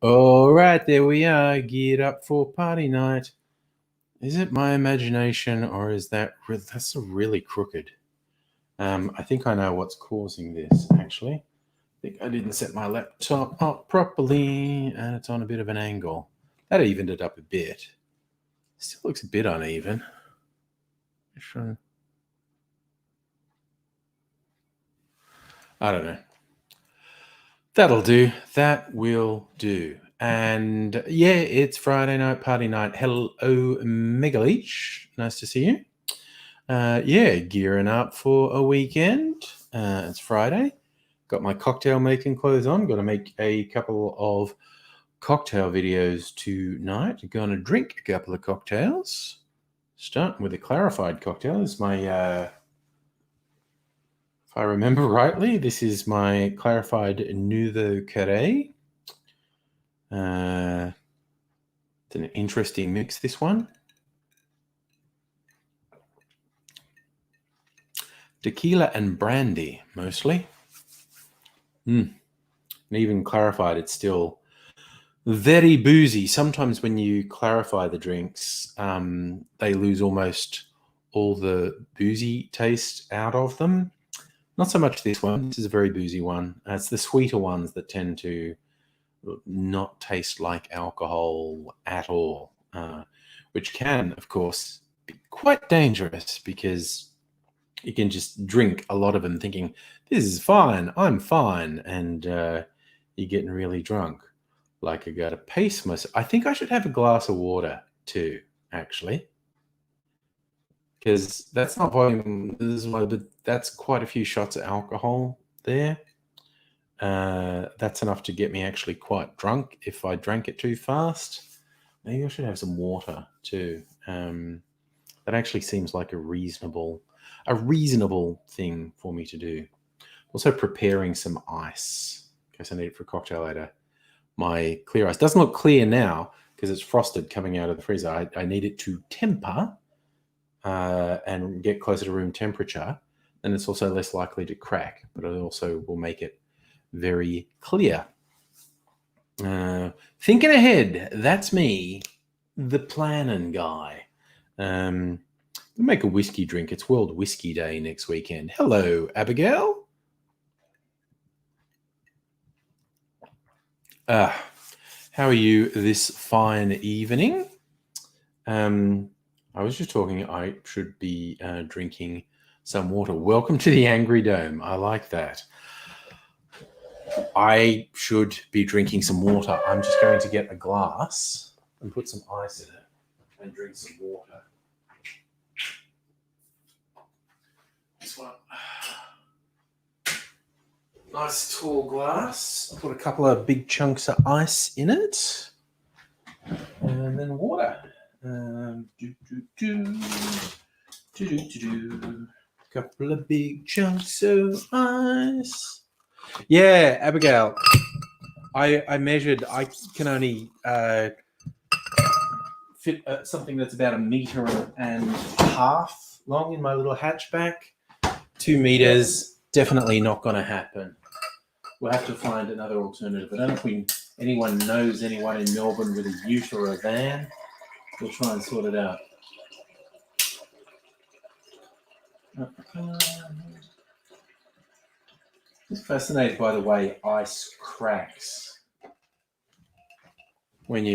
All right, there we are, geared up for party night. Is it my imagination, or is that's really crooked? I think I know what's causing this, actually. I think I didn't set my laptop up properly, and it's on a bit of an angle. That evened it up a bit. Still looks a bit uneven. I don't know. That'll do. That will do. And yeah, it's Friday night, party night. Hello, Megaleech. Nice to see you. Yeah, gearing up for a weekend. It's Friday. Got my cocktail making clothes on. Got to make a couple of cocktail videos tonight. Going to drink a couple of cocktails. Starting with a clarified cocktail. This is my... if I remember rightly, this is my clarified Nouveau Carré. It's an interesting mix, this one. Tequila and brandy, mostly. And even clarified, it's still very boozy. Sometimes when you clarify the drinks, they lose almost all the boozy taste out of them. Not so much this one. This is a very boozy one. It's the sweeter ones that tend to not taste like alcohol at all, which can, of course, be quite dangerous because you can just drink a lot of them thinking, this is fine, I'm fine, and you're getting really drunk. Like I got to pace myself. I think I should have a glass of water too, actually. Because that's not volume, but that's quite a few shots of alcohol there. That's enough to get me actually quite drunk if I drank it too fast. Maybe I should have some water too. That actually seems like a reasonable thing for me to do. Also preparing some ice, in case I need it for a cocktail later. My clear ice doesn't look clear now because it's frosted coming out of the freezer. I need it to temper and get closer to room temperature, then it's also less likely to crack, but it also will make it very clear. Thinking ahead, that's me, the planning guy. We'll make a whiskey drink. It's World Whiskey Day next weekend. Hello, Abigail. How are you this fine evening? I was just talking, I should be drinking some water. Welcome to the Angry Dome. I like that. I should be drinking some water. I'm just going to get a glass and put some ice in it and drink some water. This one. Nice tall glass. I'll put a couple of big chunks of ice in it. And then water. Couple of big chunks of ice. Yeah, Abigail. I measured. I can only fit something that's about 1.5 meters long in my little hatchback. 2 meters, definitely not going to happen. We'll have to find another alternative. I don't know if anyone knows anyone in Melbourne with a ute or a van. We'll try and sort it out. Just fascinated by the way ice cracks when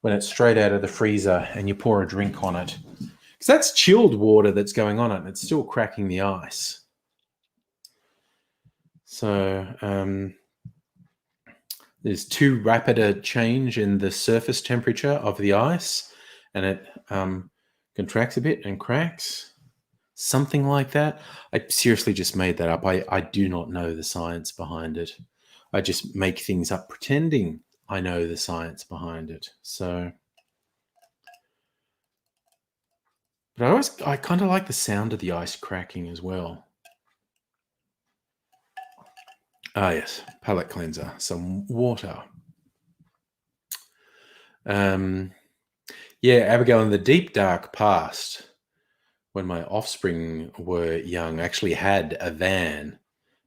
when it's straight out of the freezer and you pour a drink on it. Because that's chilled water that's going on it, and it's still cracking the ice. So there's too rapid a change in the surface temperature of the ice, and it contracts a bit and cracks. Something like that. I seriously just made that up. I do not know the science behind it. I just make things up pretending I know the science behind it. So, but I kind of like the sound of the ice cracking as well. Ah, yes, palate cleanser, some water. Yeah, Abigail, in the deep dark past, when my offspring were young, I actually had a van,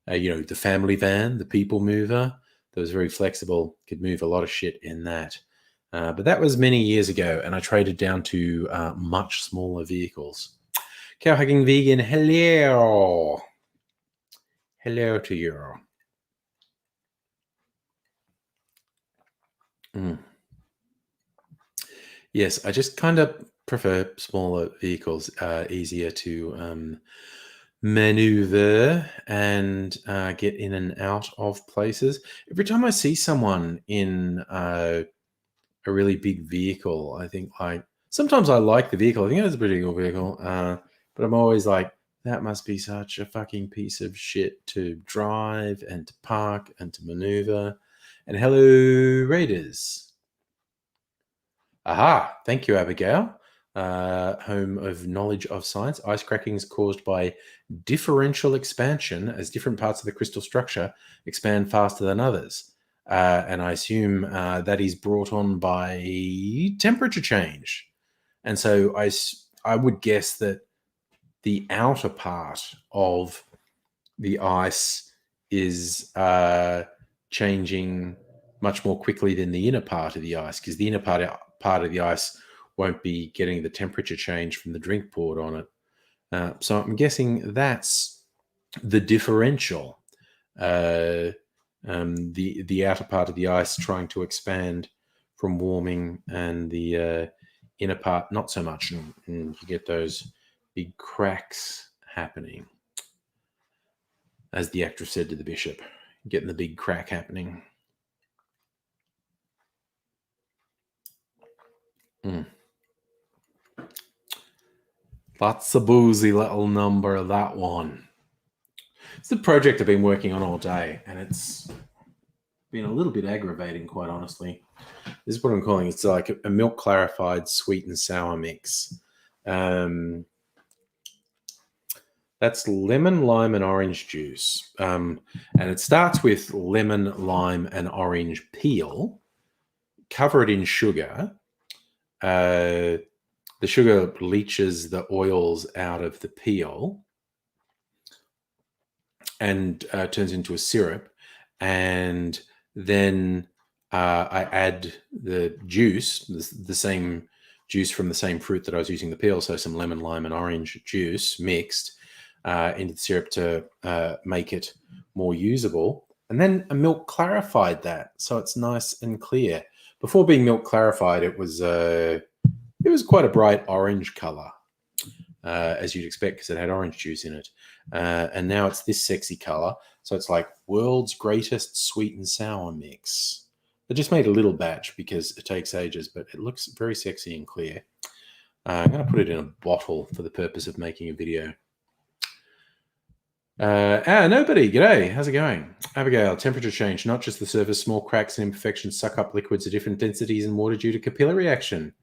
the family van, the people mover, that was very flexible, could move a lot of shit in that. But that was many years ago, and I traded down to much smaller vehicles. Cow hugging vegan, hello. Hello to you. Mm. Yes, I just kind of prefer smaller vehicles, easier to maneuver and get in and out of places. Every time I see someone in a really big vehicle, I think like sometimes I like the vehicle. I think it's a pretty cool vehicle, but I'm always like, that must be such a fucking piece of shit to drive and to park and to maneuver. And hello, Raiders. Aha, thank you, Abigail. Home of knowledge of science. Ice cracking is caused by differential expansion as different parts of the crystal structure expand faster than others. And I assume that is brought on by temperature change. And so I would guess that the outer part of the ice is changing much more quickly than the inner part of the ice, because the inner part of the ice won't be getting the temperature change from the drink poured on it. So I'm guessing that's the differential. The outer part of the ice trying to expand from warming, and the inner part not so much, and you get those big cracks happening. As the actress said to the bishop, getting the big crack happening. Mm. That's a boozy little number, that one. It's the project I've been working on all day, and it's been a little bit aggravating, quite honestly. This is what I'm calling it. It's like a milk clarified sweet and sour mix. That's lemon, lime, and orange juice. And it starts with lemon, lime, and orange peel. Cover it in sugar. The sugar leaches the oils out of the peel and turns into a syrup. And then I add the juice, the same juice from the same fruit that I was using the peel, so some lemon, lime, and orange juice mixed into the syrup to make it more usable. And then a milk clarified that, so it's nice and clear. Before being milk clarified, it was quite a bright orange color, as you'd expect, because it had orange juice in it. And now it's this sexy color. So it's like world's greatest sweet and sour mix. I just made a little batch because it takes ages, but it looks very sexy and clear. I'm going to put it in a bottle for the purpose of making a video. Nobody. G'day. How's it going? Abigail, temperature change, not just the surface. Small cracks and imperfections suck up liquids at different densities in water due to capillary action.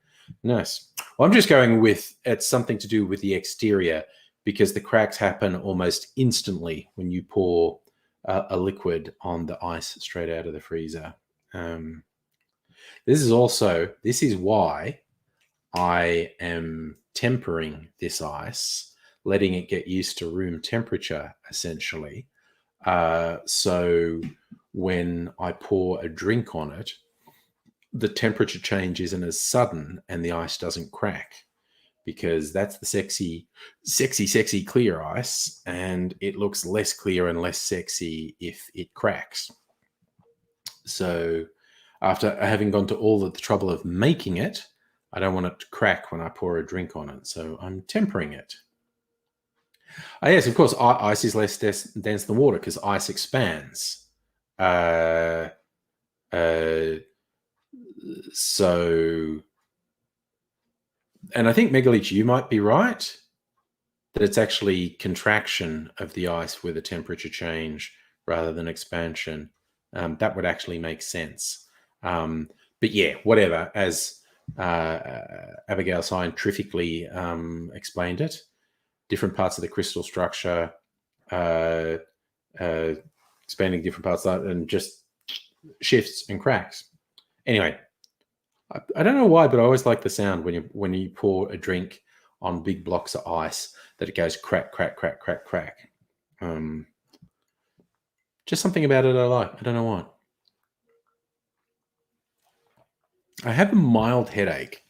Nice. Well, I'm just going with it's something to do with the exterior, because the cracks happen almost instantly when you pour a liquid on the ice straight out of the freezer. This is why I am tempering this ice, letting it get used to room temperature, essentially. So when I pour a drink on it, the temperature change isn't as sudden and the ice doesn't crack, because that's the sexy, sexy, sexy clear ice, and it looks less clear and less sexy if it cracks. So after having gone to all of the trouble of making it, I don't want it to crack when I pour a drink on it, so I'm tempering it. Yes, of course, ice is less dense than water because ice expands. So, and I think Megalich, you might be right that it's actually contraction of the ice with a temperature change rather than expansion. That would actually make sense. But yeah, whatever. As Abigail scientifically explained it, different parts of the crystal structure, expanding different parts of that, and just shifts and cracks. Anyway, I don't know why, but I always like the sound when you pour a drink on big blocks of ice, that it goes crack, crack, crack, crack, crack. Just something about it I like. I don't know why. I have a mild headache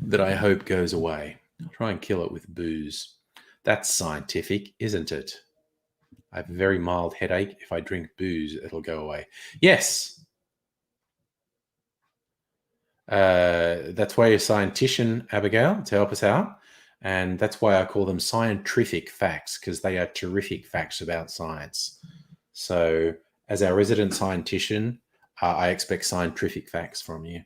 that I hope goes away. I'll try and kill it with booze. That's scientific, isn't it? I have a very mild headache. If I drink booze, it'll go away. Yes. That's why you're a scientician, Abigail, to help us out. And that's why I call them scientific facts, because they are terrific facts about science. So as our resident scientician, I expect scientific facts from you.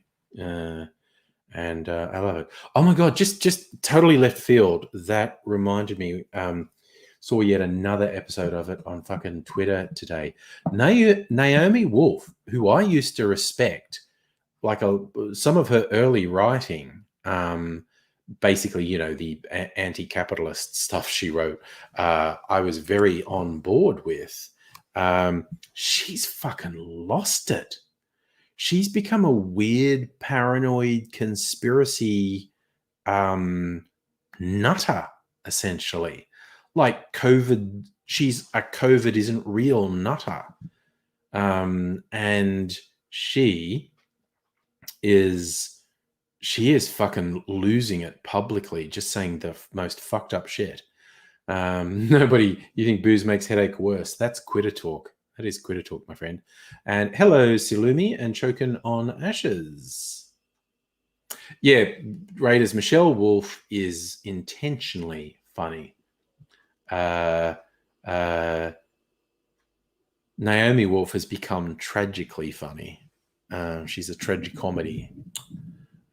And I love it. Oh my God, just totally left field. That reminded me, saw yet another episode of it on fucking Twitter today. Naomi Wolf, who I used to respect, like some of her early writing, basically, the anti-capitalist stuff she wrote, I was very on board with. She's fucking lost it. She's become a weird, paranoid conspiracy nutter, essentially. Like COVID, she's a COVID isn't real nutter. And she is fucking losing it publicly, just saying the most fucked up shit. You think booze makes headache worse? That's quitter talk. That is quitter talk, my friend. And hello, Silumi and Chokin on Ashes. Yeah, Raiders. Michelle Wolf is intentionally funny. Naomi Wolf has become tragically funny. She's a tragic comedy.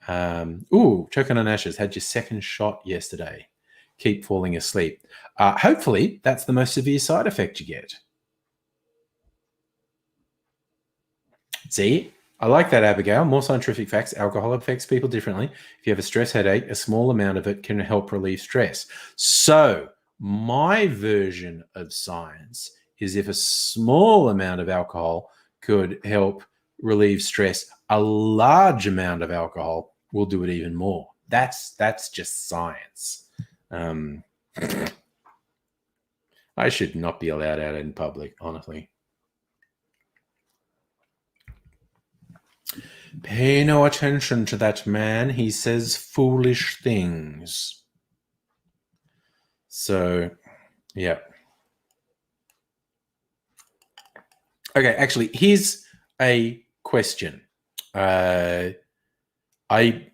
Chokin on Ashes, had your second shot yesterday. Keep falling asleep. Hopefully, that's the most severe side effect you get. See, I like that, Abigail. More scientific facts. Alcohol affects people differently. If you have a stress headache, a small amount of it can help relieve stress. So my version of science is if a small amount of alcohol could help relieve stress, a large amount of alcohol will do it even more. That's just science. I should not be allowed out in public, honestly. Pay no attention to that man. He says foolish things. So, yeah. Okay, actually, here's a question. So I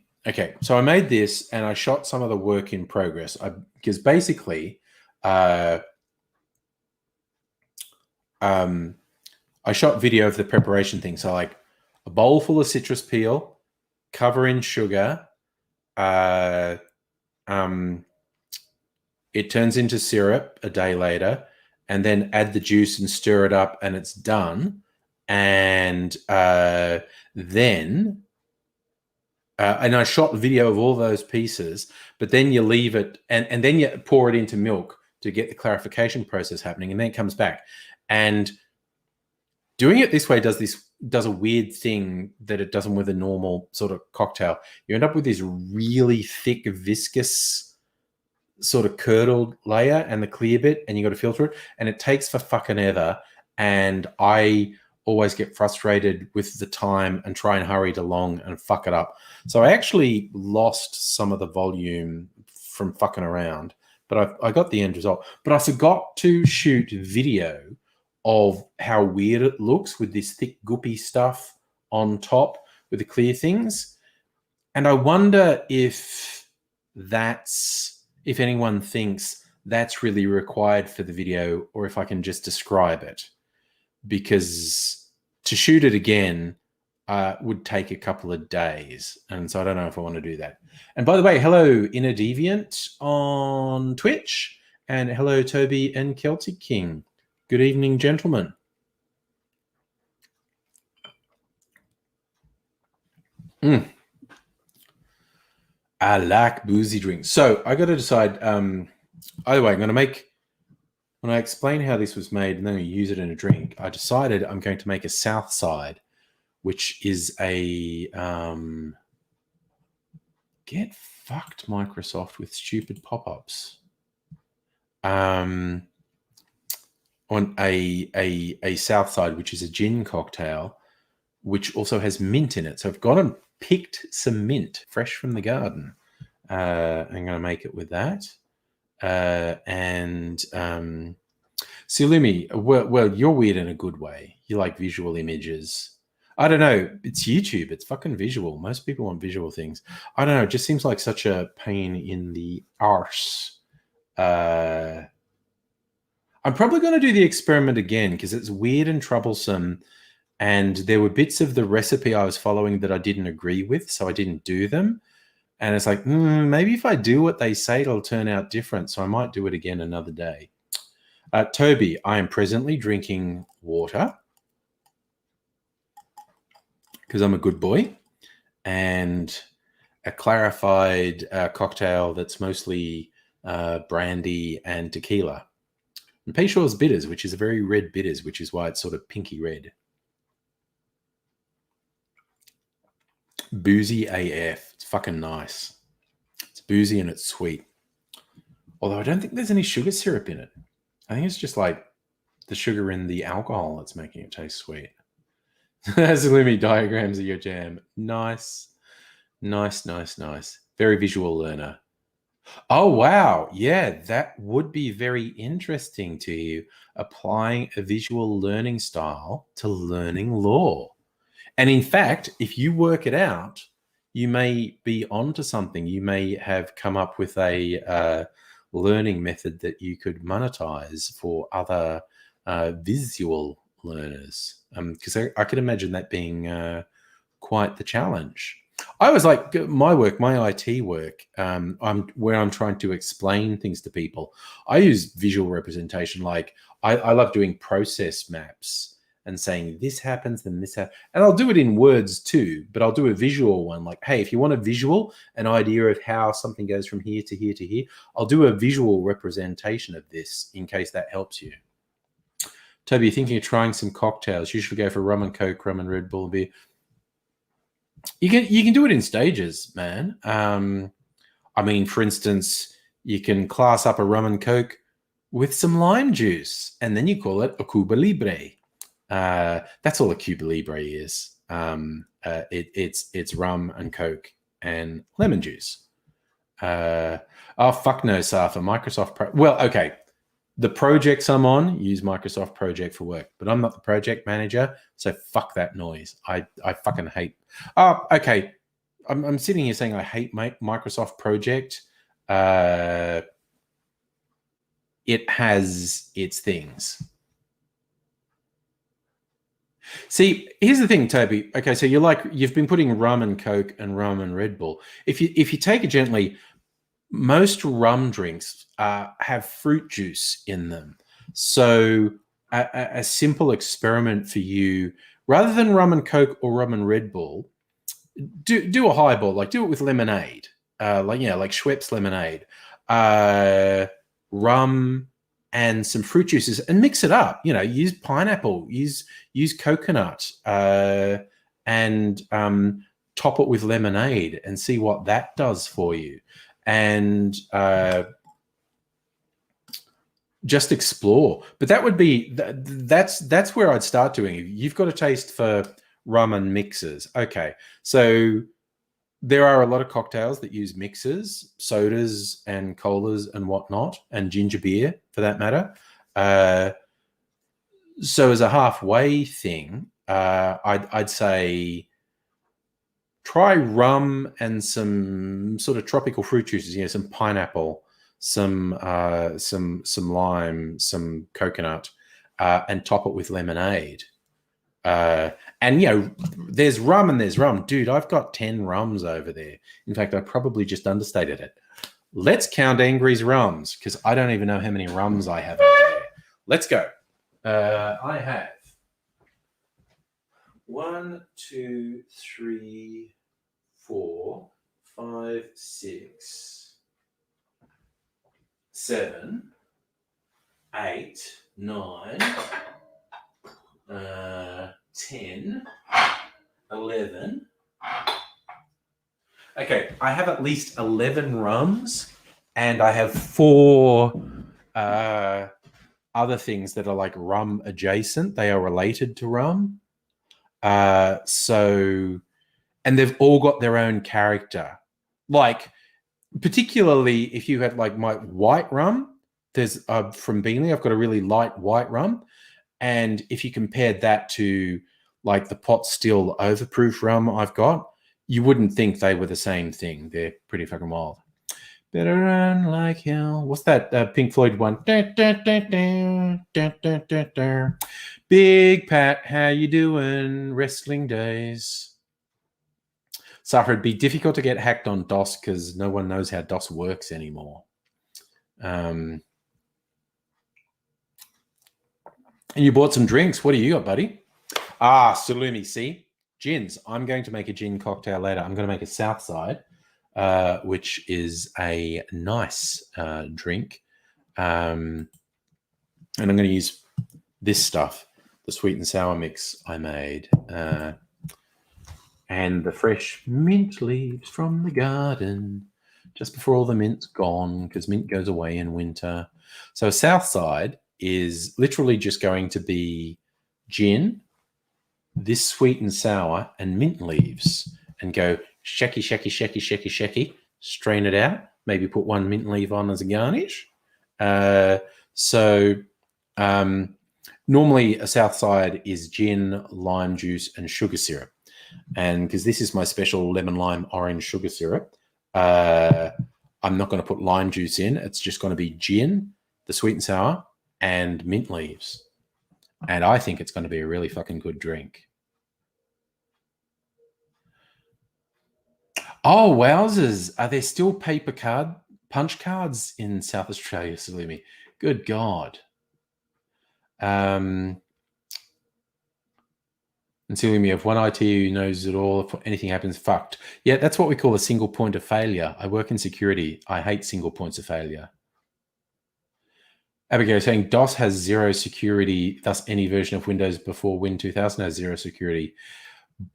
made this and I shot some of the work in progress because basically, I shot video of the preparation thing. So like a bowl full of citrus peel, cover in sugar. It turns into syrup a day later, and then add the juice and stir it up, and it's done. And then I shot the video of all those pieces, but then you leave it, and then you pour it into milk to get the clarification process happening, and then it comes back. And doing it this way does a weird thing that it doesn't with a normal sort of cocktail. You end up with this really thick, viscous sort of curdled layer and the clear bit, and you got to filter it, and it takes for fucking ever. And I always get frustrated with the time and try and hurry it along and fuck it up. So I actually lost some of the volume from fucking around, but I got the end result. But I forgot to shoot video of how weird it looks with this thick goopy stuff on top with the clear things. And I wonder if anyone thinks that's really required for the video, or if I can just describe it, because to shoot it again would take a couple of days. And so I don't know if I want to do that. And by the way, hello, Inner Deviant on Twitch, and hello, Toby and Celtic King. Good evening, gentlemen. Mm, I like boozy drinks. So I got to decide. Either way, I'm going to make, when I explain how this was made and then I use it in a drink, I decided I'm going to make a South Side, which is a get fucked Microsoft with stupid pop-ups. On a South Side, which is a gin cocktail, which also has mint in it. So I've gone and picked some mint fresh from the garden. I'm going to make it with that. And Silumi, well, you're weird in a good way. You like visual images. I don't know. It's YouTube. It's fucking visual. Most people want visual things. I don't know. It just seems like such a pain in the arse. I'm probably going to do the experiment again because it's weird and troublesome. And there were bits of the recipe I was following that I didn't agree with, so I didn't do them. And it's like, maybe if I do what they say, it'll turn out different. So I might do it again another day. Toby, I am presently drinking water because I'm a good boy, and a clarified cocktail that's mostly brandy and tequila. And Peyshaw's bitters, which is a very red bitters, which is why it's sort of pinky red. Boozy AF. It's fucking nice. It's boozy and it's sweet. Although I don't think there's any sugar syrup in it. I think it's just like the sugar in the alcohol that's making it taste sweet. Zulumi, diagrams of your jam. Nice. Nice, nice, nice. Very visual learner. Oh, wow. Yeah, that would be very interesting to you, applying a visual learning style to learning law. And in fact, if you work it out, you may be onto something. You may have come up with a learning method that you could monetize for other visual learners. Because I could imagine that being quite the challenge. I was like, my work, my IT work, where I'm trying to explain things to people. I use visual representation. Like I love doing process maps and saying this happens, then this happens. And I'll do it in words too, but I'll do a visual one. Like, hey, if you want a visual, an idea of how something goes from here to here to here, I'll do a visual representation of this in case that helps you. Toby, you're thinking of trying some cocktails. You should go for rum and Coke, rum and Red Bull beer. You can do it in stages, man. I mean, for instance, you can class up a rum and Coke with some lime juice, and then you call it a Cuba Libre. That's all a Cuba Libre is. It's rum and Coke and lemon juice. Oh, fuck no, Safa. Microsoft well, okay. The projects I'm on use Microsoft Project for work, but I'm not the project manager, so fuck that noise. I fucking hate. Oh, okay. I'm sitting here saying I hate Microsoft Project. It has its things. See, here's the thing, Toby. Okay, so you've been putting rum and Coke and rum and Red Bull. If you take it gently, most rum drinks have fruit juice in them. So a simple experiment for you, rather than rum and Coke or rum and Red Bull, do a highball. Like do it with lemonade, like Schweppes lemonade, rum and some fruit juices, and mix it up. Use pineapple, use coconut, and top it with lemonade, and see what that does for you. And just explore. But that would be that's where I'd start doing it. You've got a taste for rum and mixers. Okay, so there are a lot of cocktails that use mixers, sodas and colas and whatnot, and ginger beer for that matter. So as a halfway thing, I'd say try rum and some sort of tropical fruit juices. Some pineapple, some lime, some coconut, and top it with lemonade. And there's rum and there's rum. Dude, I've got 10 rums over there. In fact, I probably just understated it. Let's count Angry's rums, because I don't even know how many rums I have over there. Let's go. I have 1, 2, 3, 5, 6, 7, 8, 9, 10, 11. Okay, I have at least 11 rums, and I have 4 other things that are like rum adjacent. They are related to rum. So, and they've all got their own character. Like, particularly if you had like my white rum, there's from Beanley, I've got a really light white rum. And if you compared that to like the pot still overproof rum I've got, you wouldn't think they were the same thing. They're pretty fucking wild. Better run like hell. What's that Pink Floyd one? Big Pat, how you doing? Wrestling days. Safra, it'd be difficult to get hacked on DOS because no one knows how DOS works anymore. And you bought some drinks. What do you got, buddy? Salumi, see? Gins. I'm going to make a gin cocktail later. I'm going to make a Southside, which is a nice drink. And I'm going to use this stuff, the sweet and sour mix I made. And the fresh mint leaves from the garden just before all the mint's gone, because mint goes away in winter. So Southside is literally just going to be gin, this sweet and sour, and mint leaves, and go shaky, shaky, shaky, shaky, shaky, strain it out, maybe put one mint leaf on as a garnish. Normally a Southside is gin, lime juice, and sugar syrup. And because this is my special lemon lime orange sugar syrup, I'm not going to put lime juice in. It's just going to be gin, the sweet and sour, and mint leaves. And I think it's going to be a really fucking good drink. Oh, wowzers. Are there still punch cards in South Australia, Salimi? Good God. And Salimi, if one ITU knows it all, if anything happens, fucked. Yeah, that's what we call a single point of failure. I work in security. I hate single points of failure. Abigail saying DOS has 0 security, thus any version of Windows before Win 2000 has 0 security.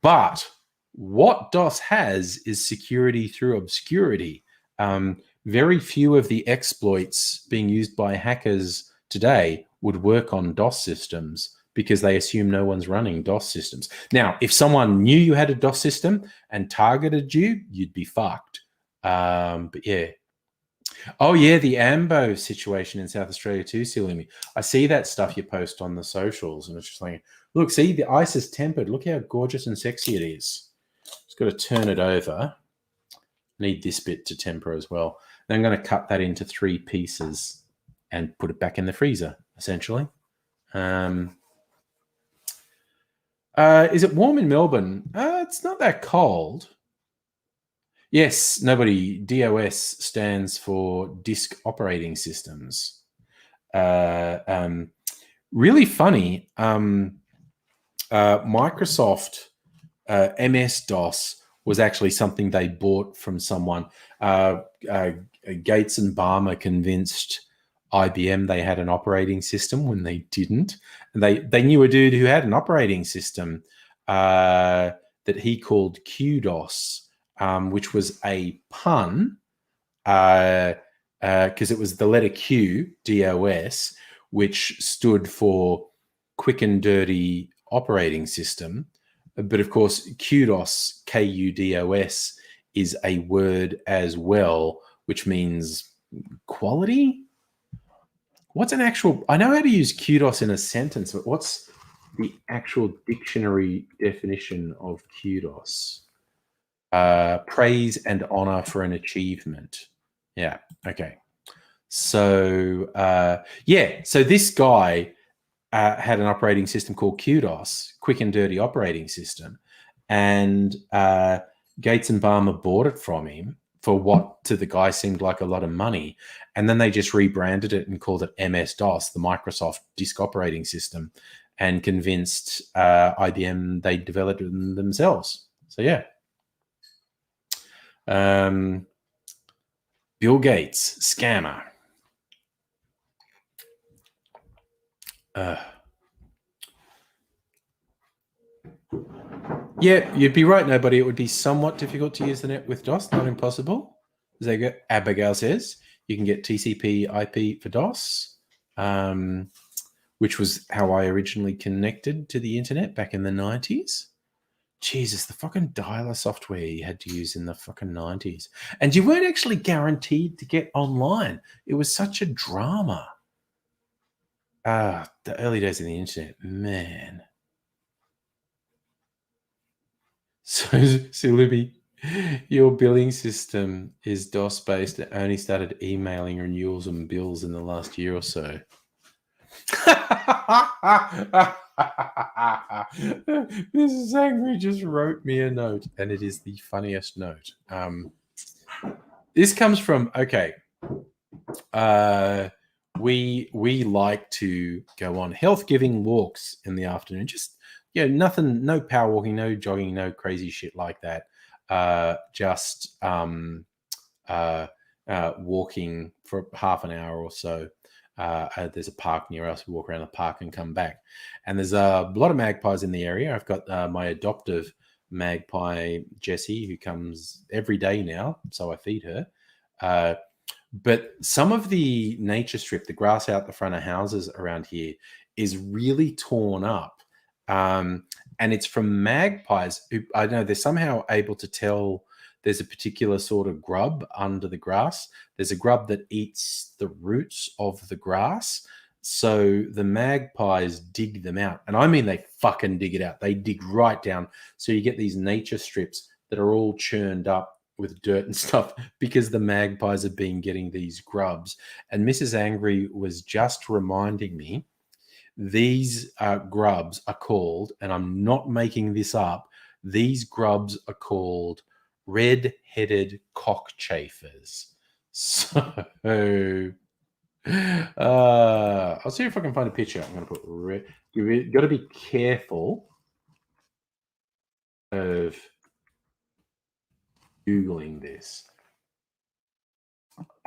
But what DOS has is security through obscurity. Very few of the exploits being used by hackers today would work on DOS systems because they assume no one's running DOS systems. Now, if someone knew you had a DOS system and targeted you, you'd be fucked. But yeah. Oh, yeah, the AMBO situation in South Australia too, Silly. I see that stuff you post on the socials, and it's just like, look, see, the ice is tempered. Look how gorgeous and sexy it is. Just got to turn it over. Need this bit to temper as well. Then I'm going to cut that into 3 pieces and put it back in the freezer, essentially. Is it warm in Melbourne? It's not that cold. Yes, nobody. DOS stands for Disk Operating Systems. Really funny. Microsoft MS-DOS was actually something they bought from someone. Gates and Balmer convinced IBM they had an operating system when they didn't. And they knew a dude who had an operating system that he called QDOS. Which was a pun because it was the letter Q, DOS, which stood for Quick and Dirty Operating System. But of course, QDOS, KUDOS, is a word as well, which means quality. What's an actual... I know how to use QDOS in a sentence, but what's the actual dictionary definition of QDOS? Praise and honor for an achievement. Yeah. Okay. So, so this guy had an operating system called QDOS, Quick and Dirty Operating System, and Gates and Balmer bought it from him for what to the guy seemed like a lot of money. And then they just rebranded it and called it MS-DOS, the Microsoft Disk Operating System, and convinced IBM they developed it themselves. So, yeah. Bill Gates, scammer. Yeah, you'd be right, nobody. It would be somewhat difficult to use the net with DOS, not impossible. As Abigail says, you can get TCP IP for DOS, which was how I originally connected to the internet back in the 90s. Jesus, the fucking dialer software you had to use in the fucking 90s. And you weren't actually guaranteed to get online. It was such a drama. The early days of the internet, man. So Libby, your billing system is DOS based. It only started emailing renewals and bills in the last year or so. Mrs. Angry just wrote me a note, and it is the funniest note. This comes from we like to go on health giving walks in the afternoon. Just nothing, no power walking, no jogging, no crazy shit like that. Just walking for half an hour or so. There's a park near us. We walk around the park and come back. And there's a lot of magpies in the area. I've got my adoptive magpie, Jessie, who comes every day now. So I feed her. But some of the nature strip, the grass out the front of houses around here, is really torn up. And it's from magpies who, I know, they're somehow able to tell there's a particular sort of grub under the grass. There's a grub that eats the roots of the grass. So the magpies dig them out. And I mean, they fucking dig it out. They dig right down. So you get these nature strips that are all churned up with dirt and stuff because the magpies have been getting these grubs. And Mrs. Angry was just reminding me these grubs are called, and I'm not making this up, these grubs are called red-headed cockchafers. So I'll see if I can find a picture. I'm going to put red. You've got to be careful of Googling this.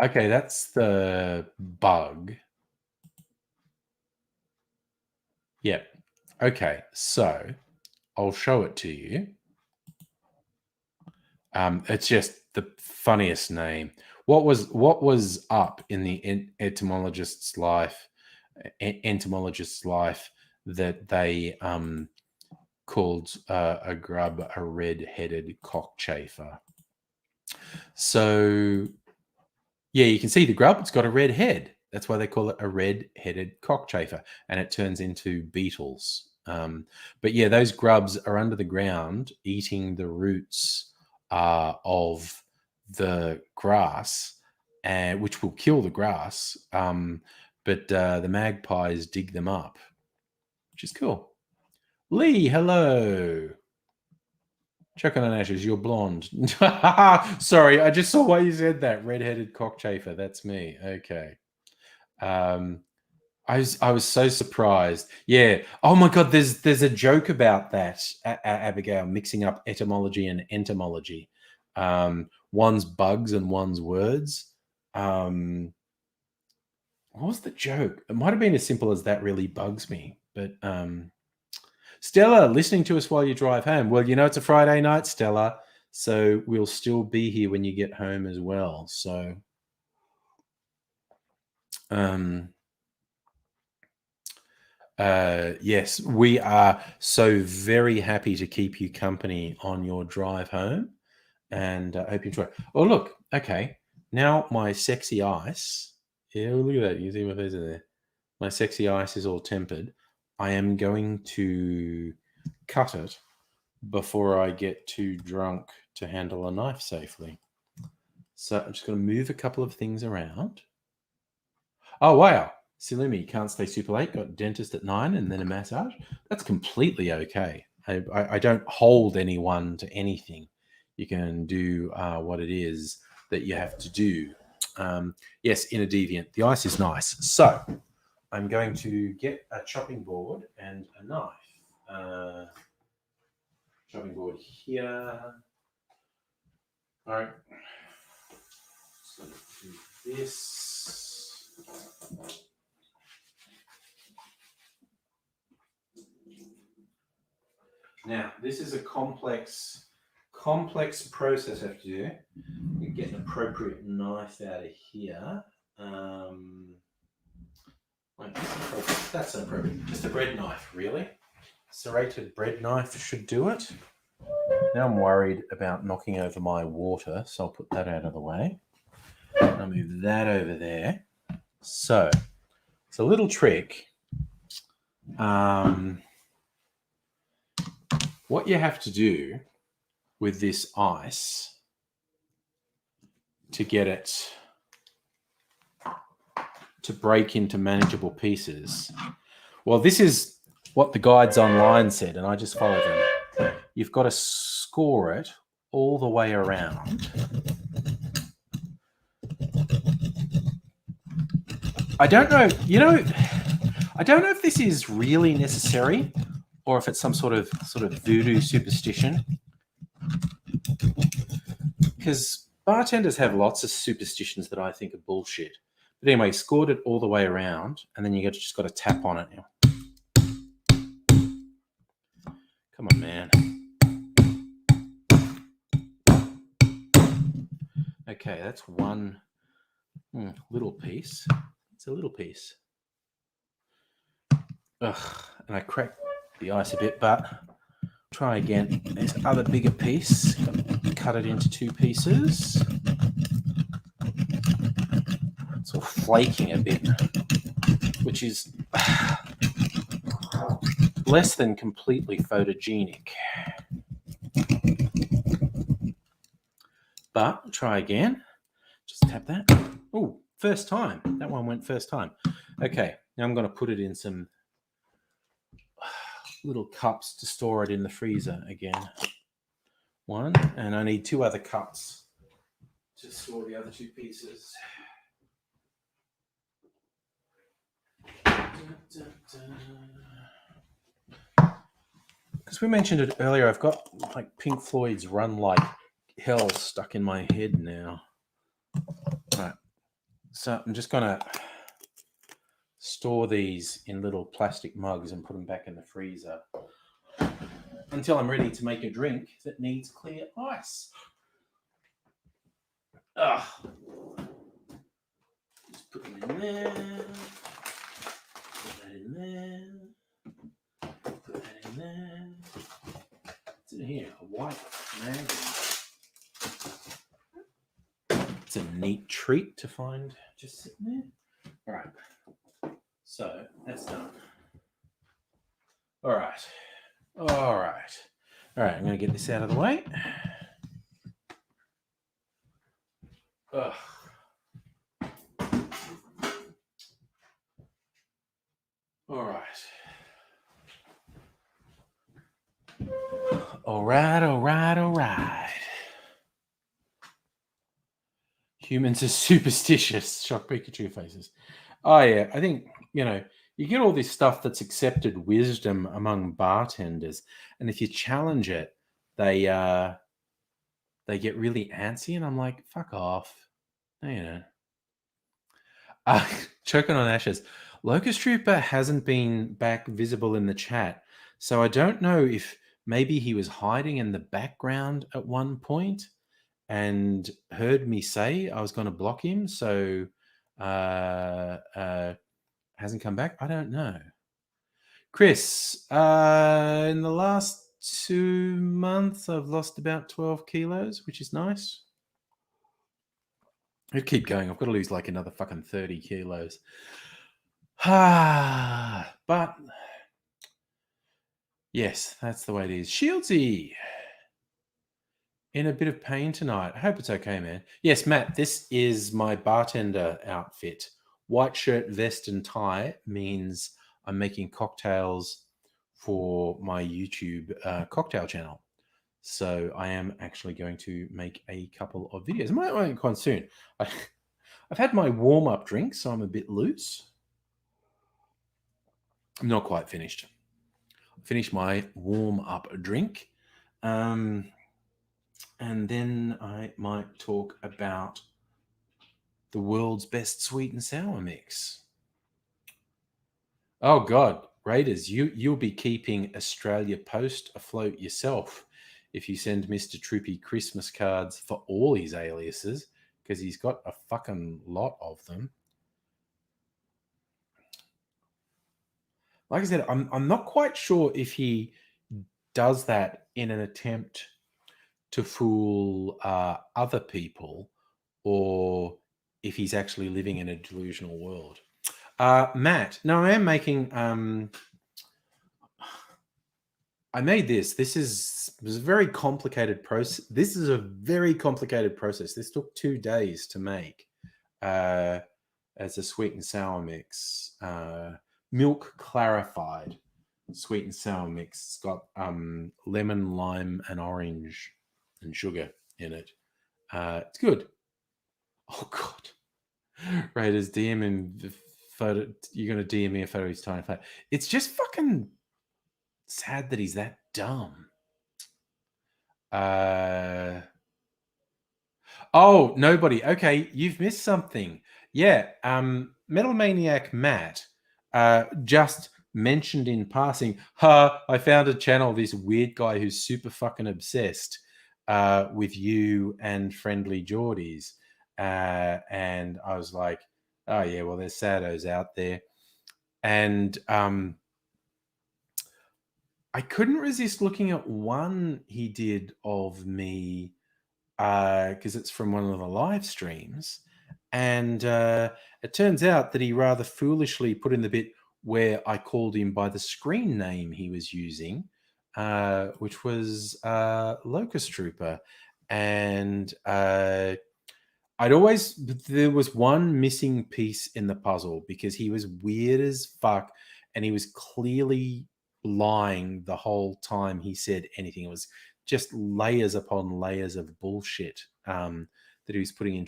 Okay, that's the bug. Yep. Okay, so I'll show it to you. It's just the funniest name. What was up in the entomologist's life that they called a grub a red-headed cockchafer? So yeah, you can see the grub. It's got a red head. That's why they call it a red-headed cockchafer, and it turns into beetles. But yeah, those grubs are under the ground eating the roots of the grass, and which will kill the grass. But the magpies dig them up, which is cool. Lee, hello. Chocolate on ashes, you're blonde. Sorry, I just saw why you said that. Red-headed cockchafer. That's me. Okay. I was so surprised. Yeah. Oh my god, there's a joke about that, Abigail, mixing up etymology and entomology. One's bugs and one's words. What was the joke? It might have been as simple as that really bugs me. But Stella, listening to us while you drive home. Well, it's a Friday night, Stella, so we'll still be here when you get home as well. So yes, we are so very happy to keep you company on your drive home, and I hope you enjoy. Oh, look, okay. Now my sexy ice. Yeah, look at that. You see my face in there. My sexy ice is all tempered. I am going to cut it before I get too drunk to handle a knife safely. So I'm just going to move a couple of things around. Oh, wow. Silly me, can't stay super late. Got dentist at 9 and then a massage. That's completely okay. I don't hold anyone to anything. You can do what it is that you have to do. Yes, in a deviant. The ice is nice. So I'm going to get a chopping board and a knife. Chopping board here. All right. this. Now, this is a complex process I have to do. You get an appropriate knife out of here. That's appropriate. Just a bread knife, really. Serrated bread knife should do it. Now I'm worried about knocking over my water, so I'll put that out of the way. I'll move that over there. So, it's a little trick. What you have to do with this ice to get it to break into manageable pieces. Well, this is what the guides online said, and I just followed them. You've got to score it all the way around. I don't know, I don't know if this is really necessary or if it's some sort of voodoo superstition. Because bartenders have lots of superstitions that I think are bullshit. But anyway, scored it all the way around, and then you just got to tap on it now. Come on, man. Okay, that's one little piece. It's a little piece. Ugh, and I cracked the ice a bit, but try again. There's other bigger piece. Cut it into two pieces. It's all flaking a bit, which is less than completely photogenic. But try again. Just tap that. Oh, first time. That one went first time. Okay, now I'm going to put it in some little cups to store it in the freezer again. One, and I need two other cups to store the other two pieces. Because we mentioned it earlier, I've got like Pink Floyd's Run Like Hell stuck in my head now. Right. So I'm just going to store these in little plastic mugs and put them back in the freezer until I'm ready to make a drink that needs clear ice. Ugh. Just put them in there. Put that in there. Put that in there. What's in here? A white magnet. It's a neat treat to find just sitting there. All right. So that's done. All right. I'm going to get this out of the way. Ugh. All right. Humans are superstitious. Shock Pikachu faces. Oh, yeah. I think, you get all this stuff that's accepted wisdom among bartenders. And if you challenge it, they get really antsy. And I'm like, fuck off. Choking on ashes. Locust Trooper hasn't been back visible in the chat. So I don't know if maybe he was hiding in the background at one point and heard me say I was going to block him. So hasn't come back. I don't know. Chris, in the last 2 months, I've lost about 12 kilos, which is nice. I'll keep going. I've got to lose like another fucking 30 kilos. But yes, that's the way it is. Shieldsy, in a bit of pain tonight. I hope it's okay, man. Yes, Matt, this is my bartender outfit. White shirt, vest, and tie means I'm making cocktails for my YouTube cocktail channel. So I am actually going to make a couple of videos. I might make one soon. I've had my warm-up drink, so I'm a bit loose. I'm not quite finished. I finished my warm-up drink. And then I might talk about the world's best sweet and sour mix. Oh God, Raiders, you'll be keeping Australia Post afloat yourself if you send Mr. Troopy Christmas cards for all his aliases, because he's got a fucking lot of them. Like I said, I'm not quite sure if he does that in an attempt to fool other people, or if he's actually living in a delusional world. Matt, no, I am making. I made this. This is a very complicated process. This is a very complicated process. This took 2 days to make as a sweet and sour mix. Milk clarified sweet and sour mix. It's got lemon, lime, and orange and sugar in it. It's good. Oh God, Raiders, DM him the photo. You're gonna DM me a photo of his tiny flat. It's just fucking sad that he's that dumb. Oh, nobody. Okay, you've missed something. Yeah, Metal Maniac Matt just mentioned in passing, I found a channel, this weird guy who's super fucking obsessed with you and Friendly Geordies. And I was like, oh yeah, well, there's saddos out there. And I couldn't resist looking at one he did of me, because it's from one of the live streams. And it turns out that he rather foolishly put in the bit where I called him by the screen name he was using, which was Locust Trooper. And there was one missing piece in the puzzle, because he was weird as fuck and he was clearly lying the whole time he said anything. It was just layers upon layers of bullshit that he was putting in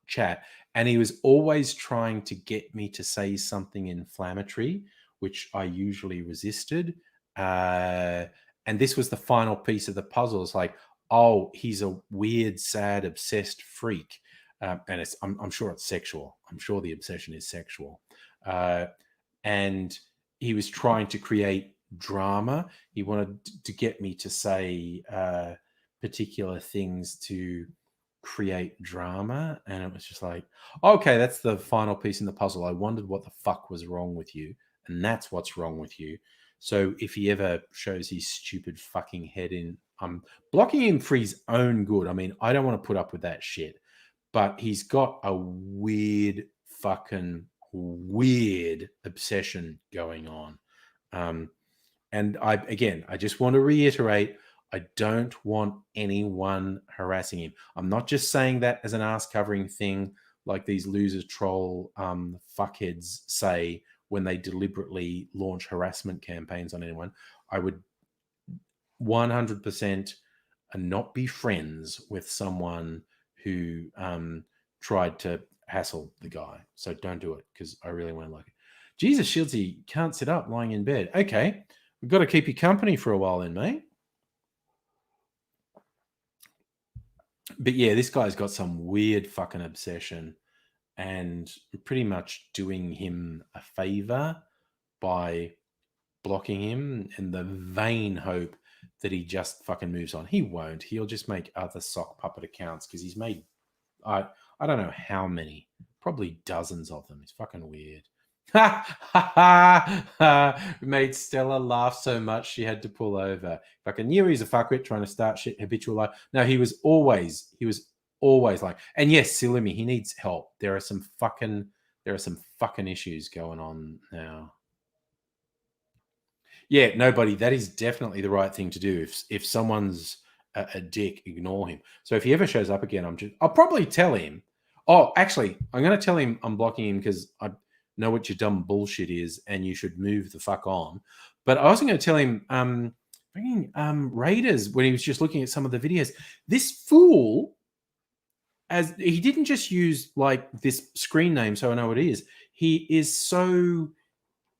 chat. And he was always trying to get me to say something inflammatory, which I usually resisted. And this was the final piece of the puzzle. It's like, oh, he's a weird, sad, obsessed freak. And I'm sure it's sexual. I'm sure the obsession is sexual. And he was trying to create drama. He wanted to get me to say particular things to create drama. And it was just like, okay, that's the final piece in the puzzle. I wondered what the fuck was wrong with you. And that's what's wrong with you. So if he ever shows his stupid fucking head in, I'm blocking him for his own good. I mean, I don't want to put up with that shit. But he's got a weird obsession going on. And I just want to reiterate, I don't want anyone harassing him. I'm not just saying that as an ass covering thing, like these loser troll fuckheads say when they deliberately launch harassment campaigns on anyone. I would 100% not be friends with someone who tried to hassle the guy. So don't do it, because I really won't like it. Jesus, Shieldsy can't sit up lying in bed. Okay, we've got to keep you company for a while then, mate. But yeah, this guy's got some weird fucking obsession, and pretty much doing him a favor by blocking him in the vain hope that he just fucking moves on. He won't. He'll just make other sock puppet accounts, because he's made, I don't know how many, probably dozens of them. It's fucking weird. Made Stella laugh so much she had to pull over. Fucking knew he's a fuckwit trying to start shit habitual life. No, he was always like, and yes, silly me, he needs help. There are some fucking issues going on now. Yeah, nobody. That is definitely the right thing to do. If someone's a dick, ignore him. So if he ever shows up again, I'll probably tell him. Oh, actually, I'm going to tell him I'm blocking him because I know what your dumb bullshit is, and you should move the fuck on. But I was going to tell him, bringing Raiders, when he was just looking at some of the videos. This fool, as he didn't just use like this screen name, so I know what it is. He is so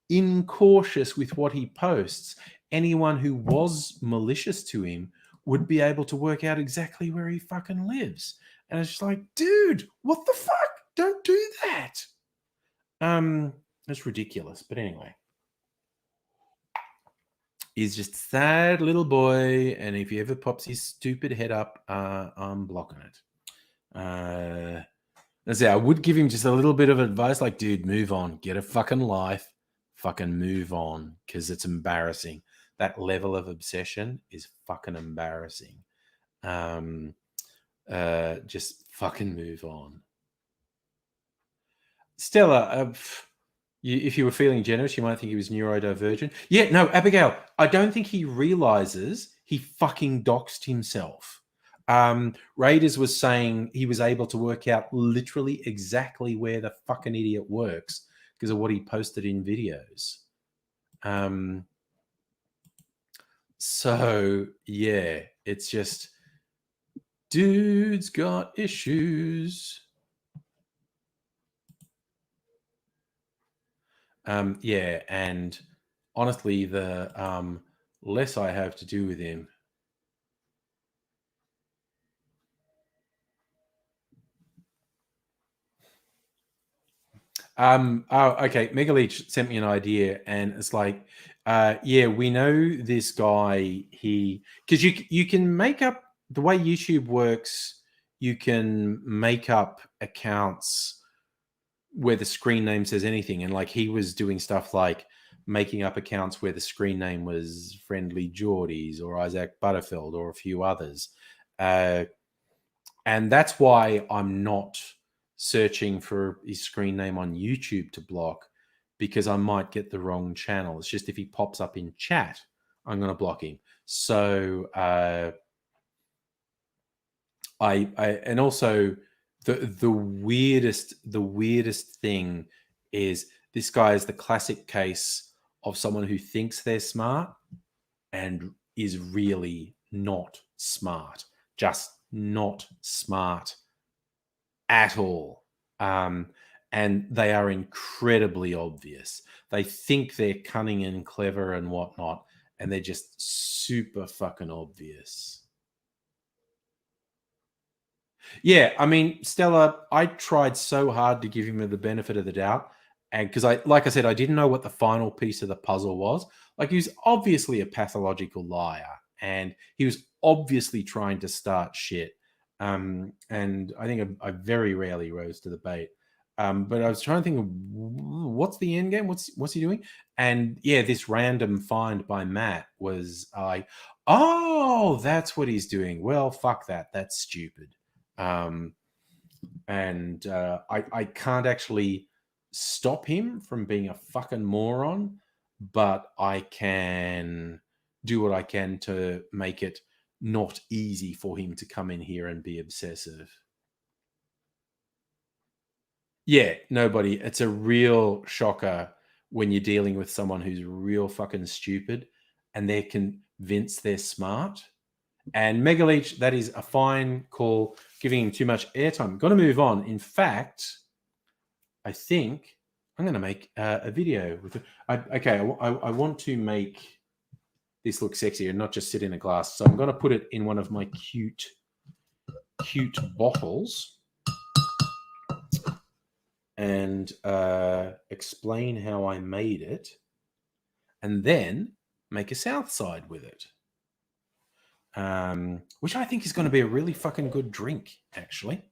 incautious with what he posts. Anyone who was malicious to him would be able to work out exactly where he fucking lives. And it's just like, dude, what the fuck? Don't do that. It's ridiculous. But anyway, he's just a sad little boy, and if he ever pops his stupid head up, I'm blocking it. Let's say I would give him just a little bit of advice, like, dude, move on, get a fucking life, fucking move on, because it's embarrassing. That level of obsession is fucking embarrassing. Just fucking move on. Stella, if you were feeling generous, you might think he was neurodivergent. Yeah, no, Abigail, I don't think he realizes he fucking doxed himself. Raiders was saying he was able to work out literally exactly where the fucking idiot works because of what he posted in videos. So, yeah, it's just, dude's got issues. Yeah, and honestly, the less I have to do with him. Okay. Mega Leech sent me an idea, and it's like, yeah, we know this guy. Because you can make up the way YouTube works. You can make up accounts where the screen name says anything, and like he was doing stuff like making up accounts where the screen name was Friendly Geordies or Isaac Butterfield or a few others, and that's why I'm not searching for his screen name on YouTube to block, because I might get the wrong channel. It's just if he pops up in chat, I'm going to block him. So and also the weirdest thing is this guy is the classic case of someone who thinks they're smart and is really not smart, just not smart at all. And they are incredibly obvious. They think they're cunning and clever and whatnot, and they're just super fucking obvious. Yeah, I mean, Stella, I tried so hard to give him the benefit of the doubt, and because like I said, I didn't know what the final piece of the puzzle was. Like, he was obviously a pathological liar, and he was obviously trying to start shit. And I think I very rarely rose to the bait. But I was trying to think of what's the end game? What's he doing? And yeah, this random find by Matt was like, oh, that's what he's doing. Well, fuck that. That's stupid. And I can't actually stop him from being a fucking moron, but I can do what I can to make it not easy for him to come in here and be obsessive. Yeah, nobody. It's a real shocker when you're dealing with someone who's real fucking stupid and they're convinced they're smart. And Mega Leech, that is a fine call, giving him too much airtime. Got to move on. In fact, I think I'm going to make a video with it. Okay, I want to make this look sexier and not just sit in a glass. So I'm going to put it in one of my cute bottles and explain how I made it, and then make a south side with it. Which I think is going to be a really fucking good drink, actually.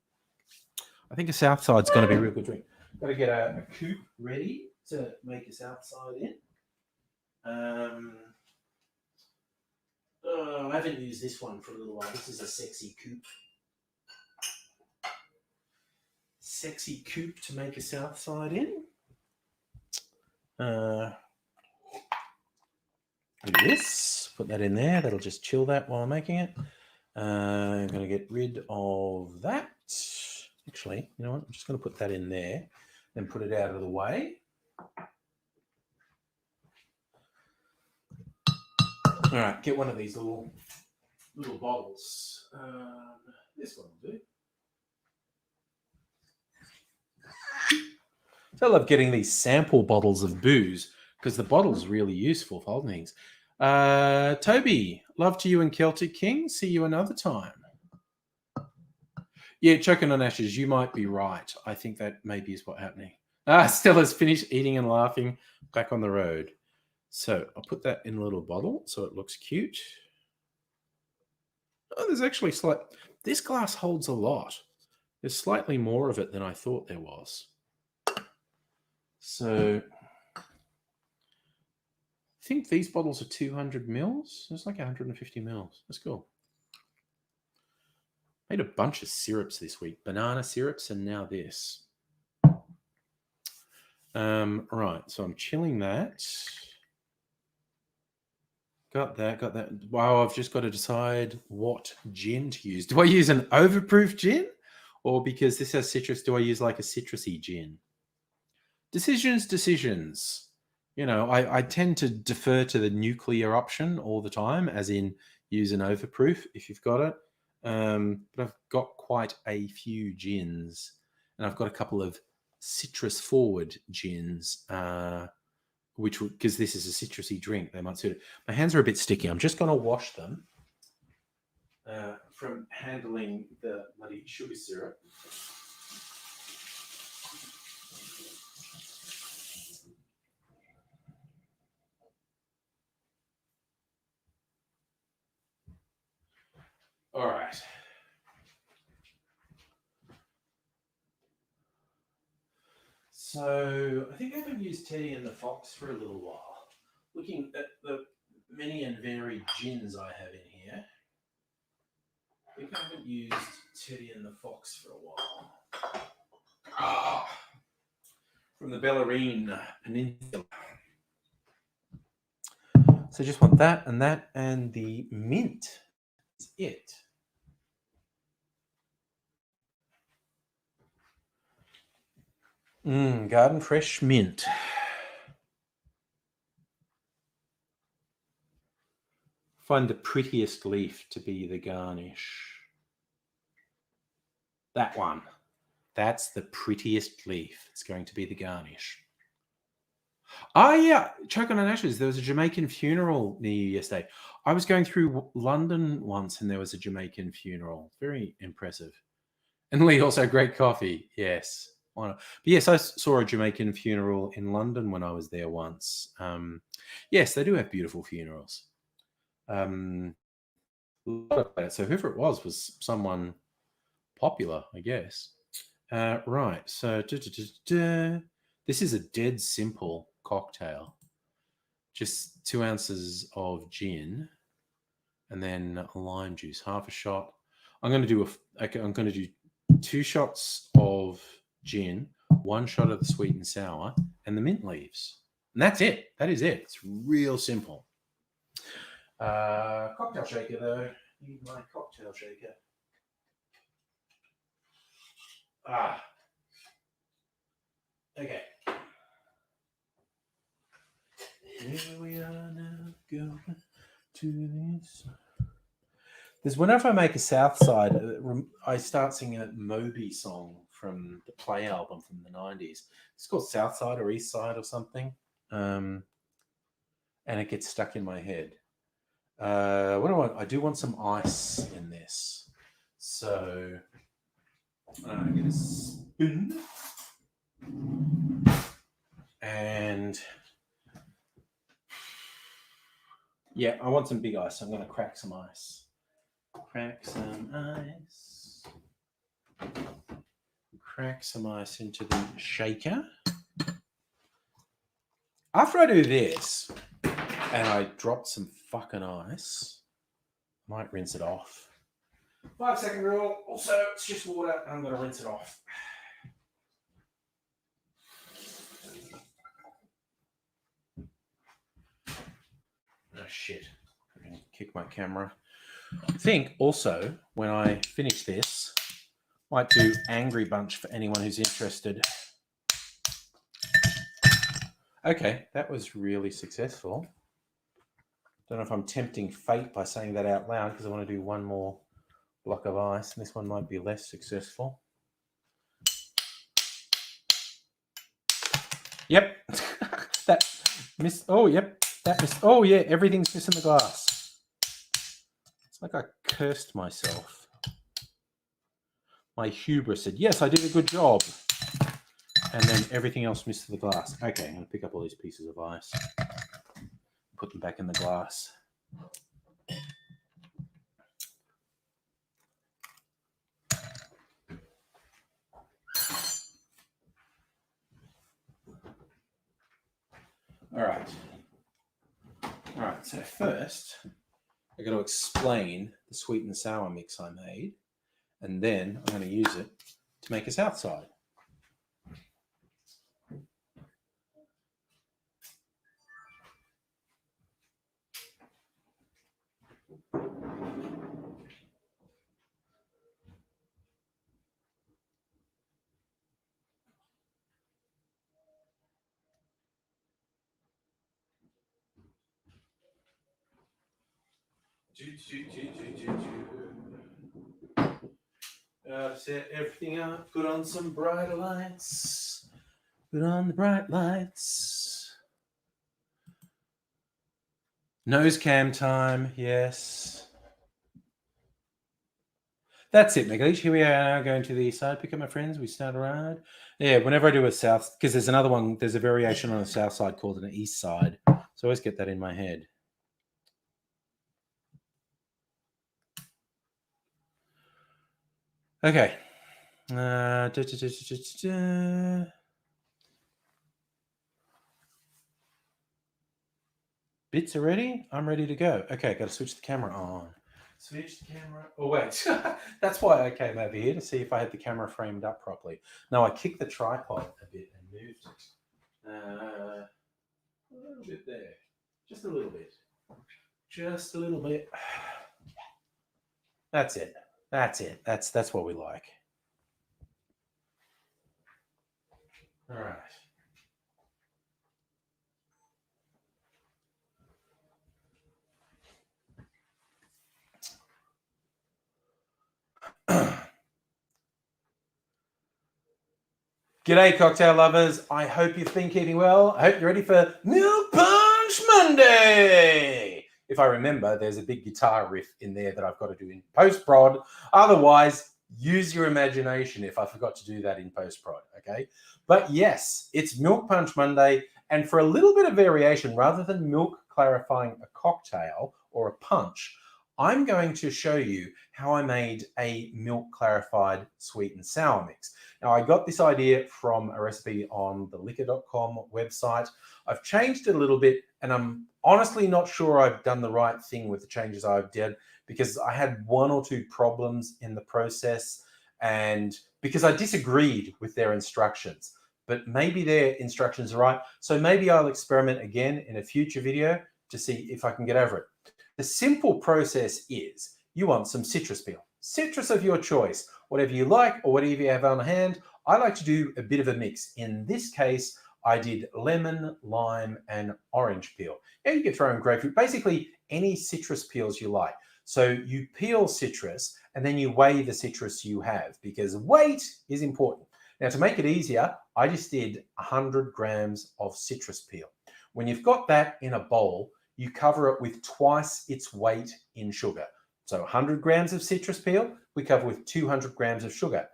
I think a south side's going to be a real good drink. Got to get a coupe ready to make a south side in. I haven't used this one for a little while. This is a sexy coupe. Sexy coupe to make a south side in. This, put that in there. That'll just chill that while I'm making it. I'm going to get rid of that. Actually, you know what? I'm just going to put that in there and put it out of the way. All right, get one of these little bottles. This one will do. So I love getting these sample bottles of booze because the bottle's really useful for holding things. Toby, love to you and Celtic King. See you another time. Yeah, choking on ashes. You might be right. I think that maybe is what's happening. Stella's finished eating and laughing, back on the road. So I'll put that in a little bottle so it looks cute. Oh, there's actually this glass holds a lot. There's slightly more of it than I thought there was. So I think these bottles are 200 mils. There's like 150 mils. That's cool. Made a bunch of syrups this week. Banana syrups and now this. Right, so I'm chilling that. Got that. Wow, I've just got to decide what gin to use. Do I use an overproof gin? Or because this has citrus, do I use like a citrusy gin? Decisions. You know, I tend to defer to the nuclear option all the time, as in use an overproof if you've got it. But I've got quite a few gins, and I've got a couple of citrus forward gins, which because this is a citrusy drink, they might suit it. My hands are a bit sticky. I'm just going to wash them from handling the bloody sugar syrup. All right. So I think I haven't used Teddy and the Fox for a little while. Looking at the many and varied gins I have in here, I think I haven't used Teddy and the Fox for a while. From the Bellarine Peninsula. So just want that and the mint. That's it. Garden fresh mint. Find the prettiest leaf to be the garnish. That one. That's the prettiest leaf. It's going to be the garnish. Oh, yeah. Choking on ashes. There was a Jamaican funeral near you yesterday. I was going through London once and there was a Jamaican funeral. Very impressive. And Lee, also great coffee. Yes. But yes, I saw a Jamaican funeral in London when I was there once. Yes, they do have beautiful funerals. So whoever it was someone popular, I guess. Right. So this is a dead simple cocktail. Just 2 ounces of gin, and then lime juice, half a shot. I'm going to do 2 shots of gin, 1 shot of the sweet and sour, and the mint leaves. And that's it. That is it. It's real simple. Cocktail shaker, though. Need my cocktail shaker. Okay. Here we are now, going to this. There's whenever I make a South Side, I start singing a Moby song from the Play album from the 90s. It's called South Side or East Side or something. And it gets stuck in my head. What do I want? I do want some ice in this. So I'm going to spoon. And yeah, I want some big ice. So I'm going to crack some ice. Crack some ice. Crack some ice into the shaker. After I do this, and I drop some fucking ice, I might rinse it off. 5-second rule. Also, it's just water. I'm going to rinse it off. Oh, shit. I'm going to kick my camera. I think also, when I finish this, I might do Angry Bunch for anyone who's interested. Okay, that was really successful. Don't know if I'm tempting fate by saying that out loud because I want to do one more block of ice, and this one might be less successful. Yep. That missed. Oh, yep. That missed. Oh, yeah. Everything's missing the glass. It's like I cursed myself. My hubris said, yes, I did a good job. And then everything else missed the glass. Okay, I'm going to pick up all these pieces of ice, put them back in the glass. All right. So first, I've got to explain the sweet and sour mix I made, and then I'm going to use it to make a south side. Set everything up, put on some brighter lights. Put on the bright lights. Nose cam time, yes. That's it, Michaelis. Here we are now going to the side. Pick up my friends. We start around. Yeah, whenever I do a south, because there's another one, there's a variation on the south side called an east side. So I always get that in my head. Okay. Bits are ready? I'm ready to go. Okay, got to switch the camera on. Switch the camera. Oh, wait. That's why I came over here, to see if I had the camera framed up properly. No, I kicked the tripod a bit and moved it. A little bit there. Just a little bit. Just a little bit. That's it. That's it. That's what we like. All right. G'day, cocktail lovers. I hope you've been keeping well. I hope you're ready for Milk Punch Monday. If I remember, there's a big guitar riff in there that I've got to do in post-prod. Otherwise, use your imagination if I forgot to do that in post-prod, okay? But yes, it's Milk Punch Monday, and for a little bit of variation, rather than milk clarifying a cocktail or a punch, I'm going to show you how I made a milk clarified sweet and sour mix. Now, I got this idea from a recipe on the liquor.com website. I've changed it a little bit, and I'm honestly not sure I've done the right thing with the changes I've did, because I had one or two problems in the process, and because I disagreed with their instructions. But maybe their instructions are right. So maybe I'll experiment again in a future video to see if I can get over it. The simple process is you want some citrus peel. Citrus of your choice, whatever you like or whatever you have on hand. I like to do a bit of a mix. In this case, I did lemon, lime, and orange peel. Now you can throw in grapefruit, basically any citrus peels you like. So you peel citrus and then you weigh the citrus you have, because weight is important. Now, to make it easier, I just did 100 grams of citrus peel. When you've got that in a bowl, you cover it with twice its weight in sugar. So 100 grams of citrus peel, we cover with 200 grams of sugar.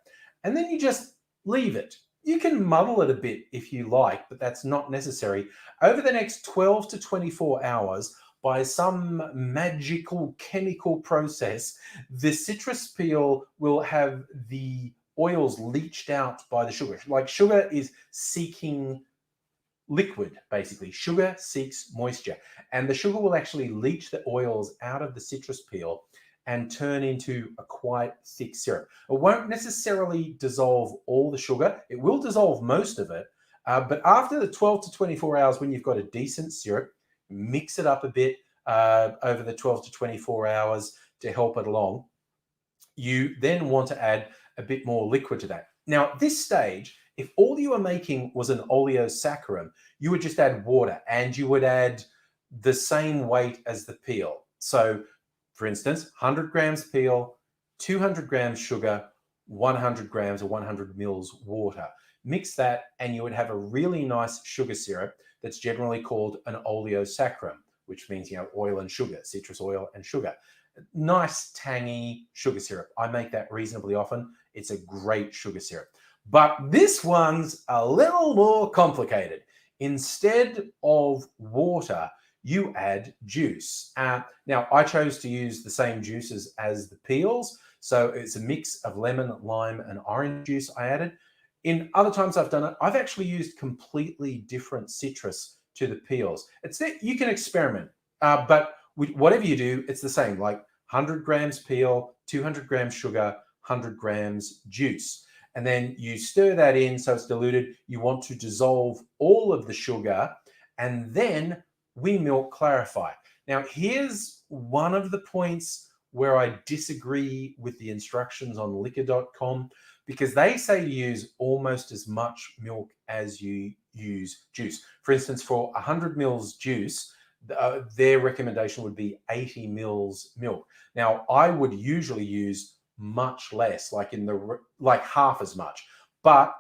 And then you just leave it. You can muddle it a bit if you like, but that's not necessary. Over the next 12 to 24 hours, by some magical chemical process, the citrus peel will have the oils leached out by the sugar. Like, sugar is seeking liquid, basically. Sugar seeks moisture, and the sugar will actually leach the oils out of the citrus peel and turn into a quite thick syrup. It won't necessarily dissolve all the sugar. It will dissolve most of it, but after the 12 to 24 hours, when you've got a decent syrup, mix it up a bit over the 12 to 24 hours to help it along. You then want to add a bit more liquid to that. Now, at this stage, if all you were making was an oleosaccharum, you would just add water, and you would add the same weight as the peel. So, for instance, 100 grams peel, 200 grams sugar, 100 grams or 100 mils water. Mix that, and you would have a really nice sugar syrup that's generally called an oleosaccharum, which means, oil and sugar, citrus oil and sugar. Nice, tangy sugar syrup. I make that reasonably often. It's a great sugar syrup. But this one's a little more complicated. Instead of water, you add juice. Now, I chose to use the same juices as the peels. So it's a mix of lemon, lime, and orange juice I added. In other times I've done it, I've actually used completely different citrus to the peels. It's that you can experiment, but whatever you do, it's the same, like 100 grams peel, 200 grams sugar, 100 grams juice. And then you stir that in so it's diluted. You want to dissolve all of the sugar, and then we milk clarify. Now, here's one of the points where I disagree with the instructions on liquor.com, because they say to use almost as much milk as you use juice. For instance, for 100 mils juice, their recommendation would be 80 mils milk. Now, I would usually use much less, like half as much. But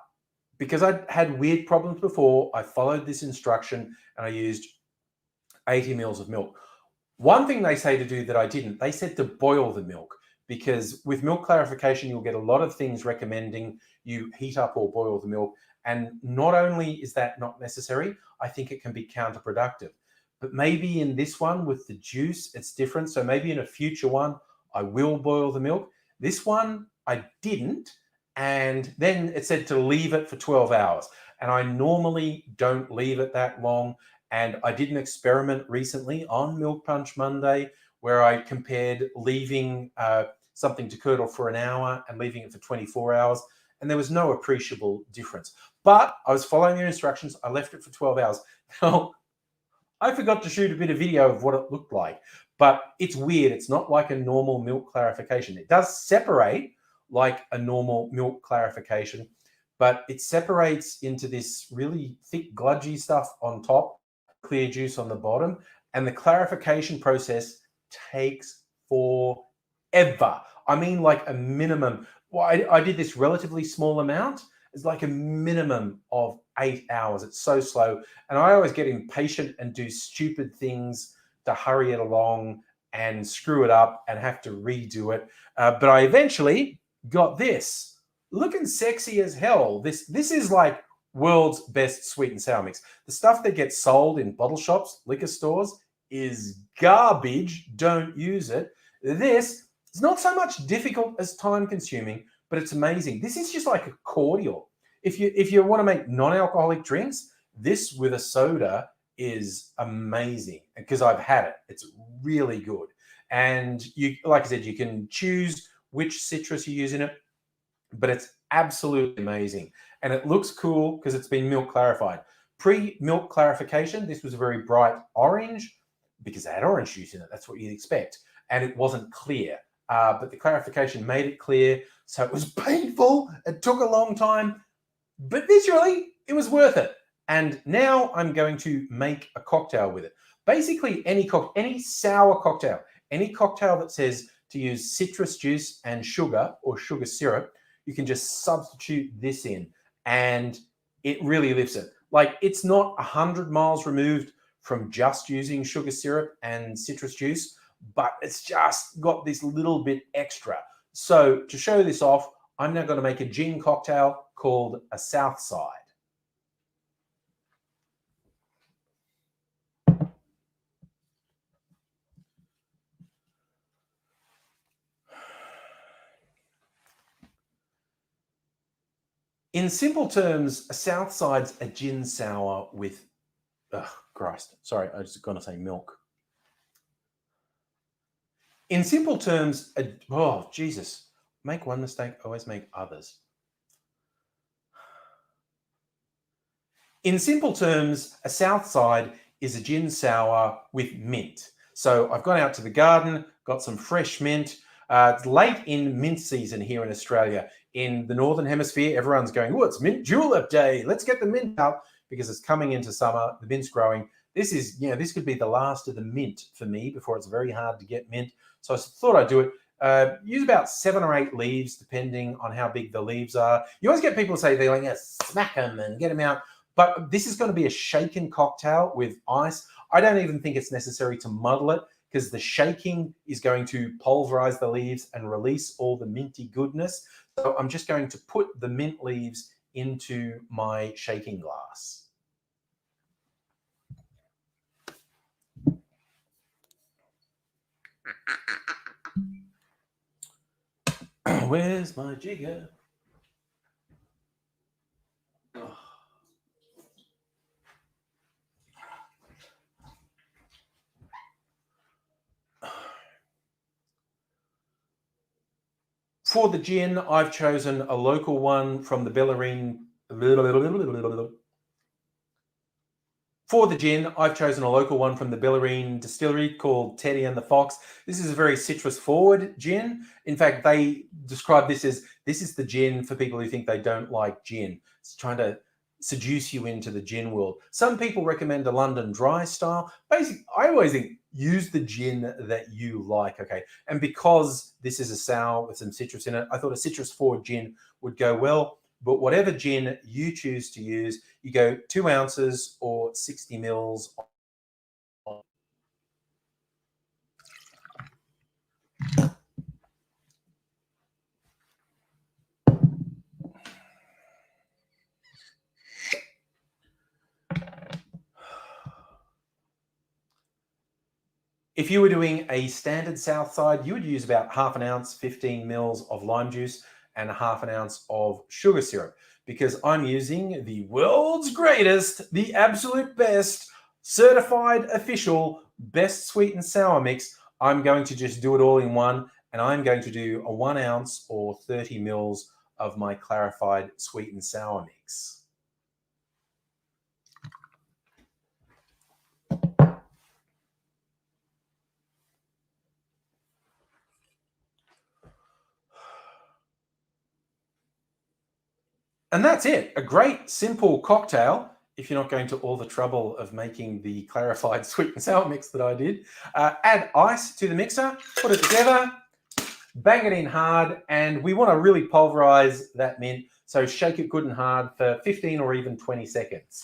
because I had weird problems before, I followed this instruction and I used 80 mils of milk. One thing they say to do that I didn't, they said to boil the milk, because with milk clarification, you'll get a lot of things recommending you heat up or boil the milk. And not only is that not necessary, I think it can be counterproductive. But maybe in this one with the juice, it's different. So maybe in a future one, I will boil the milk. This one, I didn't. And then it said to leave it for 12 hours. And I normally don't leave it that long. And I did an experiment recently on Milk Punch Monday where I compared leaving something to curdle for an hour and leaving it for 24 hours. And there was no appreciable difference. But I was following their instructions. I left it for 12 hours. Now, I forgot to shoot a bit of video of what it looked like, but it's weird. It's not like a normal milk clarification. It does separate like a normal milk clarification, but it separates into this really thick, gludgy stuff on top, clear juice on the bottom, and the clarification process takes forever. I mean, like a minimum. Well, I did this relatively small amount. It's like a minimum of 8 hours. It's so slow. And I always get impatient and do stupid things to hurry it along and screw it up and have to redo it. But I eventually got this. Looking sexy as hell. This is like world's best sweet and sour mix. The stuff that gets sold in bottle shops, liquor stores, is garbage. Don't use it. This is not so much difficult as time consuming, but it's amazing. This is just like a cordial. If you want to make non-alcoholic drinks, this with a soda is amazing because I've had it. It's really good. And you, like I said, you can choose which citrus you use in it, but it's absolutely amazing. And it looks cool because it's been milk clarified. Pre-milk clarification, this was a very bright orange because it had orange juice in it. That's what you'd expect. And it wasn't clear. But the clarification made it clear. So it was painful. It took a long time. But visually, it was worth it. And now I'm going to make a cocktail with it. Basically, any sour cocktail, any cocktail that says to use citrus juice and sugar or sugar syrup, you can just substitute this in. And it really lifts it. Like, it's not 100 miles removed from just using sugar syrup and citrus juice, but it's just got this little bit extra. So to show this off, I'm now going to make a gin cocktail called a Southside. In simple terms, a Southside's a gin sour with, Christ, sorry, I was going to say milk. In simple terms, oh, Jesus, make one mistake, always make others. In simple terms, a Southside is a gin sour with mint. So I've gone out to the garden, got some fresh mint. It's late in mint season here in Australia. In the Northern Hemisphere, everyone's going, oh, it's mint julep day. Let's get the mint out because it's coming into summer. The mint's growing. This is, this could be the last of the mint for me before it's very hard to get mint. So I thought I'd do it. Use about 7 or 8 leaves, depending on how big the leaves are. You always get people say they're like, smack them and get them out. But this is going to be a shaken cocktail with ice. I don't even think it's necessary to muddle it because the shaking is going to pulverize the leaves and release all the minty goodness. So I'm just going to put the mint leaves into my shaking glass. Where's my jigger? Oh. For the gin, I've chosen a local one from the Bellarine. For the gin, I've chosen a local one from the Bellarine distillery called Teddy and the Fox. This is a very citrus-forward gin. In fact, they describe this as, this is the gin for people who think they don't like gin. It's trying to seduce you into the gin world. Some people recommend a London dry style. Basically, I always think, use the gin that you like, okay? And because this is a sour with some citrus in it, I thought a citrus-forward gin would go well. But whatever gin you choose to use, you go 2 ounces or 60 mils. If you were doing a standard south side, you would use about half an ounce, 15 mils of lime juice and half an ounce of sugar syrup, because I'm using the world's greatest, the absolute best, certified official, best sweet and sour mix. I'm going to just do it all in one, and I'm going to do a 1 ounce or 30 mils of my clarified sweet and sour mix. And that's it. A great, simple cocktail if you're not going to all the trouble of making the clarified sweet and sour mix that I did. Add ice to the mixer, put it together, bang it in hard, and we want to really pulverize that mint. So shake it good and hard for 15 or even 20 seconds.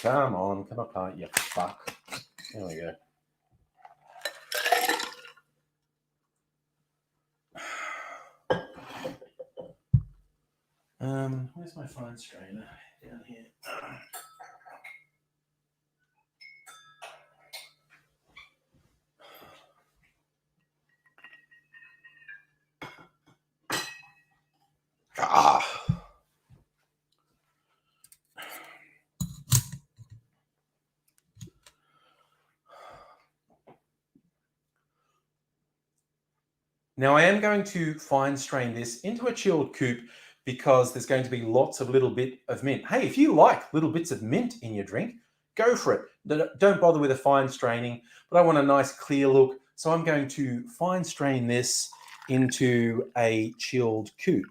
Come on, come apart, you fuck. There we go. Where's my fine strainer? Down here. Now I am going to fine strain this into a chilled coupe because there's going to be lots of little bit of mint. Hey, if you like little bits of mint in your drink, go for it. Don't bother with a fine straining, but I want a nice clear look. So I'm going to fine strain this into a chilled coupe.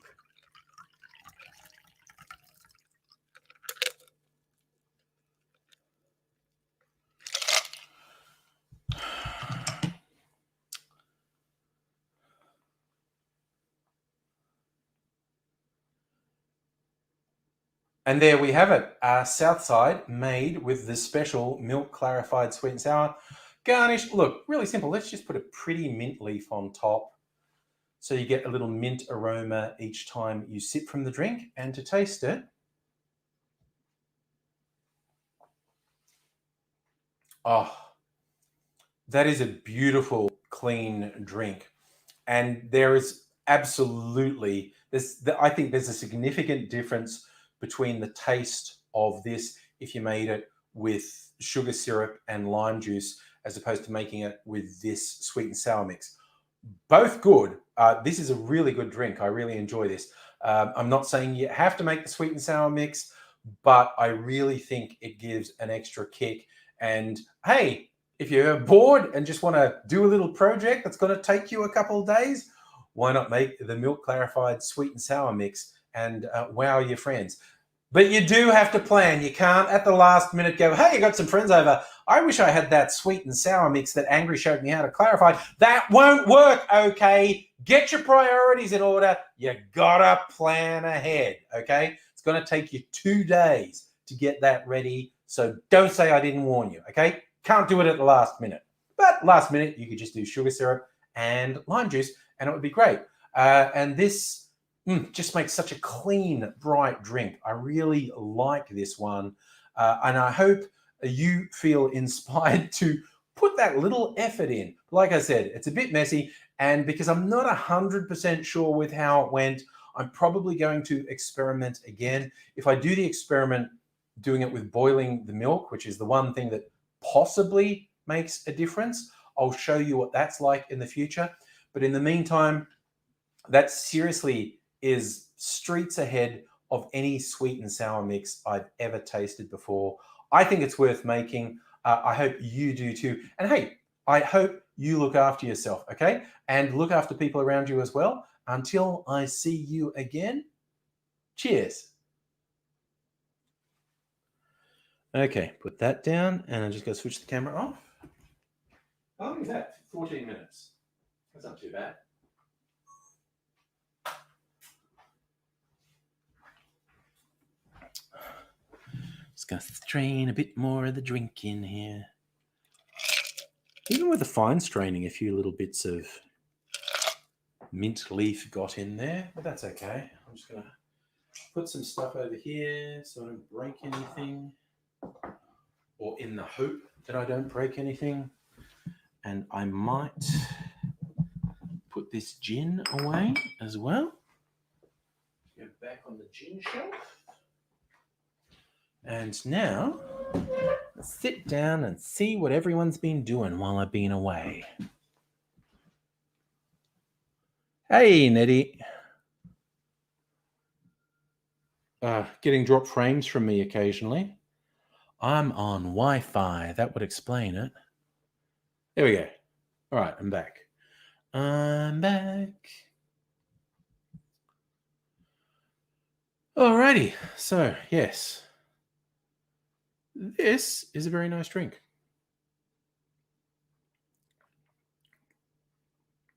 And there we have it, Southside made with the special milk clarified sweet and sour. Garnish, look, really simple. Let's just put a pretty mint leaf on top so you get a little mint aroma each time you sip from the drink. And to taste it, oh, that is a beautiful, clean drink. And there is absolutely, I think there's a significant difference between the taste of this if you made it with sugar syrup and lime juice as opposed to making it with this sweet and sour mix. Both good. This is a really good drink. I really enjoy this. I'm not saying you have to make the sweet and sour mix, but I really think it gives an extra kick. And hey, if you're bored and just want to do a little project that's going to take you a couple of days, why not make the milk clarified sweet and sour mix and wow your friends? But you do have to plan. You can't at the last minute go, hey, I got some friends over. I wish I had that sweet and sour mix that Angry showed me how to clarify. That won't work, okay? Get your priorities in order. You gotta plan ahead, okay? It's gonna take you 2 days to get that ready. So don't say I didn't warn you, okay? Can't do it at the last minute. But last minute, you could just do sugar syrup and lime juice, and it would be great. And this just makes such a clean, bright drink. I really like this one. And I hope you feel inspired to put that little effort in. Like I said, it's a bit messy. And because I'm not 100% sure with how it went, I'm probably going to experiment again. If I do the experiment doing it with boiling the milk, which is the one thing that possibly makes a difference, I'll show you what that's like in the future. But in the meantime, that seriously is streets ahead of any sweet and sour mix I've ever tasted before. I think it's worth making. I hope you do too. And hey, I hope you look after yourself, okay? And look after people around you as well. Until I see you again, cheers. Okay, put that down, and I'm just going to switch the camera off. How long is that? 14 minutes. That's not too bad. Just going to strain a bit more of the drink in here. Even with the fine straining, a few little bits of mint leaf got in there, but that's okay. I'm just going to put some stuff over here so I don't break anything, or in the hope that I don't break anything. And I might put this gin away as well. Go back on the gin shelf. And now, let's sit down and see what everyone's been doing while I've been away. Hey, Nettie. Getting dropped frames from me occasionally. I'm on Wi-Fi. That would explain it. There we go. All right, I'm back. I'm back. Alrighty. So, yes. This is a very nice drink.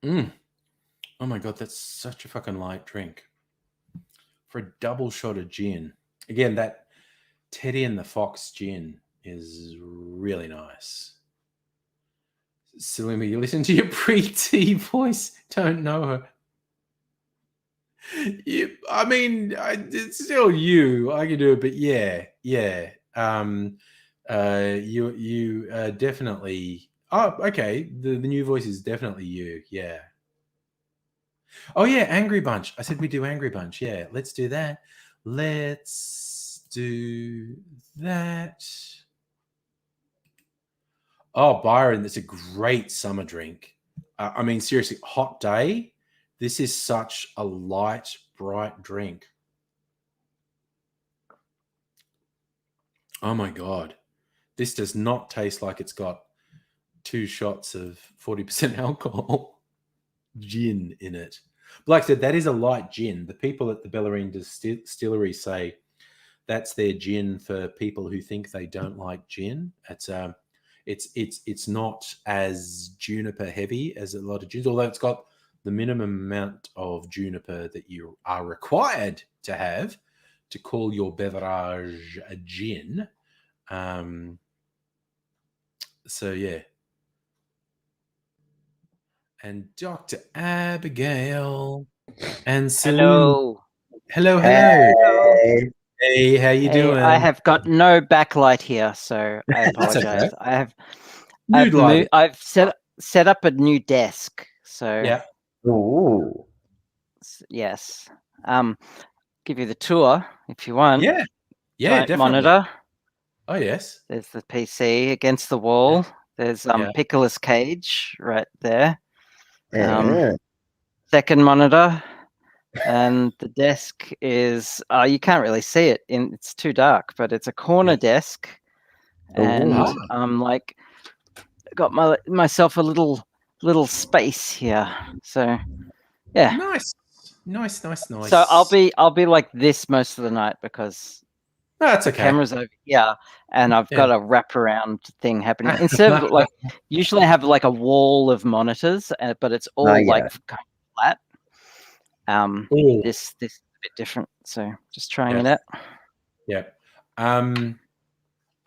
Oh my God, that's such a fucking light drink. For a double shot of gin. Again, that Teddy and the Fox gin is really nice. Salima, you listen to your pre-tea voice. Don't know her. I mean, it's still you. I can do it, but yeah. You definitely. Oh, okay. The new voice is definitely you. Yeah. Oh yeah, Angry Bunch. I said we do Angry Bunch. Yeah, let's do that. Let's do that. Oh, Byron, that's a great summer drink. I mean, seriously, hot day. This is such a light, bright drink. Oh my God. This does not taste like it's got 2 shots of 40% alcohol gin in it. But like I said, that is a light gin. The people at the Bellarine Distillery say that's their gin for people who think they don't like gin. It's not as juniper heavy as a lot of gins, although it's got the minimum amount of juniper that you are required to have to call your beverage a gin. So yeah. And Dr. Abigail and Hello. Hello. Hey. Hey, how you doing? I have got no backlight here, so I apologize. Okay. I've set up a new desk. So yeah. Ooh. Yes. Give you the tour if you want. Yeah. Yeah, Giant definitely. monitor. Oh yes. There's the PC against the wall. There's Pickler's cage right there. Second monitor. And the desk is you can't really see it, it's too dark, but it's a corner desk. And I'm like got myself a little space here. So yeah. Nice. So I'll be like this most of the night because That's The okay. camera's over here, and I've got a wraparound thing happening. Instead of like, usually I have like a wall of monitors, but it's all like kind of flat. This is a bit different, so just trying it out. Yeah.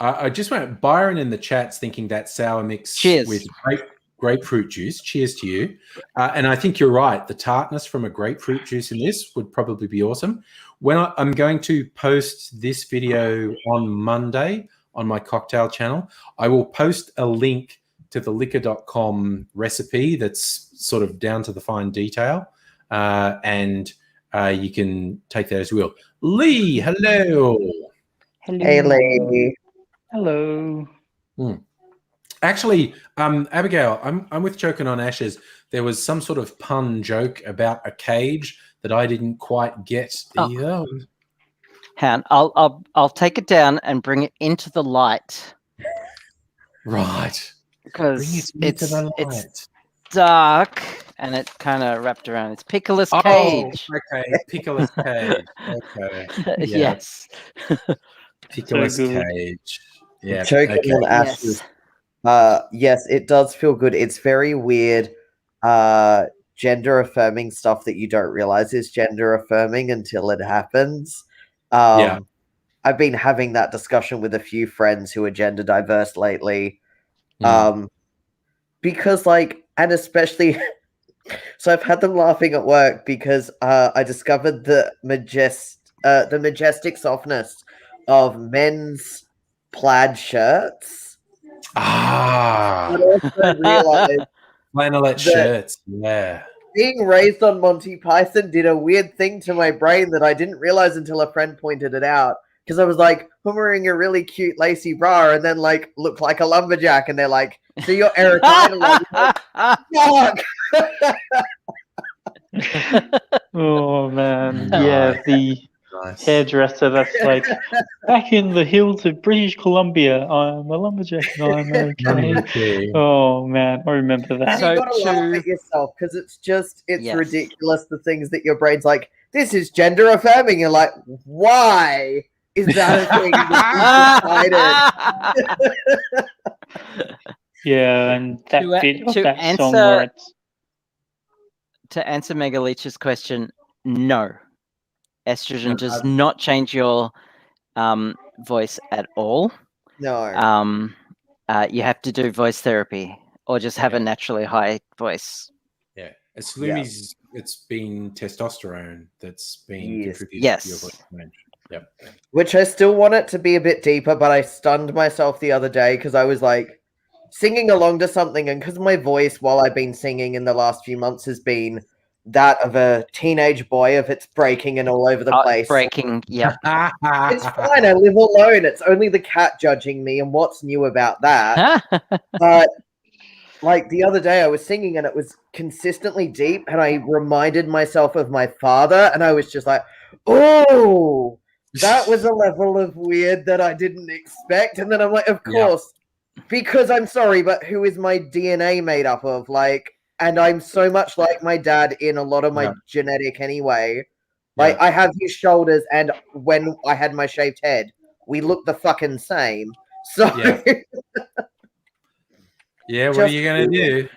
I just went Byron in the chat's thinking that sour mix Cheers. with grapefruit juice. Cheers to you. And I think you're right. The tartness from a grapefruit juice in this would probably be awesome. When I'm going to post this video on Monday on my cocktail channel, I will post a link to the liquor.com recipe that's sort of down to the fine detail. And you can take that as you will. Lee, hello. Hello. Hey, Lee. Hello. Actually, Abigail, I'm with Choking on Ashes. There was some sort of pun joke about a cage that I didn't quite get either. Han, I'll take it down and bring it into the light. Right. Because it's dark and it kind of wrapped around. It's Pickle's cage. Okay, Pickle's cage. Okay. Yeah. Yes. Pickle's cage. Yeah. Choking on Ashes. Yes, it does feel good. It's very weird. Gender affirming stuff that you don't realize is gender affirming until it happens. I've been having that discussion with a few friends who are gender diverse lately. Because and especially so I've had them laughing at work because I discovered the majestic softness of men's plaid shirts. But also realized flannelette shirts. Yeah. Being raised on Monty Python did a weird thing to my brain that I didn't realize until a friend pointed it out. Because I was like, I'm wearing a really cute lacy bra and then look like a lumberjack. And they're like, so you're Eric Idle. Fuck! Oh, man. Yeah, the hairdresser that's like, back in the hills of British Columbia, I'm a lumberjack and I'm okay. Oh, man, I remember that. You gotta laugh at yourself because it's ridiculous the things that your brain's like, this is gender affirming. You're like, why is that a thing that you decided? Yeah, and that bit of that song where it's... To answer Megaleech's question, no. Estrogen does not change your voice at all. No. You have to do voice therapy or just have a naturally high voice. Yeah. As soon as it's been testosterone that's been contributed to your voice range. Yep. Which I still want it to be a bit deeper, but I stunned myself the other day because I was like singing along to something, and because my voice while I've been singing in the last few months has been that of a teenage boy, if it's breaking and all over the place. Breaking, yeah. It's fine, I live alone. It's only the cat judging me, and what's new about that? But the other day I was singing and it was consistently deep, and I reminded myself of my father, and I was just like, oh, that was a level of weird that I didn't expect. And then I'm like, of course, because I'm sorry, but who is my DNA made up of? And I'm so much like my dad in a lot of my genetic anyway. I have his shoulders, and when I had my shaved head, we look the fucking same. So yeah, what are you gonna do?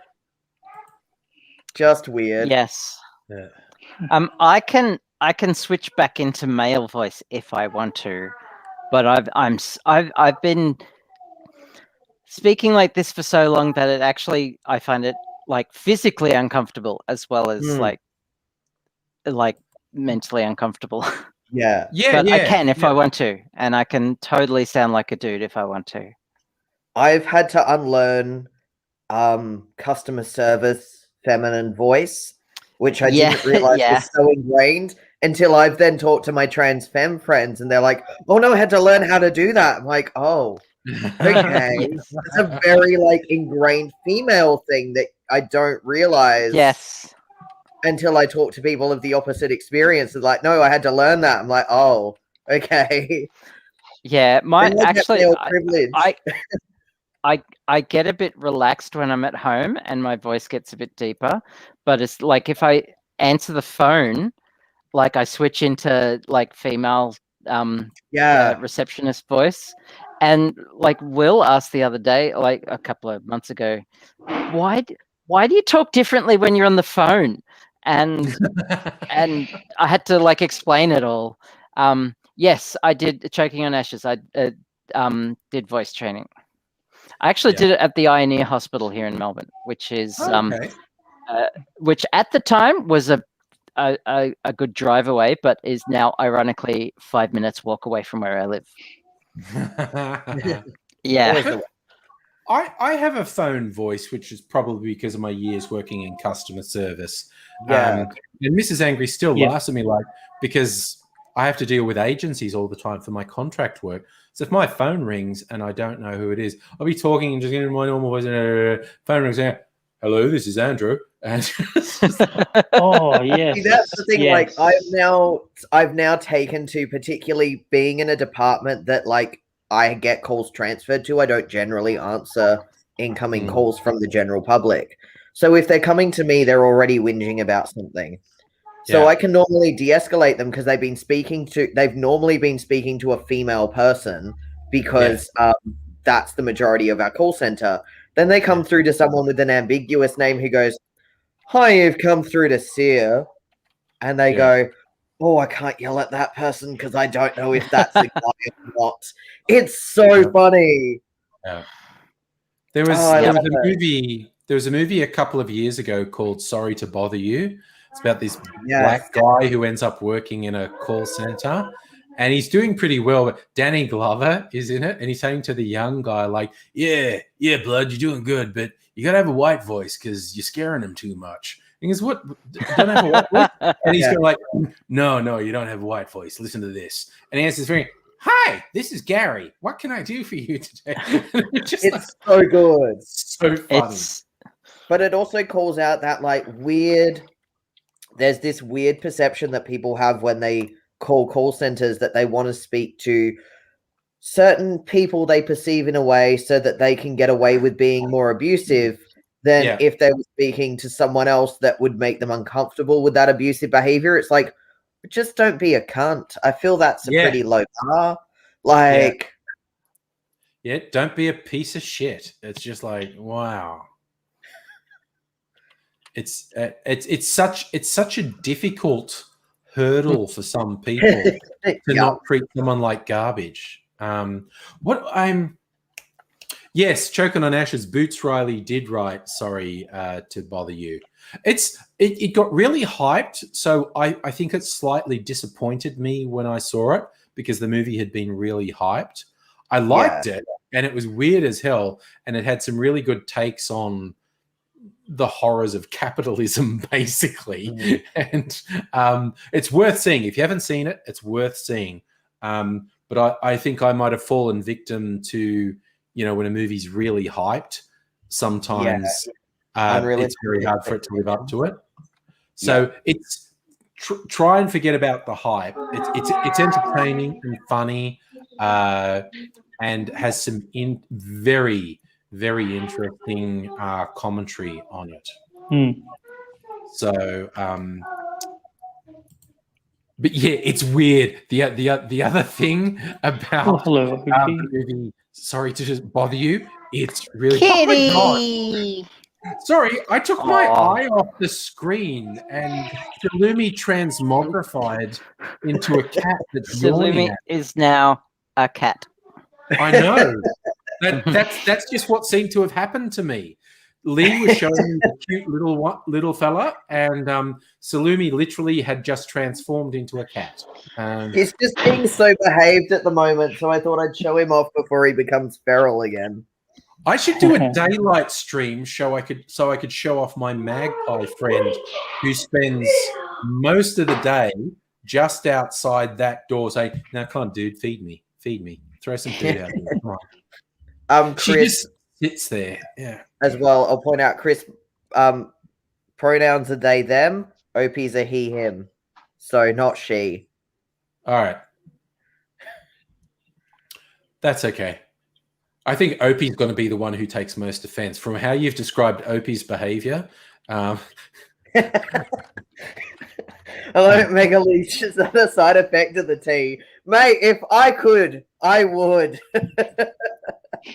Just weird. Yes. Yeah. I can switch back into male voice if I want to, but I've been speaking like this for so long that it actually I find it physically uncomfortable as well as like mentally uncomfortable. Yeah. But I can if I want to, and I can totally sound like a dude if I want to. I've had to unlearn customer service feminine voice, which I didn't realize was so ingrained until I've then talked to my trans femme friends, and they're like, oh no, I had to learn how to do that. I'm like, oh, okay. It's a very ingrained female thing that I don't realize until I talk to people of the opposite experience. It's like, no, I had to learn that. I'm like, oh, okay. Yeah, I get a bit relaxed when I'm at home and my voice gets a bit deeper, but it's like if I answer the phone, I switch into female receptionist voice. And like Will asked the other day, like a couple of months ago, why do you talk differently when you're on the phone? And I had to like explain it all. Yes, I did Choking on Ashes. I did voice training. I actually did it at the Eye and Ear Hospital here in Melbourne, which is which at the time was a good drive away, but is now ironically 5 minutes walk away from where I live. Yeah. I have a phone voice, which is probably because of my years working in customer service. Yeah. And Mrs. Angry still laughs at me, like, because I have to deal with agencies all the time for my contract work. So if my phone rings and I don't know who it is, I'll be talking and just getting my normal voice. Phone rings. Hello, this is Andrew. And oh yes. See, that's the thing. Like I've now taken to, particularly being in a department that like I get calls transferred to. I don't generally answer incoming calls from the general public. So if they're coming to me, they're already whinging about something. So I can normally de-escalate them because they've normally been speaking to a female person because that's the majority of our call center. Then they come through to someone with an ambiguous name who goes, "Hi, you've come through to Sear," and they go, "Oh, I can't yell at that person because I don't know if that's the guy or not." It's so funny. Yeah. There was a movie a couple of years ago called Sorry to Bother You. It's about this black guy who ends up working in a call center, and he's doing pretty well. But Danny Glover is in it, and he's saying to the young guy, like, yeah, blood, you're doing good, but you got to have a white voice because you're scaring him too much. And he goes, what? Don't have a white voice? And he's going like, no, you don't have a white voice. Listen to this. And he answers very, "Hi, this is Gary. What can I do for you today?" It's so good. So funny. But it also calls out that like there's this weird perception that people have when they call centers that they want to speak to certain people they perceive in a way so that they can get away with being more abusive than if they were speaking to someone else that would make them uncomfortable with that abusive behavior. It's like, just don't be a cunt. I feel that's a pretty low bar. Like, don't be a piece of shit. It's just like, wow. It's such a difficult hurdle for some people to not treat someone like garbage. Yes, Choking on Ashes. Boots Riley did write Sorry to Bother You. It got really hyped, so I think it slightly disappointed me when I saw it because the movie had been really hyped. I liked it, and it was weird as hell, and it had some really good takes on the horrors of capitalism, basically. And it's worth seeing. If you haven't seen it, it's worth seeing. But I think I might have fallen victim to, when a movie's really hyped, sometimes it's very hard for it to live up to it. So it's try and forget about the hype. It's entertaining and funny, and has some very, very interesting commentary on it. So, but yeah, it's weird. The other thing about the movie, Sorry to just bother you, it's really Kitty. Oh my God. Sorry, I took my eye off the screen and Salumi transmogrified into a cat that's Salumi is now a cat. I know. That's just what seemed to have happened to me. Lee was showing me the cute little fella, and Salumi literally had just transformed into a cat. He's just being so behaved at the moment, so I thought I'd show him off before he becomes feral again. I should do a daylight stream so I could show off my magpie friend who spends most of the day just outside that door saying, "Now, come on, dude, feed me. Throw some food out there. Come on." Chris, she just sits there. Yeah. As well, I'll point out, Chris, pronouns are they, them. OP's a he, him. So not she. All right. That's okay. I think Opie's going to be the one who takes most offense from how you've described Opie's behavior. Hello, Mega Leech. Is that a side effect of the tea? Mate, if I could, I would.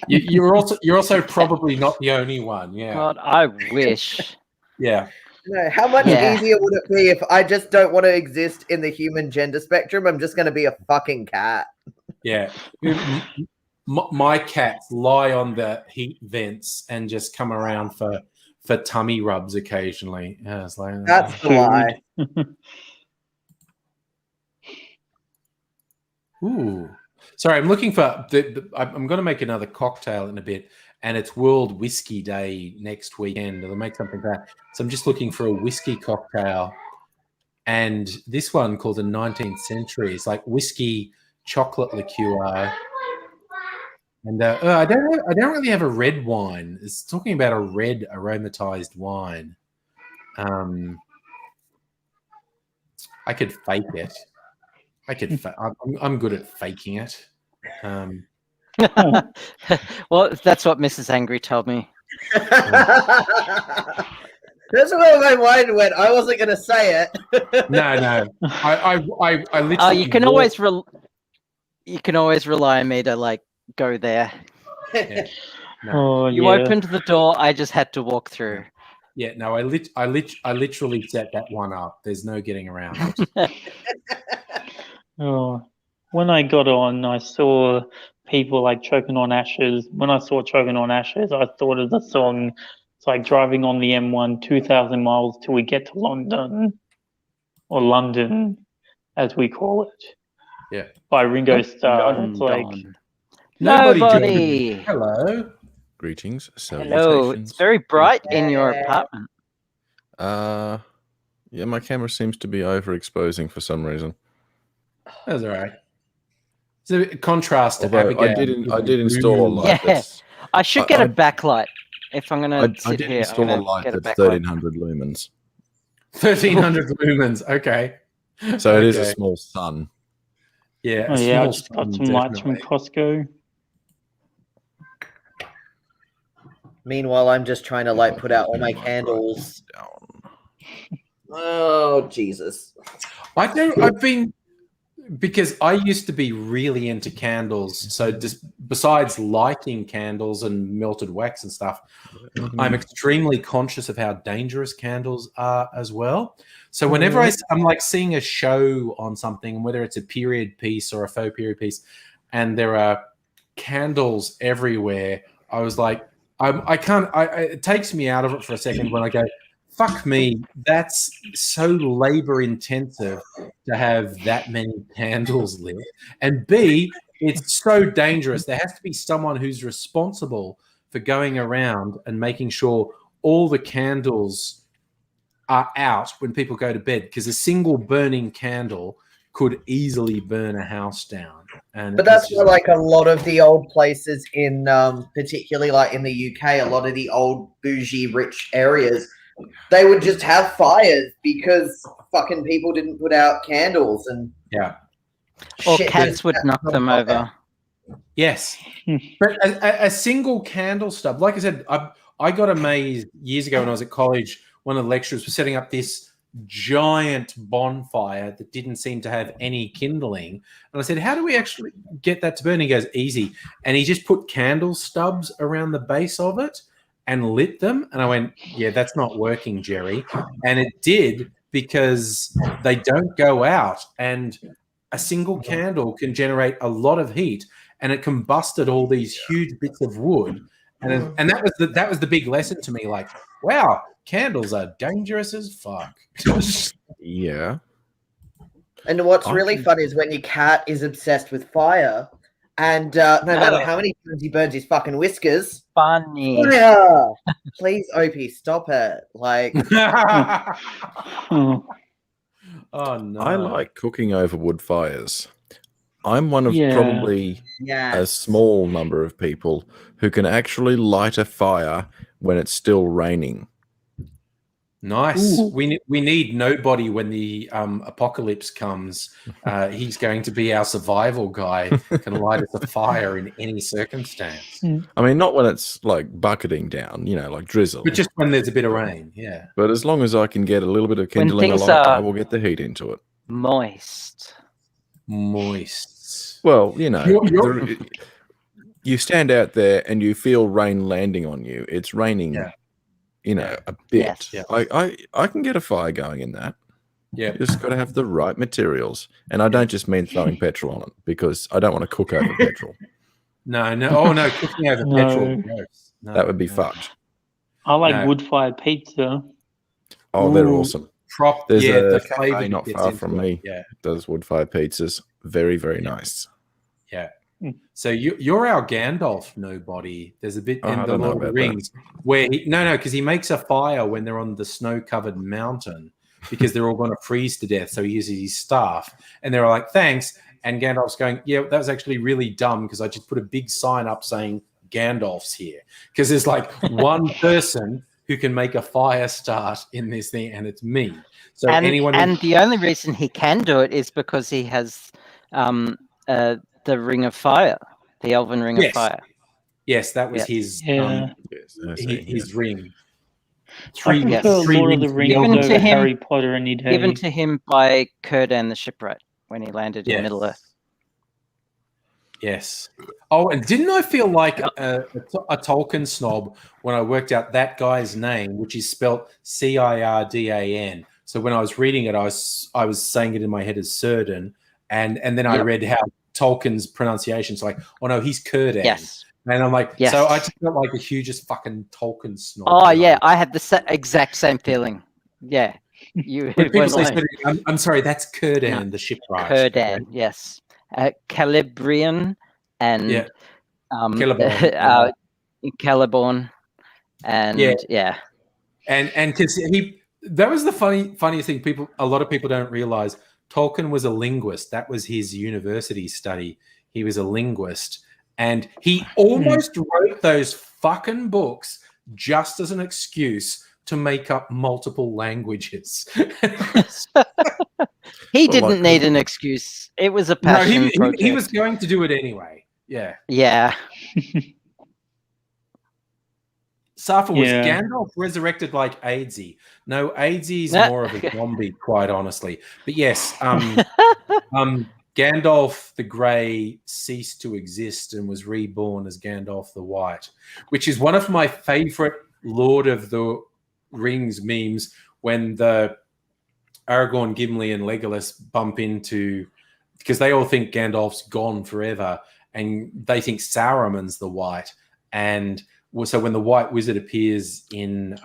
You're also probably not the only one. Yeah. God, I wish. Yeah. No, how much easier would it be if I just don't want to exist in the human gender spectrum? I'm just going to be a fucking cat. Yeah. My cats lie on the heat vents and just come around for tummy rubs occasionally. Yeah, it's like, That's the lie. Ooh. Sorry, I'm looking for I'm going to make another cocktail in a bit, and it's World Whiskey Day next weekend. I'll make something for that. So I'm just looking for a whiskey cocktail, and this one called the 19th Century. It's like whiskey chocolate liqueur. And I don't really have a red wine. It's talking about a red aromatized wine. I could fake it. I'm good at faking it. Well, that's what Mrs. Angry told me. That's where my mind went. I wasn't going to say it. No. I literally. Oh, you can always rely on me to like go there. Yeah. No. Oh, You opened the door. I just had to walk through. Yeah. No. I literally set that one up. There's no getting around it. Oh, when I got on, I saw people like choking on ashes. When I saw choking on ashes, I thought of the song. It's like driving on the M1 2,000 miles till we get to London, or London, as we call it. Yeah. By Ringo Starr. It's like nobody. Hello. Greetings. Hello. It's very bright in your apartment. Yeah, my camera seems to be overexposing for some reason. That's all right. So contrast. Although I did install a light. Yeah. I should get a backlight if I'm gonna I did install a light that's 1,300 lumens. 1,300 lumens. Okay. So it is a small sun. Yeah. Oh, yeah, I just got some lights from Costco. Meanwhile, I'm just trying to like put out all my candles. Oh, Jesus. Because I used to be really into candles. So just besides lighting candles and melted wax and stuff, I'm extremely conscious of how dangerous candles are as well. So whenever I'm like seeing a show on something, whether it's a period piece or a faux period piece, and there are candles everywhere, I was like, it takes me out of it for a second when I go, fuck me, that's so labor intensive to have that many candles lit. And B, it's so dangerous. There has to be someone who's responsible for going around and making sure all the candles are out when people go to bed, because a single burning candle could easily burn a house down. But that's why, like, a lot of the old places in, particularly like in the UK, a lot of the old bougie rich areas, they would just have fires because fucking people didn't put out candles and or cats would knock them over. Yes, but a single candle stub. Like I said, I got amazed years ago when I was at college. One of the lecturers was setting up this giant bonfire that didn't seem to have any kindling, and I said, "How do we actually get that to burn?" He goes, "Easy," and he just put candle stubs around the base of it and lit them. And I went, yeah, that's not working, Jerry. And it did, because they don't go out, and a single candle can generate a lot of heat, and it combusted all these huge bits of wood. And that was the big lesson to me. Like, wow, candles are dangerous as fuck. Yeah. And what's really fun is when your cat is obsessed with fire, and no matter how many times he burns his fucking whiskers, funny. Fire! Please, Opie, stop it. Like, oh no. I like cooking over wood fires. I'm one of probably a small number of people who can actually light a fire when it's still raining. Nice. Ooh. We need nobody when the apocalypse comes. He's going to be our survival guy. Can light us a fire in any circumstance. I mean, not when it's like bucketing down, like drizzle. But just when there's a bit of rain, yeah. But as long as I can get a little bit of When kindling things alight, I are will get the heat into it. moist. Well, you stand out there and you feel rain landing on you. It's raining, a bit. Yes. Yeah. I can get a fire going in that. Yeah. You just got to have the right materials. And I don't just mean throwing petrol on it, because I don't want to cook over petrol. No. Oh, no. Cooking over petrol. Gross. No, that would be fucked. I like wood-fired pizza. Oh, they're awesome. There's the cafe flavor not far from me. Yeah. Does wood-fired pizzas. Very, very nice. Yeah. So you're our Gandalf nobody. There's a bit in the don't know Lord of the about Rings where because he makes a fire when they're on the snow-covered mountain because they're all going to freeze to death. So he uses his staff, and they're like, "Thanks." And Gandalf's going, "Yeah, that was actually really dumb because I just put a big sign up saying Gandalf's here because there's like one person who can make a fire start in this thing, and it's me." So and the only reason he can do it is because he has the Ring of Fire, the Elven Ring of Fire. Yes, that was his his ring. I prefer Lord of the Rings over Harry Potter any day. Given to him by Círdan the Shipwright when he landed in Middle-earth. Yes. Oh, and didn't I feel like a Tolkien snob when I worked out that guy's name, which is spelled Cirdan? So when I was reading it, I was saying it in my head as Círdan, and then I read how Tolkien's pronunciation's like, oh no, he's Círdan. Yes. And I'm like, so I just felt like the hugest fucking Tolkien snob. Oh yeah, I had the exact same feeling. Yeah. I'm sorry, that's Círdan, the shipwright. Círdan, yes. Celebrian and Celeborn, and and because that was the funniest thing. A lot of people don't realize Tolkien was a linguist. That was his university study. He was a linguist, and he almost wrote those fucking books just as an excuse to make up multiple languages. He didn't need an excuse. It was a passion project. He was going to do it anyway. Yeah. Yeah. Safa, was Gandalf resurrected like Aidsy? No, Aidsy's more of a zombie, quite honestly. But yes, Gandalf the Grey ceased to exist and was reborn as Gandalf the White, which is one of my favorite Lord of the Rings memes when the Aragorn, Gimli, and Legolas bump into, because they all think Gandalf's gone forever, and they think Saruman's the White. And so when the White Wizard appears in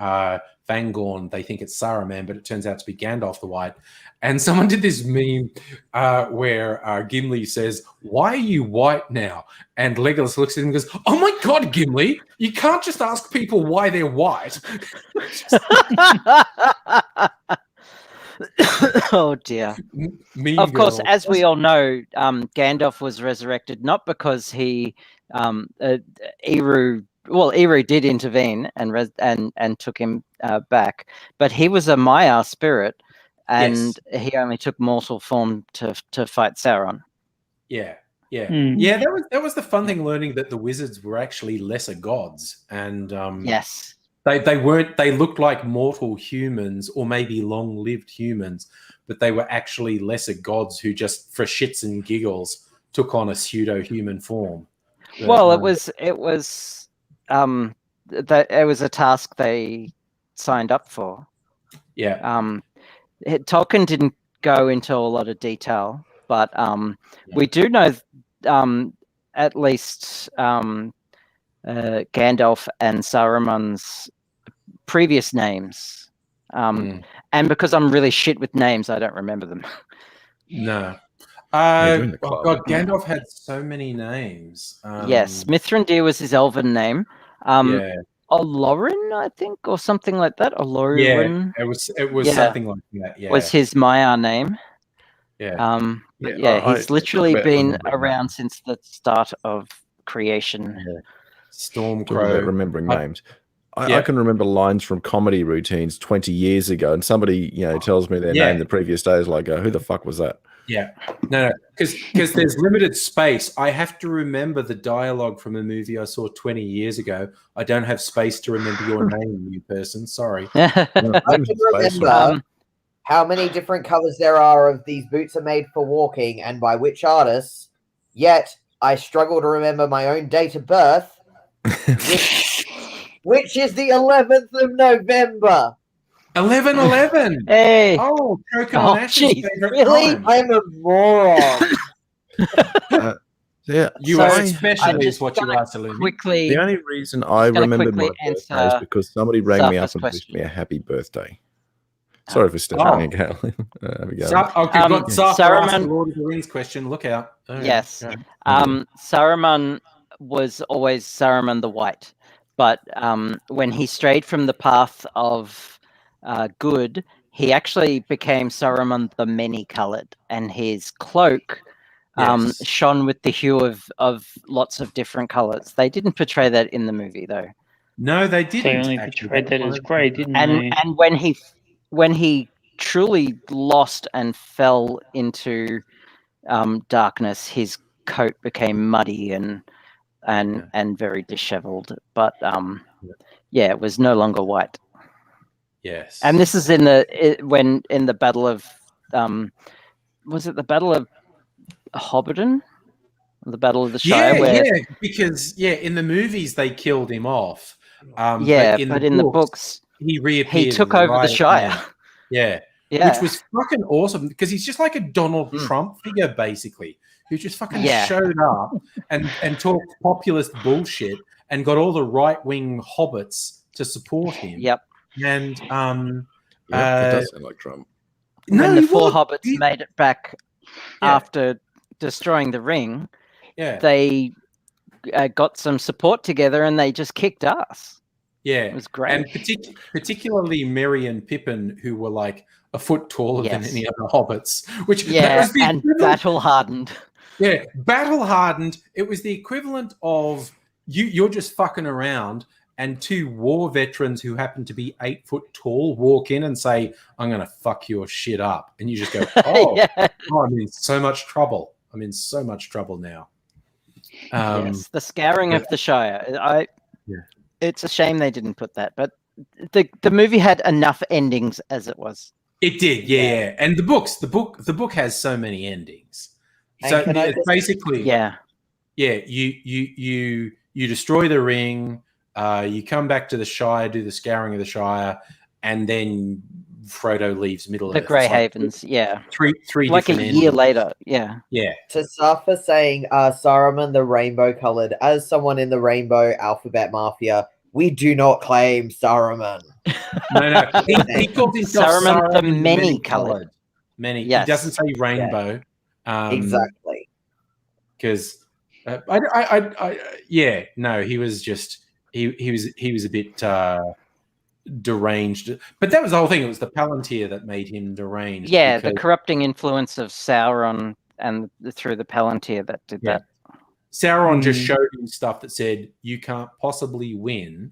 Fangorn, they think it's Saruman, but it turns out to be Gandalf the White. And someone did this meme where Gimli says, "Why are you white now?" And Legolas looks at him and goes, "Oh my God, Gimli, you can't just ask people why they're white." Oh dear. Of course, as we all know, Gandalf was resurrected not because Eru did intervene and took him back, but he was a Maiar spirit, and he only took mortal form to fight Sauron. Yeah. That was the fun thing, learning that the wizards were actually lesser gods, and they looked like mortal humans or maybe long-lived humans, but they were actually lesser gods who just, for shits and giggles, took on a pseudo-human form. Well, it was a task they signed up for. Yeah. Tolkien didn't go into a lot of detail, but we do know at least Gandalf and Saruman's previous names. And because I'm really shit with names, I don't remember them. No. God, Gandalf had so many names. Yes, Mithrandir was his elven name. Olorin, I think, or something like that. Olorin. Yeah, it was something like that. Yeah, was his Maiar name. Yeah. He's literally been around since the start of creation. Stormcrow. Remembering names. I can remember lines from comedy routines 20 years ago, and somebody, tells me their name the previous day is like, who the fuck was that? Yeah. No, because there's limited space. I have to remember the dialogue from a movie I saw 20 years ago. I don't have space to remember your name, you person. Sorry. I can remember how many different covers there are of These Boots Are Made for Walking and by which artists, yet I struggle to remember my own date of birth, which is the 11th of November. 11/11. Hey. Oh, Coco and Ash's favorite really? time. I'm a moron. Yeah, you are especially is what you are, Salumi. Quickly, the only reason I remember my birthday is because somebody rang me up and wished me a happy birthday. Sorry for stepping in, Cal. Saruman, Lord of the Rings question. Look out. Yes. Saruman was always Saruman the White, but when he strayed from the path of good, he actually became Saruman the Many-Colored, and his cloak shone with the hue of lots of different colors. They didn't portray that in the movie, though. No, they didn't. They only portrayed that as grey, didn't they? And when he truly lost and fell into darkness, his coat became muddy and very disheveled. But it was no longer white. Yes. And this is in the battle of was it the Battle of Hobbiton? The Battle of the Shire? Because in the movies they killed him off. But in the books he reappeared. He took over the Shire. Yeah. Which was fucking awesome because he's just like a Donald Trump figure, basically, who just fucking showed up and talked populist bullshit and got all the right-wing hobbits to support him. Yep. And it does sound like Trump. When the four hobbits made it back after destroying the ring, they got some support together and they just kicked ass. Yeah, it was great. And particularly Merry and Pippin, who were like a foot taller than any other hobbits. Which and battle hardened. Yeah, battle hardened. It was the equivalent of you're just fucking around, and two war veterans who happen to be 8 foot tall walk in and say, "I'm going to fuck your shit up," and you just go, "Oh, I'm in so much trouble. I'm in so much trouble now." Yes, the scouring of the Shire. It's a shame they didn't put that, but the movie had enough endings as it was. It did, yeah. And the book has so many endings. So basically, you destroy the ring, you come back to the Shire, do the scouring of the Shire, and then Frodo leaves Middle-earth. The Grey Havens, three like a year later, To suffer saying Saruman the Rainbow-Colored, as someone in the Rainbow Alphabet Mafia, we do not claim Saruman. No. He calls himself Saruman the Many-Colored. Many. Yes. He doesn't say rainbow. Exactly. Because he was just he was a bit deranged, but that was the whole thing. It was the Palantir that made him deranged. Yeah, the corrupting influence of Sauron and through the Palantir that did that. Sauron just showed him stuff that said, "You can't possibly win.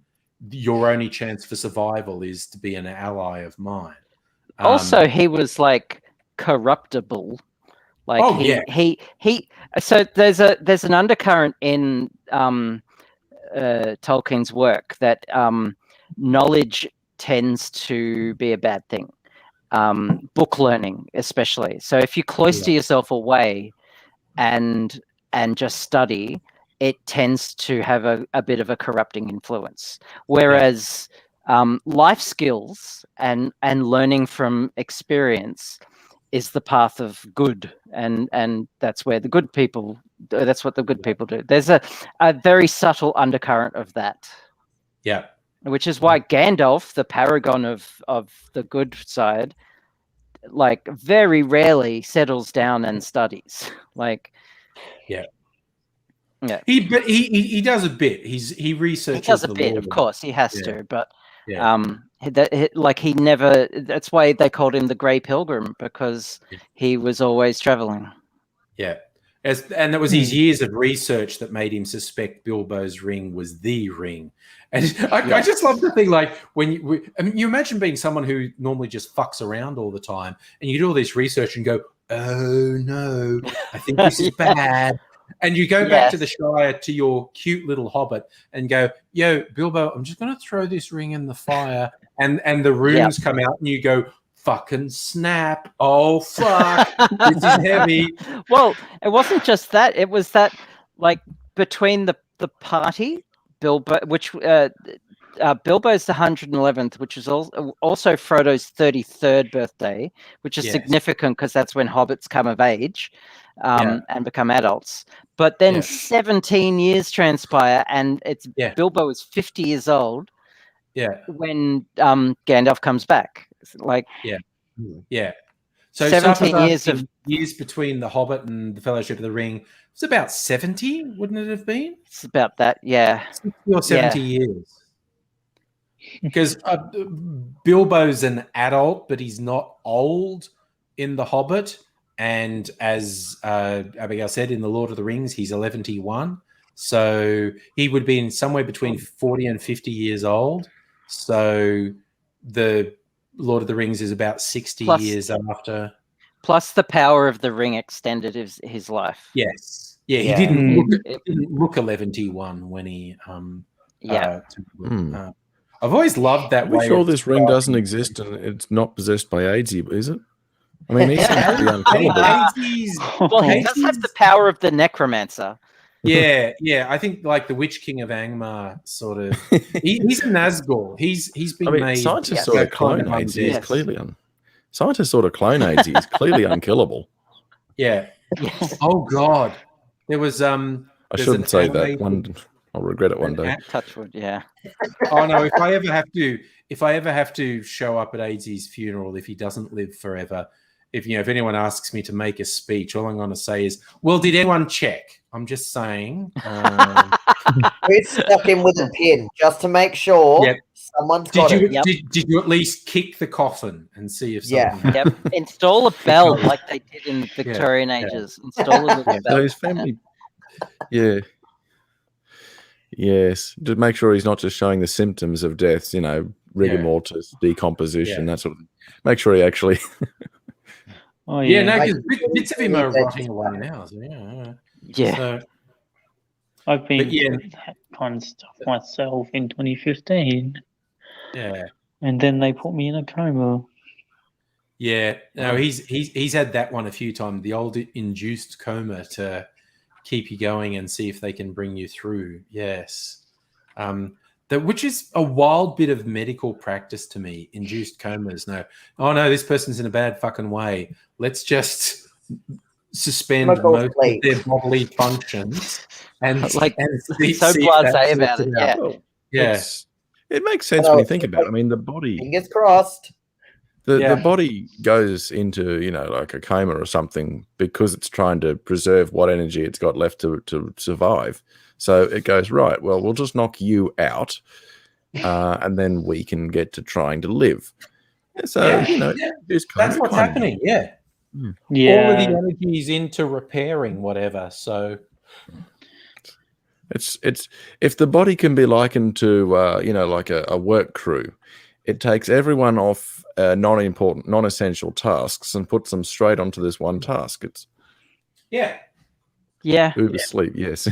Your only chance for survival is to be an ally of mine." Also, he was like corruptible. Like he. So there's an undercurrent in Tolkien's work that knowledge tends to be a bad thing. Book learning, especially. So if you cloister yourself away and just study, it tends to have a bit of a corrupting influence. Whereas life skills and learning from experience is the path of good, and that's where that's what the good people do. There's a very subtle undercurrent of that. Yeah. Which is why Gandalf, the paragon of the good side, like very rarely settles down and studies. He does a bit. He researches. He does a bit, of course. He has to, but he never. That's why they called him the Grey Pilgrim, because he was always traveling. Yeah, And it was his years of research that made him suspect Bilbo's ring was the ring. And I just love the thing, like when you imagine being someone who normally just fucks around all the time, and you do all this research and go, oh no, I think this is bad. And you go back to the Shire to your cute little hobbit and go, yo, Bilbo, I'm just going to throw this ring in the fire. And the runes come out and you go, fucking snap. Oh, fuck. This is heavy. Well, it wasn't just that. It was that, like, between the party, Bilbo, which Bilbo's the 111th, which is also Frodo's 33rd birthday, which is significant because that's when hobbits come of age and become adults. But then 17 years transpire, and it's Bilbo is 50 years old. Yeah. When Gandalf comes back, like So 17 years between the Hobbit and the Fellowship of the Ring. It's about 70, wouldn't it have been? It's about that, 60 or 70 years. Because Bilbo's an adult, but he's not old in The Hobbit. And as Abigail said, in The Lord of the Rings, he's 11-1. So he would be in somewhere between 40 and 50 years old. So the Lord of the Rings is about 60 years after. Plus the power of the ring extended his life. Yes. Yeah, he didn't look 11-1 when he I've always loved that way. Are we sure this ring doesn't exist and it's not possessed by Aidsy, is it? I mean, he seems to be unkillable. Well, he does have the power of the necromancer. Yeah. I think like the Witch King of Angmar sort of. He's a Nazgul. He's been made. Scientists sort of clone Aidsy. He's clearly scientists sort of clone Aidsy. He's clearly unkillable. Yeah. Yes. Oh God, there was I shouldn't say that. I'll regret it one day. Touchwood, yeah. Oh no! If I ever have to show up at Aidsy's funeral, if he doesn't live forever, if anyone asks me to make a speech, all I'm going to say is, "Well, did anyone check?" I'm just saying. We stuck him with a pin just to make sure someone's got it. Did you at least kick the coffin and see if something? Yep. Install a bell like they did in the Victorian ages. Install a little bell. So his family. Yeah. Yes, to make sure he's not just showing the symptoms of death, rigor mortis, decomposition, that sort of thing. Make sure he actually. Because bits of him are rotting away now. So, So, I've been that kind of stuff myself in 2015. Yeah. And then they put me in a coma. Yeah. No, he's had that one a few times. The old induced coma to keep you going and see if they can bring you through. Yes. Which is a wild bit of medical practice to me, induced comas. No, this person's in a bad fucking way. Let's just suspend most of their bodily functions and so blasé about it. Yeah. It makes sense when you think about it. I mean, the body. Fingers crossed. The body goes into, like a coma or something because it's trying to preserve what energy it's got left to survive. So it goes, right, well, we'll just knock you out and then we can get to trying to live. So, that's what's happening, Yeah. All of the energy is into repairing whatever, so... It's if the body can be likened to, like a work crew, it takes everyone off non-important, non-essential tasks and puts them straight onto this one task. It's Uber sleep, yes.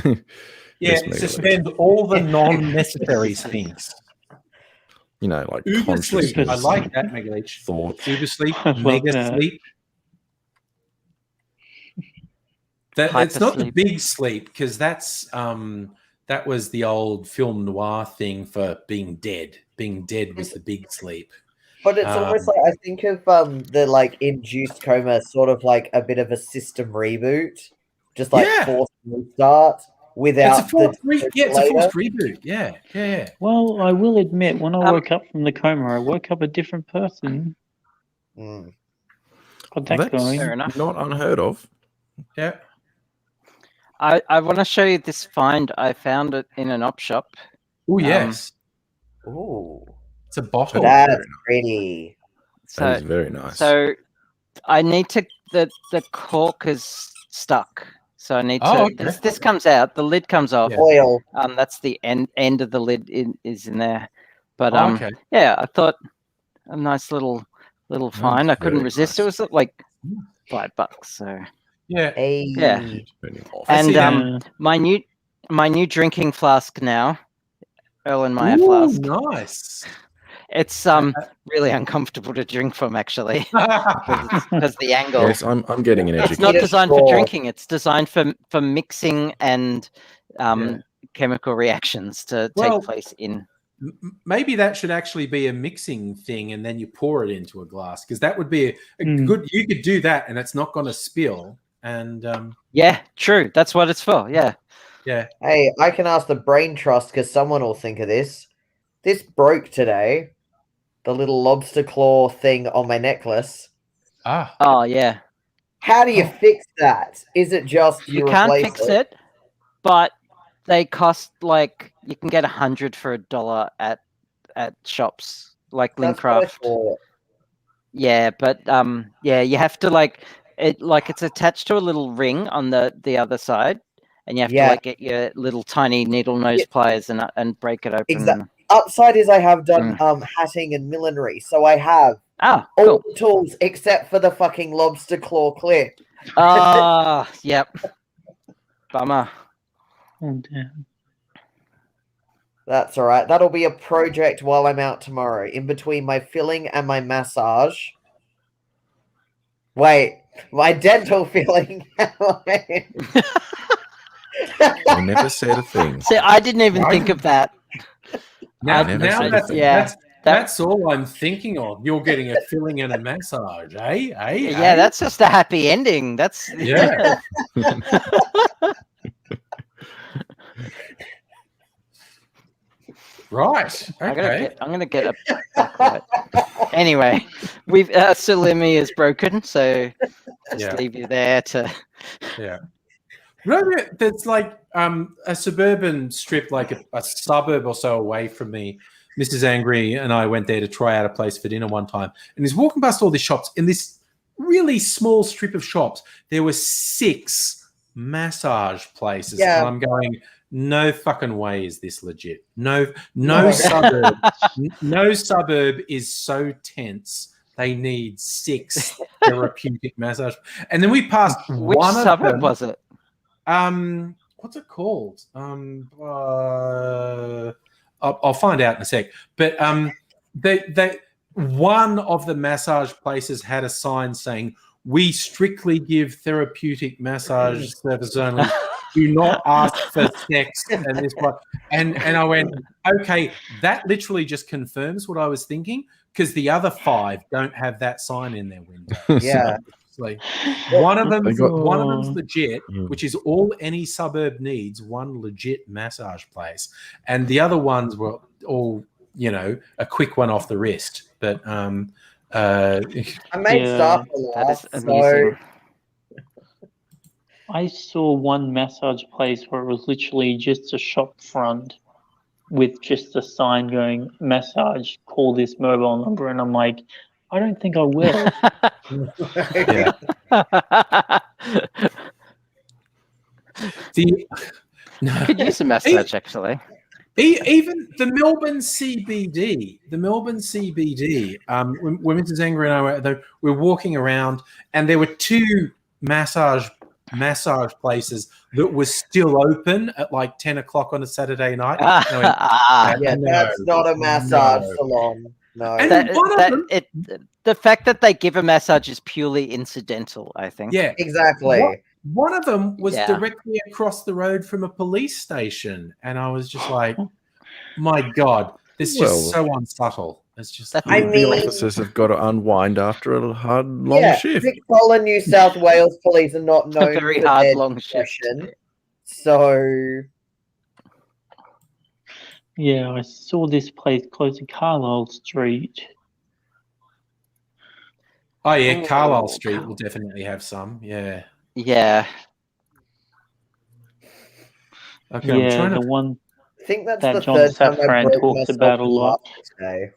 Suspend all the non-necessary things. Like Uber sleep. I like that, Mega Leech. Thought. Uber sleep, mega sleep. It's not the big sleep because that was the old film noir thing for being dead. Being dead was the big sleep. But it's almost like I think of the induced coma sort of like a bit of a system reboot, just forced restart without it's a forced reboot. Yeah. Well, I will admit, when I woke up from the coma, I woke up a different person. Got that going. Fair enough. Not unheard of. Yeah. I want to show you this find. I found it in an op shop. Oh yes. It's a bottle. That's pretty. That is very nice. So I need to. The cork is stuck. So I need Oh, to. okay. This comes out. The lid comes off. Yeah. Oil. That's the end of the lid is in there. But Okay. yeah, I thought a nice little find. I couldn't very resist. nice. It was like $5. So Yeah. Yeah. Turning off. I see and that. my new drinking flask now, Erlenmeyer Ooh, flask. nice. It's really uncomfortable to drink from actually because the angle. Yes, I'm getting an It's education. not Need a designed for straw. drinking. It's designed for mixing and Yeah. chemical reactions to Well, take place in. Maybe that should actually be a mixing thing, and then you pour it into a glass, because that would be a Mm. good. You could do that, and it's not going to spill. And Yeah, true. That's what it's for. Yeah. yeah. Hey, I can ask the brain trust because someone will think of this. This broke today. The little lobster claw thing on my necklace. Ah. Oh yeah. How do you Oh. fix that? Is it just You can't replace fix it, but they cost like you can get 100 for $1 at shops like That's what I Lincraft. thought. Yeah, but yeah, you have to it's attached to a little ring on the other side, and you have Yeah. to like get your little tiny needle nose Yeah. pliers and break it open. Exactly. Upside is I have done hatting and millinery, so I have Oh, all cool. the tools except for the fucking lobster claw clip. Ah, yep. Bummer. Oh, damn. That's all right. That'll be a project while I'm out tomorrow, in between my filling and my massage. Wait, my dental filling. I never said a thing. See, I didn't even think of that. Now, never now said that's, a thing. that's that's all I'm thinking of. You're getting a filling and a massage, eh? Yeah, that's just a happy ending. That's Yeah. Right. Okay. I'm gonna get a backlight. Anyway, we've Salimi is broken, so just leave you there to. Yeah. Remember, there's like a suburban strip, like a suburb or so away from me. Mrs. Angry and I went there to try out a place for dinner one time, and he's walking past all these shops. In this really small strip of shops, there were 6 massage places, and I'm going, no fucking way is this legit. No suburb, no suburb is so tense. They need 6 therapeutic massage, and then we passed Which one of suburb them. was it? What's it called? I'll find out in a sec. But they one of the massage places had a sign saying, "We strictly give therapeutic massage services only. Do not ask for sex." And this one, and I went, okay, that literally just confirms what I was thinking, because the other 5 don't have that sign in their window. Yeah. So, like, one of them's Oh. legit, which is all any suburb needs, one legit massage place, and the other ones were all, a quick one off the wrist. But I made staff a That lot, is amusing. I saw one massage place where it was literally just a shop front with just a sign going, massage, call this mobile number. And I'm like, I don't think I will. yeah. I could use a massage actually. Even the Melbourne CBD, when Mrs. Angry and I were walking around, and there were 2 massage places that were still open at like 10 o'clock on a Saturday night. That's not a massage salon. No. The fact that they give a massage is purely incidental, I think. Yeah, exactly. One of them was directly across the road from a police station, and I was just like, my God, it's just so unsubtle. It's just, the officers have got to unwind after a hard, long shift. Vic Colin, New South Wales police are not known very for hard, their long discretion. shift. So, yeah, I saw this place close to Carlisle Street. Oh yeah, Carlisle Street will definitely have some. Yeah. Yeah. Okay, I'm trying the to. one I think that's that the John third time I Safran broke talks myself about a in lot. today.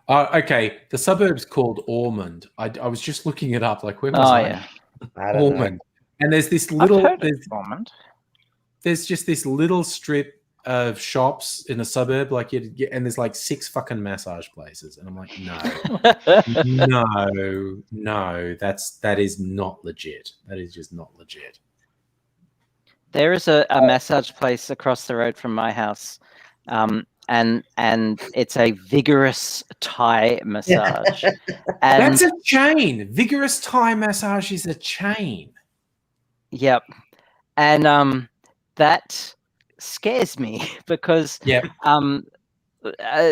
Okay, the suburb's called Ormond. I was just looking it up. Like, where was I? I don't know. And there's this I've little, heard of Ormond. there's just this little strip of shops in a suburb, like and there's like 6 fucking massage places, and I'm like, no, that is not legit. That is just not legit. There is a massage place across the road from my house, and it's a Vigorous Thai massage. And that's a chain. Vigorous Thai massage is a chain. Yep, and that scares me because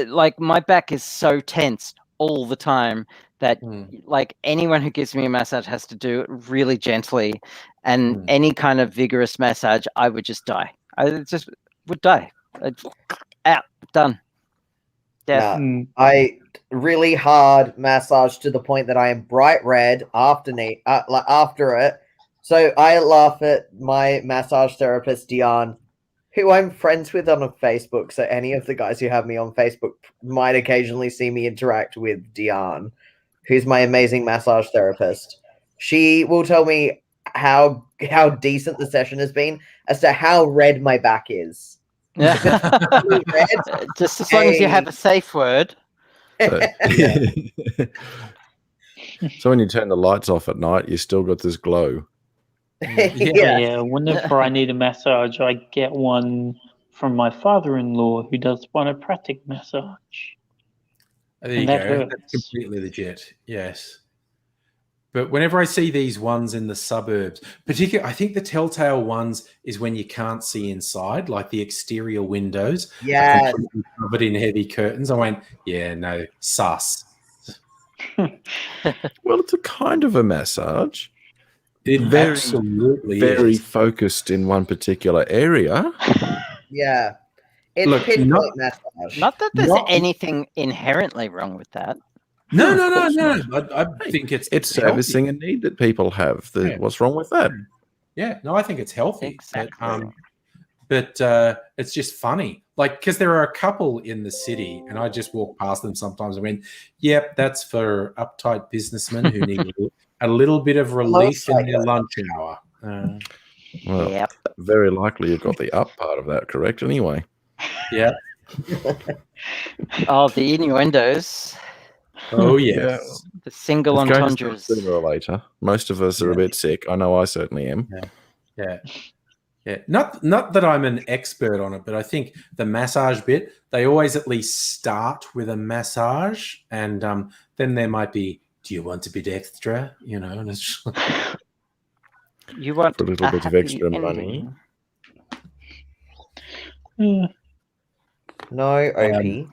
like my back is so tense all the time that like anyone who gives me a massage has to do it really gently, and any kind of vigorous massage, I would just die. I just would die. Out, done. Yeah. I really hard massage to the point that I am bright red after it. So I laugh at my massage therapist, Dion, who I'm friends with on Facebook. So any of the guys who have me on Facebook might occasionally see me interact with Dion, who's my amazing massage therapist. She will tell me how decent the session has been as to how red my back is. Just as long as you have a safe word. So when you turn the lights off at night, you still got this glow. Yeah, whenever I need a massage, I get one from my father-in-law who does Bonaparte massage. There you go. That's completely legit. Yes. But whenever I see these ones in the suburbs, particularly, I think the telltale ones is when you can't see inside, like the exterior windows. Yeah. Covered in heavy curtains. I went, yeah, no, sus. Well, it's a kind of a massage. It absolutely very is. Focused in one particular area. Yeah. It's pinpoint massage. Not that there's anything inherently wrong with that. No. I think it's servicing a need that people have. What's wrong with that? Yeah, no, I think it's healthy. Exactly. But it's just funny. Like, because there are a couple in the city, and I just walk past them sometimes. I mean, yep, that's for uptight businessmen who need a little bit of relief in their lunch hour. Well, very likely you've got the up part of that correct anyway. Yeah. Oh, the innuendos. Oh, yes. The single entendres. Sooner or later. Most of us are a bit sick. I know I certainly am. Yeah. Not that I'm an expert on it, but I think the massage bit, they always at least start with a massage, and then there might be, do you want a bit extra? You know, and it's just you want for a little bit of extra money. No, OP.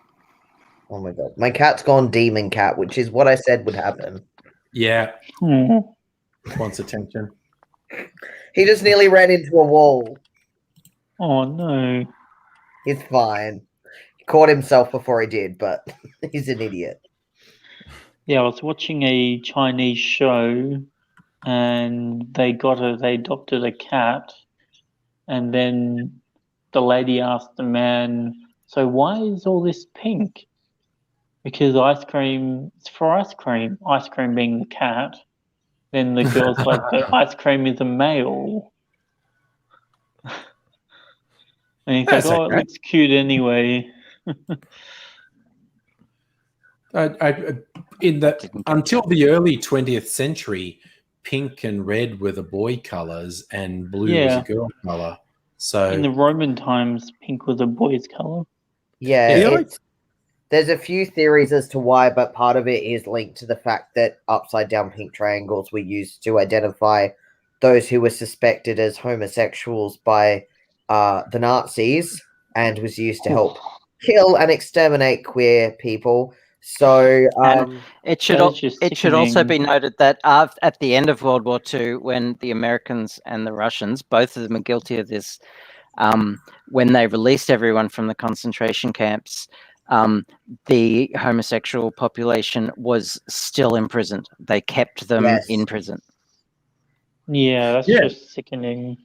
Oh my god. My cat's gone demon cat, which is what I said would happen. Yeah. Wants attention. He just nearly ran into a wall. Oh no. He's fine. He caught himself before he did, but he's an idiot. Yeah, I was watching a Chinese show and they adopted a cat, and then the lady asked the man, so why is all this pink? Because ice cream being the cat. Then the girl's like, the ice cream is a male. And he's like, it looks cute anyway. Until the early 20th century, pink and red were the boy colors and blue was a girl color. So in the Roman times, pink was a boy's color. Yeah, there's a few theories as to why, but part of it is linked to the fact that upside down pink triangles were used to identify those who were suspected as homosexuals by the Nazis, and was used to help kill and exterminate queer people. So it should also be noted that at the end of World War II, when the Americans and the Russians, both of them are guilty of this, when they released everyone from the concentration camps, the homosexual population was still imprisoned. They kept them in prison. Yeah, that's just sickening.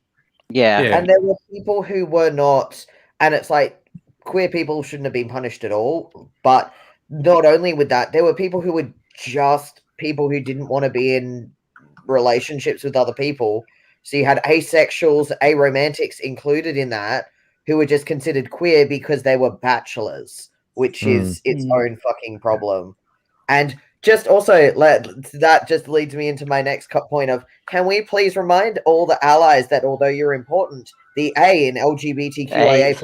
Yeah. And there were people who were not, and it's like queer people shouldn't have been punished at all. But not only with that, there were people who were just people who didn't want to be in relationships with other people So you had asexuals, aromantics included in that, who were just considered queer because they were bachelors, which is its own fucking problem. And just also, that just leads me into my next point of, can we please remind all the allies that although you're important, the A in LGBTQIA+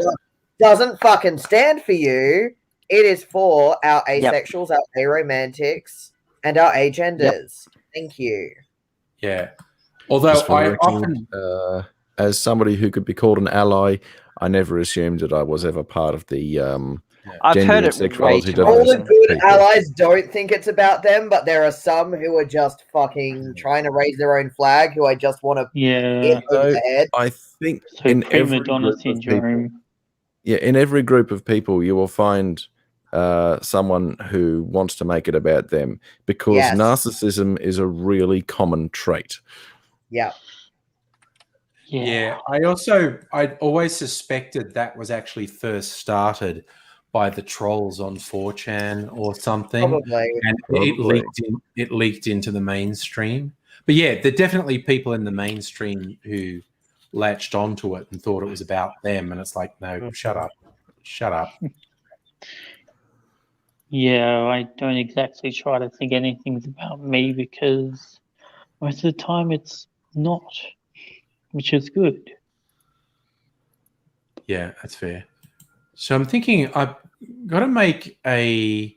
doesn't fucking stand for you. It is for our asexuals, our aromantics, and our agenders. Thank you. Yeah. Although I often... as somebody who could be called an ally, I never assumed that I was ever part of the I've gender heard and it sexuality. All the good allies don't think it's about them, but there are some who are just fucking trying to raise their own flag, who I just want to hit over the head. I think so in prima every donna group of syndrome. people, in every group of people, you will find someone who wants to make it about them, because narcissism is a really common trait. Yeah. Yeah, I always suspected that was actually first started by the trolls on 4chan or something. Probably. And it leaked into the mainstream. But yeah, there are definitely people in the mainstream who latched onto it and thought it was about them. And it's like, no, shut up. Shut up. Yeah, I don't exactly try to think anything's about me, because most of the time it's not, which is good. Yeah, that's fair. So I'm thinking I've got to make a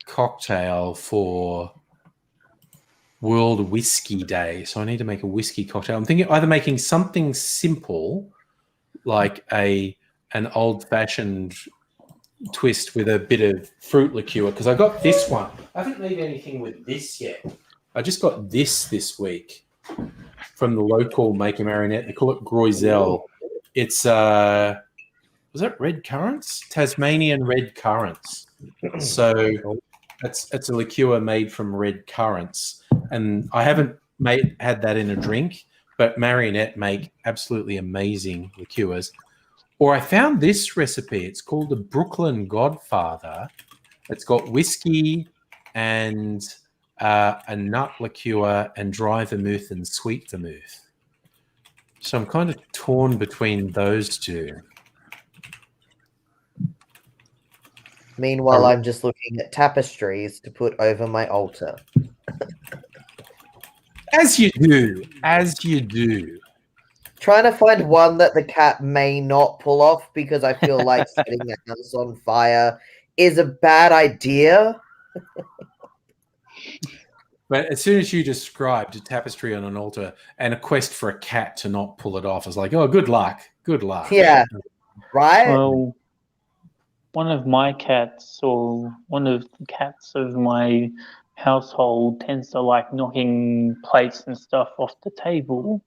cocktail for World Whiskey Day. So I need to make a whiskey cocktail. I'm thinking either making something simple, like an old-fashioned twist with a bit of fruit liqueur, because I got this one. I haven't made anything with this yet. I just got this week from the local Maker Marinette. They call it Groisel. It's was it red currants? Tasmanian red currants. So it's a liqueur made from red currants, and I haven't had that in a drink, but Marinette make absolutely amazing liqueurs. Or I found this recipe. It's called the Brooklyn Godfather. It's got whiskey and a nut liqueur and dry vermouth and sweet vermouth. So I'm kind of torn between those two. Meanwhile, I'm just looking at tapestries to put over my altar. As you do. As you do. Trying to find one that the cat may not pull off, because I feel like setting the house on fire is a bad idea. But as soon as you described a tapestry on an altar and a quest for a cat to not pull it off, I was like, oh, good luck. Good luck. Yeah. Right? Well, one of my cats, or one of the cats of my household, tends to like knocking plates and stuff off the table.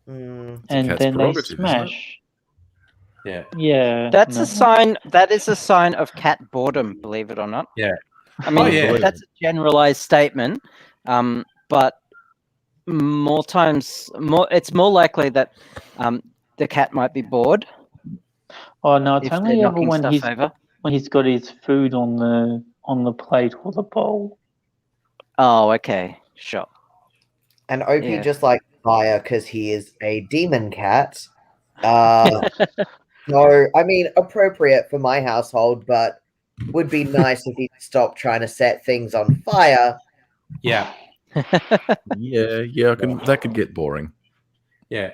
And then they smash. Yeah. That's a sign. That is a sign of cat boredom, believe it or not. Yeah. I mean, that's a generalized statement, but it's more likely that the cat might be bored. Oh no, it's only ever when he's got his food on the plate or the bowl. Oh, okay, sure. And OP just like fire because he is a demon cat. No, I mean, appropriate for my household, but would be nice if he'd stop trying to set things on fire. Yeah. That could get boring. Yeah.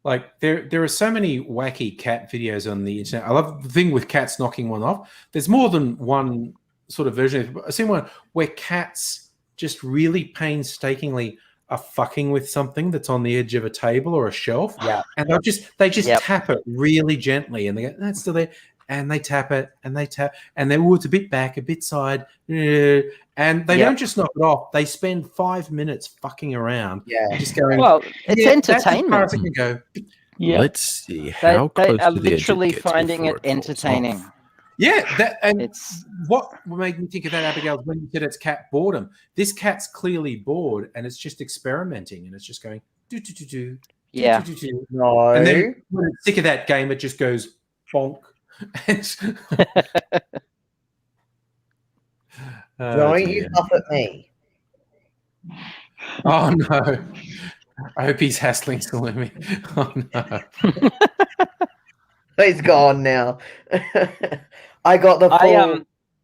Like there are so many wacky cat videos on the internet. I love the thing with cats knocking one off. There's more than one sort of version. I've seen one where cats just really painstakingly are fucking with something that's on the edge of a table or a shelf. Yeah. And they just tap it really gently, and they go, that's still there. And they tap it, and they tap, and they it's a bit back, a bit side, and they don't just knock it off. They spend 5 minutes fucking around, just going. Well, it's entertainment. That's as far as it can go. Yeah. Let's see how close they are to the edge literally it gets finding it before falls entertaining. off. Yeah, it's what made me think of that, Abigail, when you said it's cat boredom. This cat's clearly bored, and it's just experimenting, and it's just going do do do do. Yeah. Do, do, do. No. And then when it's sick of that game, it just goes bonk. Don't you puff at me. Oh no. I hope he's hassling Salumi. Oh no. He's gone now. I got the full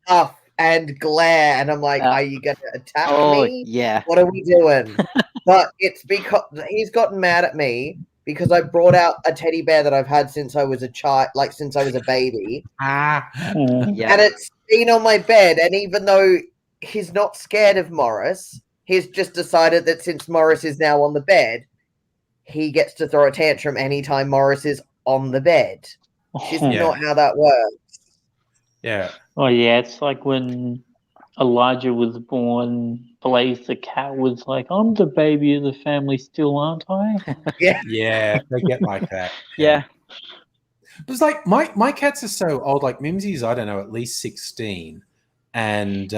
puff and glare, and I'm like, are you going to attack me? Yeah. What are we doing? But it's because he's gotten mad at me because I brought out a teddy bear that I've had since I was a child, like since I was a baby. Yeah. And it's been on my bed, and even though he's not scared of Morris, he's just decided that since Morris is now on the bed, he gets to throw a tantrum anytime Morris is on the bed. Which is not how that works. Yeah. Oh yeah, it's like when Elijah was born, Blaze the cat was like, I'm the baby of the family still, aren't I? Yeah, they get like that. Yeah. It's like my cats are so old, like Mimsy's, I don't know, at least 16. And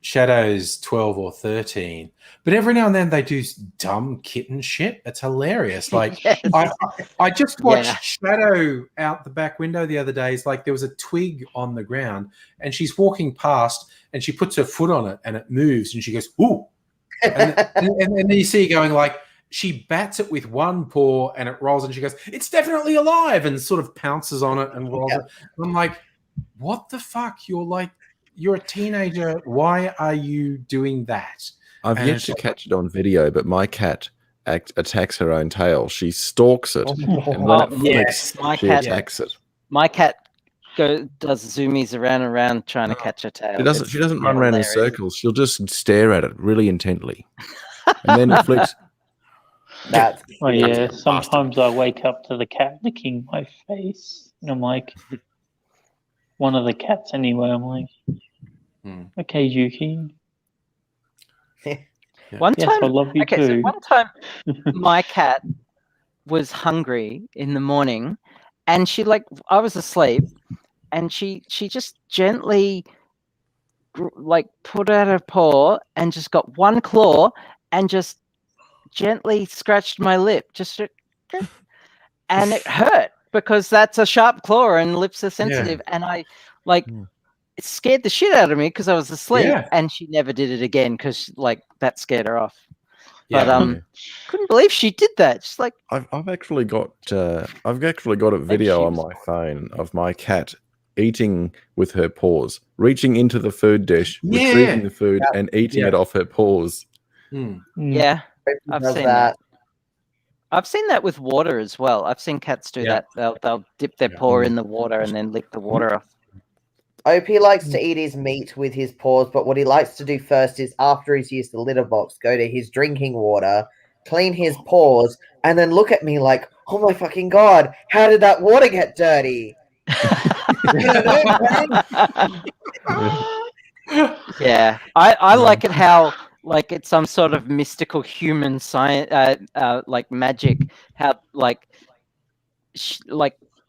Shadow's 12 or 13. But every now and then they do dumb kitten shit. It's hilarious. Like I just watched Shadow out the back window the other day. It's like there was a twig on the ground and she's walking past and she puts her foot on it and it moves and she goes, ooh. And then you see her going like, she bats it with one paw and it rolls and she goes, it's definitely alive, and sort of pounces on it and rolls it. I'm like, what the fuck? You're a teenager. Why are you doing that? I've yet to catch it on video, but my cat attacks her own tail. She stalks it, and when it flicks, she attacks it. My cat does zoomies around and around trying to catch her tail. She doesn't run around in circles. She'll just stare at it really intently, and then it flicks. Sometimes I wake up to the cat licking my face, and I'm like, one of the cats anyway. I'm like, okay, Yuki. One time, I love you too. So one time, my cat was hungry in the morning, and I was asleep, and she just gently, put out her paw and just got one claw and just gently scratched my lip, and it hurt because that's a sharp claw and lips are sensitive, and I it scared the shit out of me because I was asleep, and she never did it again because that scared her off. But couldn't believe she did that. She's like, I've actually got a video on my phone of my cat eating with her paws, reaching into the food dish, retrieving the food, and eating it off her paws. Yeah, I've seen that. I've seen that with water as well. I've seen cats do that. They'll dip their paw in the water and then lick the water off. OP likes to eat his meat with his paws, but what he likes to do first is, after he's used the litter box, go to his drinking water, clean his paws, and then look at me like, oh my fucking god, how did that water get dirty? Yeah, I like it how it's some sort of mystical human science, like magic. How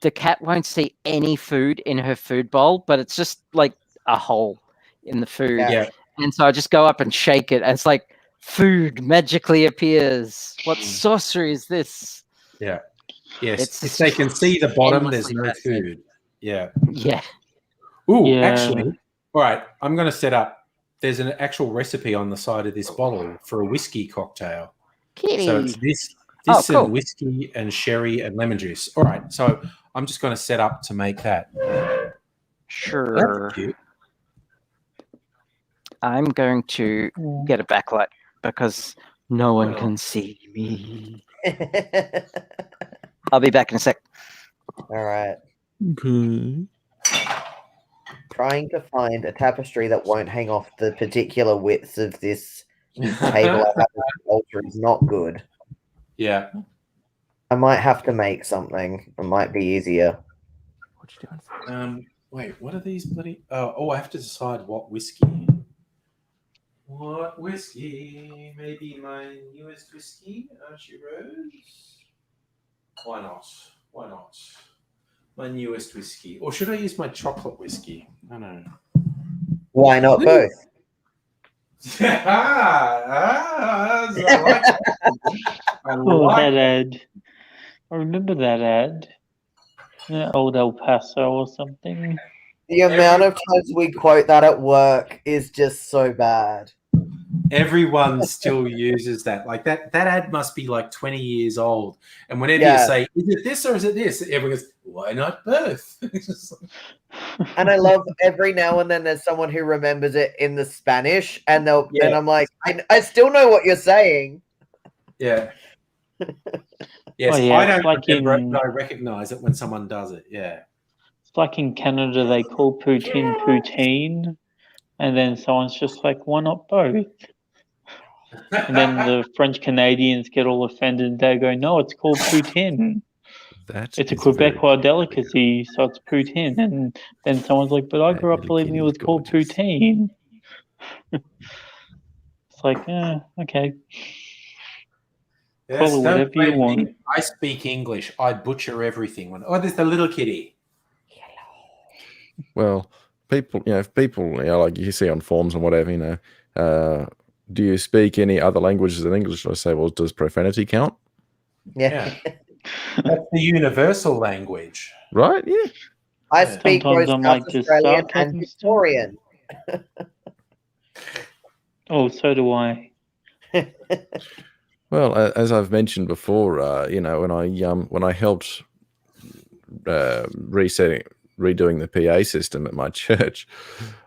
the cat won't see any food in her food bowl, but it's just like a hole in the food. Yeah. And so I just go up and shake it, and it's like food magically appears. What sorcery is this? Yeah. Yes. If they can see the bottom, there's no food. Yeah. Yeah. Ooh, actually, all right, I'm going to set up. There's an actual recipe on the side of this bottle for a whiskey cocktail. Kitty. So it's this and whiskey and sherry and lemon juice. All right, so I'm just going to set up to make that. Sure. That's cute. I'm going to get a backlight because no one can see me. I'll be back in a sec. All right. Okay. Trying to find a tapestry that won't hang off the particular width of this table I have at the altar is not good. Yeah. I might have to make something. It might be easier. What you doing? Wait, what are these bloody... Oh, I have to decide what whiskey. What whiskey? Maybe my newest whiskey, Archie Rose? Why not? My newest whiskey. Or should I use my chocolate whiskey? I don't know. Why not both? I like that ad. I remember that ad. Old El Paso or something. The amount of times we quote that at work is just so bad. everyone still uses that. Like that ad must be like 20 years old. And whenever you say, is it this or is it this? Everyone goes, why not both? And I love every now and then there's someone who remembers it in the Spanish, and then I'm like, I still know what you're saying. Yeah. Yes, I don't remember it, but I recognize it when someone does it. Yeah. It's like in Canada, they call poutine, and then someone's just like, why not both? And then the French Canadians get all offended. They go, no, it's called poutine. It's a Quebecois delicacy, so it's poutine. And then someone's like, but I grew up believing it was called poutine. It's like, okay. Yes, Call it whatever you want. I speak English. I butcher everything. There's the little kitty. Well, people, if people, like you see on forums and whatever, do you speak any other languages than English? I say, well, does profanity count? Yeah. That's the universal language. Right? Yeah. I speak Sometimes both I'm South like, Australian and Victorian. Oh, so do I. Well, as I've mentioned before, when I helped redoing the PA system at my church,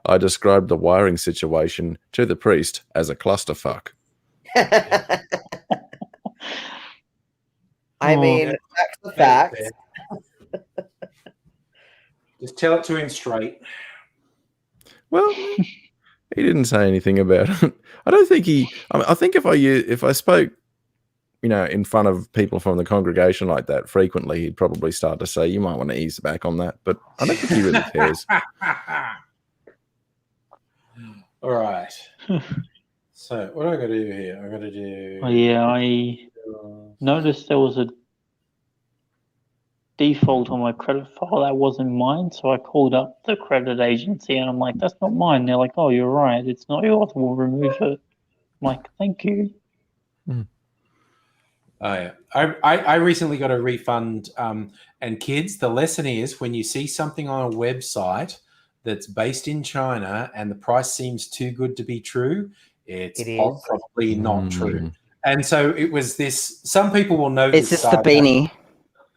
I described the wiring situation to the priest as a clusterfuck. I mean, that's the fact. Just tell it to him straight. Well, he didn't say anything about it. I don't think I think if I spoke, in front of people from the congregation like that frequently, he'd probably start to say, you might want to ease back on that. But I don't think he really cares. All right. So what do I got to do here? I got to do... Oh, yeah, I noticed there was a default on my credit file that wasn't mine, so I called up the credit agency and I'm like, that's not mine. They're like, oh, you're right, it's not yours, we'll remove it. I'm like, thank you. Oh yeah, I recently got a refund, and kids, the lesson is when you see something on a website that's based in China and the price seems too good to be true, it's probably not true. And so it was this. Some people will know. It's just the beanie.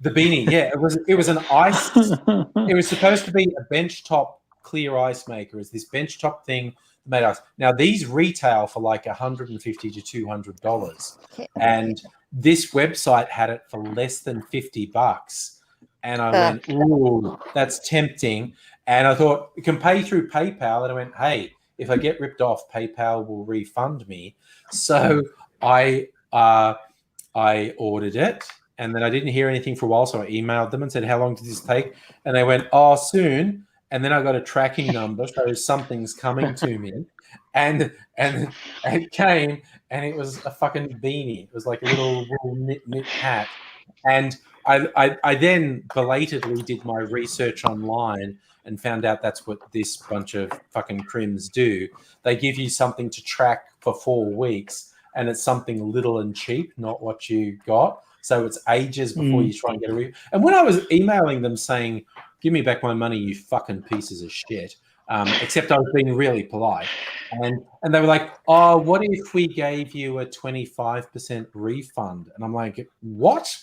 The beanie, yeah. It was an ice. It was supposed to be a benchtop clear ice maker. It's this benchtop thing made ice. Now these retail for like $150 to $200, and this website had it for less than $50. And I went, ooh, that's tempting. And I thought, you can pay through PayPal. And I went, hey, if I get ripped off, PayPal will refund me. So I ordered it. And then I didn't hear anything for a while. So I emailed them and said, how long does this take? And they went, oh, soon. And then I got a tracking number, so something's coming to me. And it came, and it was a fucking beanie. It was like a little knit hat. And I then belatedly did my research online and found out that's what this bunch of fucking crims do. They give you something to track for 4 weeks, and it's something little and cheap, not what you got. So it's ages before you try and get a review. And when I was emailing them saying, give me back my money, you fucking pieces of shit, except I was being really polite. And they were like, oh, what if we gave you a 25% refund? And I'm like, what?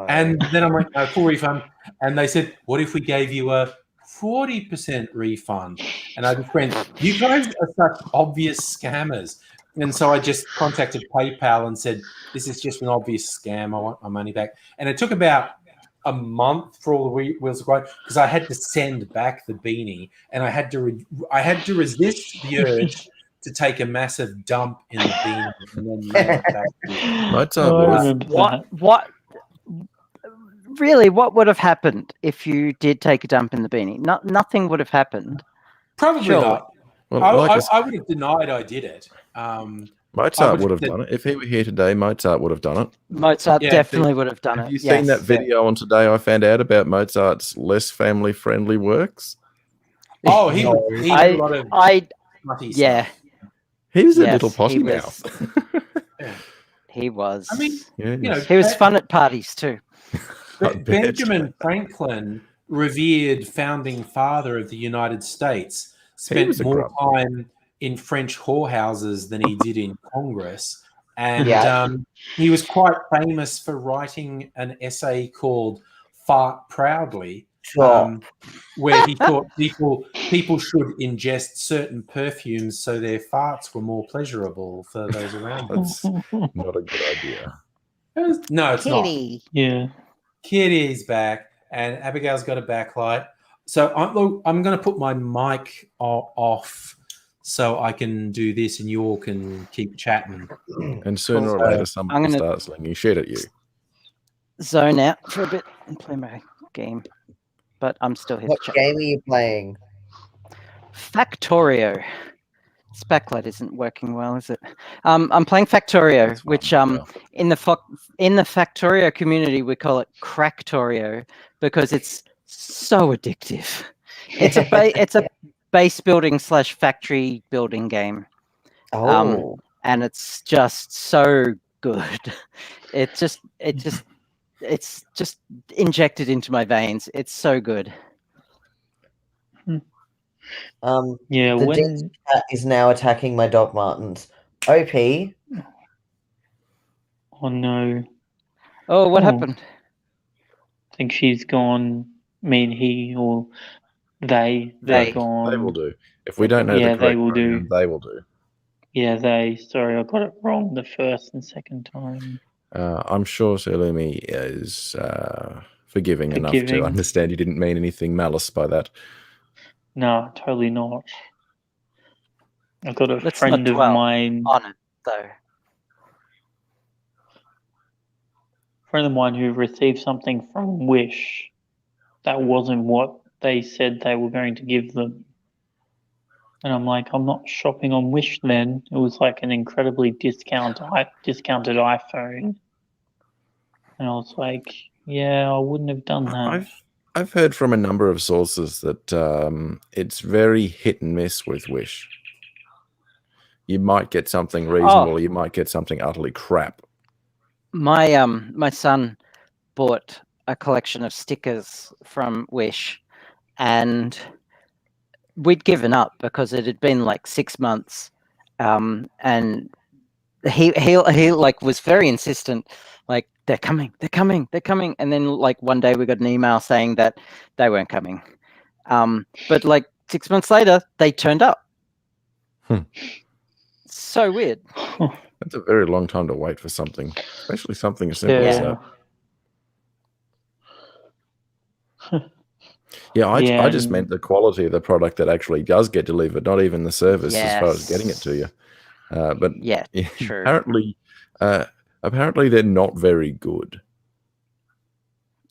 And then I'm like, no, full refund. And they said, what if we gave you a 40% refund? And I just went, you guys are such obvious scammers. And so I just contacted PayPal and said, this is just an obvious scam. I want my money back. And it took about a month for all the wheels to grind because I had to send back the beanie, and I had to resist the urge to take a massive dump in the beanie and then mail it back. What? Really? What would have happened if you did take a dump in the beanie? Nothing would have happened. Probably not. Well, I would have denied I did it. Mozart would have done it. If he were here today, Mozart would have done it. Mozart definitely would have done it. Have you seen that video on Today I found out about Mozart's less family-friendly works? Oh, he had a lot of yeah. He was a little potty mouth. He was. I mean, he was fun at parties too. Benjamin Franklin, revered founding father of the United States, spent more time in French whorehouses than he did in Congress. And Yeah. he was quite famous for writing an essay called Fart Proudly, where he thought people should ingest certain perfumes so their farts were more pleasurable for those around them. That's not a good idea. No, it's not. Yeah. Kitty's back, and Abigail's got a backlight. So I'm going to put my mic off so I can do this, and you all can keep chatting. And sooner or later, somebody gonna- starts slinging shit at you. Zone out for a bit and play my game, but I'm still here What to chat. game are you playing? Factorio. This backlight isn't working well, is it? I'm playing Factorio, That's fine, which yeah. in the Factorio community we call it Cracktorio because it's so addictive. It's a base building / factory building game. And it's just so good. It's just injected into my veins. It's so good. Yeah, the when cat is now attacking my dog Martens. OP. oh no, Oh, what Oh. happened? I think she's gone. I mean, he or they've They. gone. They will do. If we don't know Yeah, the they correct will do. pronoun, they will do. Yeah, they. Sorry, I got it wrong the first and second time. I'm sure Salumi is forgiving enough to Forgiving. understand you didn't mean anything malice by that. No, totally not. I've got a Let's friend not of dwell mine. on it, though. Friend of mine who received something from Wish that wasn't what they said they were going to give them. And I'm like, I'm not shopping on Wish then. It was like an incredibly discounted iPhone. And I was like, yeah, I wouldn't have done that. I've heard from a number of sources that it's very hit and miss with Wish. You might get something reasonable, you might get something utterly crap. My son bought a collection of stickers from Wish, and we'd given up because it had been like 6 months, and he like was very insistent, like they're coming, and then like one day we got an email saying that they weren't coming, but like 6 months later they turned up. So weird. That's a very long time to wait for something, especially something as simple as that. Yeah, I just meant the quality of the product that actually does get delivered, not even the service as far as getting it to you. But yeah, true. Apparently they're not very good.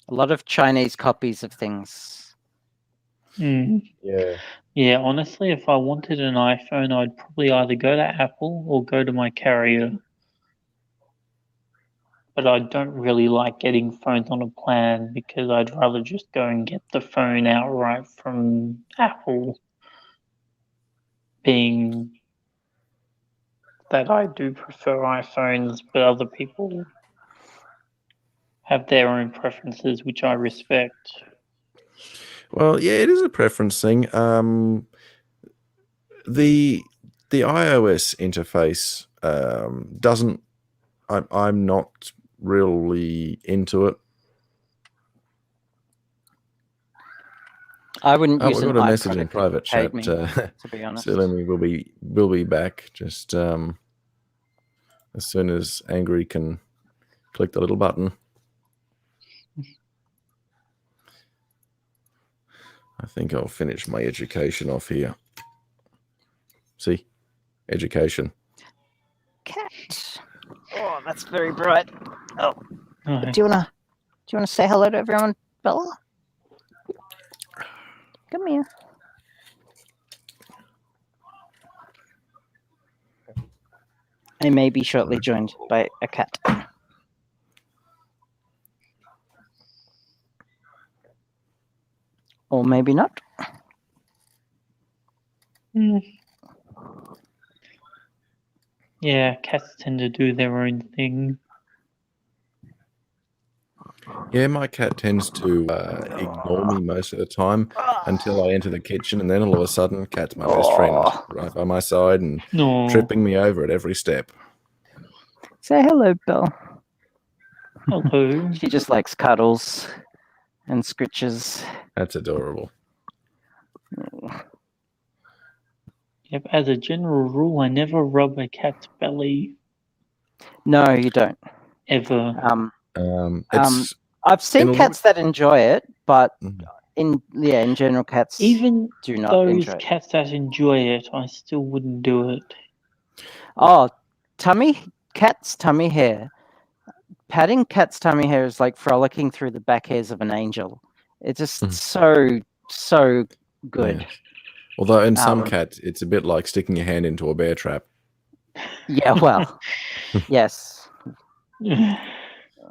A lot of Chinese copies of things. Yeah, honestly, if I wanted an iPhone, I'd probably either go to Apple or go to my carrier. But I don't really like getting phones on a plan because I'd rather just go and get the phone outright from Apple. Being that I do prefer iPhones, but other people have their own preferences, which I respect. Well, yeah, it is a preference thing. The iOS interface doesn't. I'm not really into it. I wouldn't use we've an got a iPhone message in private chat. me, to be honest. Salumi will be back just as soon as Angry can click the little button. I think I'll finish my education off here. See? Education. Cat. Oh, that's very bright. Oh. Okay. Do you wanna say hello to everyone, Bella? Come here. I may be shortly joined by a cat. Or maybe not. Yeah, cats tend to do their own thing. Yeah, my cat tends to ignore me most of the time until I enter the kitchen, and then all of a sudden, cat's my best friend, right by my side and No. tripping me over at every step. Say hello, Belle. Hello. She just likes cuddles and scritches. That's adorable. Yep, as a general rule, I never rub a cat's belly No, you don't. ever. It's I've seen in a cats that enjoy it, but Mhm. in general, cats Even do not those enjoy it. cats that enjoy it, I still wouldn't do it. Oh, cat's tummy hair. Patting cat's tummy hair is like frolicking through the back hairs of an angel. It's just so good. Yeah. Although in some Um, cats, it's a bit like sticking your hand into a bear trap. Yeah, well, yes.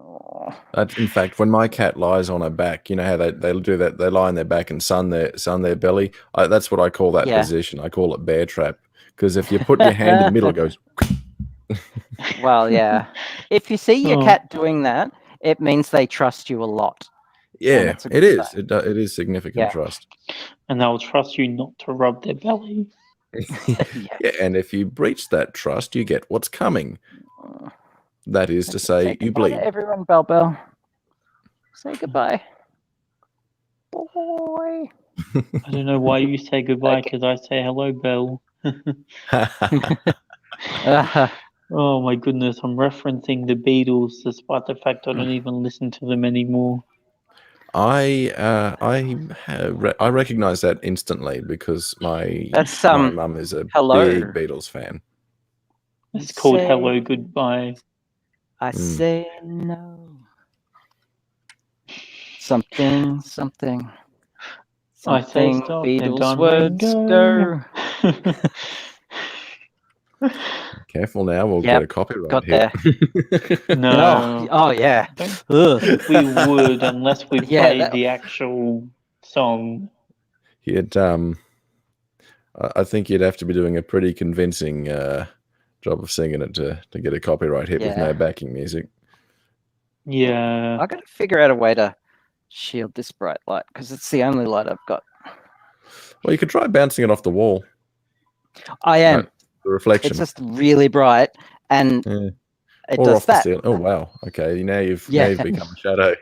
Oh, In fact, when my cat lies on her back, you know how they do that? They lie on their back and sun their belly. That's what I call that Yeah. position. I call it bear trap, because if you put your hand in the middle, it goes. well, yeah. If you see your Oh. cat doing that, it means they trust you a lot. Yeah, it's a it good is. sign. It is significant Yeah. trust. And they'll trust you not to rub their belly. Yeah, and if you breach that trust, you get what's coming. That is to say, you goodbye bleed. to everyone, Bell. Say goodbye. Boy. I don't know why you say goodbye, Okay. because I say hello, Belle. Oh my goodness, I'm referencing the Beatles despite the fact I don't even listen to them anymore. I recognize that instantly because my That's mum is a hello. big Beatles fan. It's called Hello Goodbye. I say no. Something. I say Something stop, they're Beatles done, words go. Careful now, we'll Yep, get a copyright got hit. No. Oh yeah. Don't think we would unless we Yeah, played that- the actual song. I think you'd have to be doing a pretty convincing job of singing it to get a copyright hit with no Yeah. backing music. Yeah. I got to figure out a way to shield this bright light because it's the only light I've got. Well, you could try bouncing it off the wall. I am. Right, the reflection. It's just really bright, and Yeah. it Or does off the that. ceiling. Oh wow. Okay, now you've Yeah. become a shadow.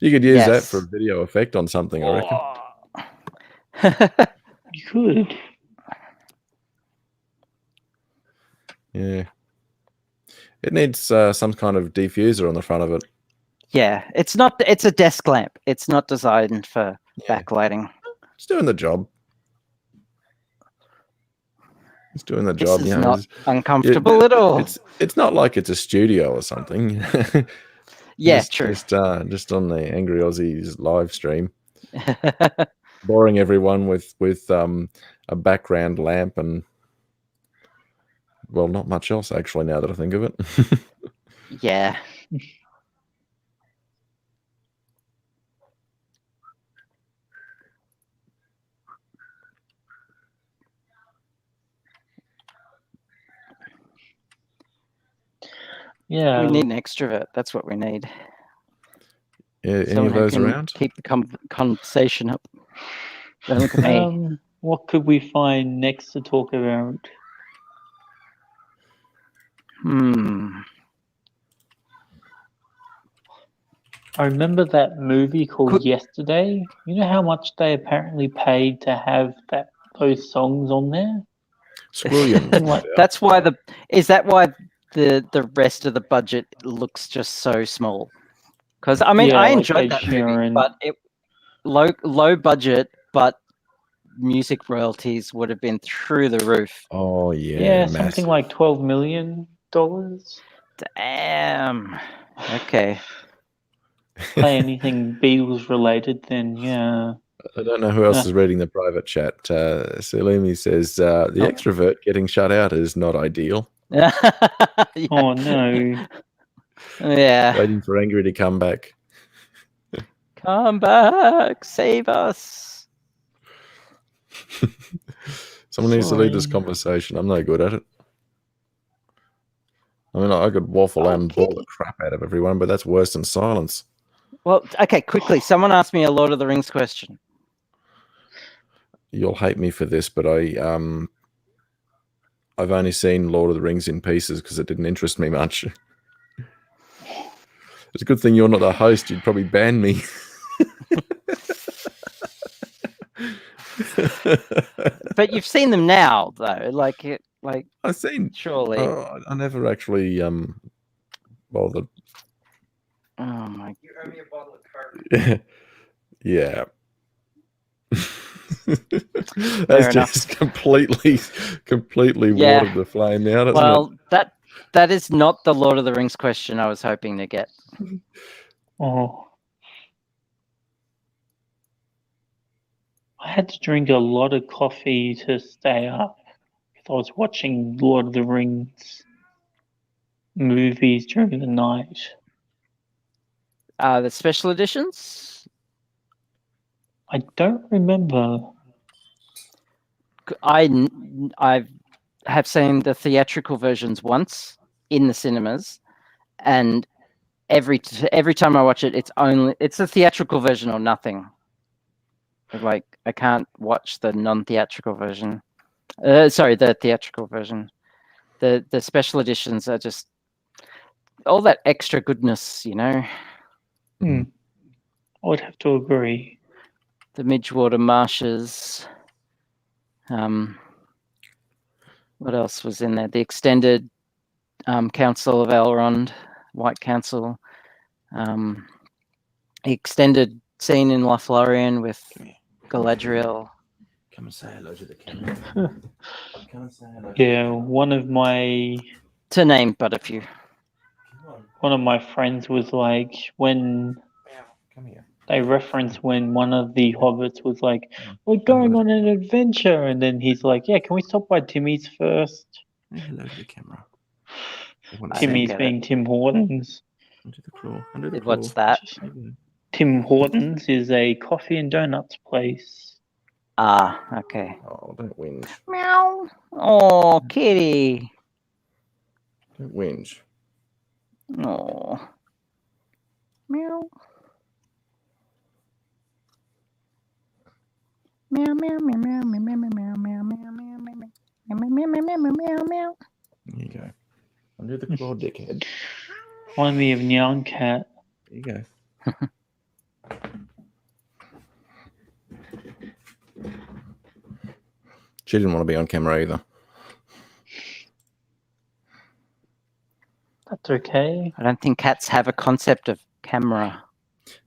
You could use that Yes. for a video effect on something, I reckon. You could. Yeah. It needs some kind of diffuser on the front of it. Yeah, it's not. It's a desk lamp. It's not designed for backlighting. It's doing the job. It's doing the This job. is You know, not uncomfortable at all. It's not like it's a studio or something. Yeah, true. Just on the Angry Aussies live stream, boring everyone with a background lamp and, well, not much else actually. Now that I think of it. Yeah. Yeah. We need an extrovert. That's what we need. Yeah, any Someone of who those can around? keep the conversation up. Don't look at me. What could we find next to talk about? I remember that movie called Yesterday. You know how much they apparently paid to have those songs on there? Squillions. That's why is that why the rest of the budget looks just so small? Because I mean, I enjoyed that movie, but it low budget, but music royalties would have been through the roof. Oh yeah, yeah, massive. Something like $12 million. Damn. Okay. Play anything Beatles related, then yeah. I don't know who else is reading the private chat. Salimi says the extrovert getting shut out is not ideal. Yeah. Oh no. Yeah. Waiting for Angry to come back. Come back, save us. Someone needs to lead this conversation. I'm no good at it. I mean, I could waffle and bore the crap out of everyone, but that's worse than silence. Well, okay, quickly. Someone asked me a Lord of the Rings question. You'll hate me for this, but I've only seen Lord of the Rings in pieces because it didn't interest me much. It's a good thing you're not the host. You'd probably ban me. But you've seen them now, though. I've seen. Surely. I never actually bothered. Oh my! You owe me a bottle of Coke. Yeah. Fair That's enough. just completely Yeah. watered the flame now, doesn't Well, it? that is not the Lord of the Rings question I was hoping to get. Oh. I had to drink a lot of coffee to stay up because I was watching Lord of the Rings movies during the night. The special editions? I don't remember. I have seen the theatrical versions once in the cinemas, and every time I watch it, it's a theatrical version or nothing. Like, I can't watch the non-theatrical version. Sorry, the theatrical version. The special editions are just all that extra goodness, you know. I would have to agree. The Midgewater Marshes. What else was in there? The extended Council of Elrond, White Council. The extended scene in Lothlorien with Galadriel. Come and say hello to the camera. Come and say hello. Yeah, one of my To name but a few. friends was like, when Come here. they reference when one of the hobbits was like, we're going on an adventure, and then he's like, yeah, can we stop by Timmy's first? Say hello to the camera. Timmy's being Tim Hortons. Under the claw. Under the What's claw. that? Tim Hortons is a coffee and donuts place. Ah, okay. Oh, don't whinge. Meow. Oh, kitty. Don't whinge. Oh. Meow. Meow, meow, meow, meow, meow, meow, meow, meow, meow, meow, meow, meow, meow, meow, meow, meow, meow. There you go. Under the claw, dickhead. Remind me of Nyan Cat. There you go. She didn't want to be on camera either. That's okay. I don't think cats have a concept of camera.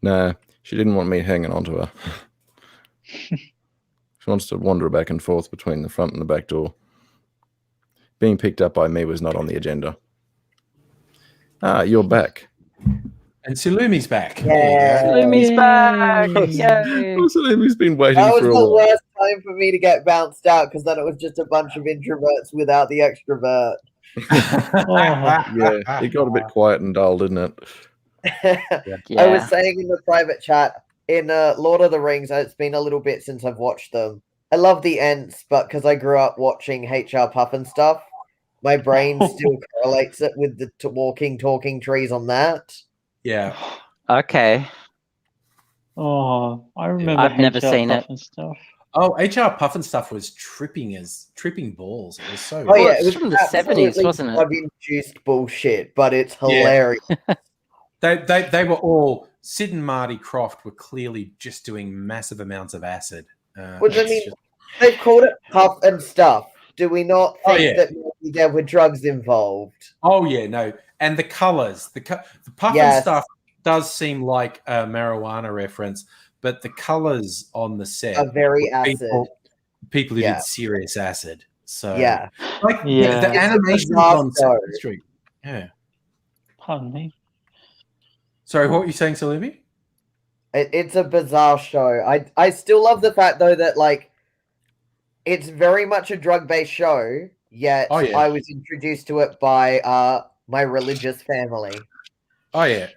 No, she didn't want me hanging on to her. She wants to wander back and forth between the front and the back door. Being picked up by me was not on the agenda. Ah, you're back. And Sulumi's back. Yeah. Lumi's back! Yay! Sulumi's been waiting That was for a the while. worst time for me to get bounced out because then it was just a bunch of introverts without the extrovert. Yeah, it got a bit quiet and dull, didn't it? Yeah. I was saying in the private chat, in Lord of the Rings, it's been a little bit since I've watched them. I love the Ents, but because I grew up watching HR Puff and stuff, my brain still correlates it with the talking trees on that. Yeah. Okay. Oh, I remember I've never HR seen Puff it. and stuff. Oh, HR Puff and stuff was tripping balls. It was so. Oh yeah, it's it was from the 70s, wasn't it? Drug-induced bullshit, but it's hilarious. They were all Sid and Marty Croft were clearly just doing massive amounts of acid. Which I mean, they've called it Puff and stuff. Do we not think that maybe there were drugs involved? Oh yeah, no, and the colors, the Puff and stuff does seem like a marijuana reference, but the colors on the set are very acid. People who did serious acid. So like the animations on Sesame Street. Yeah. Pardon me. Sorry, what were you saying, Salumi? It's a bizarre show. I still love the fact though that like it's very much a drug-based show, yet I was introduced to it by my religious family. Oh yeah.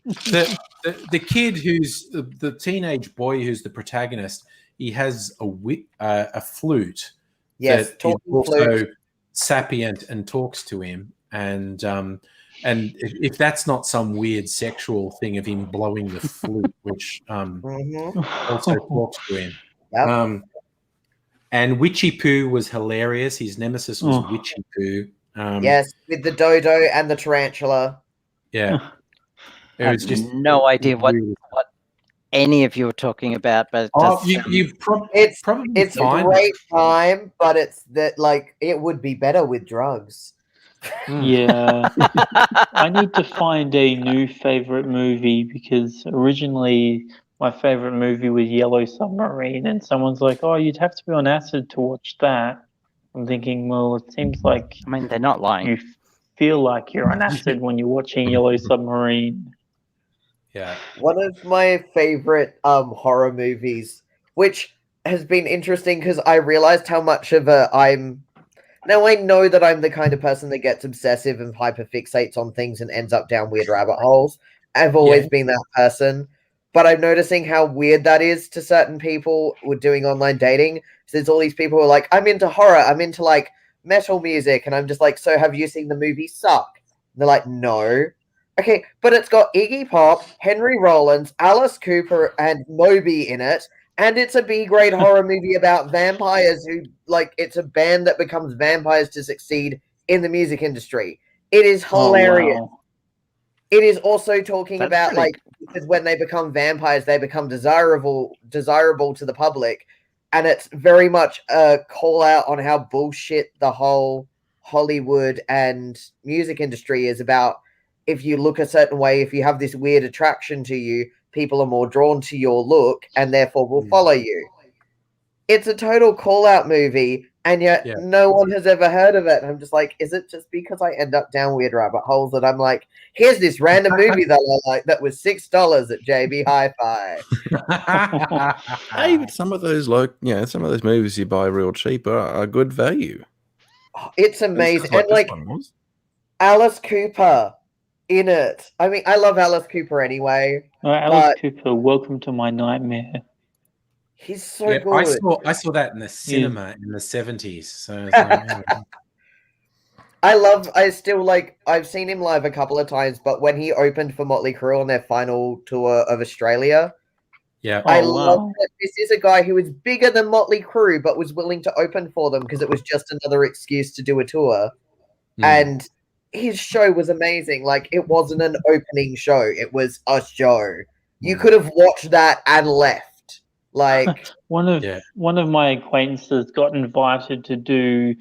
The kid who's the teenage boy who's the protagonist, he has a flute. Yes, that is also sapient and talks to him. And And if that's not some weird sexual thing of him blowing the flute, which also talks to him. Yep. And Witchy Poo was hilarious. His nemesis was Witchy Poo. Yes, with the dodo and the tarantula. Yeah. I have no idea what any of you are talking about, but it's a great time, but it's that like it would be better with drugs. Yeah. I need to find a new favorite movie because originally my favorite movie was Yellow Submarine, and someone's like, "Oh, you'd have to be on acid to watch that." I'm thinking, well, it seems like they're not lying. You feel like you're on acid when you're watching Yellow Submarine. Yeah. One of my favorite horror movies, which has been interesting because I realized how much of now I know that I'm the kind of person that gets obsessive and hyperfixates on things and ends up down weird rabbit holes. I've always been that person, but I'm noticing how weird that is to certain people with doing online dating. So there's all these people who are like, I'm into horror, I'm into like metal music, and I'm just like, so have you seen the movie Suck? And they're like, no. Okay, but it's got Iggy Pop, Henry Rollins, Alice Cooper, and Moby in it, and it's a B-grade horror movie about vampires who, like, it's a band that becomes vampires to succeed in the music industry. It is hilarious. Oh, wow. It is also talking about, like, because when they become vampires, they become desirable to the public, and it's very much a call out on how bullshit the whole Hollywood and music industry is about. If you look a certain way, if you have this weird attraction to you, people are more drawn to your look and therefore will follow you. It's a total call-out movie, and yet no one has ever heard of it. And I'm just like, is it just because I end up down weird rabbit holes that I'm like, here's this random movie that I like that was $6 at JB Hi-Fi. Hey, but some of those movies you buy real cheap are good value. Oh, it's amazing. And like Alice Cooper in it. I mean, I love Alice Cooper anyway. Alice Cooper, welcome to my nightmare. He's so good. I saw that in the cinema in the 70s. So I've seen him live a couple of times, but when he opened for Motley Crue on their final tour of Australia, I love that this is a guy who is bigger than Motley Crue, but was willing to open for them because it was just another excuse to do a tour. And his show was amazing. Like, it wasn't an opening show. It was a show. You could have watched that and left. Like one of my acquaintances got invited to do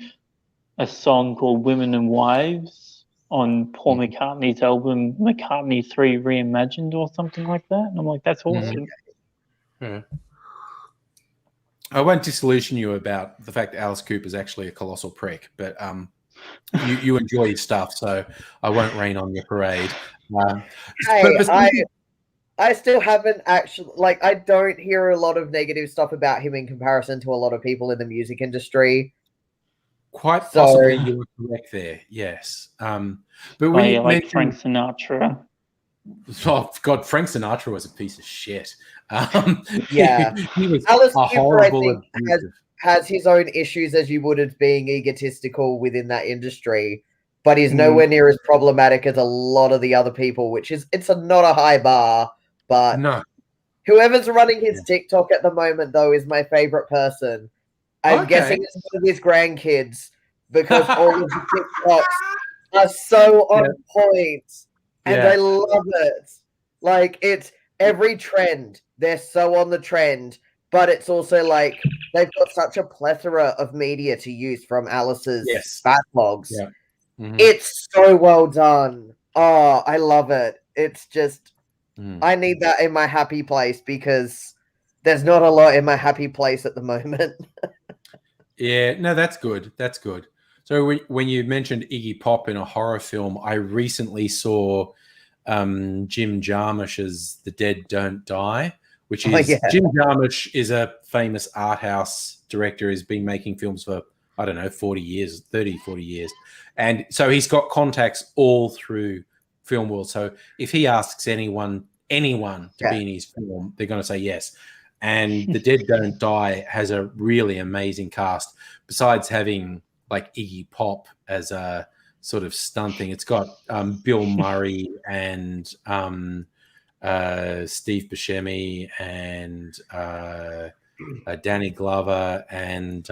a song called Women and Wives on Paul McCartney's album McCartney 3 Reimagined or something like that. And I'm like, that's awesome. Yeah. I won't disillusion you about the fact that Alice Cooper is actually a colossal prick, but you enjoy his stuff, so I won't rain on your parade. I still haven't actually, like, I don't hear a lot of negative stuff about him in comparison to a lot of people in the music industry. Quite possibly you were correct there, yes. But when you like Frank Sinatra. Oh God, Frank Sinatra was a piece of shit. He was Alice Cooper, horrible. I think, has his own issues, as you would, as being egotistical within that industry, but he's nowhere near as problematic as a lot of the other people. Which is, not a high bar, but whoever's running his TikTok at the moment, though, is my favorite person. I'm guessing it's one of his grandkids because all of the TikToks are so on point. And I love it. Like, it's every trend. They're so on the trend. But it's also like they've got such a plethora of media to use from Alice's backlogs. Yeah. It's so well done. Oh, I love it. It's just, I need that in my happy place because there's not a lot in my happy place at the moment. Yeah, no, that's good. That's good. So when you mentioned Iggy Pop in a horror film, I recently saw Jim Jarmusch's The Dead Don't Die, which is Jim Jarmusch is a famous art house director. He's been making films for, 40 years. And so he's got contacts all through film world. So if he asks anyone to be in his film, they're going to say yes. And The Dead Don't Die has a really amazing cast. Besides having like Iggy Pop as sort of stunt thing. It's got Bill Murray and Steve Buscemi and Danny Glover and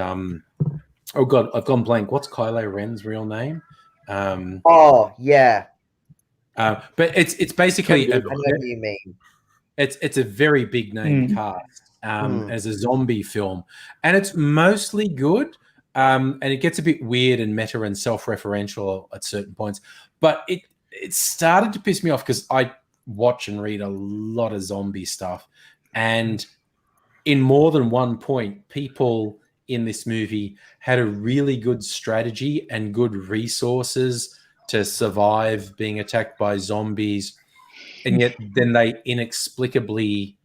oh god, I've gone blank. What's Kylo Ren's real name? Oh yeah, but it's basically I know who you mean. It's a very big name cast as a zombie film, and it's mostly good. And it gets a bit weird and meta and self-referential at certain points, but it started to piss me off because I watch and read a lot of zombie stuff, and in more than one point, people in this movie had a really good strategy and good resources to survive being attacked by zombies, and yet then they inexplicably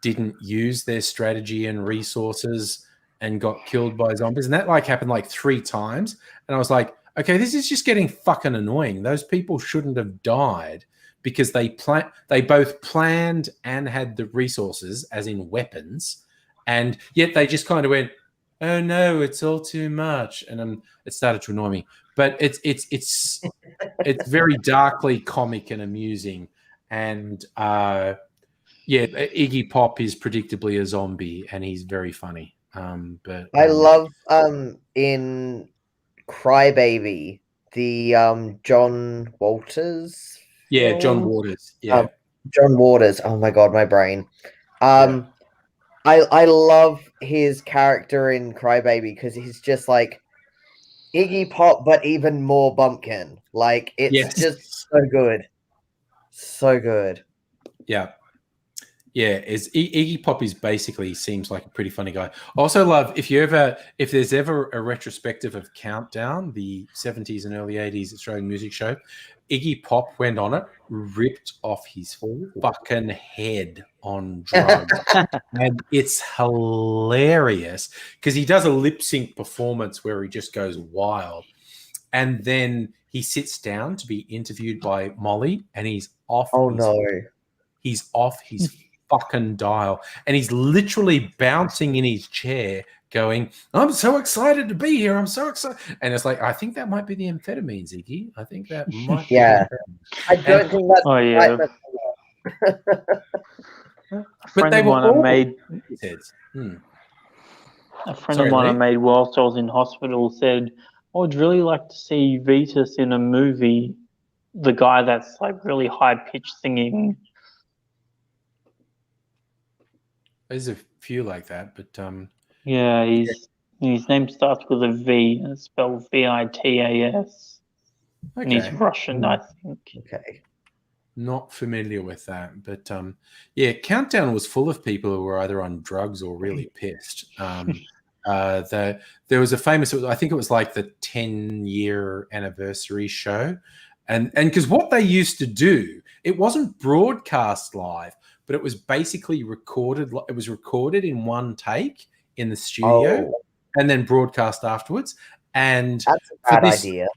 didn't use their strategy and resources and got killed by zombies. And that like happened like 3 times. And I was like, okay, this is just getting fucking annoying. Those people shouldn't have died because they both planned and had the resources, as in weapons, and yet they just kind of went, oh no, it's all too much. And it started to annoy me. But it's very darkly comic and amusing. And Iggy Pop is predictably a zombie, and he's very funny. But I love in Crybaby the John Walters. Yeah, John Waters. Yeah, John Waters. Oh my god, my brain. I love his character in Crybaby because he's just like Iggy Pop, but even more bumpkin. Like it's just so good, so good. Yeah. Yeah, Iggy Pop basically seems like a pretty funny guy. I also love if there's ever a retrospective of Countdown, the 70s and early 80s Australian music show, Iggy Pop went on it, ripped off his fucking head on drugs. And it's hilarious because he does a lip sync performance where he just goes wild. And then he sits down to be interviewed by Molly, and he's off. He's off his fucking dial, and he's literally bouncing in his chair going, I'm so excited to be here, I'm so excited. And it's like, I think that might be the amphetamines, Iggy. I think that might be I don't think that's but they were all made a friend of mine I made whilst I was in hospital said, I would really like to see Vetus in a movie, the guy that's like really high-pitched singing. There's a few like that, but yeah, his name starts with a V and it's spelled Vitas. Okay. And he's Russian, I think. Okay. Not familiar with that, but Countdown was full of people who were either on drugs or really pissed. There was a famous, I think it was like the 10-year anniversary show, and because what they used to do, it wasn't broadcast live, but it was basically recorded. It was recorded in one take in the studio and then broadcast afterwards. And that's a bad idea.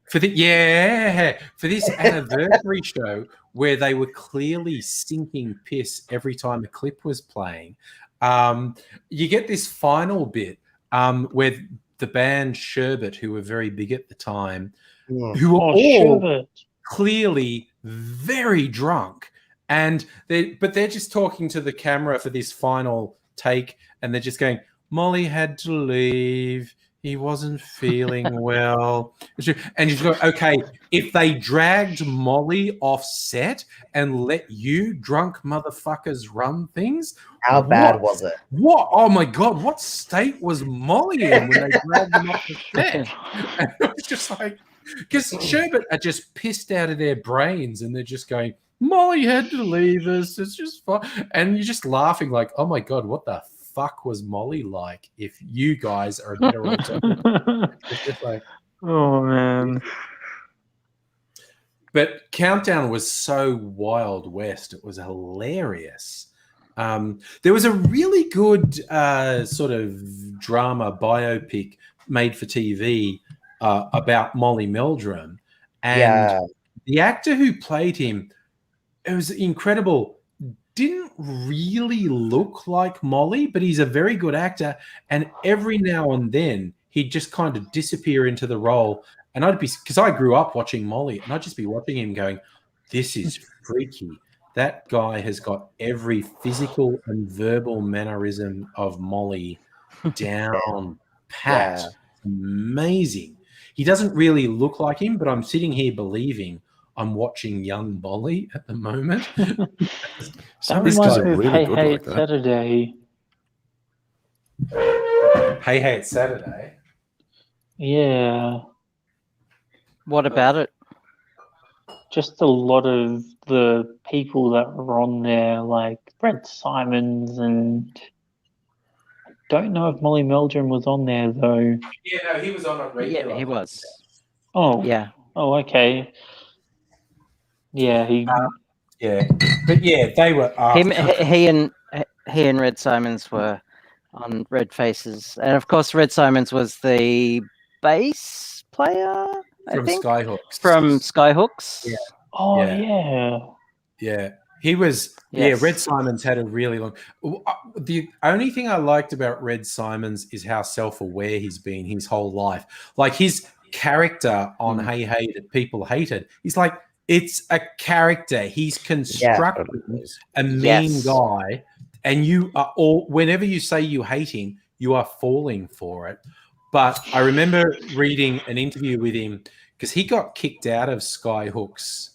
For this anniversary show where they were clearly sinking piss every time a clip was playing, you get this final bit where the band Sherbet, who were very big at the time, who were all clearly very drunk, and they're just talking to the camera for this final take, and they're just going, Molly had to leave. He wasn't feeling well. And you go, okay, if they dragged Molly off set and let you drunk motherfuckers run things, how bad was it? What? Oh my God, what state was Molly in when they dragged them off the set? And it was just like, because Sherbet are just pissed out of their brains and they're just going, Molly had to leave us. It's just fun. And you're just laughing like, oh my God, what the fuck was Molly like if you guys are a better alternative? It's just like, oh man. But Countdown was so Wild West. It was hilarious. There was a really good sort of drama biopic made for TV about Molly Meldrum. And the actor who played him, it was incredible. Didn't really look like Molly, but he's a very good actor. And every now and then he'd just kind of disappear into the role And I'd be, because I grew up watching Molly, and I'd just be watching him going, this is freaky. That guy has got every physical and verbal mannerism of Molly down pat. Yeah. Amazing. He doesn't really look like him, but I'm sitting here believing I'm watching young Molly at the moment. That This reminds guy, me of really Hey good Hey like It's that. Saturday. hey, it's Saturday. Yeah. What about it? Just a lot of the people that were on there, like Brett Simons, and I don't know if Molly Meldrum was on there though. Yeah, no, he was on a regular. Yeah, he was. Oh, Yeah. Oh, okay. Yeah, Yeah, but yeah, they were Him, after. he and Red Simons were on Red Faces, and of course, Red Simons was the bass player, I From think, Skyhooks. from Skyhooks. Yeah. Oh Yeah. yeah. Yeah, he was. Yes. Yeah, Red Simons had a really long. The only thing I liked about Red Simons is how self-aware he's been his whole life. Like his character on Hey Hey that people hated. He's like, it's a character. He's constructed a mean Yes. guy, and you are all. Whenever you say you hate him, you are falling for it. But I remember reading an interview with him because he got kicked out of Skyhooks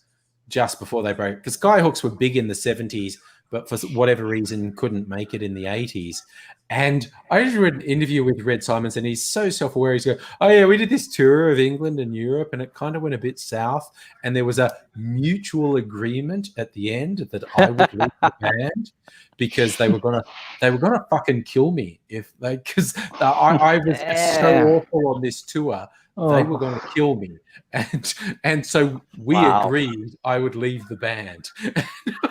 just before they broke, because Skyhooks were big in the 70s, but for whatever reason couldn't make it in the 80s. And I just read an interview with Red Simons, and he's so self-aware. He's going, oh yeah, we did this tour of England and Europe, and it kind of went a bit south. And there was a mutual agreement at the end that I would leave the band because they were gonna fucking kill me if they, because I was so awful on this tour. They were going to kill me, and so we agreed I would leave the band.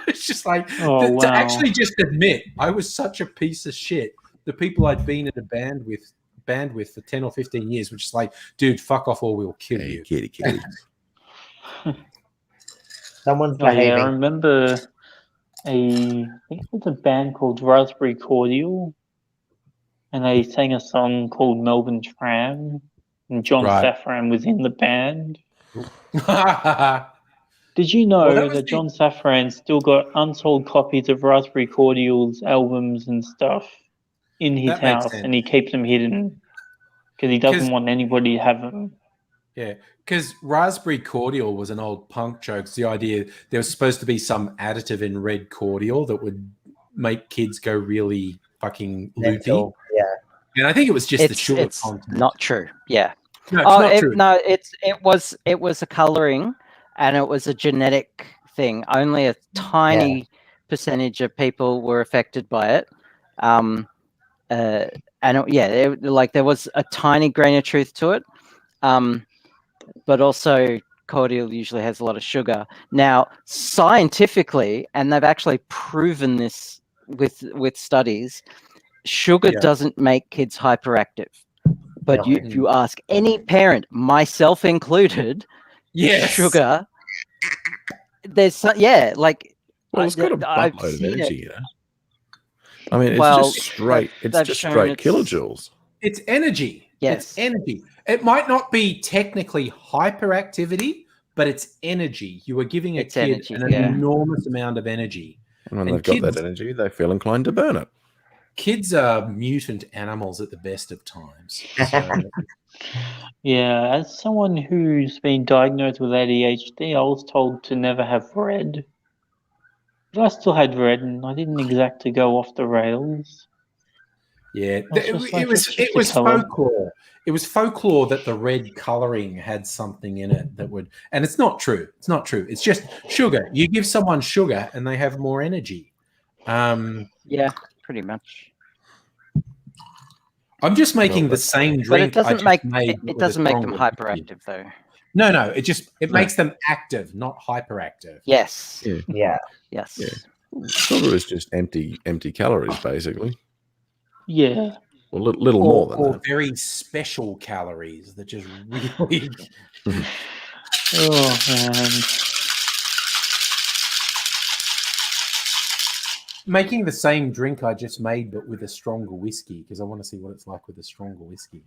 It's just like to actually just admit I was such a piece of shit. The people I'd been in a band with for 10 or 15 years, which is like, dude, fuck off or we'll kill you. Kitty. Someone's behaving. Yeah, I remember I think it was a band called Raspberry Cordial, and they sang a song called Melbourne Tram, and John Safran was in the band. Did you know that John Safran still got unsold copies of Raspberry Cordial's albums and stuff in his house, and he keeps them hidden because he doesn't want anybody to have them? Yeah, because Raspberry Cordial was an old punk joke. It's the idea there was supposed to be some additive in red cordial that would make kids go really fucking loopy. Yeah. And I think it was just the sugar content. Not true. Yeah. No, it's not true. No, it was a coloring, and it was a genetic thing. Only a tiny percentage of people were affected by it. There was a tiny grain of truth to it. But also cordial usually has a lot of sugar. Now, scientifically, and they've actually proven this with studies, sugar doesn't make kids hyperactive. But if you ask any parent, myself included, sugar, there's well, it's got a buttload of energy, you know. I mean, it's just straight. It's just straight kilojoules. It's energy. Yes, it's energy. It might not be technically hyperactivity, but it's energy. You are giving a kid an enormous amount of energy. And when they've got that energy, they feel inclined to burn it. Kids are mutant animals at the best of times. So. Yeah, as someone who's been diagnosed with ADHD, I was told to never have bread. But I still had bread, and I didn't exactly go off the rails. Yeah, it was folklore. It was folklore that the red coloring had something in it that would, and it's not true. It's not true. It's just sugar. You give someone sugar, and they have more energy. Yeah, pretty much. I'm just making the same drink. But it doesn't make them hyperactive, though. No, it makes them active, not hyperactive. Yes. Yeah. Yes. Yeah. Sugar is just empty calories, basically. Yeah. Well, little more than that. Or very special calories that just really. Oh man. Making the same drink I just made, but with a stronger whiskey, because I want to see what it's like with a stronger whiskey.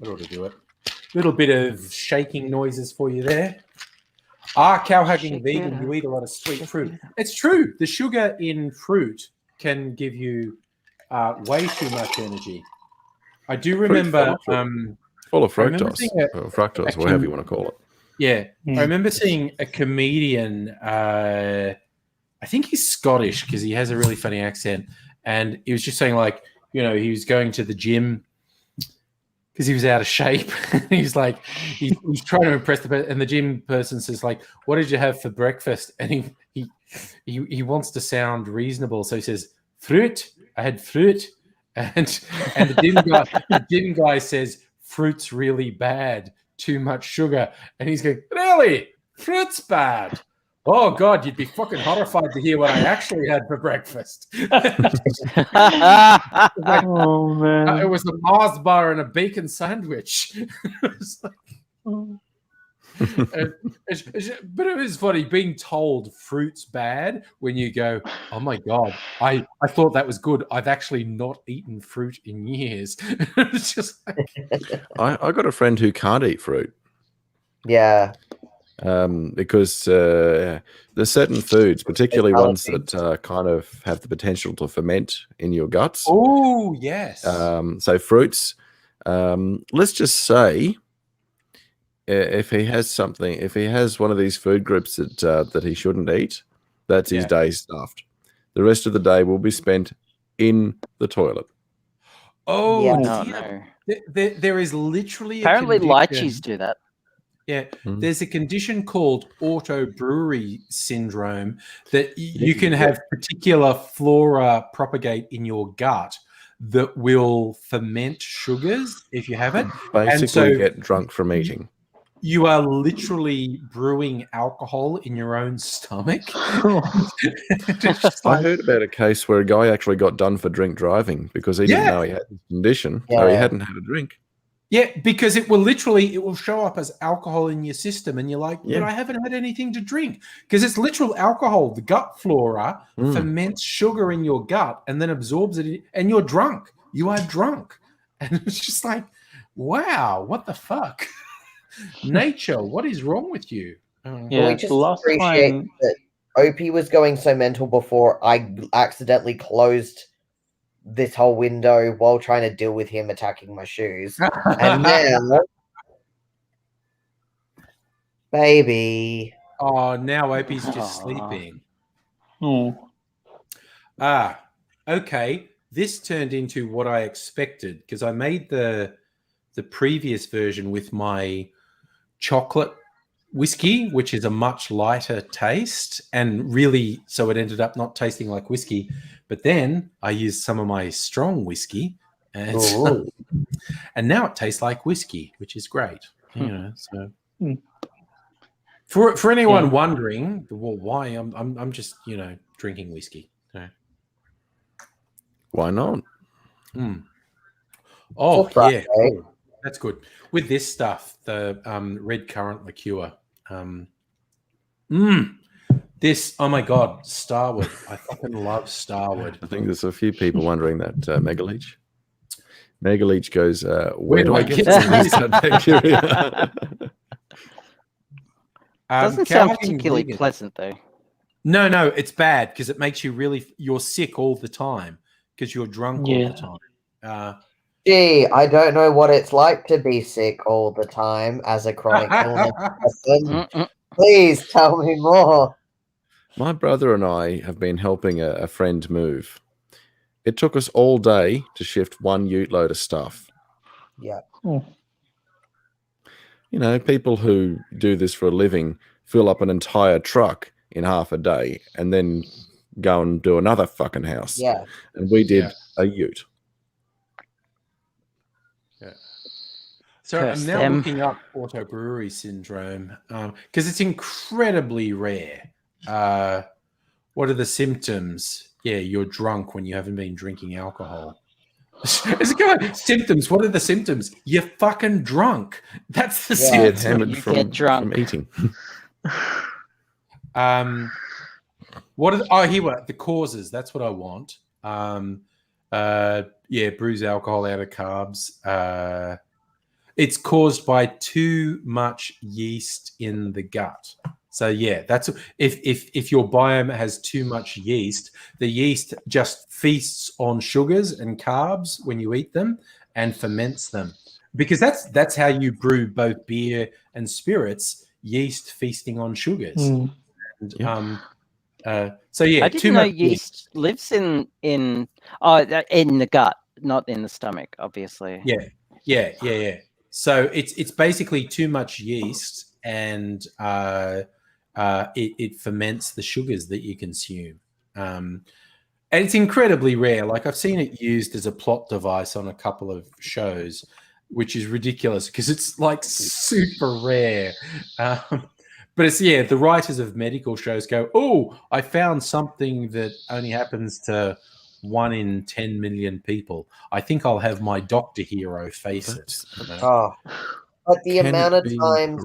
That ought to do it. Little bit of shaking noises for you there. Cow hugging vegan, you eat a lot of sweet fruit. It's true. The sugar in fruit can give you way too much energy. I do remember full of fructose, or fructose, whatever you want to call it. Yeah. I remember seeing a comedian, I think he's Scottish because he has a really funny accent, and he was just saying, like, you know, he was going to the gym because he was out of shape. He's like, he's trying to impress the person, and the gym person says, like, what did you have for breakfast? And he wants to sound reasonable, so he says, fruit. I had fruit. And the gym guy says, fruit's really bad, too much sugar. And he's going, really? Fruit's bad? Oh, God, you'd be fucking horrified to hear what I actually had for breakfast. Oh, man. It was a Mars bar and a bacon sandwich. It was like, but it was funny being told fruit's bad when you go, oh my God, I thought that was good. I've actually not eaten fruit in years. It's just like... I got a friend who can't eat fruit. Yeah. Because there's certain foods, particularly ones that kind of have the potential to ferment in your guts. Oh, yes. So fruits, let's just say, if he has one of these food groups that he shouldn't eat, that's his day stuffed. The rest of the day will be spent in the toilet. Oh, Yeah. No. There is literally Apparently a condition. lychees do that. Yeah, there's a condition called autobrewery syndrome that you can have particular flora propagate in your gut that will ferment sugars if you have it. Basically, get drunk from eating. You are literally brewing alcohol in your own stomach. I heard about a case where a guy actually got done for drink driving because he didn't know he had this condition, so he hadn't had a drink. Yeah, because it will show up as alcohol in your system, and you're like, but I haven't had anything to drink. Because it's literal alcohol. The gut flora ferments sugar in your gut and then absorbs it, and you're drunk. You are drunk. And it's just like, wow, what the fuck? Nature, what is wrong with you? Yeah, we just appreciate that Opie was going so mental before I accidentally closed this whole window while trying to deal with him attacking my shoes. And now, baby. Oh, now Opie's just sleeping. Oh. Okay. This turned into what I expected because I made the previous version with my chocolate whiskey, which is a much lighter taste, and really, so it ended up not tasting like whiskey. But then I used some of my strong whiskey, and now it tastes like whiskey, which is great. You know, so for anyone wondering, well, why I'm just drinking whiskey. So. Why not? Oh yeah, cool. That's good. With this stuff, the red currant liqueur. This, oh my God, Starwood. I fucking love Starwood. I think there's a few people wondering that, Megaleech. Megaleech goes, where do I get that bacteria? Doesn't sound particularly pleasant, though. No, it's bad because it makes you you're sick all the time because you're drunk all the time. Gee, I don't know what it's like to be sick all the time as a chronic illness person. Please tell me more. My brother and I have been helping a friend move. It took us all day to shift one ute load of stuff. Yeah. You know, people who do this for a living fill up an entire truck in half a day and then go and do another fucking house. Yeah. And we did a ute. So I'm now looking up autobrewery syndrome because it's incredibly rare. What are the symptoms? Yeah, you're drunk when you haven't been drinking alcohol. Symptoms. What are the symptoms? You're fucking drunk. That's the symptom. You get drunk from eating. What are the causes? That's what I want. Bruise alcohol out of carbs. It's caused by too much yeast in the gut. So yeah, that's if your biome has too much yeast, the yeast just feasts on sugars and carbs when you eat them and ferments them. Because that's how you brew both beer and spirits, yeast feasting on sugars. And, so yeah, I didn't know yeast lives in the gut, not in the stomach, obviously. Yeah. So it's basically too much yeast, and it ferments the sugars that you consume. And it's incredibly rare. Like I've seen it used as a plot device on a couple of shows, which is ridiculous because it's like super rare. But it's the writers of medical shows go, "Oh, I found something that only happens to 1 in 10 million people. I think I'll have my Doctor Hero face it." Oh, but the amount of times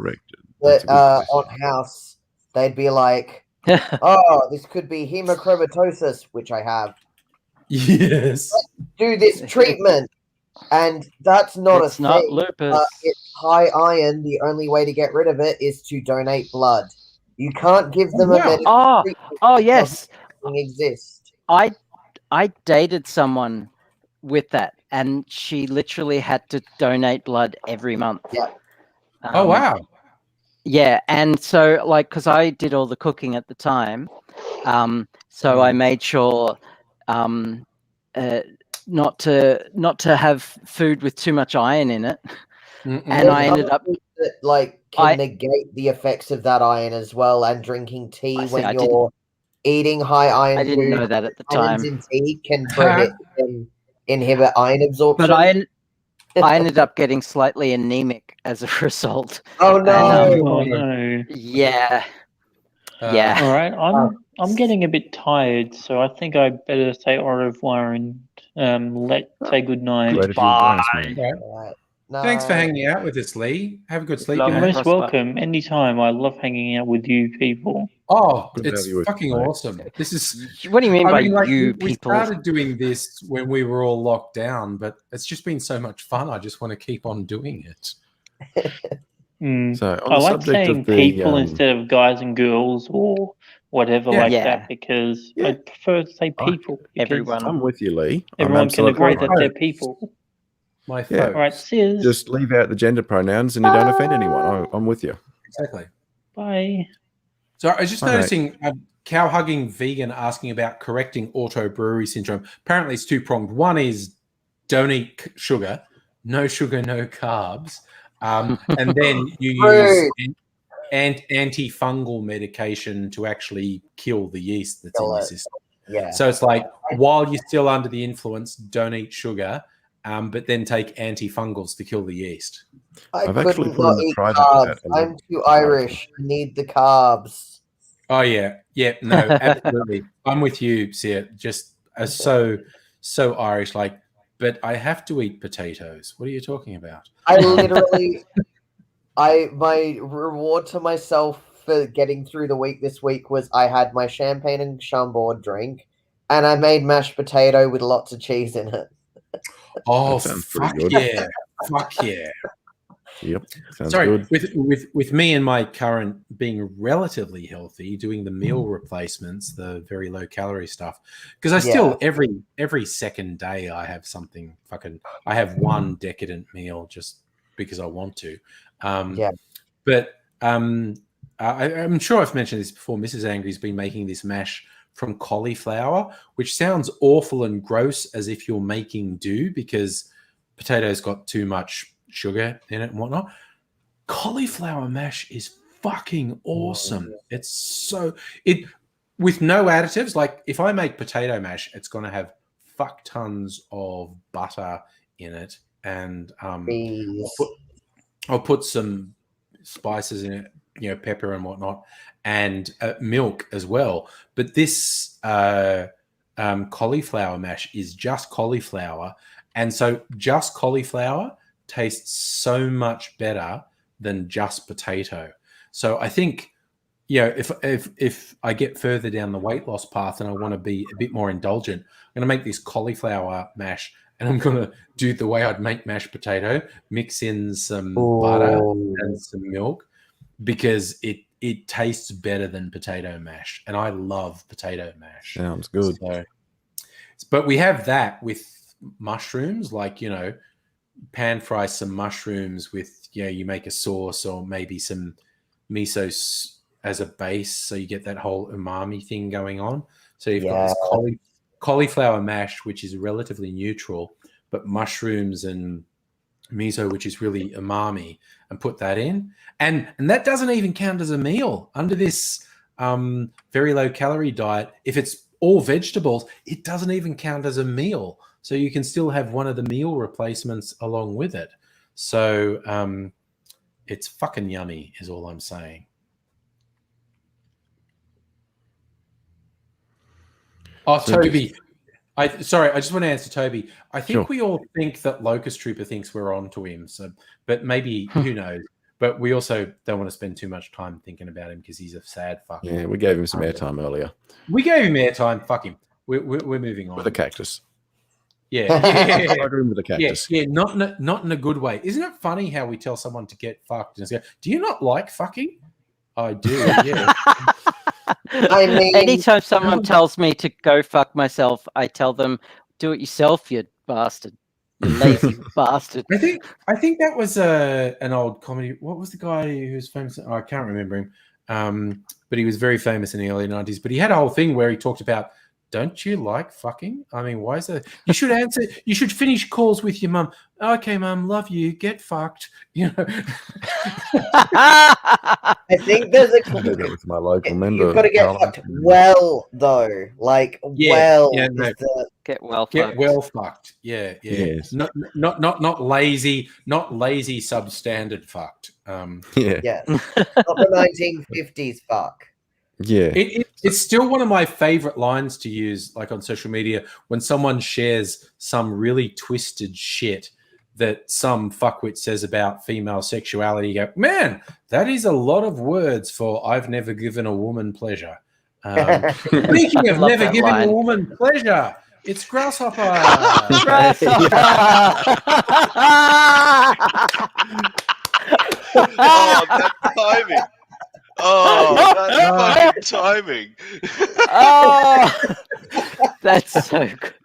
that on House they'd be like, "Oh, this could be hemochromatosis," which I have. Yes. Do this treatment, and that's not it's a not thing. lupus. It's high iron. The only way to get rid of it is to donate blood. You can't give them a medical treatment. Oh yes, doesn't exist. I dated someone with that, and she literally had to donate blood every month. Yeah. Oh wow. Yeah, and so like because I did all the cooking at the time, so I made sure not to have food with too much iron in it. And I ended up can negate the effects of that iron as well, and drinking tea when you're eating high iron. I didn't know that at the time. In tea can inhibit iron absorption. But I ended up getting slightly anemic as a result. Oh no! No. Yeah. Yeah. All right. I'm getting a bit tired, so I think I better say au revoir and say good night. Bye. No. Thanks for hanging out with us, Lee. Have a good sleep. You're most welcome. Anytime. I love hanging out with you people. Oh, it's fucking awesome. This is. What do you mean by you we people? We started doing this when we were all locked down, but it's just been so much fun. I just want to keep on doing it. So I like saying people instead of guys and girls or whatever that because I prefer to say people. Everyone. I'm with you, Lee. Everyone can agree that they're people. My folks. All right, sis. Just leave out the gender pronouns and you don't offend anyone. I'm with you. Exactly. Bye. So I was just noticing a cow-hugging vegan asking about correcting auto-brewery syndrome. Apparently it's two-pronged. One is don't eat sugar, no carbs. And then you use antifungal medication to actually kill the yeast that's in your system. Yeah. So it's like while you're still under the influence, don't eat sugar, but then take antifungals to kill the yeast. I've actually put in the try carbs. I'm too Irish. I need the carbs. Oh yeah, no, absolutely. I'm with you, Sia. Just so Irish, like. But I have to eat potatoes. What are you talking about? I literally, my reward to myself for getting through the week this week was I had my champagne and Chambord drink, and I made mashed potato with lots of cheese in it. Oh, fuck yeah. Fuck yeah. Yep. Sorry, good. With me and my current being relatively healthy, doing the meal replacements, the very low calorie stuff, because I still every second day I have something I have one decadent meal just because I want to. But I'm sure I've mentioned this before. Mrs. Angry's been making this mash from cauliflower, which sounds awful and gross as if you're making do because potatoes got too much sugar in it and whatnot. Cauliflower mash is fucking awesome. It's with no additives. Like if I make potato mash, it's going to have fuck tons of butter in it, and I'll put some spices in it, pepper and whatnot, and milk as well. But this cauliflower mash is just cauliflower, and so just cauliflower tastes so much better than just potato. So I think, if I get further down the weight loss path and I want to be a bit more indulgent, I'm going to make this cauliflower mash and I'm gonna do the way I'd make mashed potato, mix in some butter and some milk, because it tastes better than potato mash, and I love potato mash. Sounds good. So, but we have that with mushrooms, like, you know, pan fry some mushrooms with, you know, you make a sauce or maybe some miso as a base, so you get that whole umami thing going on. So you've got this cauliflower mash, which is relatively neutral, but mushrooms and miso, which is really umami, and put that in. And that doesn't even count as a meal under this very low calorie diet. If it's all vegetables, it doesn't even count as a meal. So you can still have one of the meal replacements along with it. So it's fucking yummy is all I'm saying. Oh, Toby. I just want to answer Toby. I think we all think that Locust Trooper thinks we're on to him. So, but maybe, who knows? But we also don't want to spend too much time thinking about him because he's a sad fuck. Yeah, we gave him some airtime earlier. We gave him airtime. Fuck him. We're moving on. With a cactus. Yeah. With a cactus. Yeah. Not in a good way. Isn't it funny how we tell someone to get fucked and say, "Do you not like fucking?" I do. Yeah. I mean, anytime someone tells me to go fuck myself, I tell them, "Do it yourself, you bastard, you lazy bastard." I think that was an old comedy. What was the guy who was famous? Oh, I can't remember him. But he was very famous in the early 90s. But he had a whole thing where he talked about, don't you like fucking? I mean, why is that? You should answer. You should finish calls with your mum. Okay, mum, love you. Get fucked. You know. I think there's a. With my local member. You've got to get fucked well, though. Like well. Yeah, no. Get well fucked. Yeah. Yes. Not lazy. Not lazy. Substandard fucked. Yeah. Yes. Not the 1950s fuck. Yeah. It's still one of my favorite lines to use, like on social media, when someone shares some really twisted shit that some fuckwit says about female sexuality. You go, man, that is a lot of words for "I've never given a woman pleasure." Speaking of never giving a woman pleasure, it's Grasshopper. Oh, that timing. Oh, that's fucking timing. Oh, that's so good.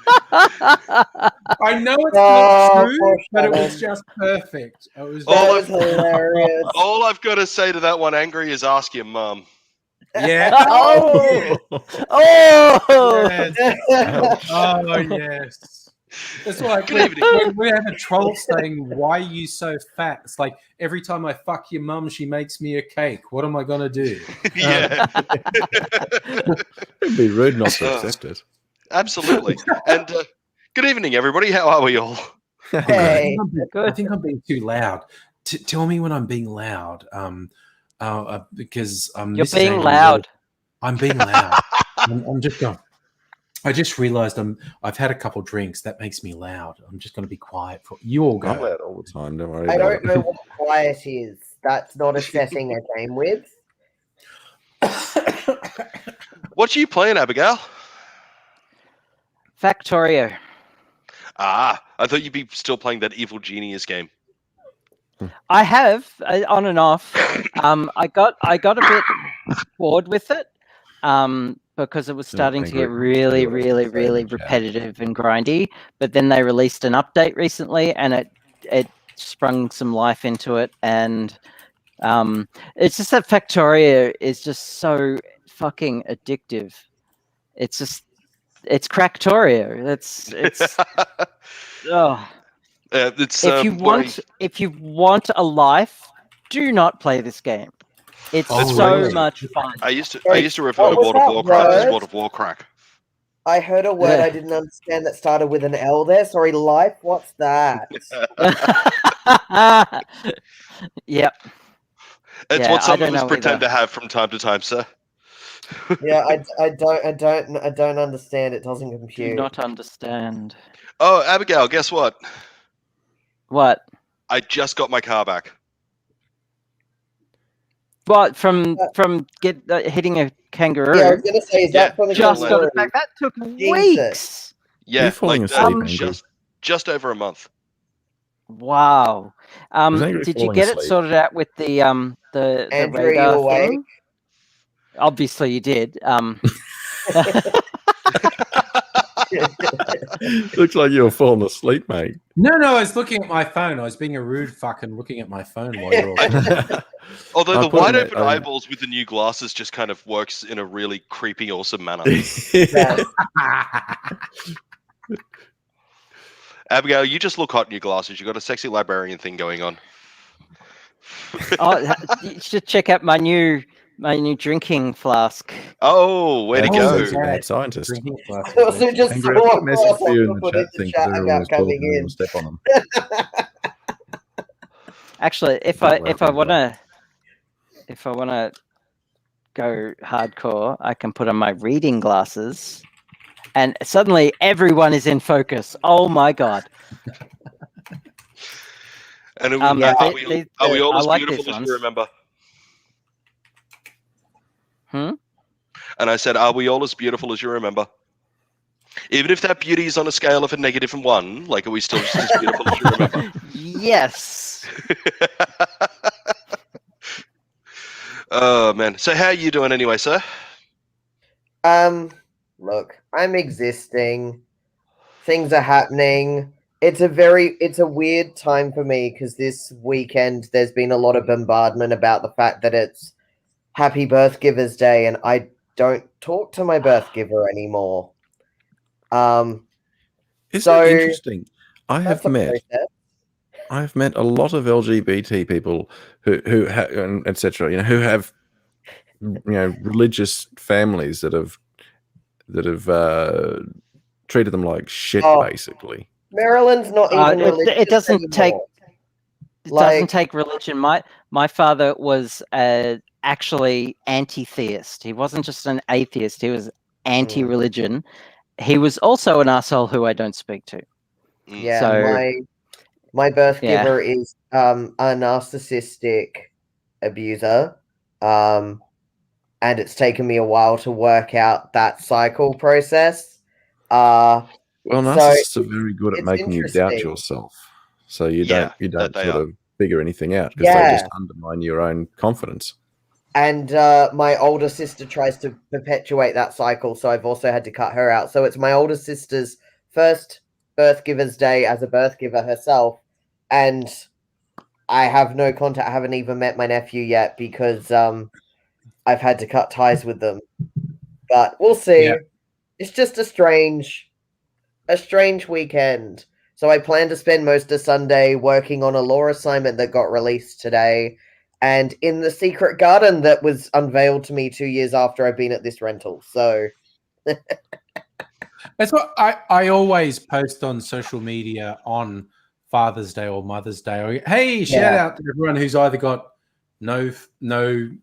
I know it's not true, but it was just perfect. It was hilarious. All I've got to say to that one, Angry, is ask your mum. Yeah. Oh. Yes. Oh yes. It's like when we have a troll saying, "Why are you so fat?" It's like, every time I fuck your mum, she makes me a cake. What am I gonna do? Yeah. It'd be rude not to accept it. Absolutely. And good evening, everybody. How are we all? Hey. I think I'm being too loud. Tell me when I'm being loud. Because You're being loud. I'm being loud. I'm just going. I just realised I've had a couple drinks. That makes me loud. I'm just going to be quiet. For you all go. I'm loud all the time. Don't worry. I don't know what quiet is. That's not a setting I came with. What are you playing, Abigail? Factorio. Ah, I thought you'd be still playing that Evil Genius game. I have on and off. I got a bit bored with it because it was starting to get really repetitive and grindy. But then they released an update recently, and it sprung some life into it. And it's just that Factorio is just so fucking addictive. It's Cracktorio. It's oh. If you want a life, do not play this game. It's much fun. I used to refer to World of Warcraft as World of Warcrack. I heard a word I didn't understand that started with an L there. Sorry, life. What's that? Yep. It's what some of us pretend to have from time to time, sir. Yeah, I don't understand. It doesn't compute. Do not understand. Oh, Abigail, guess what? What? I just got my car back. What, from hitting a kangaroo? Yeah, I was gonna say, is that from the just got it back? That took weeks. Yeah, falling like asleep, Just over a month. Wow. Was Angry Did you falling get it asleep? sorted out with the Andrew, are you radar awake? thing? Obviously, you did. Looks like you were falling asleep, mate. No, I was looking at my phone. I was being a rude fucking looking at my phone while you're all talking. Although I the put wide in open a- eyeballs with the new glasses just kind of works in a really creepy, awesome manner. Yeah. Abigail, you just look hot in your glasses. You got a sexy librarian thing going on. Oh, you should check out my new drinking flask. Oh, way to That's go! sexy mad scientist. Drinking glass. I also just Angry, saw I put a message for you in the put chat thing because everyone was about talking coming and in. step on them. Actually, if Don't I worry, wanna go hardcore, I can put on my reading glasses, and suddenly everyone is in focus. Oh my god! And Yeah, are we all I as like beautiful these as ones. you remember? Hmm? And I said, are we all as beautiful as you remember? Even if that beauty is on a scale of a -1, like, are we still just as beautiful as you remember? Yes. Oh, man. So how are you doing anyway, sir? Look, I'm existing. Things are happening. It's a weird time for me because this weekend there's been a lot of bombardment about the fact that it's Happy Birth Giver's Day, and I don't talk to my birth giver anymore. Isn't So it interesting? I've that's a met process. a lot of LGBT people who etc. You know, who have religious families that have treated them like shit, basically. Maryland's not even religious it doesn't anymore. take. It doesn't take religion. My father was actually anti-theist. He wasn't just an atheist. He was anti-religion. He was also an asshole who I don't speak to. Yeah, So, my birth giver is a narcissistic abuser. And it's taken me a while to work out that cycle process. Well, narcissists are very good at making you doubt yourself, so you don't sort of figure anything out because they just undermine your own confidence. And my older sister tries to perpetuate that cycle, so I've also had to cut her out. So it's my older sister's first birth giver's day as a birth giver herself, and I have no contact. I haven't even met my nephew yet because I've had to cut ties with them. But we'll see. Yeah. It's just a strange weekend. So I plan to spend most of Sunday working on a law assignment that got released today, and in the secret garden that was unveiled to me 2 years after I've been at this rental. So that's what I always post on social media on Father's Day or Mother's Day. Hey, shout out to everyone who's either got no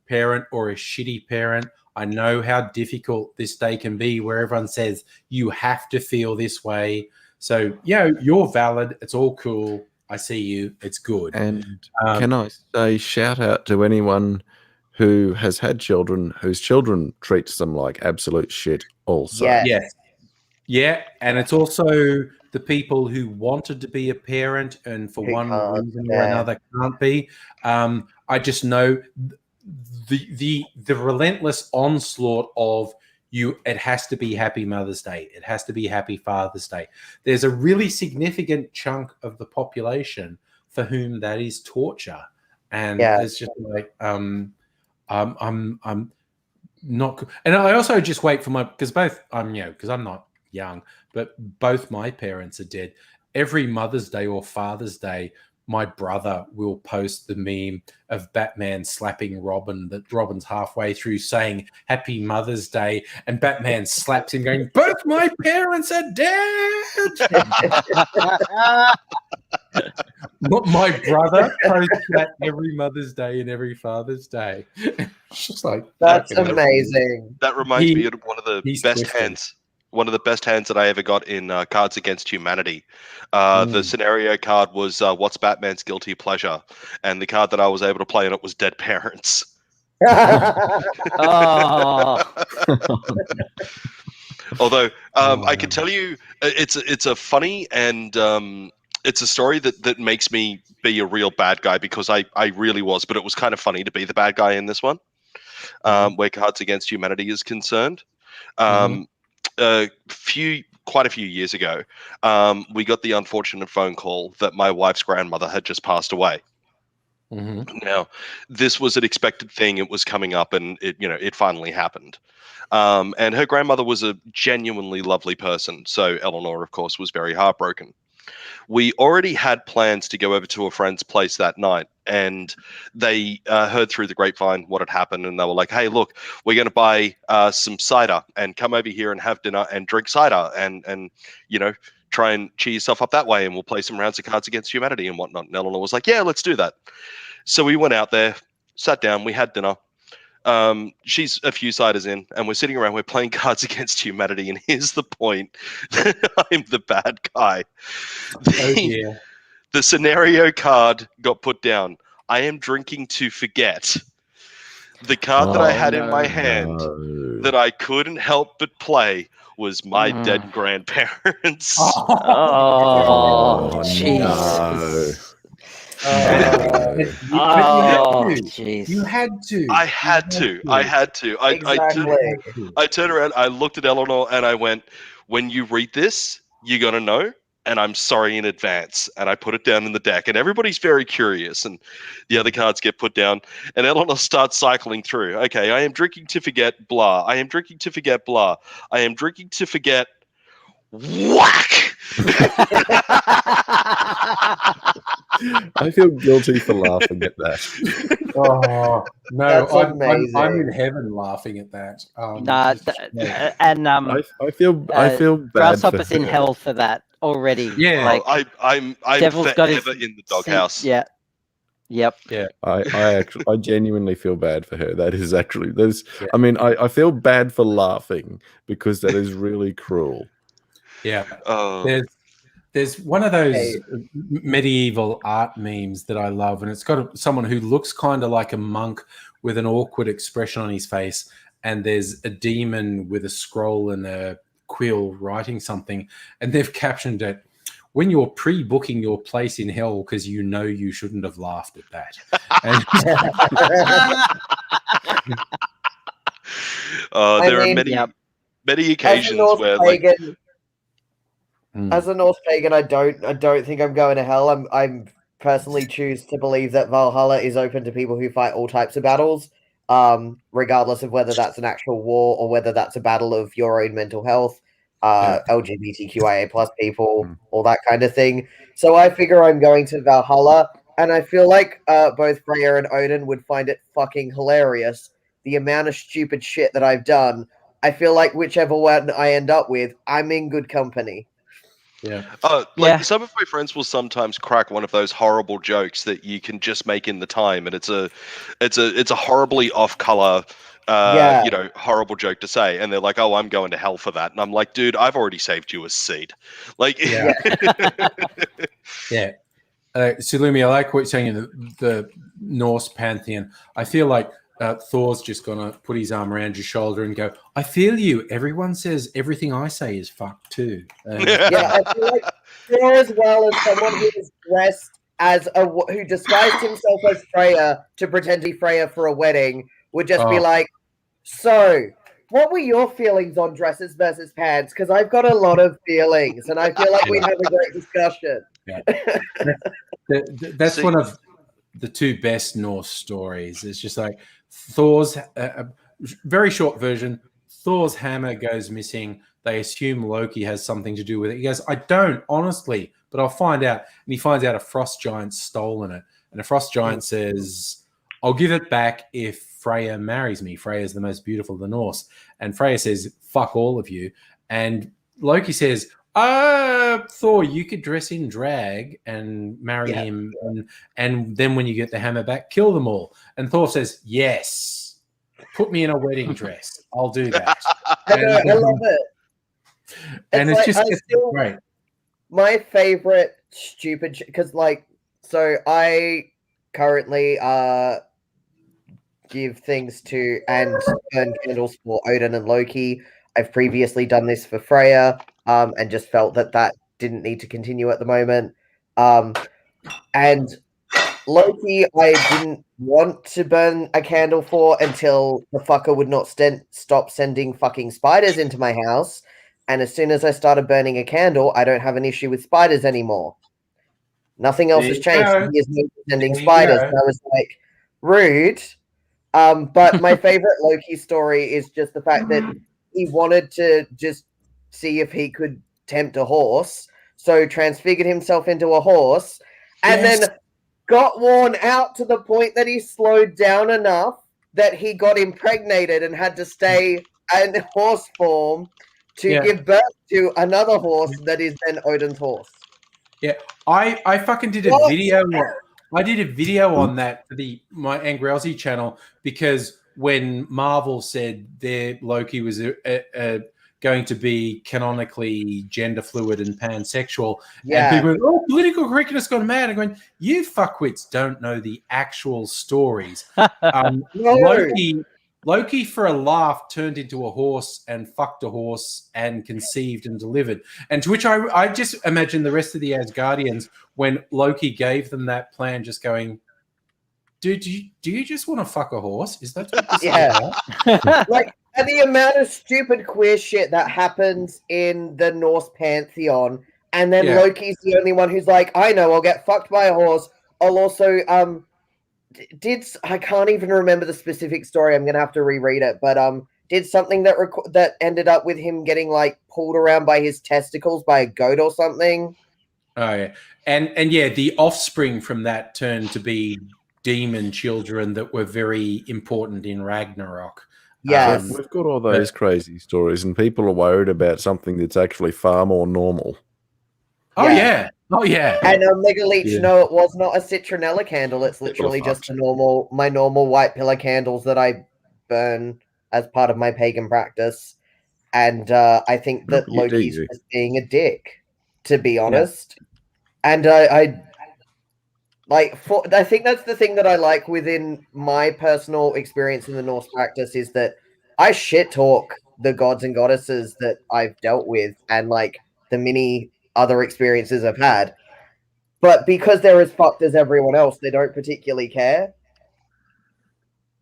parent or a shitty parent. I know how difficult this day can be where everyone says you have to feel this way. So, you're valid. It's all cool. I see you. It's good. And can I say shout out to anyone who has had children whose children treats them like absolute shit also. Yes. Yeah. And it's also the people who wanted to be a parent and for one reason or another can't be. I just know the relentless onslaught of it has to be Happy Mother's Day. It has to be Happy Father's Day. There's a really significant chunk of the population for whom that is torture. And it's just like, I'm not, and I also just wait for because I'm not young, but both my parents are dead. Every Mother's Day or Father's Day, my brother will post the meme of Batman slapping Robin, that Robin's halfway through saying Happy Mother's Day, and Batman slaps him going, both my parents are dead. My brother posts that every Mother's Day and every Father's Day. It's just like, that's amazing. That reminds me of one of the best hands. One of the best hands that I ever got in Cards Against Humanity. The scenario card was what's Batman's guilty pleasure? And the card that I was able to play on it was Dead Parents. Although I can tell you, it's a funny and it's a story that makes me be a real bad guy, because I really was, but it was kind of funny to be the bad guy in this one, where Cards Against Humanity is concerned. Quite a few years ago, we got the unfortunate phone call that my wife's grandmother had just passed away. Now, this was an expected thing. It was coming up, and it finally happened. And her grandmother was a genuinely lovely person. So Eleanor, of course, was very heartbroken. We already had plans to go over to a friend's place that night, and they heard through the grapevine what had happened, and they were like, "Hey, look, we're going to buy some cider and come over here and have dinner and drink cider and try and cheer yourself up that way, and we'll play some rounds of Cards Against Humanity and whatnot." And Eleanor was like, "Yeah, let's do that." So we went out there, sat down, we had dinner. She's a few ciders in, and we're sitting around, we're playing Cards Against Humanity, and here's the point. I'm the bad guy. The scenario card got put down. I am drinking to forget. The card that I had in my hand that I couldn't help but play was my dead grandparents. Jesus. You had to. I had to. I turned around, I looked at Eleanor, and I went, "When you read this, you're going to know, and I'm sorry in advance." And I put it down in the deck, and everybody's very curious, and the other cards get put down, and Eleanor starts cycling through. Okay, I am drinking to forget, blah. I am drinking to forget, blah. I am drinking to forget, whack! I feel guilty for laughing at that. Oh no, That's I'm amazing. in heaven laughing at that. I feel bad. Grasshoppers for in her. hell for that already. Yeah. like I'm Devil's got his forever in the doghouse. Yeah. Yep. Yeah. I genuinely feel bad for her. That is actually I mean, I feel bad for laughing because that is really cruel. Yeah. There's one of those medieval art memes that I love, and it's got someone who looks kind of like a monk with an awkward expression on his face, and there's a demon with a scroll and a quill writing something, and they've captioned it, "When you're pre-booking your place in hell because you know you shouldn't have laughed at that." There are many occasions where as a Norse pagan, I don't think I'm going to hell. I'm personally choose to believe that Valhalla is open to people who fight all types of battles, regardless of whether that's an actual war or whether that's a battle of your own mental health, LGBTQIA plus people, all that kind of thing. So I figure I'm going to Valhalla, and I feel like both Freya and Odin would find it fucking hilarious, the amount of stupid shit that I've done. I feel like whichever one I end up with, I'm in good company. Yeah. Some of my friends will sometimes crack one of those horrible jokes that you can just make in the time, and it's a horribly off color, horrible joke to say, and they're like, "Oh, I'm going to hell for that," and I'm like, "Dude, I've already saved you a seat." Like, yeah. Sulumi, I like what you're saying in the Norse pantheon. I feel like Thor's just gonna put his arm around your shoulder and go, "I feel you. Everyone says everything I say is fucked too." I feel like Thor, as well as someone who is dressed as who disguised himself as Freya to pretend to be Freya for a wedding, would just be like, "So, what were your feelings on dresses versus pants? Because I've got a lot of feelings, and I feel like we'd have a great discussion." Yeah. That's one of the two best Norse stories. It's just like Thor's very short version. Thor's hammer goes missing. They assume Loki has something to do with it. He goes, "I don't, honestly, but I'll find out." And he finds out a frost giant's stolen it. And the frost giant says, "I'll give it back if Freya marries me. Freya is the most beautiful of the Norse." And Freya says, "Fuck all of you." And Loki says, "Thor, you could dress in drag and marry him, and then when you get the hammer back, kill them all." And Thor says, "Yes, put me in a wedding dress. I'll do that." I love it. And it's just great. My favorite stupid because so I currently give things to and burn candles for Odin and Loki. I've previously done this for Freya, and just felt that didn't need to continue at the moment. And Loki, I didn't want to burn a candle for until the fucker would not stop sending fucking spiders into my house. And as soon as I started burning a candle, I don't have an issue with spiders anymore. Nothing else has changed. He is not sending spiders. And I was like, rude. But my favorite Loki story is just the fact that he wanted to just see if he could tempt a horse, so transfigured himself into a horse, and then got worn out to the point that he slowed down enough that he got impregnated and had to stay in horse form to give birth to another horse that is then Odin's horse. Yeah, I fucking did a video. I did a video on that for my Angry Aussie channel, because when Marvel said their Loki was going to be canonically gender fluid and pansexual, and people went, "Oh, political correctness gone mad," and going, "You fuckwits don't know the actual stories." Loki, for a laugh, turned into a horse and fucked a horse and conceived and delivered. And to which I just imagine the rest of the Asgardians, when Loki gave them that plan, just going, "Dude, do you just want to fuck a horse? Is that what this is about?" Like, and the amount of stupid queer shit that happens in the Norse pantheon, and then Loki's the only one who's like, "I know, I'll get fucked by a horse. I'll also I can't even remember the specific story. I'm gonna have to reread it, but did something that ended up with him getting like pulled around by his testicles by a goat or something." Oh yeah, and yeah, the offspring from that turned to be demon children that were very important in Ragnarok. Yes, we've got all those crazy stories, and people are worried about something that's actually far more normal. Oh yeah. Oh yeah. And Mega Leech, no, it was not a citronella candle. It's literally just my normal white pillar candles that I burn as part of my pagan practice. And I think that Loki's just being a dick, to be honest. And I think that's the thing that I like within my personal experience in the Norse practice, is that I shit talk the gods and goddesses that I've dealt with, and like the many other experiences I've had. But because they're as fucked as everyone else, they don't particularly care.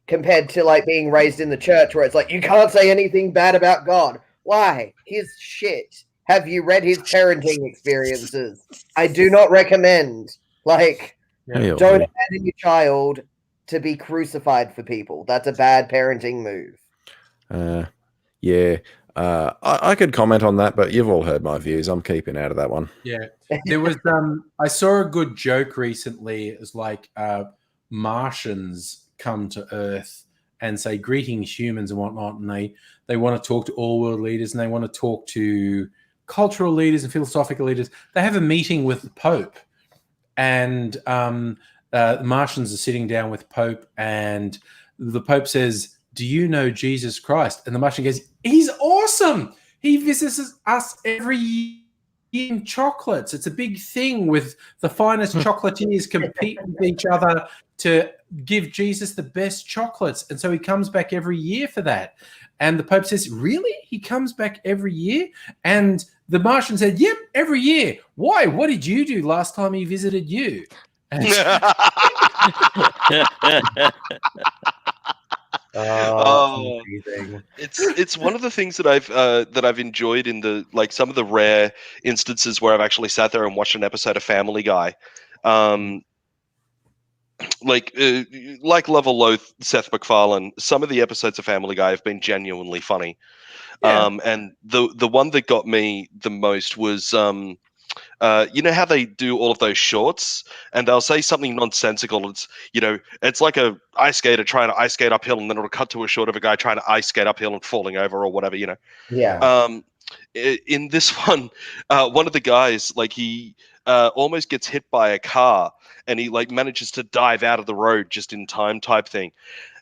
Compared to like being raised in the church, where it's like, you can't say anything bad about God. Why? He's shit. Have you read his parenting experiences? I do not recommend. Like, don't abandon your child to be crucified for people. That's a bad parenting move. I could comment on that, but you've all heard my views. I'm keeping out of that one. Yeah. There was I saw a good joke recently. It was like Martians come to Earth and say greetings humans and whatnot, and they want to talk to all world leaders, and they want to talk to cultural leaders and philosophical leaders. They have a meeting with the Pope, and the Martians are sitting down with Pope, and the Pope says, "Do you know Jesus Christ?" And the Martian goes, "He's awesome. He visits us every year in chocolates. It's a big thing with the finest chocolatiers compete with each other to give Jesus the best chocolates. And so he comes back every year for that." And the Pope says, "Really? He comes back every year?" And the Martian said, "Yep, every year. Why? What did you do last time he visited you?" It's one of the things that I've enjoyed in the like some of the rare instances where I've actually sat there and watched an episode of Family Guy. Like Love or Loathe Seth MacFarlane, some of the episodes of Family Guy have been genuinely funny. And the one that got me the most was you know how they do all of those shorts, and they'll say something nonsensical. It's it's like a ice skater trying to ice skate uphill, and then it'll cut to a shot of a guy trying to ice skate uphill and falling over or whatever. In this one, one of the guys, like, he almost gets hit by a car, and he like manages to dive out of the road just in time, type thing.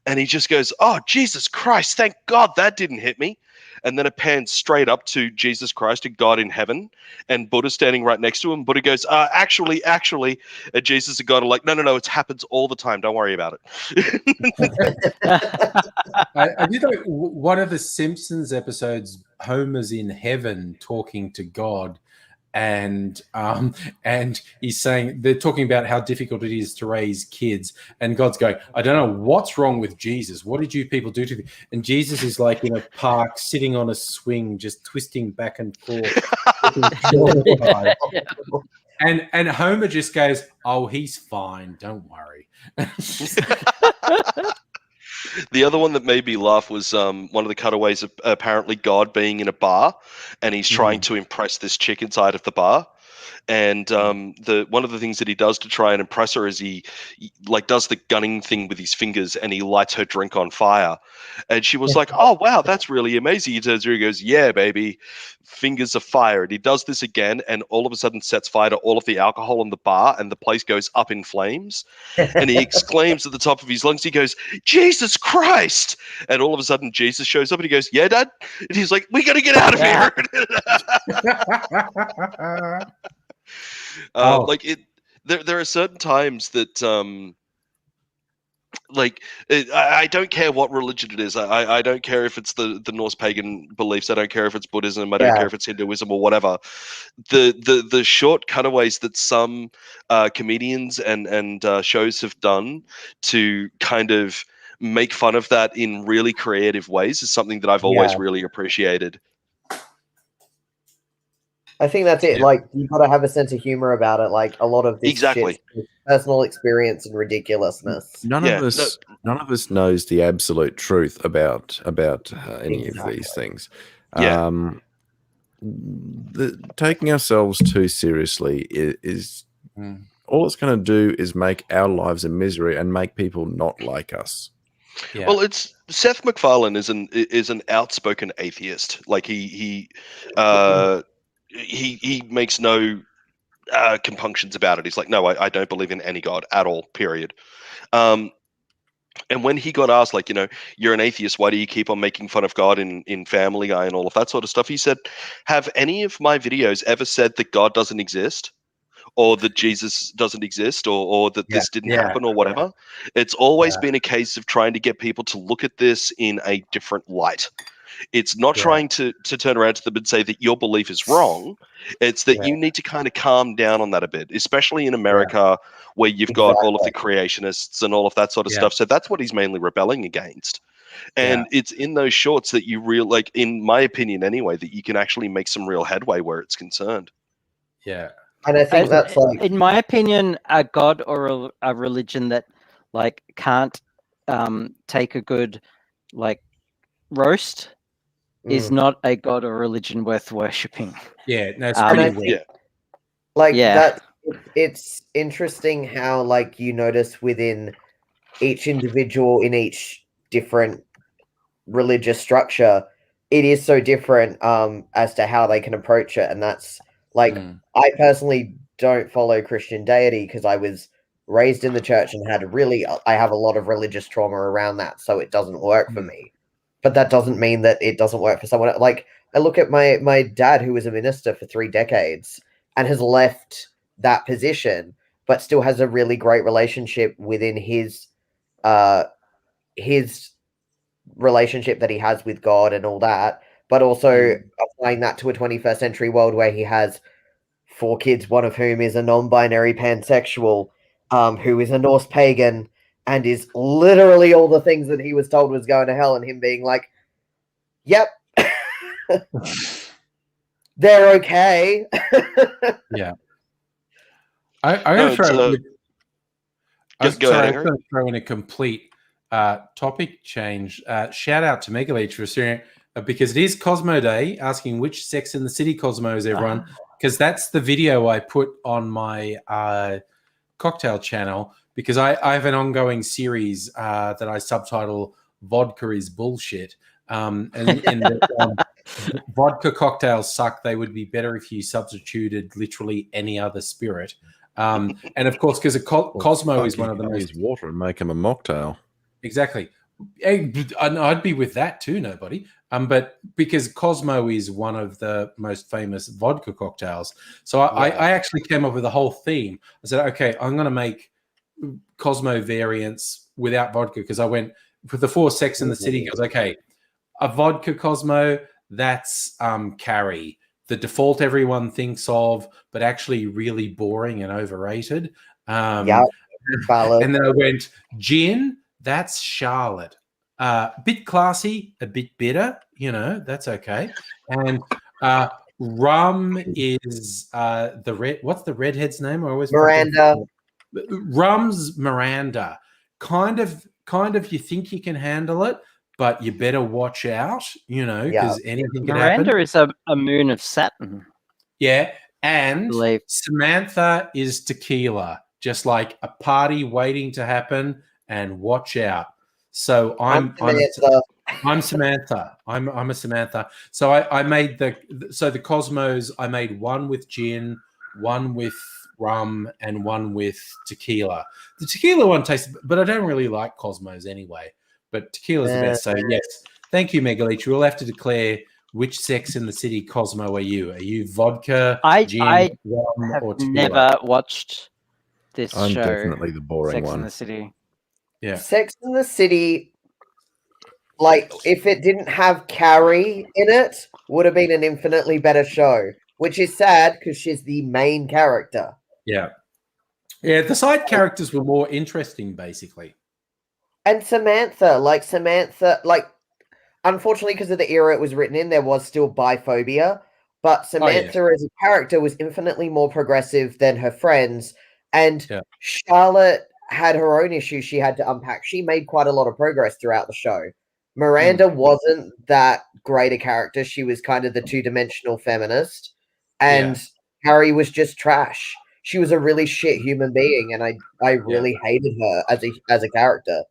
And he just goes, "Oh, Jesus Christ, thank God that didn't hit me." And then it pans straight up to Jesus Christ and God in heaven, and Buddha standing right next to him. Buddha goes, actually, and Jesus and God are like, no, it happens all the time. Don't worry about it. I did like one of the Simpsons episodes. Homer's in heaven talking to God, and he's saying they're talking about how difficult it is to raise kids, and God's going, I don't know what's wrong with Jesus. What did you people do to me? And Jesus is like in a park, sitting on a swing, just twisting back and forth. And Homer just goes, "Oh, he's fine. Don't worry." The other one that made me laugh was one of the cutaways of apparently God being in a bar, and he's trying to impress this chick inside of the bar. And one of the things that he does to try and impress her is he like does the gunning thing with his fingers, and he lights her drink on fire. And she was like, "Oh wow, that's really amazing." He turns to her, he goes, "Yeah, baby, fingers of fire." And he does this again, and all of a sudden sets fire to all of the alcohol in the bar, and the place goes up in flames. And he exclaims at the top of his lungs, he goes, "Jesus Christ!" And all of a sudden Jesus shows up, and he goes, "Yeah, Dad?" And he's like, "We gotta get out of here." Like there are certain times that I don't care what religion it is. I don't care if it's the Norse pagan beliefs. I don't care if it's Buddhism. I don't care if it's Hinduism or whatever. The short cutaways that some comedians and shows have done to kind of make fun of that in really creative ways is something that I've always really appreciated. I think that's it. Like, you've got to have a sense of humor about it. Like, a lot of this shit is personal experience and ridiculousness. None of us knows the absolute truth about any of these things. Taking ourselves too seriously is all it's going to do is make our lives a misery and make people not like us. Yeah. Well, it's Seth MacFarlane is an outspoken atheist. Like he makes no compunctions about it. He's like, no, I don't believe in any God at all, period. And when he got asked, like, you're an atheist, why do you keep on making fun of God in Family Guy and all of that sort of stuff? He said, have any of my videos ever said that God doesn't exist? Or that Jesus doesn't exist, or that this didn't happen, or whatever? It's always been a case of trying to get people to look at this in a different light. It's not trying to turn around to them and say that your belief is wrong. It's that you need to kind of calm down on that a bit, especially in America where you've got all of the creationists and all of that sort of stuff. So that's what he's mainly rebelling against. And it's in those shorts that you like, in my opinion anyway, that you can actually make some real headway where it's concerned. Yeah. And I think that's like, in my opinion, a god or a religion that like can't take a good like roast is not a god or religion worth worshipping. Yeah, that's pretty weird. That it's interesting how like you notice within each individual in each different religious structure, it is so different as to how they can approach it. And that's like, I personally don't follow Christian deity because I was raised in the church and I have a lot of religious trauma around that, so it doesn't work for me. But that doesn't mean that it doesn't work for someone. Like, I look at my dad, who was a minister for 3 decades and has left that position, but still has a really great relationship within his relationship that he has with God and all that, but also applying that to a 21st century world where he has 4 kids, one of whom is a non-binary pansexual, who is a Norse pagan, and is literally all the things that he was told was going to hell, and him being like, yep, they're okay. Yeah. I'm going to throw in a complete topic change. Shout out to Megaleech for sharing, because it is Cosmo Day, asking which Sex in the City Cosmos everyone, because that's the video I put on my cocktail channel, because I have an ongoing series that I subtitle Vodka is Bullshit. Vodka cocktails suck. They would be better if you substituted literally any other spirit. And of course, because Cosmo is one of the most... Use water and make him a mocktail. Exactly. I'd be with that too, nobody. But because Cosmo is one of the most famous vodka cocktails. So I actually came up with a whole theme. I said, okay, I'm going to make Cosmo variants without vodka, because I went, for the 4 Sex in the City goes, okay, a vodka Cosmo, that's Carrie. The default everyone thinks of, but actually really boring and overrated. Yeah. And then I went, gin, that's Charlotte. A bit classy, a bit bitter, that's okay. And rum is what's the redhead's name? I always Miranda. Rum's Miranda. Kind of you think you can handle it, but you better watch out, because anything could happen. Miranda is a moon of Saturn. Yeah, and Samantha is tequila, just like a party waiting to happen, and watch out. So I'm Samantha. I'm a Samantha. So I made the Cosmos. I made one with gin, one with rum, and one with tequila. The tequila one tastes, but I don't really like Cosmos anyway. But tequila's the best. So yes, thank you, Megaleech. We'll have to declare which Sex in the City Cosmo are you? Are you vodka, gin, rum, or tequila? Never watched this I'm show. definitely the boring Sex one. in the City. Yeah. Sex in the City, like, if it didn't have Carrie in it, would have been an infinitely better show, which is sad because she's the main character. Yeah. Yeah, the side characters were more interesting, basically. And Samantha, unfortunately, because of the era it was written in, there was still biphobia, but Samantha as a character was infinitely more progressive than her friends, and Charlotte had her own issues she had to unpack. She made quite a lot of progress throughout the show. Miranda wasn't that great a character. She was kind of the two-dimensional feminist, and Harry was just trash. She was a really shit human being, and I really hated her as a character.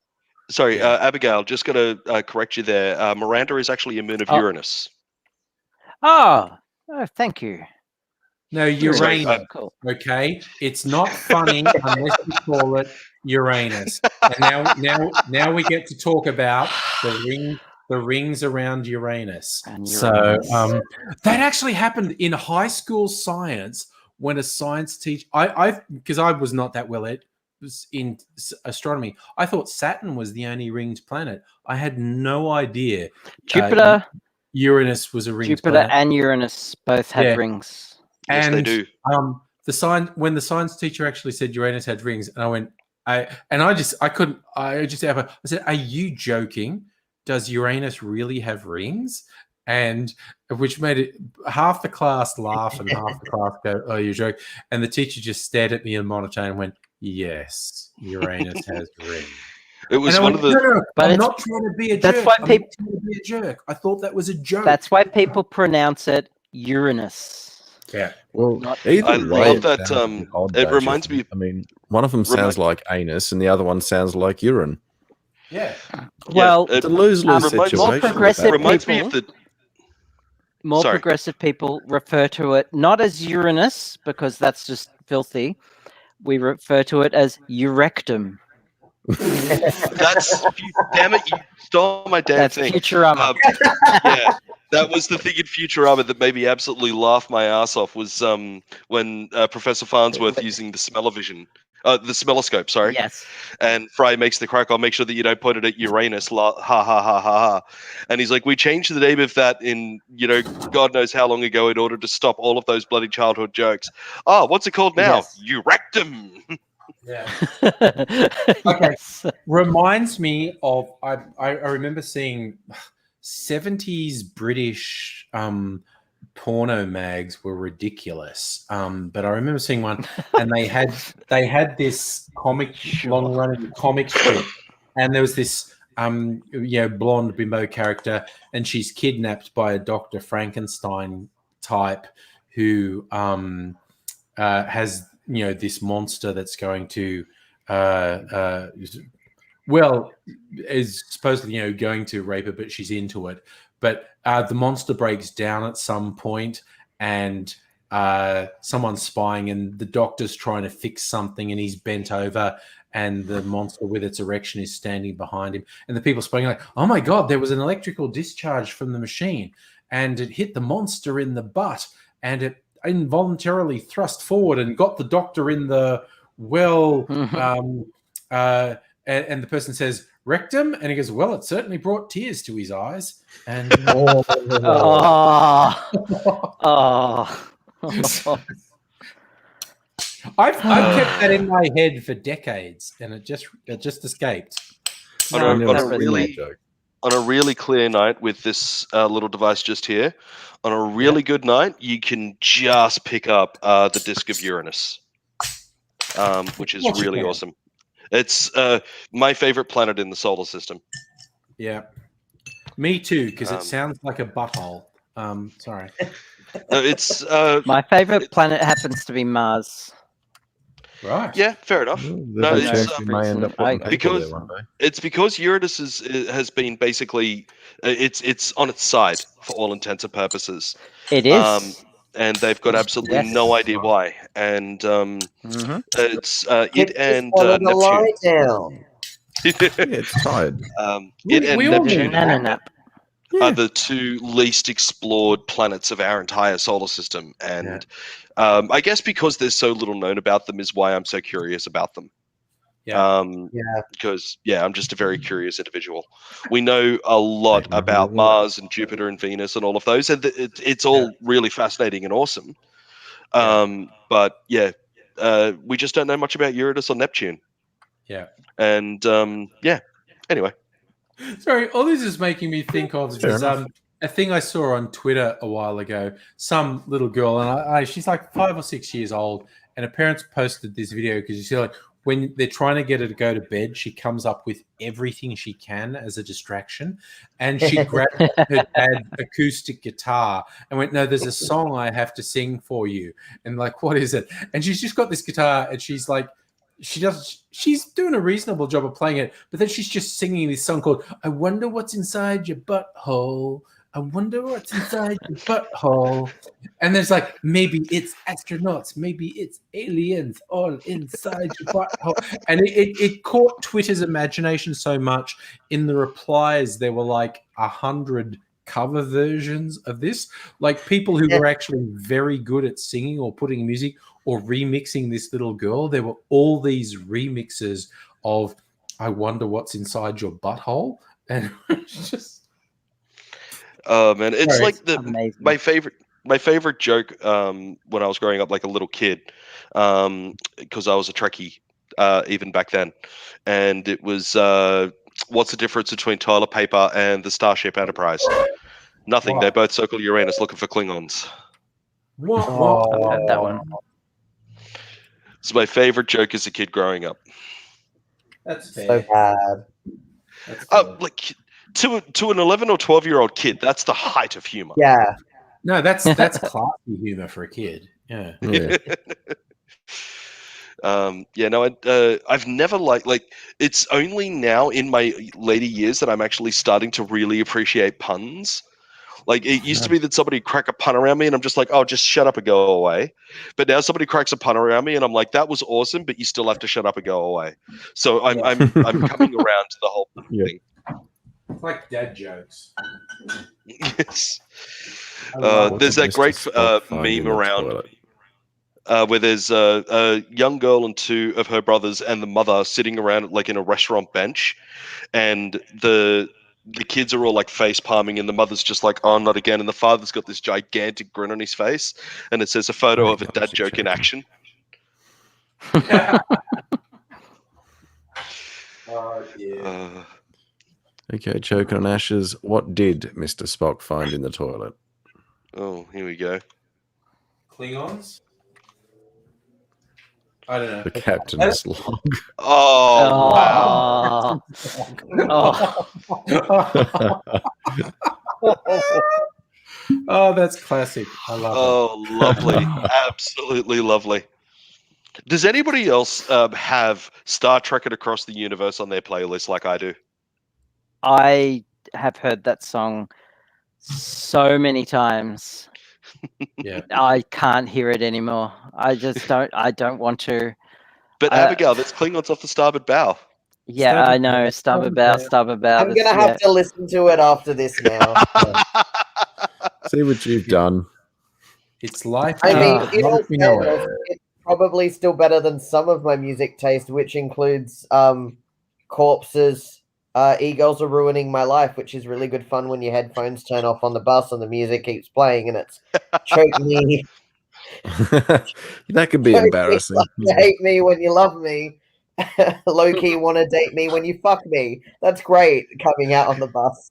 Sorry, Abigail, just got to correct you there. Miranda is actually a moon of Uranus. Oh, thank you. No, Uranus. Cool. Okay, it's not funny unless you call it Uranus. And now we get to talk about the rings around Uranus. So that actually happened in high school science when a science teacher. Because I was not that well in astronomy. I thought Saturn was the only ringed planet. I had no idea Jupiter, Uranus was a ringed Jupiter planet. and Uranus both had rings. Yes, they do. When the science teacher actually said Uranus had rings, and I went, I said, "Are you joking? Does Uranus really have rings?" And which made it half the class laugh and half the class go, "Oh, you're joking." And the teacher just stared at me in monotone and went, "Yes, Uranus has rings." It was one of the. No, but I'm not trying to be a jerk. That's why people trying to be a jerk. I thought that was a joke. That's why people pronounce it Uranus. Yeah. Well, I love that. It reminds me. I mean, one of them sounds like anus, and the other one sounds like urine. Yeah. Well, it's a lose-lose situation. More progressive progressive people refer to it not as Uranus because that's just filthy. We refer to it as Eurectum. That's damn it! You stole my damn thing. Futurama. That was the thing in Futurama that made me absolutely laugh my ass off. Was when Professor Farnsworth using the smell-o-vision, the smelloscope. Sorry. Yes. And Fry makes the crack. I'll make sure that you don't point it at Uranus. Ha ha ha ha ha. And he's like, we changed the name of that in God knows how long ago in order to stop all of those bloody childhood jokes. Oh, what's it called now? Yes. Eurectum. Yeah. Okay. Yes. Reminds me of I remember seeing 70s British porno mags were ridiculous. But I remember seeing one, and they had this long running comic strip, and there was this blonde bimbo character, and she's kidnapped by a Dr. Frankenstein type who has this monster that's going to is supposedly going to rape her, but she's into it. But the monster breaks down at some point, and someone's spying, and the doctor's trying to fix something, and he's bent over, and the monster with its erection is standing behind him, and the people spying like, "Oh my god, there was an electrical discharge from the machine, and it hit the monster in the butt, and it involuntarily thrust forward and got the doctor in the well." And the person says, rectum? And he goes, well, it certainly brought tears to his eyes. And I've kept that in my head for decades, and it just escaped. On a really clear night with this little device just here, on a really good night, you can just pick up the disk of Uranus, which is really awesome. It's my favorite planet in the solar system. Yeah, me too, because it sounds like a butthole. Sorry. It's my favorite planet happens to be Mars. Right. Yeah, fair enough. No, it's because Uranus has been basically it's on its side for all intents and purposes. It is. And they've got absolutely no idea why. And it's it and Neptune. Down. It's tired. It and Neptune are the two least explored planets of our entire solar system. And I guess because there's so little known about them is why I'm so curious about them. Because I'm just a very curious individual. We know a lot about Mars and Jupiter and Venus and all of those, and it's all really fascinating and awesome. But we just don't know much about Uranus or Neptune. Yeah. And anyway. Sorry, all this is making me think of this, a thing I saw on Twitter a while ago. Some little girl, and she's like 5 or 6 years old, and her parents posted this video because you see, like, when they're trying to get her to go to bed, she comes up with everything she can as a distraction, and she grabbed her dad's acoustic guitar and went, "No, there's a song I have to sing for you." And like, what is it? And she's just got this guitar, and she's like, she's doing a reasonable job of playing it, but then she's just singing this song called "I Wonder What's Inside Your Butthole. I wonder what's inside your butthole." And there's like, maybe it's astronauts, maybe it's aliens all inside your butthole. And it caught Twitter's imagination so much. In the replies, there were like 100 cover versions of this, like people who were actually very good at singing or putting music or remixing this little girl. There were all these remixes of "I Wonder What's Inside Your Butthole," and it's just man, it's like my favorite joke when I was growing up, like a little kid, because I was a Trekkie even back then, and it was what's the difference between toilet paper and the Starship Enterprise? Nothing. Wow. They both circle Uranus looking for Klingons. I've heard that one. It's my favorite joke as a kid growing up. That's fair. So bad. Like to an 11 or 12-year-old kid, that's the height of humor. Yeah. No, that's classy humor for a kid. Yeah. I've never like it's only now in my later years that I'm actually starting to really appreciate puns. Like, it used to be that somebody crack a pun around me and I'm just like, oh, just shut up and go away. But now somebody cracks a pun around me and I'm like, that was awesome, but you still have to shut up and go away. So I'm coming around to the whole thing. It's like dad jokes. Yes. There's that great meme around where there's a young girl and two of her brothers and the mother sitting around like in a restaurant bench, and the kids are all like face palming and the mother's just like, oh, not again, and the father's got this gigantic grin on his face and it says a photo of a dad joke in action. Okay, choking on ashes. What did Mr. Spock find in the toilet? Oh, here we go. Klingons? I don't know. The captain's log. Oh, wow. Oh, that's classic. I love it. Oh, lovely. Absolutely lovely. Does anybody else have Star Trek It Across the Universe on their playlist like I do? I have heard that song so many times. Yeah, I can't hear it anymore. I don't want to. But Abigail, that's Klingons off the starboard bow. Yeah, I know. Starboard bow. I'm gonna have to listen to it after this now. See what you've done. It's life. I mean, it's probably still better than some of my music taste, which includes Corpses, E-girls are ruining my life, which is really good fun when your headphones turn off on the bus and the music keeps playing and it's choke me. That could be embarrassing. You hate me when you love me. Low key want to date me when you fuck me. That's great coming out on the bus.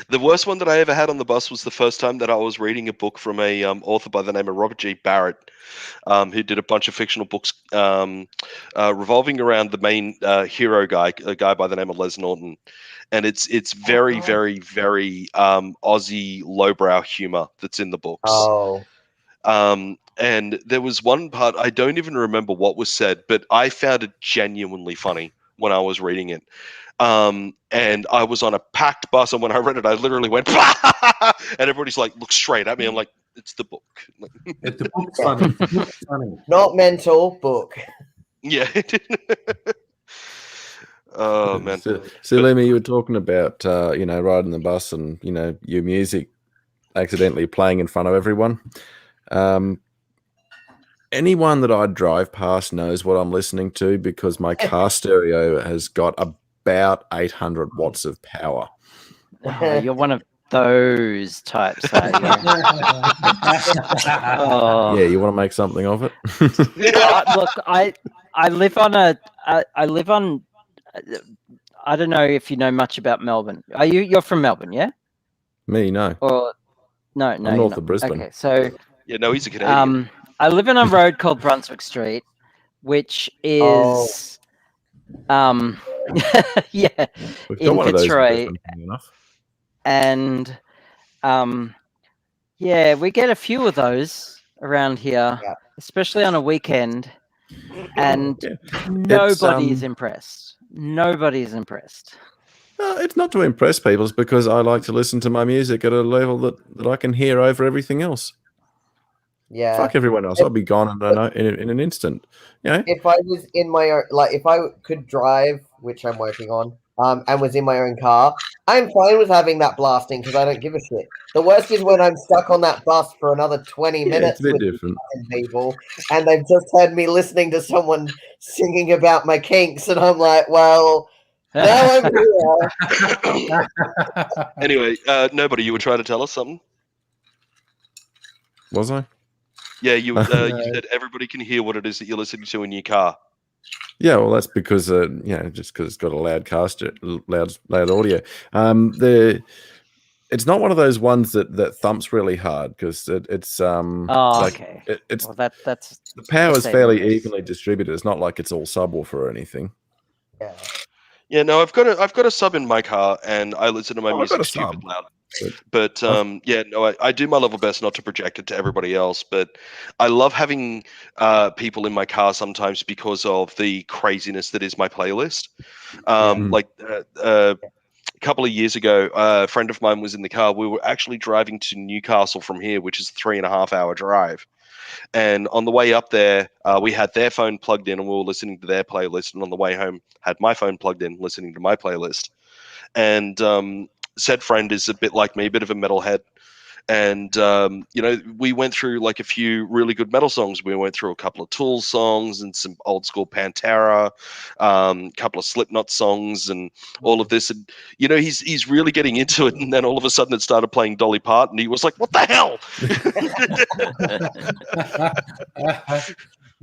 The worst one that I ever had on the bus was the first time that I was reading a book from a author by the name of Robert G. Barrett, who did a bunch of fictional books revolving around the main hero guy, a guy by the name of Les Norton. And it's very, very, very Aussie lowbrow humor that's in the books. Oh. And there was one part, I don't even remember what was said, but I found it genuinely funny when I was reading it. And I was on a packed bus, and when I read it, I literally went, and everybody's like, look straight at me. I'm like, it's the book. The book's funny. The book's funny. Not mental, book. Yeah. Oh, man. So Lemmy, you were talking about, riding the bus and, your music accidentally playing in front of everyone. Anyone that I drive past knows what I'm listening to because my car stereo has got about 800 watts of power. Oh, you're one of those types, are you? Oh. Yeah, you want to make something of it? Look, I live on I don't know if you know much about Melbourne. You're from Melbourne, yeah? Me, no. Or no, I'm north of Brisbane. Okay, so yeah, no, he's a Canadian. I live on a road called Brunswick Street, which is yeah, in Fitzroy. And yeah, we get a few of those around here, especially on a weekend, and nobody is impressed. Nobody is impressed. It's not to impress people. It's because I like to listen to my music at a level that I can hear over everything else. Yeah. Fuck everyone else. I'll be gone in an instant. If I was in my own, if I could drive, which I'm working on, and was in my own car, I'm fine with having that blasting because I don't give a shit. The worst is when I'm stuck on that bus for another 20 minutes it's a bit with different. People, and they've just heard me listening to someone singing about my kinks, and I'm like, well, now I'm here. Anyway, nobody, you were trying to tell us something? Was I? Yeah, you said everybody can hear what it is that you're listening to in your car. Yeah, well, that's because just because it's got a loud loud audio. It's not one of those ones that thumps really hard because it's okay. It's well, that's the power is fairly evenly distributed. It's not like it's all subwoofer or anything. Yeah. Yeah, no, I've got a sub in my car, and I listen to my music stupid loud. But I do my level best not to project it to everybody else. But I love having people in my car sometimes because of the craziness that is my playlist. A couple of years ago, a friend of mine was in the car. We were actually driving to Newcastle from here, which is a 3.5 hour drive. And on the way up there, we had their phone plugged in and we were listening to their playlist. And on the way home, had my phone plugged in, listening to my playlist. And said friend is a bit like me, a bit of a metalhead. And, we went through like a few really good metal songs. We went through a couple of Tool songs and some old school Pantera, a couple of Slipknot songs and all of this. And, he's really getting into it. And then all of a sudden it started playing Dolly Parton. He was like, what the hell?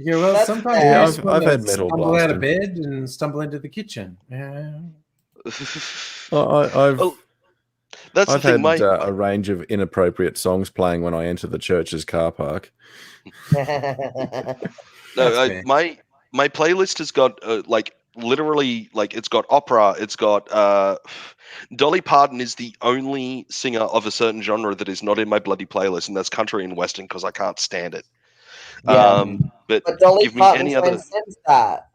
Yeah, well, sometimes I've had metal stumble out of bed and stumble into the kitchen. That's I've the thing. had a range of inappropriate songs playing when I enter the church's car park. No, my playlist has got literally it's got opera. It's got Dolly Parton is the only singer of a certain genre that is not in my bloody playlist, and that's country and western because I can't stand it. Yeah. But Dolly give me Parton any other. that.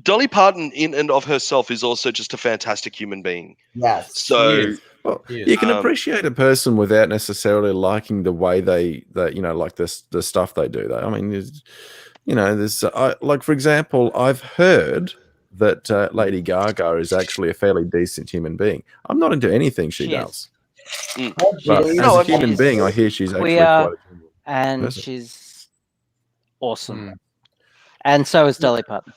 Dolly Parton, in and of herself, is also just a fantastic human being. Yes. So you can appreciate a person without necessarily liking the way they like the stuff they do. I mean, there's like, for example, I've heard that Lady Gaga is actually a fairly decent human being. I'm not into anything she does. But as a human being, I hear she's actually quite a and person. she's awesome. And so is Dolly Parton.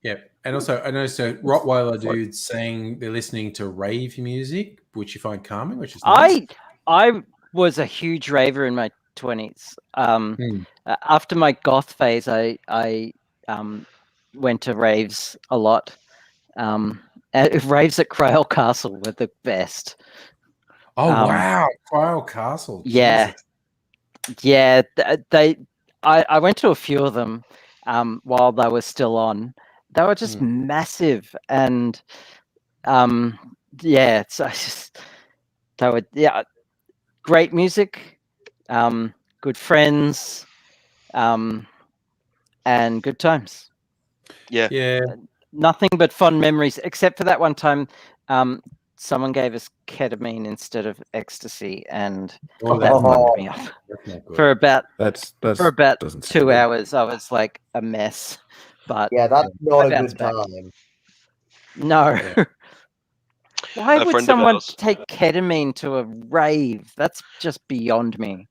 Yeah, And also, I know Rottweiler dudes saying they're listening to rave music, which you find calming, which is nice. I was a huge raver in my 20s. After my goth phase, I went to raves a lot. Raves at Crail Castle were the best. Oh wow, Crail Castle! Yeah, Jesus. yeah. I went to a few of them while they were still on. They were just massive, and yeah. So they were great music, good friends, and good times. Yeah. Nothing but fun memories, except for that one time someone gave us ketamine instead of ecstasy, and that fucked me up. For about 2 hours. I was like a mess. But yeah, that's not a good time. No. Yeah. Why would someone take ketamine to a rave? That's just beyond me.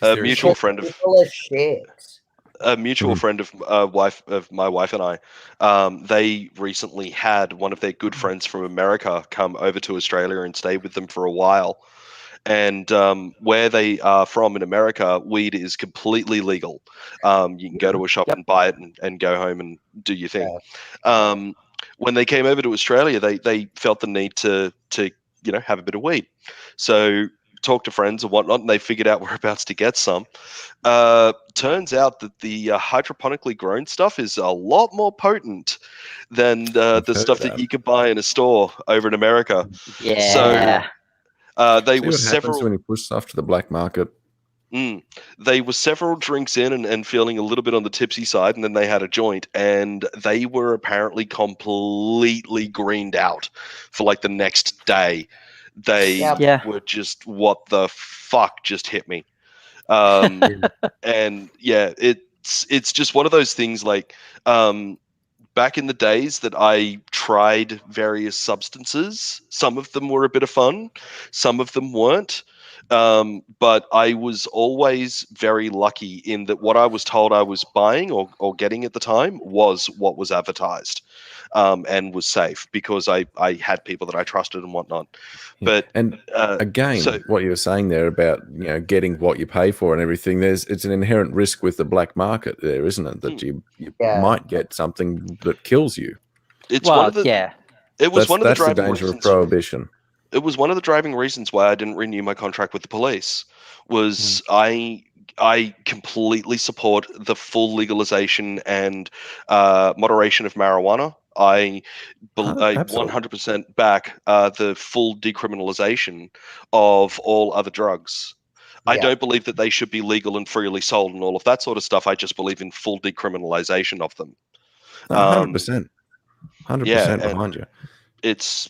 A mutual friend of my wife and I, they recently had one of their good friends from America come over to Australia and stay with them for a while. And where they are from in America, weed is completely legal. You can go to a shop and buy it and go home and do your thing. When they came over to Australia, they felt the need to have a bit of weed. So talked to friends and whatnot, and they figured out whereabouts to get some. Turns out that the hydroponically grown stuff is a lot more potent than the stuff that you could buy in a store over in America. Yeah. So they were what several. happens when you push stuff to the black market. They were several drinks in and feeling a little bit on the tipsy side, and then they had a joint, and they were apparently completely greened out for like the next day. They were just, what the fuck just hit me? And yeah, it's just one of those things like back in the days that I tried various substances, some of them were a bit of fun, some of them weren't. But I was always very lucky in that what I was told I was buying or getting at the time was what was advertised, and was safe because I had people that I trusted and whatnot. But again, what you were saying there about getting what you pay for and everything, it's an inherent risk with the black market there, isn't it? That you might get something that kills you. It's one of the It was one of the driving danger reasons. of prohibition. It was one of the driving reasons why I didn't renew my contract with the police. Was I completely support the full legalization and moderation of marijuana. I 100% back the full decriminalization of all other drugs. I don't believe that they should be legal and freely sold and all of that sort of stuff. I just believe in full decriminalization of them. 100%. 100% behind you. It's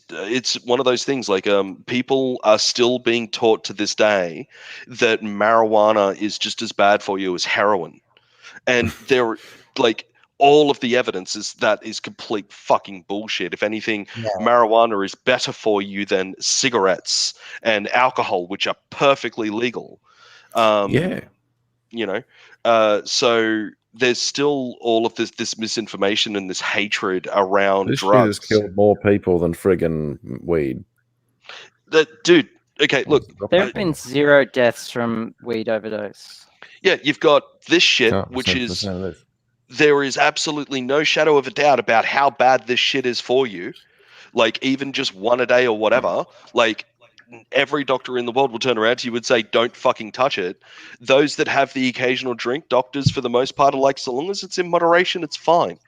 one of those things like people are still being taught to this day that marijuana is just as bad for you as heroin, and they're like, all of the evidence is complete fucking bullshit. If anything, marijuana is better for you than cigarettes and alcohol, which are perfectly legal. So there's still all of this misinformation and this hatred around this drugs. This shit has killed more people than friggin' weed. Dude, okay, look. There have been 0 deaths from weed overdose. Yeah, you've got this shit, which is... There is absolutely no shadow of a doubt about how bad this shit is for you. Like, even just one a day or whatever, like... Every doctor in the world will turn around to you and say, don't fucking touch it. Those that have the occasional drink, doctors for the most part are like, so long as it's in moderation, it's fine.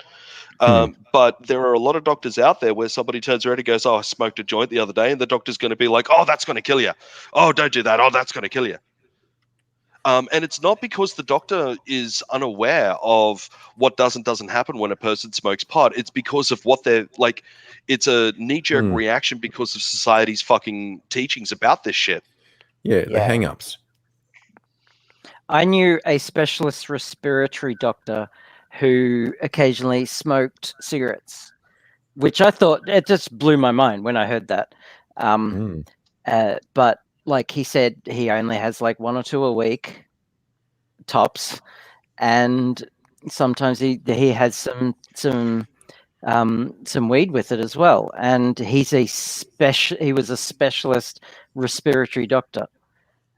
But there are a lot of doctors out there where somebody turns around and goes, oh, I smoked a joint the other day, and the doctor's going to be like, oh, that's going to kill you. Oh, don't do that. Oh, that's going to kill you. And it's not because the doctor is unaware of what doesn't happen when a person smokes pot. It's because of what they're like. It's a knee-jerk reaction because of society's fucking teachings about this shit. Yeah, the hang-ups. I knew a specialist respiratory doctor who occasionally smoked cigarettes, which I thought, it just blew my mind when I heard that. But like he said, he only has like 1 or 2 a week, tops, and sometimes he has some some weed with it as well. And he was a specialist respiratory doctor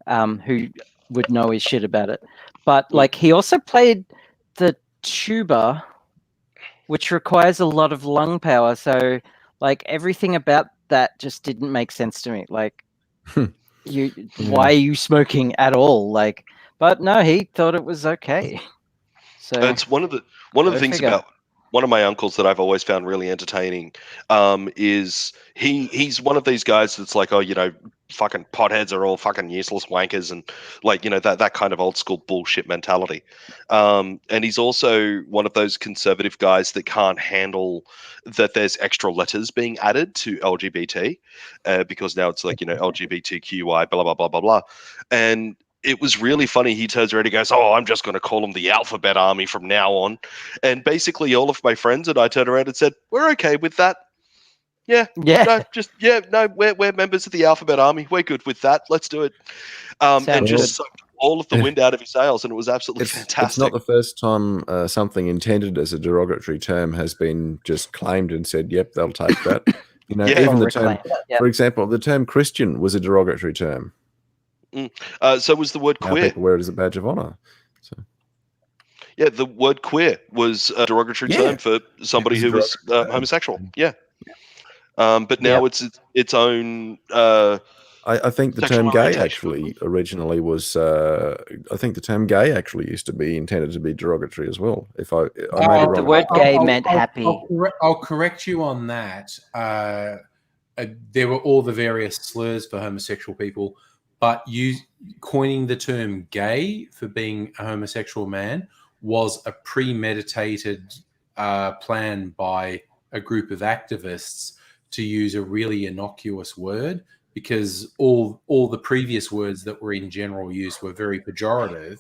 who would know his shit about it. But like he also played the tuba, which requires a lot of lung power. So like everything about that just didn't make sense to me. Like why are you smoking at all? Like, but no, he thought it was okay. So it's one of the things about one of my uncles that I've always found really entertaining is he's one of these guys that's like, oh, you know, fucking potheads are all fucking useless wankers and like, you know, that kind of old school bullshit mentality. And he's also one of those conservative guys that can't handle that there's extra letters being added to LGBT because now it's like, you know, LGBTQI, blah, blah, blah, blah, blah. And it was really funny. He turns around and goes, oh, I'm just going to call them the Alphabet Army from now on. And basically all of my friends and I turned around and said, we're okay with that. Yeah. We're members of the Alphabet Army. We're good with that. Let's do it. And just sucked all of the wind out of his sails, and it was absolutely fantastic. It's not the first time something intended as a derogatory term has been just claimed and said, yep, they'll take that. You know, even the term, for example, the term Christian was a derogatory term. So was the word queer. People wear it as a badge of honor. So. Yeah, the word queer was a derogatory term for somebody who was homosexual. Yeah. But now it's its own. I think the term gay actually originally was. I think the term gay actually used to be intended to be derogatory as well. If I may be wrong. The word gay meant happy. I'll correct you on that. There were all the various slurs for homosexual people, but coining the term gay for being a homosexual man was a premeditated plan by a group of activists to use a really innocuous word, because all the previous words that were in general use were very pejorative.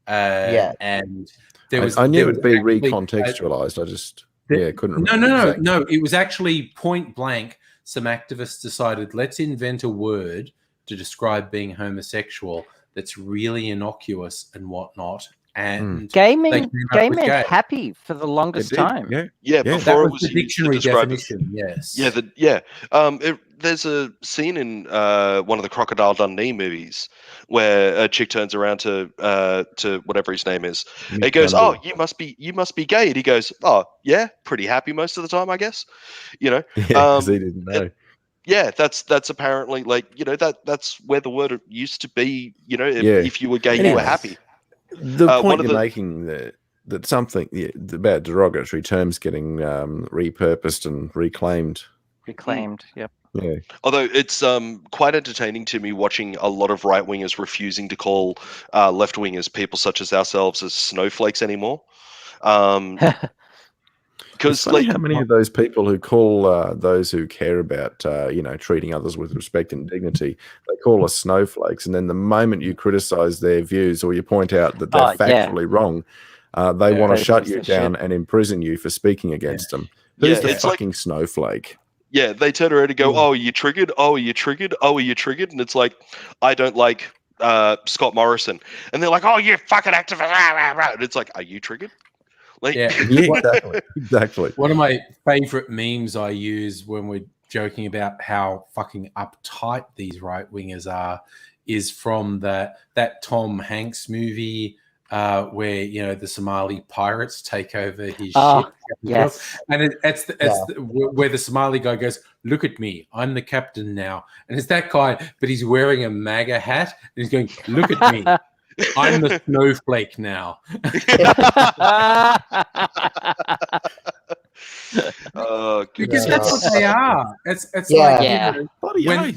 And there was. I knew it'd be recontextualized. I just couldn't remember. No. It was actually point blank. Some activists decided, let's invent a word to describe being homosexual that's really innocuous and whatnot. And gay meant happy for the longest time. Yeah, before it was the dictionary definition. Yes. There's a scene in one of the Crocodile Dundee movies where a chick turns around to whatever his name is. He goes, "Oh, you must be gay." And he goes, "Oh, yeah, pretty happy most of the time, I guess." You know, because he didn't know. Yeah, that's apparently like, you know, that's where the word used to be. You know, if you were gay, you were happy. The point you're making that something about derogatory terms getting repurposed and reclaimed. Yep. Yeah. Although it's quite entertaining to me watching a lot of right wingers refusing to call left wingers, people such as ourselves, as snowflakes anymore. Because like how many of those people who call those who care about treating others with respect and dignity, they call us snowflakes, and then the moment you criticize their views or you point out that they're factually wrong, they want to shut you down and imprison you for speaking against them. Who's the fucking snowflake? Yeah, they turn around and go, "Oh, are you triggered? Oh, are you triggered? Oh, are you triggered?" And it's like, I don't like Scott Morrison, and they're like, "Oh, you fucking activist!" And it's like, are you triggered? Like, exactly. One of my favorite memes I use when we're joking about how fucking uptight these right wingers are is from that Tom Hanks movie where, you know, the Somali pirates take over his ship. Yes. And where the Somali guy goes, "Look at me, I'm the captain now." And it's that guy, but he's wearing a MAGA hat and he's going, "Look at me, I'm the snowflake now." Because that's what they are. It's like, you know,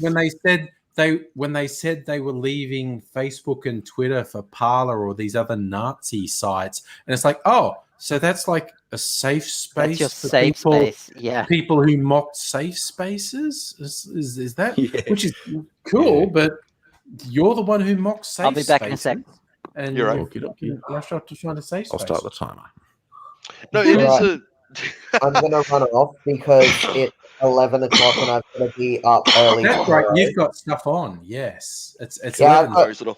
when they said they were leaving Facebook and Twitter for Parler or these other Nazi sites, and it's like, oh, so that's like a safe space for people who mocked safe spaces. Is that which is cool, but you're the one who mocks safe spaces. I'll be back in a sec. And you're right. Rush off to find a safe space. I'll start the timer. No, it is I'm going to run off because it's 11 o'clock and I've got to be up early. That's right. You've got stuff on. Yes. It's 11.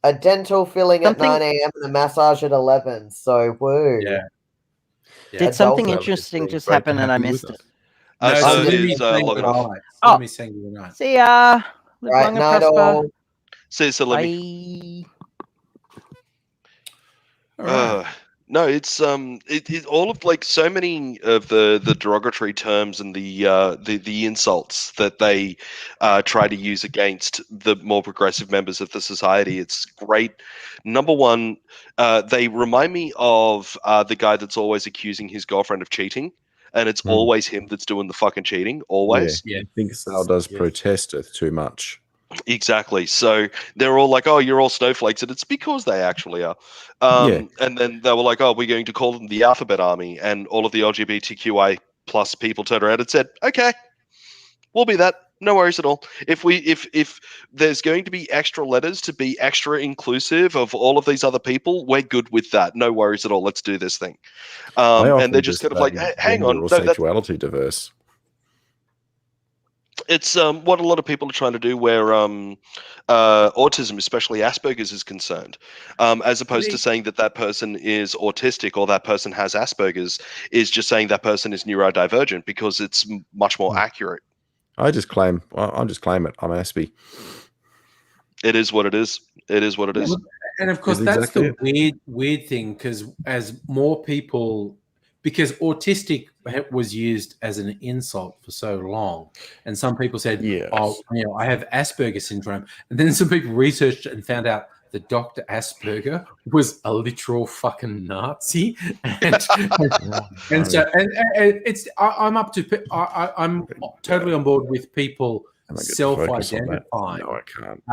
A dental filling at 9 a.m. and a massage at 11. So, woo. Yeah. Did something Adulthood. interesting It's just great to happen and have I you with missed it? No, So so is logging off. Oh. Let me saying good night. See ya. Live Right, long and night prosper. all. See you, Lemmy. Bye. All right. No, it's all of like so many of the derogatory terms and the insults that they try to use against the more progressive members of the society. It's great. Number one, they remind me of the guy that's always accusing his girlfriend of cheating, and it's always him that's doing the fucking cheating. Always. Yeah. I think Sal does protesteth too much. Exactly. So they're all like, "Oh, you're all snowflakes," and it's because they actually are. And then they were like, "Oh, we're going to call them the Alphabet Army," and all of the LGBTQI plus people turned around and said, "Okay, we'll be that. No worries at all. If there's going to be extra letters to be extra inclusive of all of these other people, we're good with that. No worries at all. Let's do this thing." And they're just kind of like, hey, "Hang on, or no, that's sexuality diverse." it's what a lot of people are trying to do where autism, especially Asperger's, is concerned, as opposed to saying that person is autistic or that person has Asperger's, is just saying that person is neurodivergent because it's much more accurate. I'll just claim it. I'm Aspie. It is what it is. It is what it is. And of course, that's the weird thing, because as more people, because autistic was used as an insult for so long, and some people said, "Oh, I have Asperger's syndrome," and then some people researched and found out that Dr. Asperger was a literal fucking Nazi, and so it's I'm up to I'm totally on board with people self-identifying. No, I can't.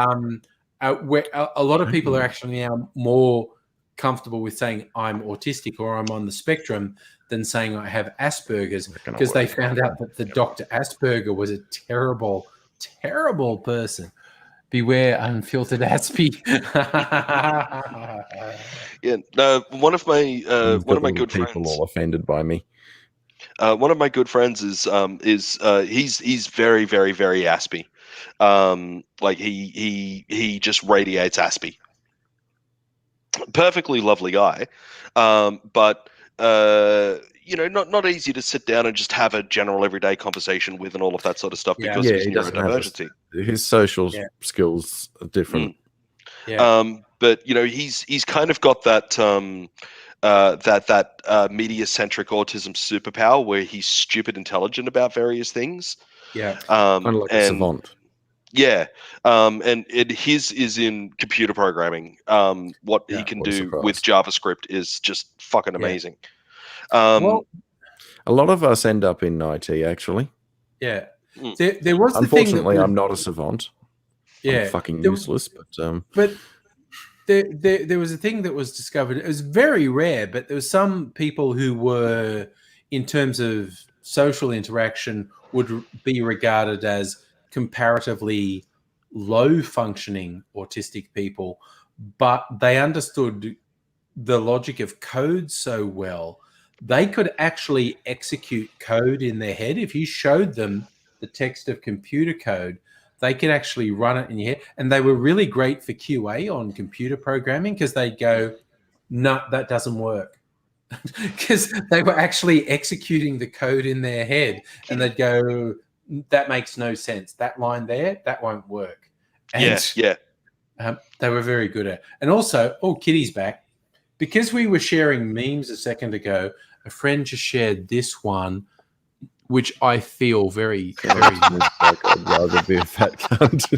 Where a lot of people are actually now more comfortable with saying I'm autistic or I'm on the spectrum than saying I have Asperger's, because they found out that the Dr. Asperger was a terrible, terrible person. Beware unfiltered Aspie. One of my good friends, all offended by me. One of my good friends is he's very, very, very Aspie. Like he just radiates Aspie. Perfectly lovely guy, but not easy to sit down and just have a general everyday conversation with and all of that sort of stuff because of his neurodivergency. His social skills are different. But he's kind of got that that media-centric autism superpower where he's stupid intelligent about various things. Kind of like a savant. Yeah, and his is in computer programming. What he can do with JavaScript is just fucking amazing. Well, a lot of us end up in IT, actually. Yeah. There was the Unfortunately, thing I'm not a savant. Yeah. I'm fucking useless, but there was a thing that was discovered. It was very rare, but there was some people who were, in terms of social interaction, would be regarded as comparatively low functioning autistic people, but they understood the logic of code so well, they could actually execute code in their head. If you showed them the text of computer code, they could actually run it in your head. And they were really great for QA on computer programming, because they'd go, no, that doesn't work. Because they were actually executing the code in their head, and they'd go, that makes no sense. That line there, that won't work. And they were very good at it. And also, Kitty's back. Because we were sharing memes a second ago, a friend just shared this one, which I feel very, very I'd rather be a fat cunt.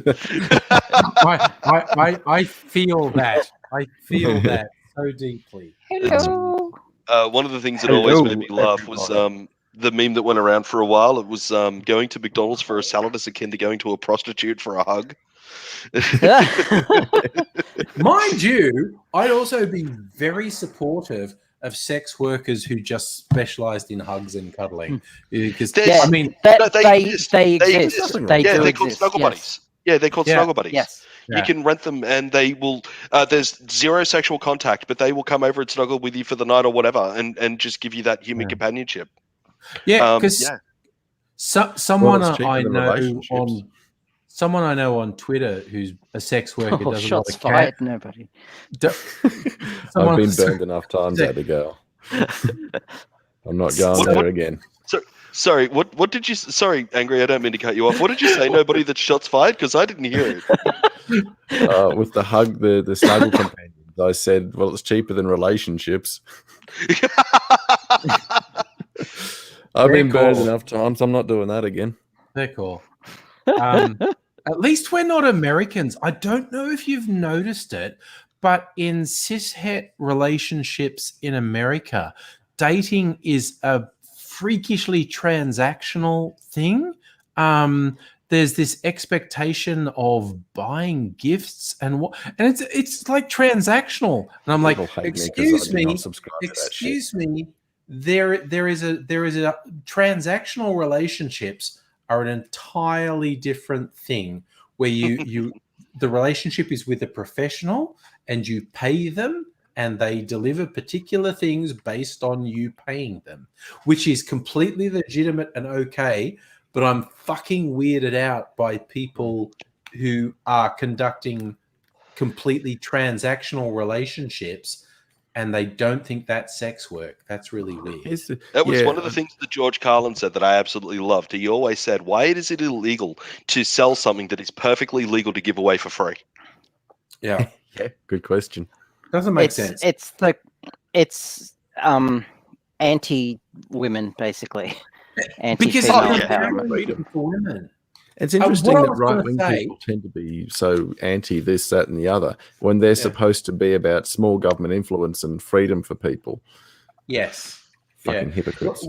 I feel that. I feel that so deeply. Hello. One of the things that always made me laugh was the meme that went around for a while. It was going to McDonald's for a salad as akin to going to a prostitute for a hug. Mind you, I'd also be very supportive of sex workers who just specialized in hugs and cuddling, because they exist. They're called snuggle buddies. Yeah, they're called snuggle buddies. Yes. You can rent them, and they will. There's zero sexual contact, but they will come over and snuggle with you for the night or whatever, and just give you that human companionship. Yeah, because someone I know on Twitter who's a sex worker does a lot of fired, nobody. I've been burned enough times, Abigail. I'm not going there again. Sorry, what did you? Sorry, Angry, I don't mean to cut you off. What did you say? Nobody that shots fired? Because I didn't hear it. With the hug, the snuggle companions, I said, well, it's cheaper than relationships. I've been burned enough times. I'm not doing that again. They're cool. At least we're not Americans. I don't know if you've noticed it, but in cishet relationships in America, dating is a freakishly transactional thing. There's this expectation of buying gifts and it's like transactional. And I'm People like, hate excuse me, me, 'cause I do not subscribe to that shit. excuse me. There is a transactional relationships are an entirely different thing where the relationship is with a professional and you pay them and they deliver particular things based on you paying them, which is completely legitimate and okay. But I'm fucking weirded out by people who are conducting completely transactional relationships and they don't think that's sex work. That's really weird. That was one of the things that George Carlin said that I absolutely loved. He always said, why is it illegal to sell something that is perfectly legal to give away for free? Yeah. Yeah, good question. Doesn't make sense. It's anti-women, basically. Because Anti-female freedom for women. It's interesting that right-wing people tend to be so anti this, that, and the other when they're supposed to be about small government influence and freedom for people. Yes. Fucking hypocrites.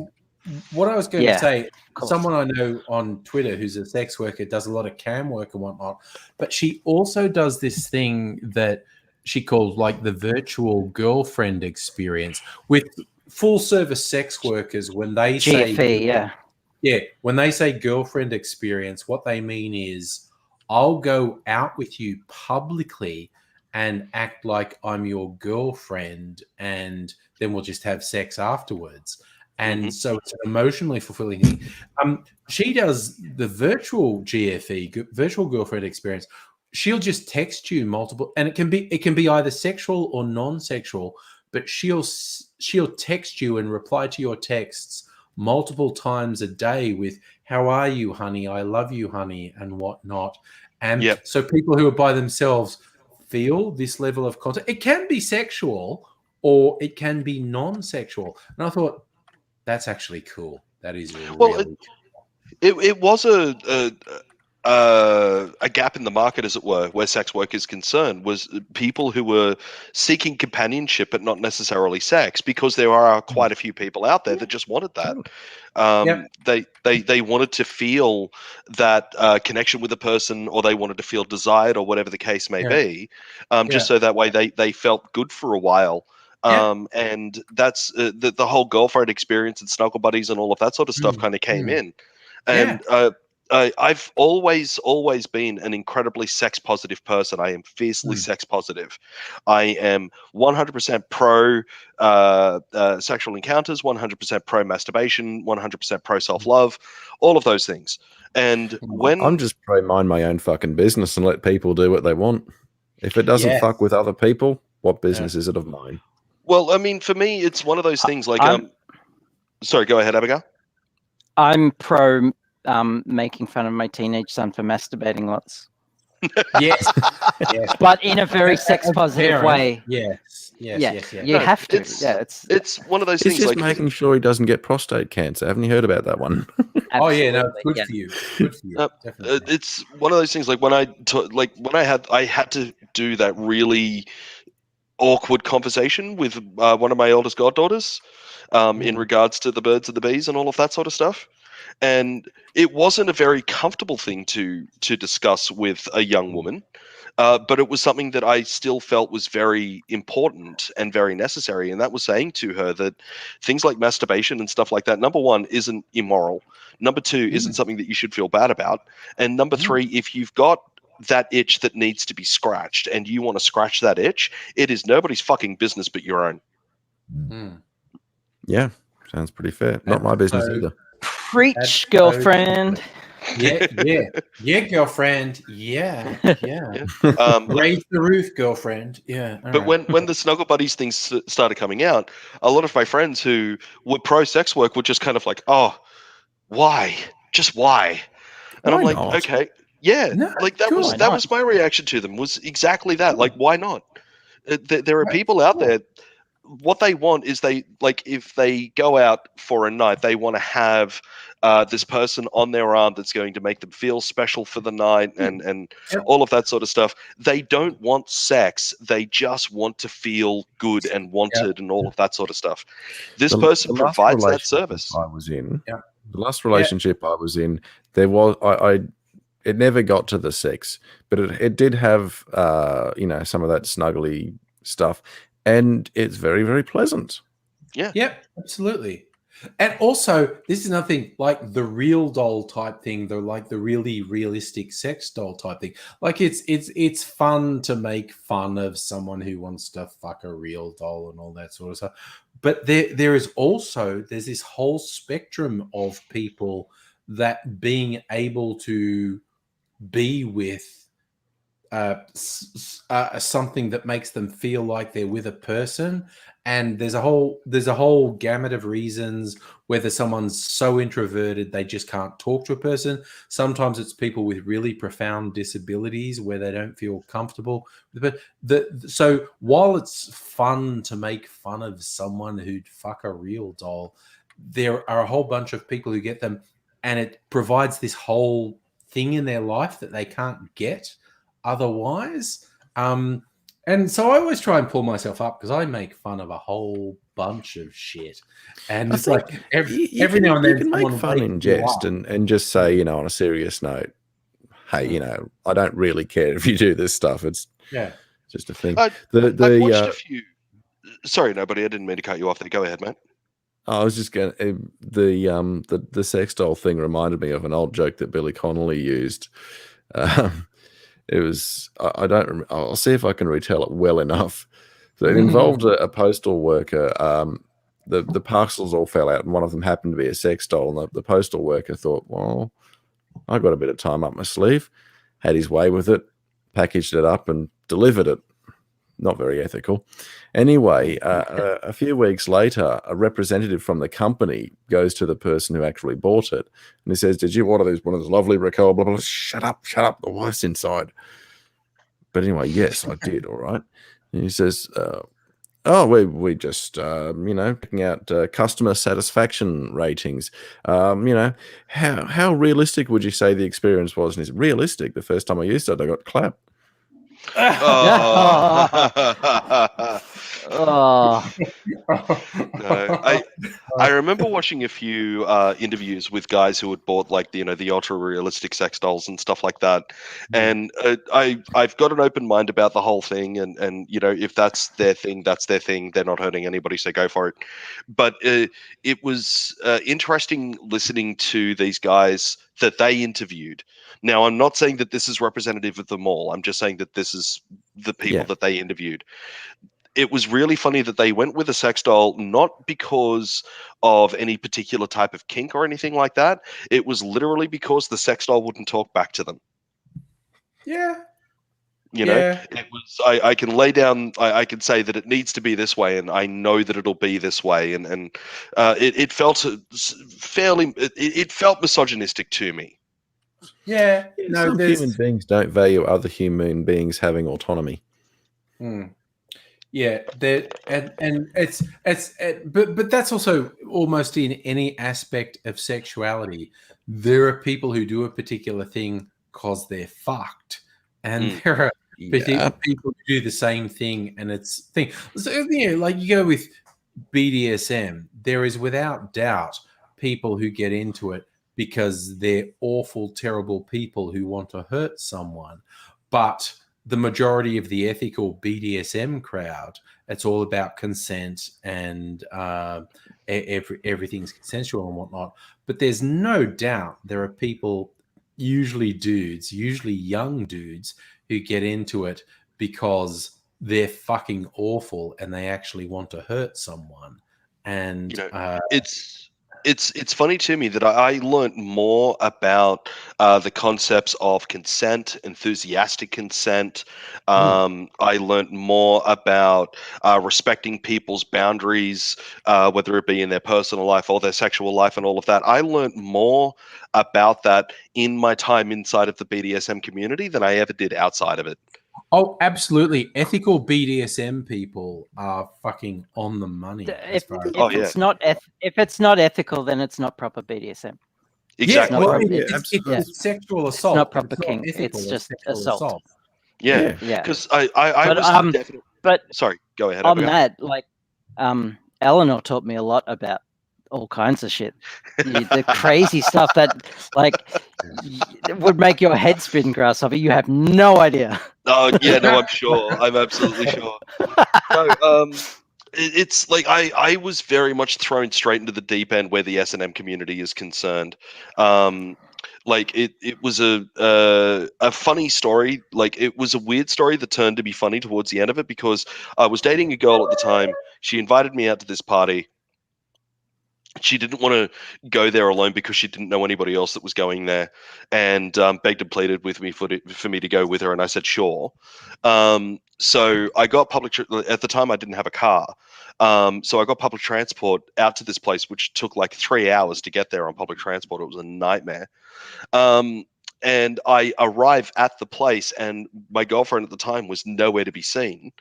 What I was going to say, someone I know on Twitter who's a sex worker does a lot of cam work and whatnot, but she also does this thing that she calls like the virtual girlfriend experience with full-service sex workers. When they say when they say girlfriend experience, what they mean is I'll go out with you publicly and act like I'm your girlfriend, and then we'll just have sex afterwards. And so it's an emotionally fulfilling thing. She does the virtual GFE, virtual girlfriend experience. She'll just text you multiple, and it can be either sexual or non-sexual, but she'll text you and reply to your texts multiple times a day with "How are you, honey? I love you, honey," and whatnot. And so people who are by themselves feel this level of contact. It can be sexual or it can be non-sexual. And I thought that's actually cool. That is really cool. It was a gap in the market, as it were, where sex work is concerned, was people who were seeking companionship but not necessarily sex, because there are quite a few people out there that just wanted that. They wanted to feel that connection with a person, or they wanted to feel desired, or whatever the case may be, just so that way they felt good for a while. And that's the whole girlfriend experience and snuggle buddies and all of that sort of stuff kind of came in. And I've always been an incredibly sex positive person. I am fiercely sex positive. I am 100% pro sexual encounters, 100% pro masturbation, 100% pro self love, all of those things. And when I'm just pro mind my own fucking business and let people do what they want. If it doesn't fuck with other people, what business is it of mine? Well, I mean, for me, it's one of those things like sorry, go ahead, Abigail. I'm pro making fun of my teenage son for masturbating lots. Yes. But in a very sex positive way. Yes. You have to. It's one of those things. Just like making sure he doesn't get prostate cancer. Haven't you heard about that one? Oh yeah, no, good for you. Good for you. Definitely. It's one of those things. Like when I had to do that really awkward conversation with one of my oldest goddaughters in regards to the birds and the bees and all of that sort of stuff. And it wasn't a very comfortable thing to discuss with a young woman, but it was something that I still felt was very important and very necessary. And that was saying to her that things like masturbation and stuff like that, number one, isn't immoral. Number two, isn't something that you should feel bad about. And number three, if you've got that itch that needs to be scratched and you want to scratch that itch, it is nobody's fucking business but your own. Yeah, sounds pretty fair. Not my business either. Preach, girlfriend. Yeah, girlfriend. Yeah. Raise the roof, girlfriend. Yeah. But when the Snuggle Buddies things started coming out, a lot of my friends who were pro sex work were just kind of like, "Oh, why? Just why?" And I'm like, not? "Okay, yeah." No, Like that was my reaction to them, was exactly that. Like, why not? There are people out there. What they want is, they like, if they go out for a night, they want to have this person on their arm that's going to make them feel special for the night, and all of that sort of stuff. They don't want sex. They just want to feel good and wanted and all of that sort of stuff. This person provides that service. I was in. The last relationship I was in, there was it never got to the sex, but it did have some of that snuggly stuff, and it's very, very pleasant. Yep, absolutely. And also, this is another thing, like the real doll type thing, the really realistic sex doll type thing. Like it's fun to make fun of someone who wants to fuck a real doll and all that sort of stuff. But there's this whole spectrum of people that being able to be with something that makes them feel like they're with a person, and there's a whole gamut of reasons, whether someone's so introverted they just can't talk to a person. Sometimes it's people with really profound disabilities where they don't feel comfortable. But so while it's fun to make fun of someone who'd fuck a real doll, there are a whole bunch of people who get them, and it provides this whole thing in their life that they can't get otherwise. And so I always try and pull myself up, because I make fun of a whole bunch of shit. And it's like every now and then you can make fun in jest and just say, on a serious note, hey, I don't really care if you do this stuff. It's just a thing. I watched a few. Sorry, nobody. I didn't mean to cut you off there. Go ahead, mate. I was just going to, the sex doll thing reminded me of an old joke that Billy Connolly used. It was, I don't remember, I'll see if I can retell it well enough. So it involved a postal worker. The parcels all fell out, and one of them happened to be a sex doll. And the postal worker thought, well, I got a bit of time up my sleeve, had his way with it, packaged it up and delivered it. Not very ethical. Anyway, a few weeks later, a representative from the company goes to the person who actually bought it, and he says, "Did you order one of those lovely Raquel?" Blah, blah, blah. Shut up! The wife's inside. But anyway, yes, I did. All right. And he says, "Oh, we just checking out customer satisfaction ratings. How realistic would you say the experience was?" And he's realistic. The first time I used it, I got clapped. No, I remember watching a few interviews with guys who had bought, like, the ultra realistic sex dolls and stuff like that, and I've got an open mind about the whole thing, and if that's their thing, that's their thing. They're not hurting anybody, so go for it. But it was interesting listening to these guys that they interviewed. Now, I'm not saying that this is representative of them all. I'm just saying that this is the people that they interviewed. It was really funny that they went with a sex doll, not because of any particular type of kink or anything like that. It was literally because the sex doll wouldn't talk back to them. Yeah. It was, I can lay down, I can say that it needs to be this way, and I know that it'll be this way. And it felt it felt misogynistic to me. Yeah. No, some human beings don't value other human beings having autonomy. Yeah, and but that's also almost in any aspect of sexuality. There are people who do a particular thing because they're fucked, and there are people who do the same thing, and it's thing. So, like you go with BDSM, there is without doubt people who get into it because they're awful, terrible people who want to hurt someone. But the majority of the ethical BDSM crowd, it's all about consent and everything's consensual and whatnot. But there's no doubt there are people, usually dudes, usually young dudes, who get into it because they're fucking awful and they actually want to hurt someone. And It's funny to me that I learned more about the concepts of consent, enthusiastic consent. I learned more about respecting people's boundaries, whether it be in their personal life or their sexual life and all of that. I learned more about that in my time inside of the BDSM community than I ever did outside of it. Oh, absolutely. Ethical BDSM people are fucking on the money. If it's not ethical, then it's not proper BDSM. Exactly. Yeah, well, absolutely. it's sexual assault. It's not proper not king. ethical, It's just sexual assault. Yeah. Yeah. Because I was definitely. But sorry, go ahead. on Abigail. that, like, Eleanor taught me a lot about all kinds of shit. The crazy stuff that, like, would make your head spin, Grasshopper. You have no idea. Oh yeah, no, I'm sure. I'm absolutely sure. No, it's like I was very much thrown straight into the deep end where the S&M community is concerned. Like it was a funny story. Like it was a weird story that turned to be funny towards the end of it because I was dating a girl at the time. She invited me out to this party. She didn't want to go there alone because she didn't know anybody else that was going there, and begged and pleaded with me for me to go with her, and I said sure. So I got at the time I didn't have a car, so I got public transport out to this place, which took like 3 hours to get there on public transport. It was a nightmare. And I arrive at the place, and my girlfriend at the time was nowhere to be seen.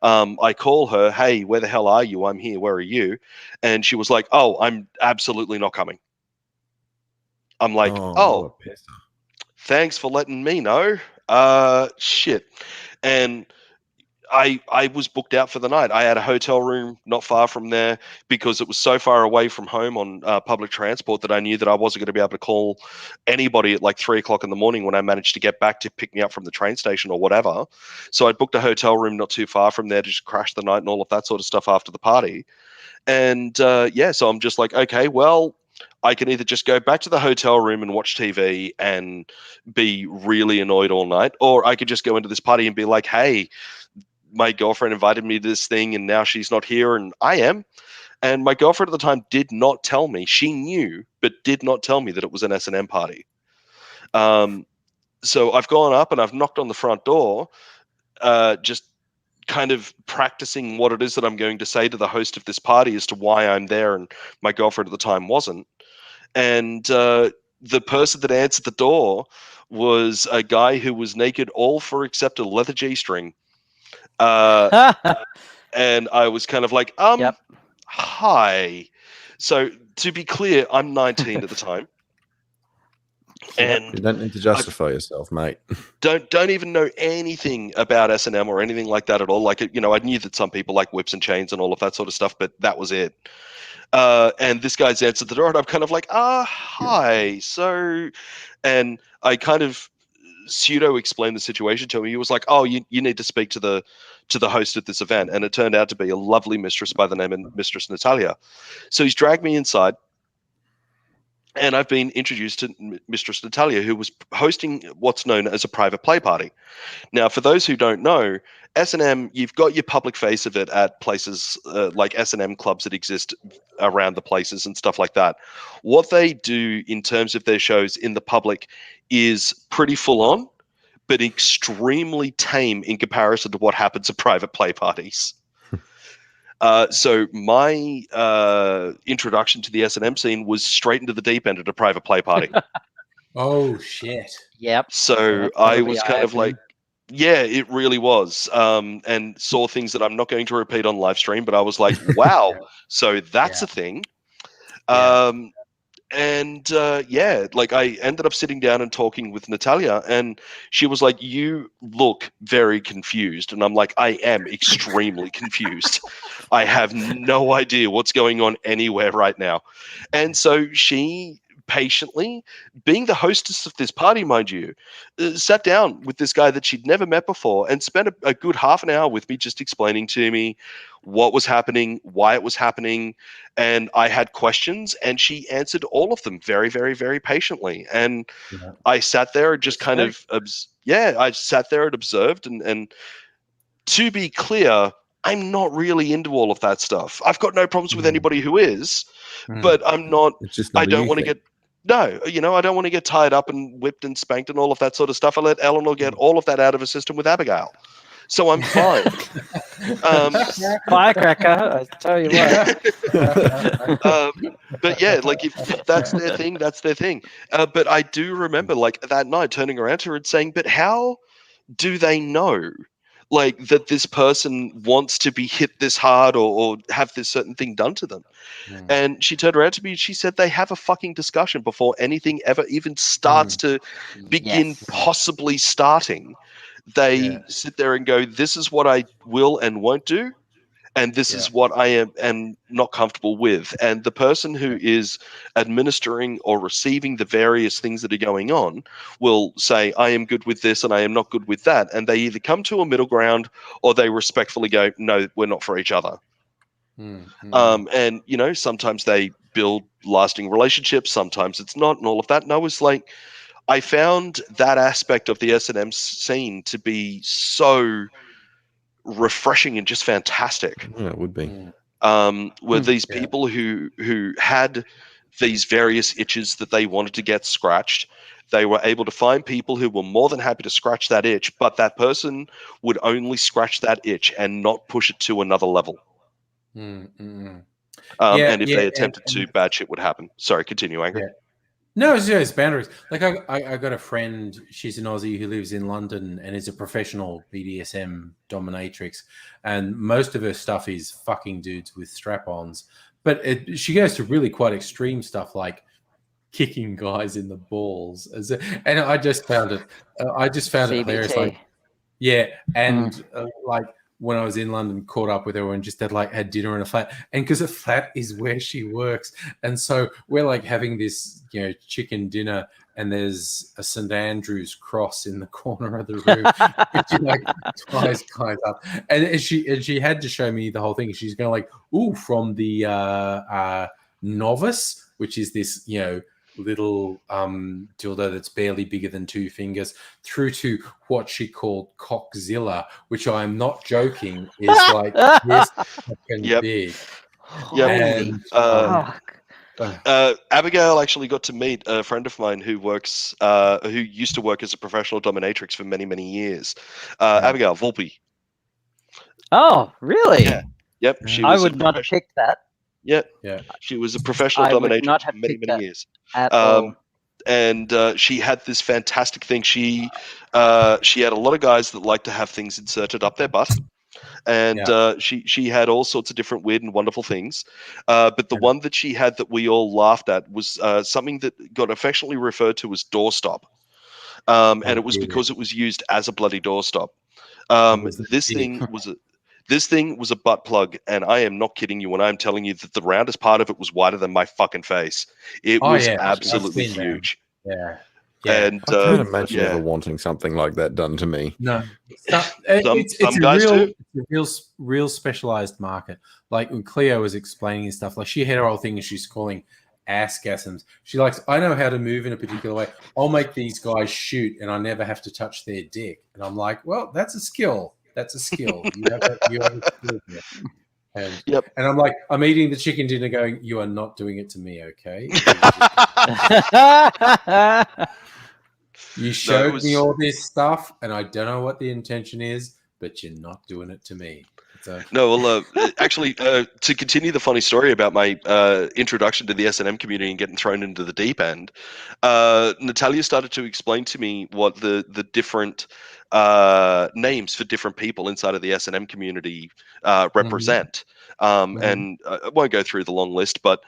I call her, hey, where the hell are you? I'm here. Where are you? And she was like, oh, I'm absolutely not coming. I'm like, oh thanks for letting me know. Shit. And I was booked out for the night. I had a hotel room not far from there because it was so far away from home on public transport that I knew that I wasn't going to be able to call anybody at like 3 o'clock in the morning when I managed to get back to pick me up from the train station or whatever. So I booked a hotel room not too far from there to just crash the night and all of that sort of stuff after the party. And so I'm just like, okay, well, I can either just go back to the hotel room and watch TV and be really annoyed all night, or I could just go into this party and be like, hey, my girlfriend invited me to this thing and now she's not here and I am. And my girlfriend at the time did not tell me. She knew, but did not tell me that it was an S&M party. So I've gone up and I've knocked on the front door, just kind of practicing what it is that I'm going to say to the host of this party as to why I'm there and my girlfriend at the time wasn't. And the person that answered the door was a guy who was naked all for except a leather G-string. And I was kind of like, hi. So to be clear, I'm 19 at the time. And you don't need to justify yourself, mate. Don't even know anything about S&M or anything like that at all. Like, I knew that some people like whips and chains and all of that sort of stuff, but that was it. And this guy's answered the door, and I'm kind of like, hi. So, and I kind of pseudo explained the situation to him. He was like, oh, you need to speak to the host at this event. And it turned out to be a lovely mistress by the name of Mistress Natalia. So he's dragged me inside, and I've been introduced to Mistress Natalia, who was hosting what's known as a private play party. Now, for those who don't know, S&M, you've got your public face of it at places like S&M clubs that exist around the places and stuff like that. What they do in terms of their shows in the public is pretty full on, but extremely tame in comparison to what happens at private play parties. So my introduction to the S&M scene was straight into the deep end at a private play party. Oh, shit. Yep. So I was kind of like, yeah, it really was. And saw things that I'm not going to repeat on live stream, but I was like, wow, so that's a thing. Like I ended up sitting down and talking with Natalia, and she was like, you look very confused. And I'm like, I am extremely confused. I have no idea what's going on anywhere right now. And so she patiently, being the hostess of this party, mind you, sat down with this guy that she'd never met before and spent a good half an hour with me just explaining to me what was happening, why it was happening. And I had questions, and she answered all of them very, very, very patiently. And I sat there and just kind of, I sat there and observed. And to be clear, I'm not really into all of that stuff. I've got no problems with anybody who is, but I'm not. It's just not I don't want to get. No, I don't want to get tied up and whipped and spanked and all of that sort of stuff. I let Eleanor get all of that out of her system with Abigail, so I'm fine. Firecracker, I tell you what. But yeah, like if that's their thing, that's their thing. But I do remember like that night turning around to her and saying, "But how do they know?" Like that this person wants to be hit this hard or have this certain thing done to them. And she turned around to me and she said they have a fucking discussion before anything ever even starts to begin possibly starting. They sit there and go, this is what I will and won't do. And this is what I am not comfortable with. And the person who is administering or receiving the various things that are going on will say, I am good with this and I am not good with that. And they either come to a middle ground or they respectfully go, no, we're not for each other. And, sometimes they build lasting relationships. Sometimes it's not and all of that. And I was like, I found that aspect of the S&M scene to be so refreshing and just fantastic. Yeah, it would be. Were these people who had these various itches that they wanted to get scratched. They were able to find people who were more than happy to scratch that itch, but that person would only scratch that itch and not push it to another level. And if they attempted to, bad shit would happen. Sorry, continue, Angry. No, it's boundaries. Like I got a friend, she's an Aussie who lives in London and is a professional BDSM dominatrix, and most of her stuff is fucking dudes with strap-ons. But she goes to really quite extreme stuff like kicking guys in the balls, and I just found it hilarious. Like, like when I was in London, caught up with her and just had dinner in a flat, and because a flat is where she works, and so we're like having this chicken dinner, and there's a St Andrew's cross in the corner of the room, which ties guys up, and she had to show me the whole thing. She's going like, ooh, from the novice, which is this little dildo that's barely bigger than 2 fingers, through to what she called Cockzilla, which I am not joking is like this fucking big. And, Abigail actually got to meet a friend of mine who used to work as a professional dominatrix for many, many years. Abigail Volpe. Oh, really? Yeah. Yep. I would not have picked that. Yeah. She was a professional dominatrix for many, many years. At all. And she had this fantastic thing. She had a lot of guys that like to have things inserted up their butt. And she had all sorts of different weird and wonderful things. But the one that she had that we all laughed at was something that got affectionately referred to as doorstop. And it was because it was used as a bloody doorstop. This thing was a butt plug, and I am not kidding you when I'm telling you that the roundest part of it was wider than my fucking face. It was absolutely huge. Yeah. And I can't imagine ever wanting something like that done to me. No, it's a real specialized market. Like when Cleo was explaining this stuff, like she had her whole thing and she's calling ass-gasms. She likes, I know how to move in a particular way. I'll make these guys shoot and I never have to touch their dick. And I'm like, well, that's a skill. That's a skill. You have a skill here. And I'm like, I'm eating the chicken dinner going, you are not doing it to me, okay? You showed me all this stuff, and I don't know what the intention is, but you're not doing it to me. So. No, well, actually, to continue the funny story about my introduction to the S&M community and getting thrown into the deep end, Natalia started to explain to me what the different names for different people inside of the S&M community represent. And I won't go through the long list, but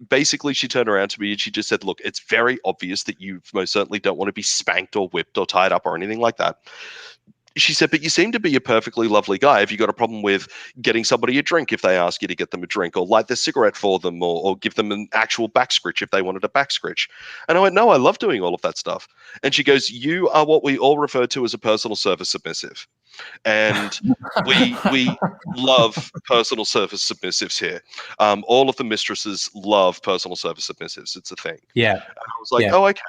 basically she turned around to me and she just said, look, it's very obvious that you most certainly don't want to be spanked or whipped or tied up or anything like that. She said, but you seem to be a perfectly lovely guy. Have you got a problem with getting somebody a drink if they ask you to get them a drink, or light their cigarette for them, or give them an actual back scritch if they wanted a back scritch? And I went, no, I love doing all of that stuff. And she goes, you are what we all refer to as a personal service submissive. And we love personal service submissives here. All of the mistresses love personal service submissives. It's a thing. Yeah. And I was like, oh, okay.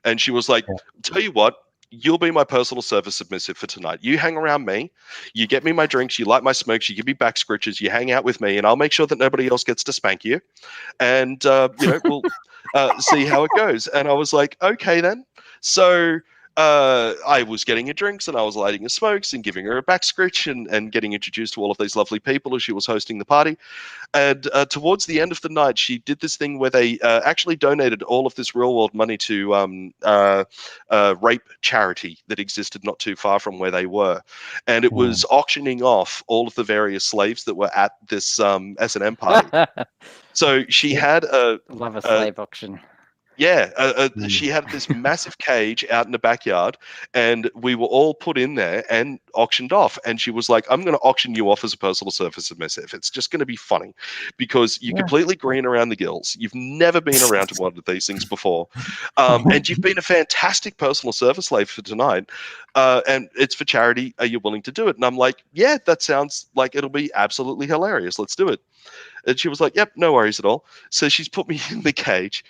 And she was like, tell you what, you'll be my personal service submissive for tonight. You hang around me, you get me my drinks, you light my smokes, you give me back scritches, you hang out with me, and I'll make sure that nobody else gets to spank you. And, we'll see how it goes. And I was like, okay, then. So I was getting her drinks and I was lighting her smokes and giving her a back scritch and getting introduced to all of these lovely people as she was hosting the party. And towards the end of the night, she did this thing where they actually donated all of this real world money to rape charity that existed not too far from where they were. And it was auctioning off all of the various slaves that were at this S&M party. So she had love a slave auction. Yeah, she had this massive cage out in the backyard, and we were all put in there and auctioned off. And she was like, "I'm going to auction you off as a personal service submissive. It's just going to be funny because you're completely green around the gills. You've never been around to one of these things before, and you've been a fantastic personal service slave for tonight. And it's for charity. Are you willing to do it?" And I'm like, "Yeah, that sounds like it'll be absolutely hilarious. Let's do it." And she was like, "Yep, no worries at all." So she's put me in the cage.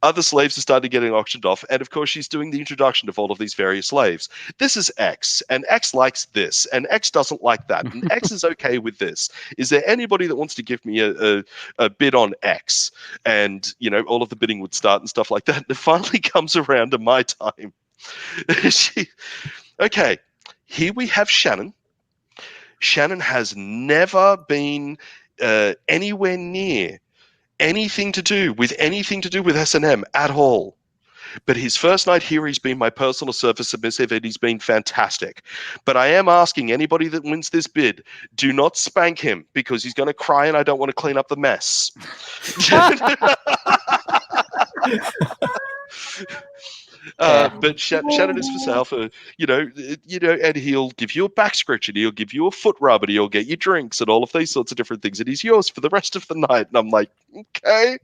Other slaves have started getting auctioned off, and of course she's doing the introduction of all of these various slaves. This is X, and X likes this, and X doesn't like that, and X is okay with this. Is there anybody that wants to give me a bid on X? And, all of the bidding would start and stuff like that. And it finally comes around to my time. Okay, here we have Shannon. Shannon has never been anywhere near anything to do with S&M at all. But his first night here, he's been my personal service submissive, and he's been fantastic. But I am asking anybody that wins this bid, do not spank him, because he's going to cry and I don't want to clean up the mess. But Shannon is for sale for, and he'll give you a back scratch and he'll give you a foot rub and he'll get you drinks and all of these sorts of different things. And he's yours for the rest of the night. And I'm like, okay.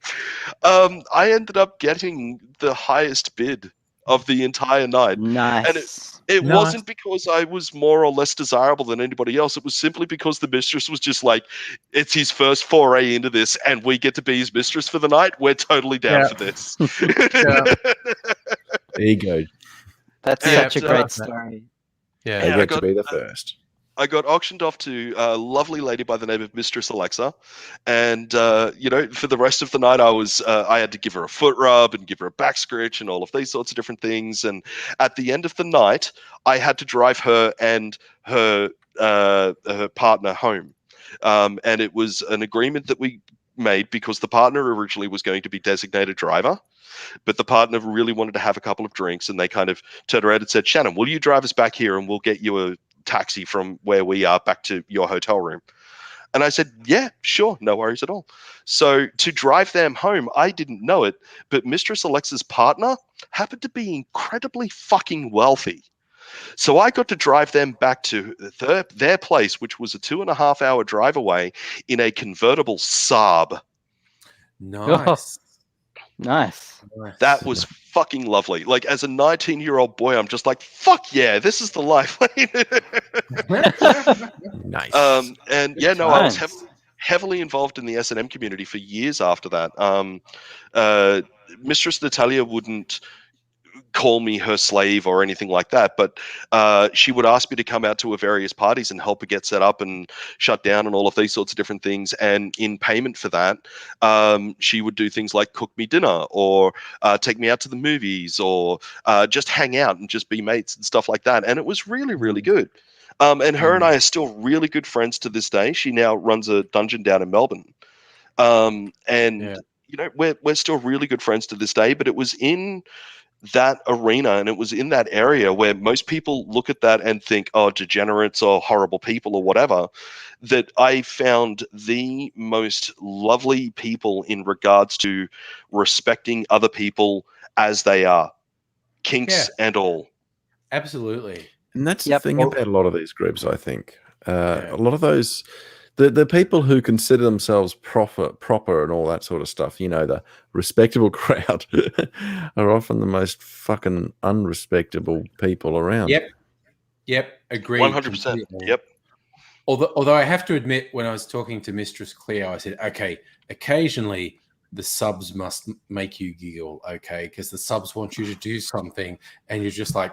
I ended up getting the highest bid of the entire night. Nice. And it wasn't because I was more or less desirable than anybody else. It was simply because the mistress was just like, it's his first foray into this and we get to be his mistress for the night. We're totally down for this. Ego. That's such a great story. Yeah, they get to be the first. I got auctioned off to a lovely lady by the name of Mistress Alexa, and for the rest of the night, I had to give her a foot rub and give her a back scratch and all of these sorts of different things. And at the end of the night, I had to drive her and her partner home, and it was an agreement that we made because the partner originally was going to be designated driver. But the partner really wanted to have a couple of drinks, and they kind of turned around and said, "Shannon, will you drive us back here and we'll get you a taxi from where we are back to your hotel room?" And I said, "Yeah, sure, no worries at all." So to drive them home, I didn't know it, but Mistress Alexa's partner happened to be incredibly fucking wealthy. So I got to drive them back to their place, which was a 2.5-hour drive away, in a convertible Saab. Nice. Nice. That was fucking lovely. Like, as a 19-year-old boy, I'm just like, fuck yeah, this is the life. Nice. And yeah, no, I was heavily involved in the S&M community for years after that. Mistress Natalia wouldn't call me her slave or anything like that, but she would ask me to come out to her various parties and help her get set up and shut down and all of these sorts of different things. And in payment for that, she would do things like cook me dinner or take me out to the movies or just hang out and just be mates and stuff like that. And it was really, really good. And her and I are still really good friends to this day. She now runs a dungeon down in Melbourne. We're still really good friends to this day, but it was in that arena and it was in that area where most people look at that and think, oh, degenerates or horrible people or whatever, that I found the most lovely people in regards to respecting other people as they are, kinks and all. Absolutely. And that's the thing about a lot of these groups, I think. A lot of those, the people who consider themselves proper and all that sort of stuff, the respectable crowd are often the most fucking unrespectable people around. Yep. Agreed. 100%. Yep. Although I have to admit, when I was talking to Mistress Cleo, I said, okay, occasionally the subs must make you giggle, okay? Because the subs want you to do something, and you're just like,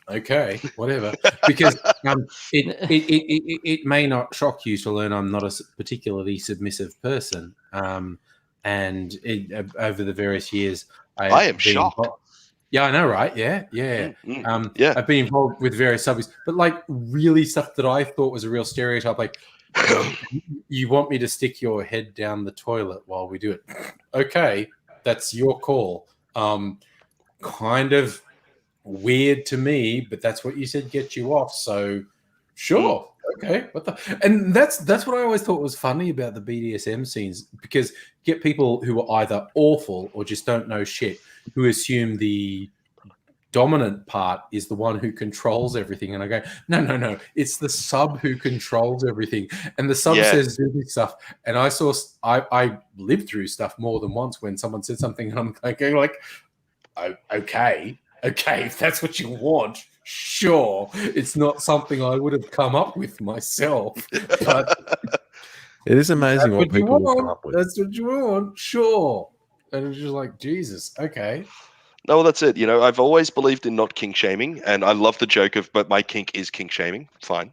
okay, whatever. Because it may not shock you to learn I'm not a particularly submissive person, and over the various years, I am shocked. Yeah, I know, right? Yeah. I've been involved with various subbies, but like really stuff that I thought was a real stereotype, like you want me to stick your head down the toilet while we do it. Okay, that's your call. Kind of weird to me, but that's what you said get you off. So sure. Okay. And that's what I always thought was funny about the BDSM scenes, because you get people who are either awful or just don't know shit, who assume the dominant part is the one who controls everything. And I go, no, it's the sub who controls everything. And the sub says do this stuff. And I lived through stuff more than once when someone said something and I'm like, okay, if that's what you want, sure. It's not something I would have come up with myself, but it is amazing what people will come up with. That's what you want, sure. And it's just like, Jesus, okay. No, that's it. You know, I've always believed in not kink shaming, and I love the joke of, but my kink is kink shaming. Fine,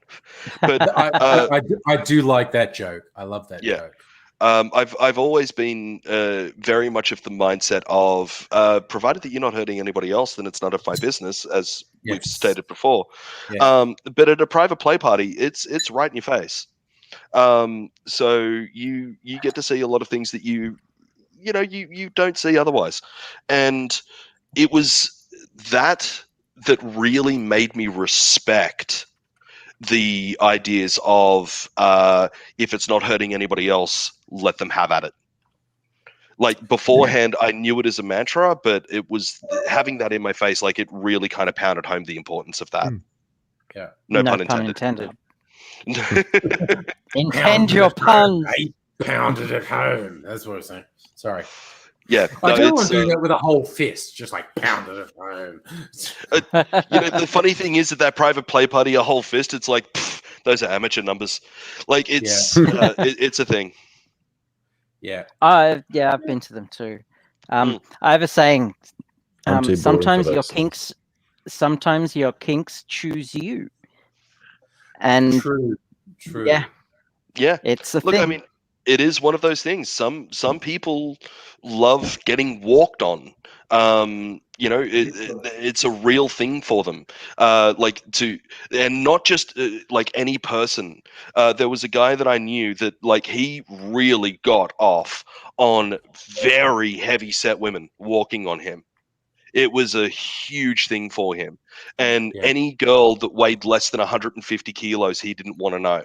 but I do like that joke. I love that joke. I've always been very much of the mindset of provided that you're not hurting anybody else, then it's none of my business, as we've stated before. But at a private play party, it's right in your face. So you get to see a lot of things that you don't see otherwise, and it was that really made me respect the ideas of if it's not hurting anybody else, let them have at it. Like beforehand, I knew it as a mantra, but it was having that in my face, like it really kind of pounded home the importance of that. Yeah. No pun intended. Intend your puns. Pounded it home. That's what I'm saying. Sorry. Yeah, I don't want to do that with a whole fist, just like pounded it home. The funny thing is that private play party, a whole fist, it's like, those are amateur numbers. Like it's it's a thing. Yeah. I've been to them too. I have a saying. Sometimes your kinks choose you. And true. Yeah. It's a thing. Look, I mean, it is one of those things. Some people love getting walked on. It's a real thing for them. And not just like any person. There was a guy that I knew that like he really got off on very heavy set women walking on him. It was a huge thing for him. And any girl that weighed less than 150 kilos, he didn't want to know.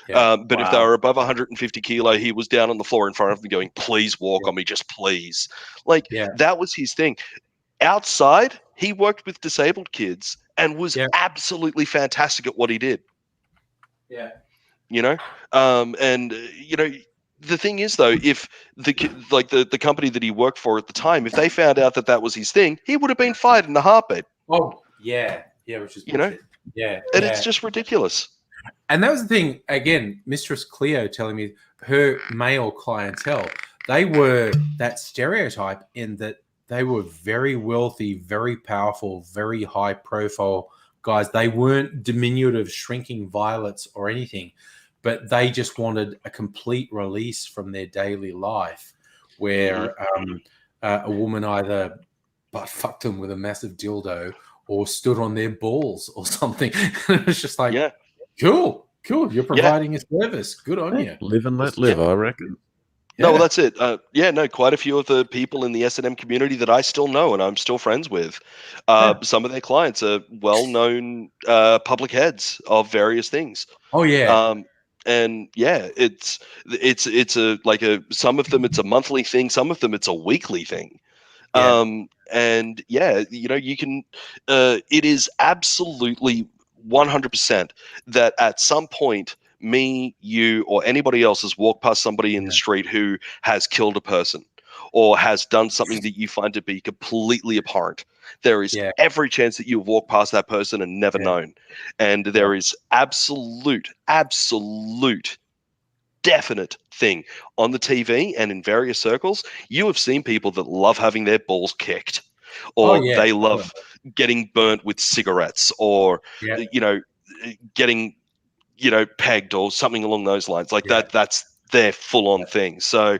But if they were above 150 kilo, he was down on the floor in front of them going, please walk on me, just please. That was his thing. Outside, he worked with disabled kids and was absolutely fantastic at what he did. Yeah. The thing is, though, if the company that he worked for at the time, if they found out that was his thing, he would have been fired in a heartbeat. Oh, yeah. Yeah, which is bullshit. Yeah. And it's just ridiculous. And that was the thing, again, Mistress Cleo telling me her male clientele, they were that stereotype in that they were very wealthy, very powerful, very high profile guys. They weren't diminutive, shrinking violets or anything, but they just wanted a complete release from their daily life where a woman either butt fucked them with a massive dildo or stood on their balls or something. And it was just like, Cool. You're providing a service. Good on you. Live and let live, I reckon. No, well, that's it. Quite a few of the people in the S&M community that I still know and I'm still friends with, some of their clients are well-known public heads of various things. Oh, yeah. It's some of them it's a monthly thing, some of them it's a weekly thing. You can. It is absolutely 100% that at some point me, you, or anybody else has walked past somebody in the street who has killed a person or has done something that you find to be completely abhorrent. There is every chance that you've walked past that person and never known. And there is absolute definite thing on the TV and in various circles. You have seen people that love having their balls kicked, or they love getting burnt with cigarettes, or getting pegged or something along those lines. Like that's their full-on thing. So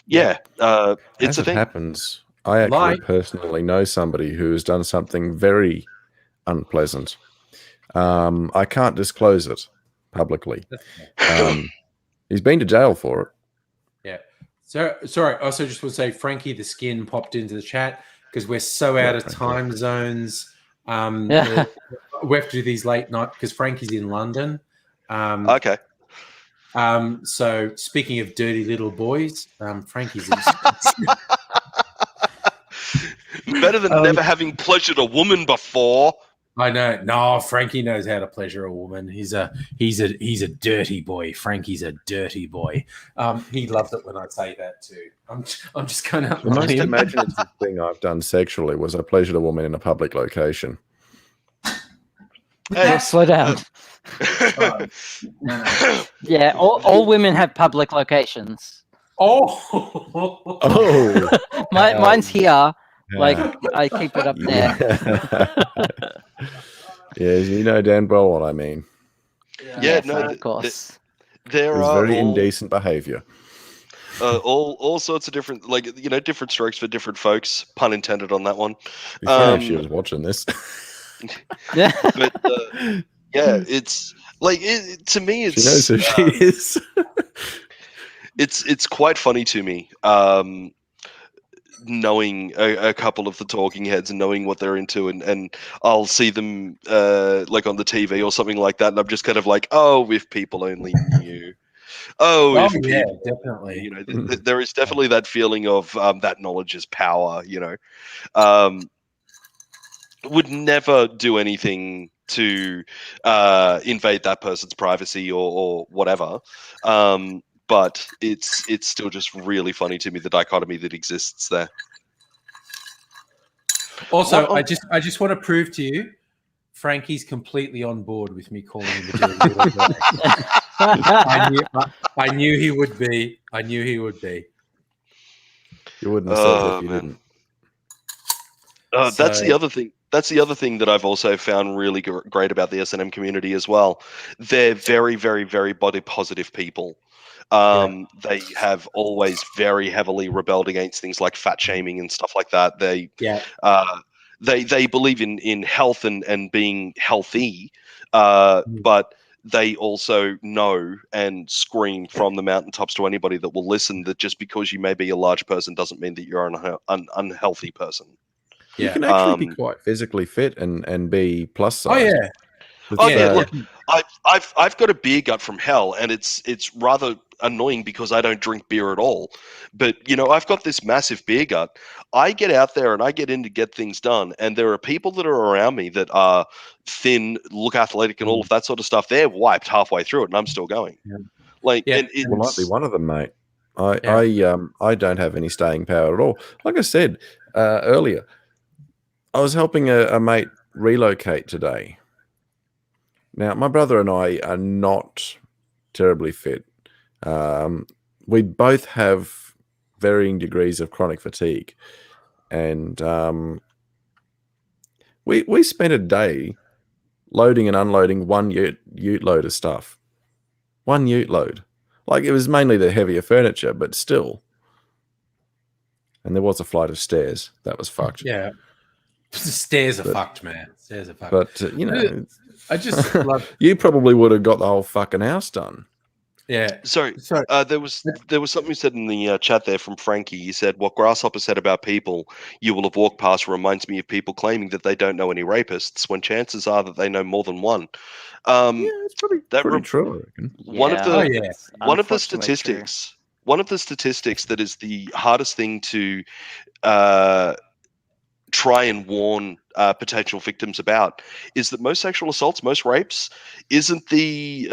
it's As a it thing. happens, I actually personally know somebody who has done something very unpleasant. I can't disclose it publicly. He's been to jail for it. Yeah. So sorry. I also just want to say, Frankie the Skin popped into the chat because we're so out of time zones. We have to do these late night because Frankie's in London. Okay. So speaking of dirty little boys, Frankie's better than never having pleasured a woman before. I know. No, Frankie knows how to pleasure a woman. He's a dirty boy. Frankie's a dirty boy. He loves it when I say that too. I'm just kind of the most imaginative thing I've done sexually was I pleasured a woman in a public location. Hey, slow down. Yeah, all women have public locations. Mine's here. Like I keep it up there. Yes, you know damn well what I mean. Of course. There is are very indecent behavior. All sorts of different, different strokes for different folks. Pun intended on that one. If she was watching this. But it's like to me. It's she knows who she is. It's quite funny to me. Knowing a couple of the talking heads and knowing what they're into, and I'll see them like on the TV or something like that, and I'm just kind of like, oh, if people only knew. Definitely. There is definitely that feeling of that knowledge is power. Would never do anything to invade that person's privacy or whatever. But it's still just really funny to me, the dichotomy that exists there. Also, I just want to prove to you, Frankie's completely on board with me calling him a dirty little boy. I knew he would be. You wouldn't have said it if you didn't. That's the other thing. That's the other thing that I've also found really great about the S&M community as well. They're very, very, very body positive people. They have always very heavily rebelled against things like fat shaming and stuff like that. They believe in health and being healthy, but they also know and scream from the mountaintops to anybody that will listen that just because you may be a large person doesn't mean that you're an unhealthy person. You can actually be quite physically fit and be plus size. Look, I've got a beer gut from hell, and it's rather annoying because I don't drink beer at all. But I've got this massive beer gut. I get out there and I get in to get things done, and there are people that are around me that are thin, look athletic, and all of that sort of stuff. They're wiped halfway through it, and I'm still going. And might be one of them, mate. I don't have any staying power at all. Like I said earlier, I was helping a mate relocate today. Now, my brother and I are not terribly fit. We both have varying degrees of chronic fatigue. And we spent a day loading and unloading one ute load of stuff. One ute load. Like, it was mainly the heavier furniture, but still. And there was a flight of stairs. That was fucked. Yeah. The stairs are fucked, man. Stairs are fucked. But, I just love... You probably would have got the whole fucking house done. Yeah. Sorry. There was something you said in the chat there from Frankie. He said, what Grasshopper said about people you will have walked past reminds me of people claiming that they don't know any rapists when chances are that they know more than one. It's probably pretty true, I reckon. One of the statistics that is the hardest thing to try and warn potential victims about is that most sexual assaults, most rapes, isn't the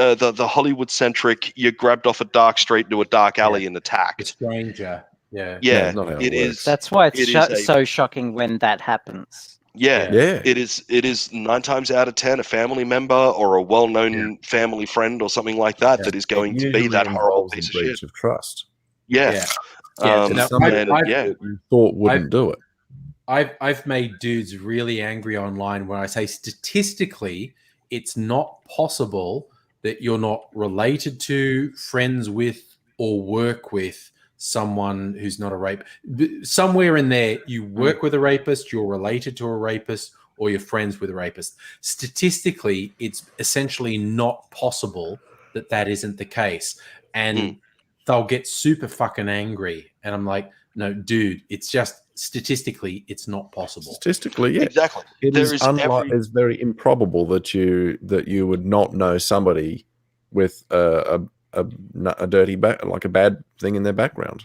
Hollywood centric. You're grabbed off a dark street into a dark alley and attacked. A stranger. Yeah. It is. That's why it's so shocking when that happens. Yeah. Yeah. It is 9 times out of 10 a family member or a well-known family friend or something like that that is going to be that horrible piece of shit. Breach of trust. Yeah. It's somebody that you thought wouldn't do it. I've made dudes really angry online when I say statistically it's not possible that you're not related to, friends with, or work with someone who's not a rape. Somewhere in there, you work with a rapist, you're related to a rapist, or you're friends with a rapist. Statistically, it's essentially not possible that that isn't the case. And they'll get super fucking angry. And I'm like, no, dude, it's just statistically, it's not possible. Statistically, yeah. Exactly. It's very improbable that you would not know somebody with a dirty like a bad thing in their background.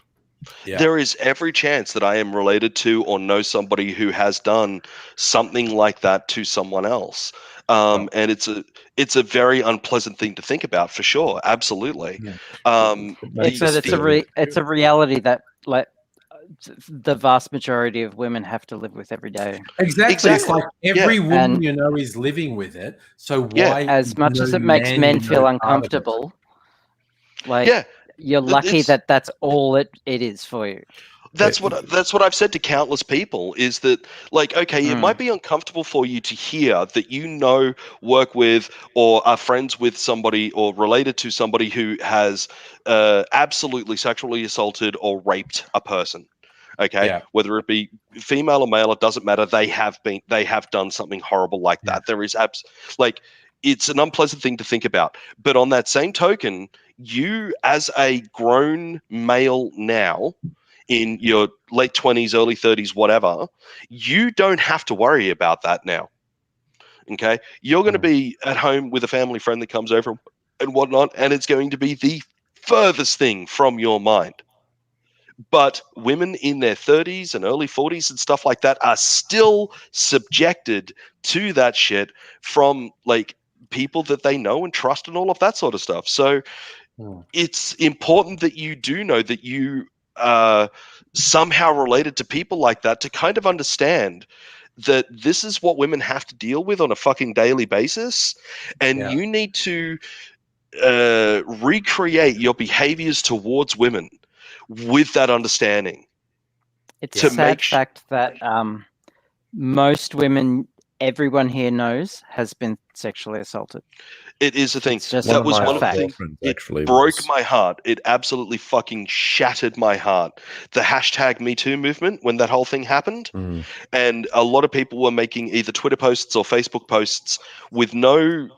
Yeah. There is every chance that I am related to or know somebody who has done something like that to someone else. And it's a very unpleasant thing to think about, for sure. Absolutely. It's a reality that like the vast majority of women have to live with every day. Exactly. It's like every woman you know is living with it. So why? As much as it makes men feel uncomfortable, like you're lucky that that's all it is for you. That's what I've said to countless people is that, like, okay, it might be uncomfortable for you to hear that you know, work with, or are friends with somebody or related to somebody who has absolutely sexually assaulted or raped a person. Okay, whether it be female or male, it doesn't matter. They have done something horrible like that. There is it's an unpleasant thing to think about. But on that same token, you as a grown male now, in your late 20s, early 30s, whatever, you don't have to worry about that now. Okay, you're going to be at home with a family friend that comes over and whatnot, and it's going to be the furthest thing from your mind. But women in their 30s and early 40s and stuff like that are still subjected to that shit from like people that they know and trust and all of that sort of stuff. So it's important that you do know that you somehow related to people like that to kind of understand that this is what women have to deal with on a fucking daily basis, and you need to recreate your behaviors towards women with that understanding. It's a sad fact that most women everyone here knows has been sexually assaulted. It is a thing. That was one of the things. It broke my heart. It absolutely fucking shattered my heart. The hashtag #MeToo movement, when that whole thing happened, and a lot of people were making either Twitter posts or Facebook posts with no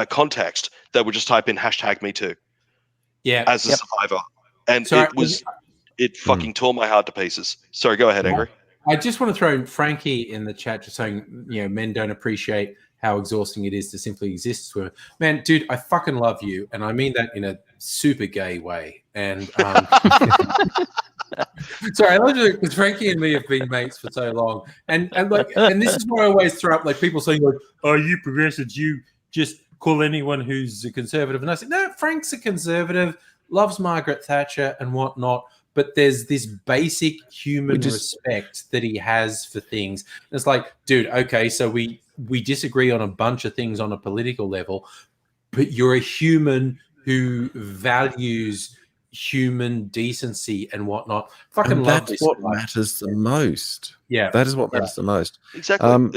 context. They would just type in hashtag #MeToo. Yeah. As a survivor, and it fucking tore my heart to pieces. Sorry, go ahead, Angry. I just want to throw Frankie in the chat, just saying, men don't appreciate how exhausting it is to simply exist as women. Man, dude, I fucking love you, and I mean that in a super gay way. And sorry, I love you because Frankie and me have been mates for so long, and this is where I always throw up like people saying like, "Oh, you progressives, you just call anyone who's a conservative," and I say, "No, Frank's a conservative, loves Margaret Thatcher and whatnot." But there's this basic human respect that he has for things. And it's like, dude, okay, so we disagree on a bunch of things on a political level, but you're a human who values human decency and whatnot. Fucking love this. That's what matters the most. Yeah. That is what matters the most. Exactly.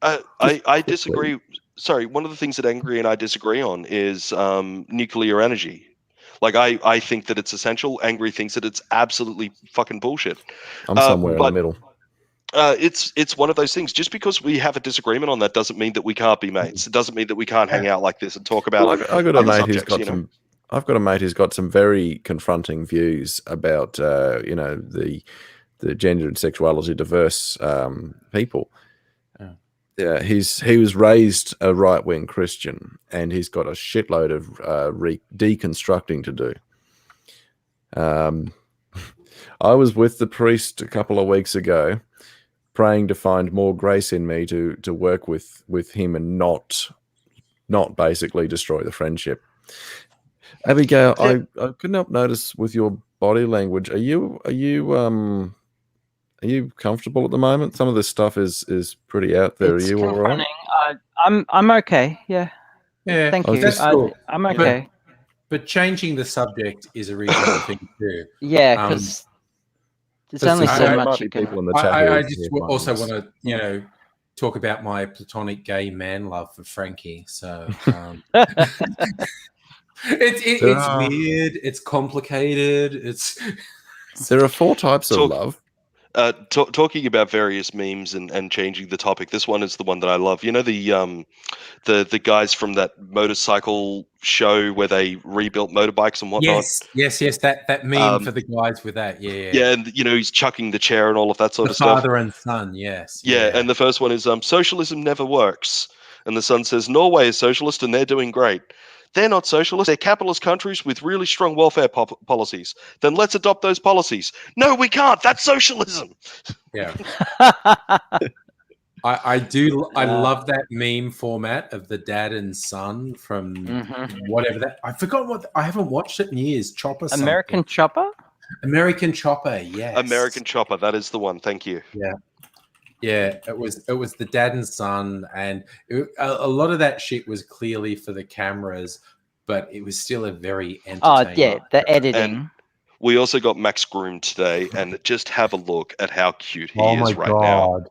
I disagree. Sorry, one of the things that Angry and I disagree on is nuclear energy. Like, I think that it's essential. Angry thinks that it's absolutely fucking bullshit. I'm somewhere in the middle. It's one of those things. Just because we have a disagreement on that doesn't mean that we can't be mates. It doesn't mean that we can't hang out like this and talk about. Well, I've got a mate who's got some. I've got a mate who's got some very confronting views about the gender and sexuality diverse people. Yeah, he was raised a right-wing Christian, and he's got a shitload of deconstructing to do. I was with the priest a couple of weeks ago, praying to find more grace in me to work with him and not basically destroy the friendship. Abigail, I couldn't help notice with your body language. Are you Are you comfortable at the moment? Some of this stuff is pretty out there. It's Are you all right? I'm okay. Yeah. Yeah, Thank you. that's cool. I'm okay. But changing the subject is a reasonable thing to do. Yeah, because there's only so there much might you be can. people in the chat I who just who also might want to, talk about my platonic gay man love for Frankie. So it's weird. It's complicated. There are 4 types of love. Talking about various memes and changing the topic. This one is the one that I love. You know the guys from that motorcycle show where they rebuilt motorbikes and whatnot. Yes. That meme for the guys with that. Yeah, and he's chucking the chair and all of that sort of stuff. Father and son. Yes. Yeah, and the first one is socialism never works, and the son says Norway is socialist and they're doing great. They're not socialist. They're capitalist countries with really strong welfare policies. Then let's adopt those policies. No, we can't. That's socialism. Yeah. I do. I love that meme format of the dad and son from whatever that. I forgot what. I haven't watched it in years. Chopper. American Chopper. American Chopper. Yes. American Chopper. That is the one. Thank you. Yeah. Yeah, it was the dad and son, and a lot of that shit was clearly for the cameras, but it was still a very entertaining. Oh yeah, the editing. And we also got Max groomed today, and just have a look at how cute he is right now.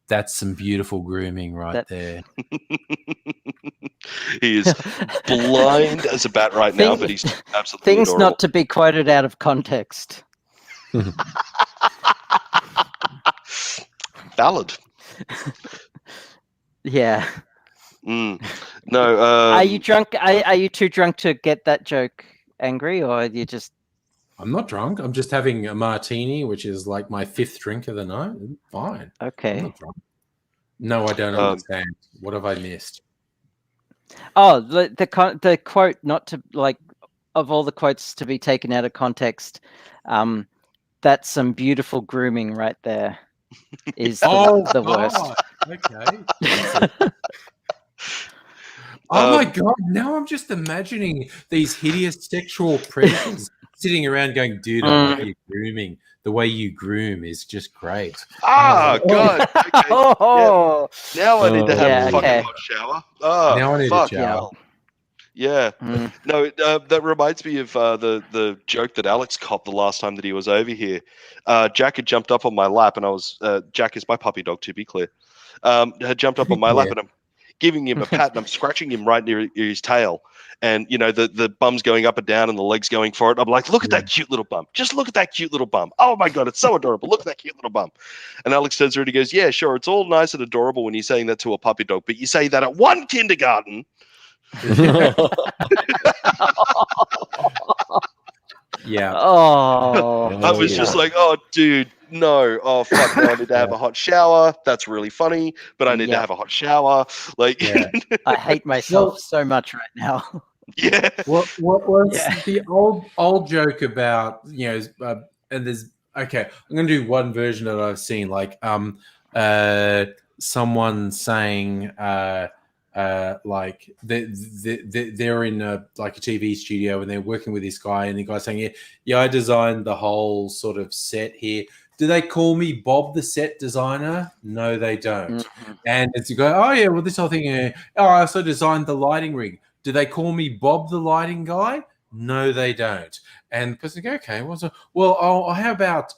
That's some beautiful grooming there. He is blind as a bat right now, but he's absolutely things adorable. Not to be quoted out of context. Valid. Yeah. No. Are you drunk? Are you too drunk to get that joke, Angry, or are you just? I'm not drunk. I'm just having a martini, which is like my 5th drink of the night. Fine. Okay. I'm not drunk. No, I don't understand. What have I missed? Oh, the quote, not to like, of all the quotes to be taken out of context, that's some beautiful grooming right there. Is the worst. Okay. Oh my god! Now I'm just imagining these hideous sexual predators sitting around going, "Dude, I love your grooming. The way you groom is just great." God. Okay. Oh. Yeah. Now I need to have a fucking hot shower. Oh, now I need a shower. Yeah. No, that reminds me of the joke that Alex copped the last time that he was over here. Jack had jumped up on my lap, and I was Jack is my puppy dog, to be clear. Had jumped up on my lap, and I'm giving him a pat, and I'm scratching him right near his tail. And the bum's going up and down, and the legs going for it. I'm like, look at that cute little bum. Just look at that cute little bum. Oh my god, it's so adorable. Look at that cute little bum. And Alex turns around and he goes, yeah, sure, it's all nice and adorable when you're saying that to a puppy dog, but you say that at one kindergarten. Yeah. Oh. I was just like, oh, dude, no. Oh, fuck, now I need to have a hot shower. That's really funny, but I need to have a hot shower. Like, I hate myself so much right now. Yeah. What was the old joke about, and there's, okay, I'm going to do one version that I've seen, like someone saying, like they're in a TV studio and they're working with this guy, and the guy's saying, yeah, I designed the whole sort of set here. Do they call me Bob the set designer? No, they don't. And it's you go, oh yeah, well this whole thing, I also designed the lighting rig. Do they call me Bob the lighting guy? No, they don't. And the person go, okay, how about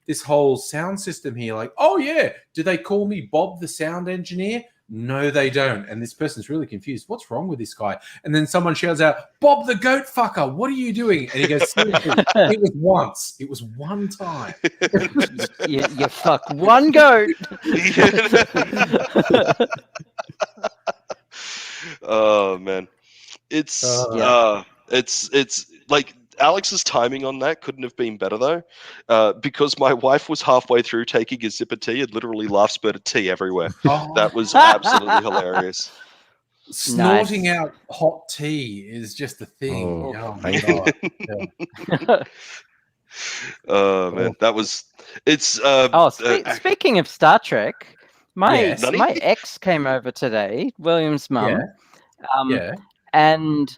this whole sound system here? Like, oh yeah, do they call me Bob the sound engineer? No, they don't. And this person's really confused. What's wrong with this guy? And then someone shouts out, Bob the goat fucker, what are you doing? And he goes, seriously, it was once. It was one time. you fuck one goat. Oh man. It's like Alex's timing on that couldn't have been better though, because my wife was halfway through taking a sip of tea and literally spurted tea everywhere. That was absolutely hilarious. Snorting out hot tea is just the thing. Oh my god! Oh man, that was. It's. Speaking of Star Trek, my ex came over today, William's mum. And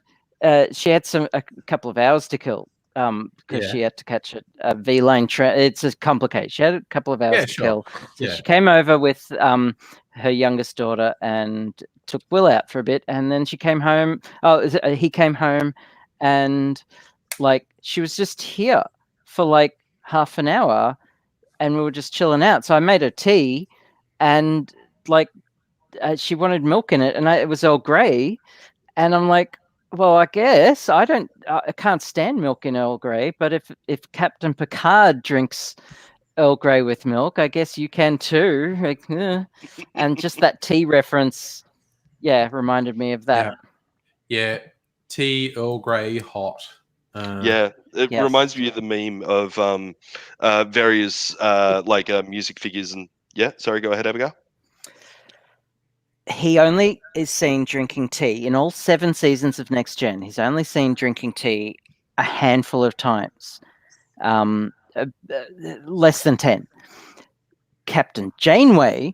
she had a couple of hours to kill. because she had to catch a V-lane train. It's complicated. She had a couple of hours to kill. So she came over with her youngest daughter and took Will out for a bit, and then she came home. He came home, and like she was just here for like half an hour, and we were just chilling out. So I made her tea, and like she wanted milk in it, and it was Earl Grey, and I'm like, well, I guess I can't stand milk in Earl Grey, but if Captain Picard drinks Earl Grey with milk, I guess you can too. Like, and just that tea reference, reminded me of that. Yeah, tea, Earl Grey, hot. It reminds me of the meme of various music figures and sorry, go ahead, Abigail. He only is seen drinking tea in all 7 seasons of Next Gen. He's only seen drinking tea a handful of times, less than 10. Captain Janeway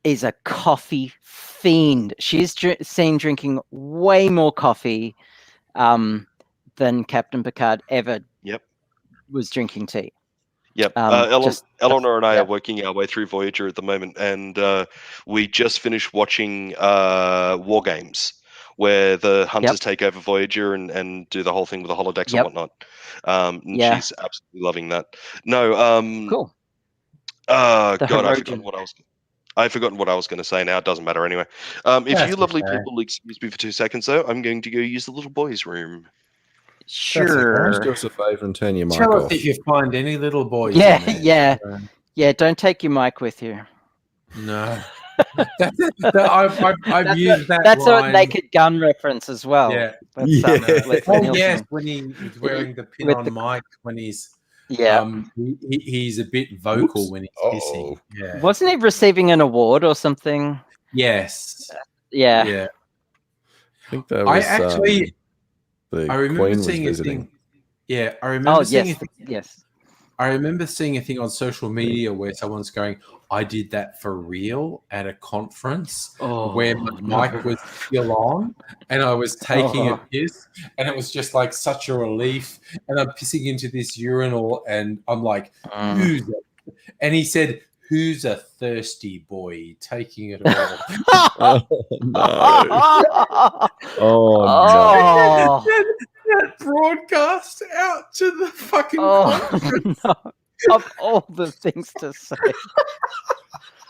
is a coffee fiend. She's seen drinking way more coffee than Captain Picard ever was drinking tea. Yep. Eleanor and I are working our way through Voyager at the moment, and we just finished watching War Games, where the hunters take over Voyager and do the whole thing with the holodecks and whatnot. And she's absolutely loving that. No, cool. God, I've forgotten what I was going to say now. It doesn't matter anyway. If you lovely people excuse me for 2 seconds, though, I'm going to go use the little boys' room. Sure. Just do us a favor and turn your mic Tell off. us if you find any little boys. Yeah. Don't take your mic with you. No. I've used that. That's line. a Naked Gun reference as well. Yeah. Yes, when he's wearing the pin on mic when he's he's a bit vocal when he's hissing. Yeah. Wasn't he receiving an award or something? Yes. Yeah. I think that was. I remember seeing a thing. Yeah, I remember seeing a thing. Yes. I remember seeing a thing on social media where someone's going, I did that for real at a conference where my mic was still on and I was taking a piss and it was just like such a relief and I'm pissing into this urinal and I'm like, who's that? And he said, who's a thirsty boy taking it all? No. That broadcast out to the fucking conference. No. Of all the things to say.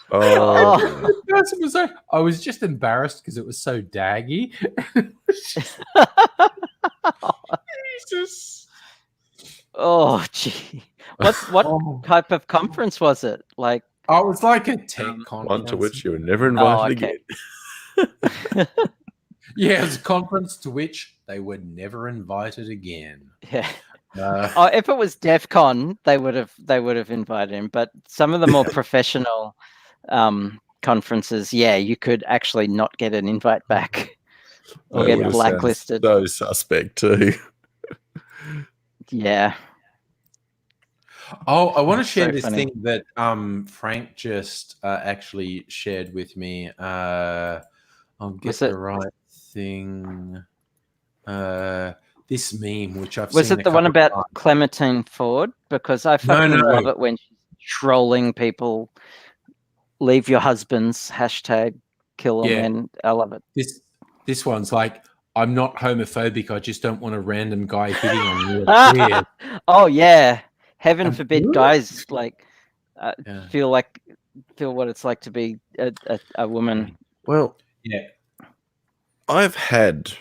The person was like, I was just embarrassed because it was so daggy. Jesus. Oh, gee. What type of conference was it? Like, it was like a tech conference. One to which you were never invited again. Yeah, it was a conference to which they were never invited again. Yeah. If it was DEF CON, they would have invited him. But some of the more professional conferences, you could actually not get an invite back or get blacklisted. So suspect too. Yeah. Oh, I want to share this thing that Frank just actually shared with me. I'll get the right thing. This meme, which I've seen. Was it the one about Clementine Ford? Because I fucking love it when she's trolling people. Leave your husbands, #kill them, and I love it. This one's like, I'm not homophobic. I just don't want a random guy hitting on you. It's weird. Oh yeah, heaven forbid guys feel what it's like to be a woman. Well, I've had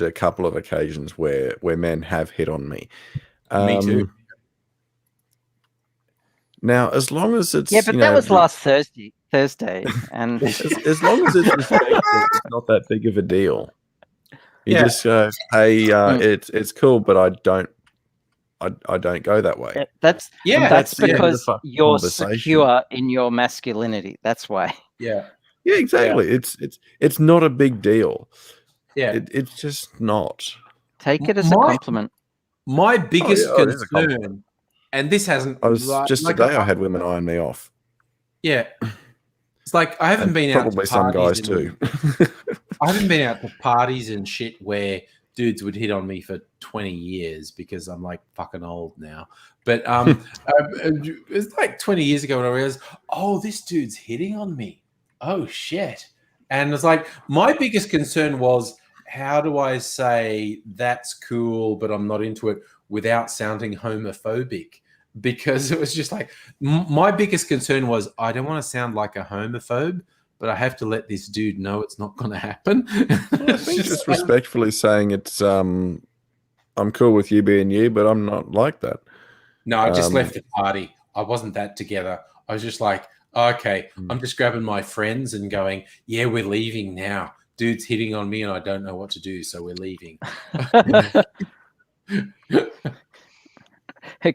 a couple of occasions where men have hit on me. Me too. Now, as long as it's but that was last Thursday, and as long as it's not that big of a deal. You just go, hey, it's cool, but I don't go that way. That's because you're secure in your masculinity. That's why. Yeah, exactly. Yeah. It's not a big deal. Yeah, it's just not. Take it as a compliment. My biggest concern, and this hasn't. I was just today. I had women eyeing me off. Yeah, it's like I haven't been out. Probably some guys too. I haven't been out to parties and shit where dudes would hit on me for 20 years because I'm like fucking old now. But it's like 20 years ago when I realized, oh, this dude's hitting on me. Oh shit. And it's like my biggest concern was, how do I say that's cool, but I'm not into it without sounding homophobic? Because it was just like my biggest concern was I don't want to sound like a homophobe, but I have to let this dude know it's not going to happen. I think just respectfully saying it's I'm cool with you being you, but I'm not like that. No, I just left the party. I wasn't that together. I was just like, okay, I'm just grabbing my friends and going, yeah, we're leaving now. Dude's hitting on me and I don't know what to do, so we're leaving.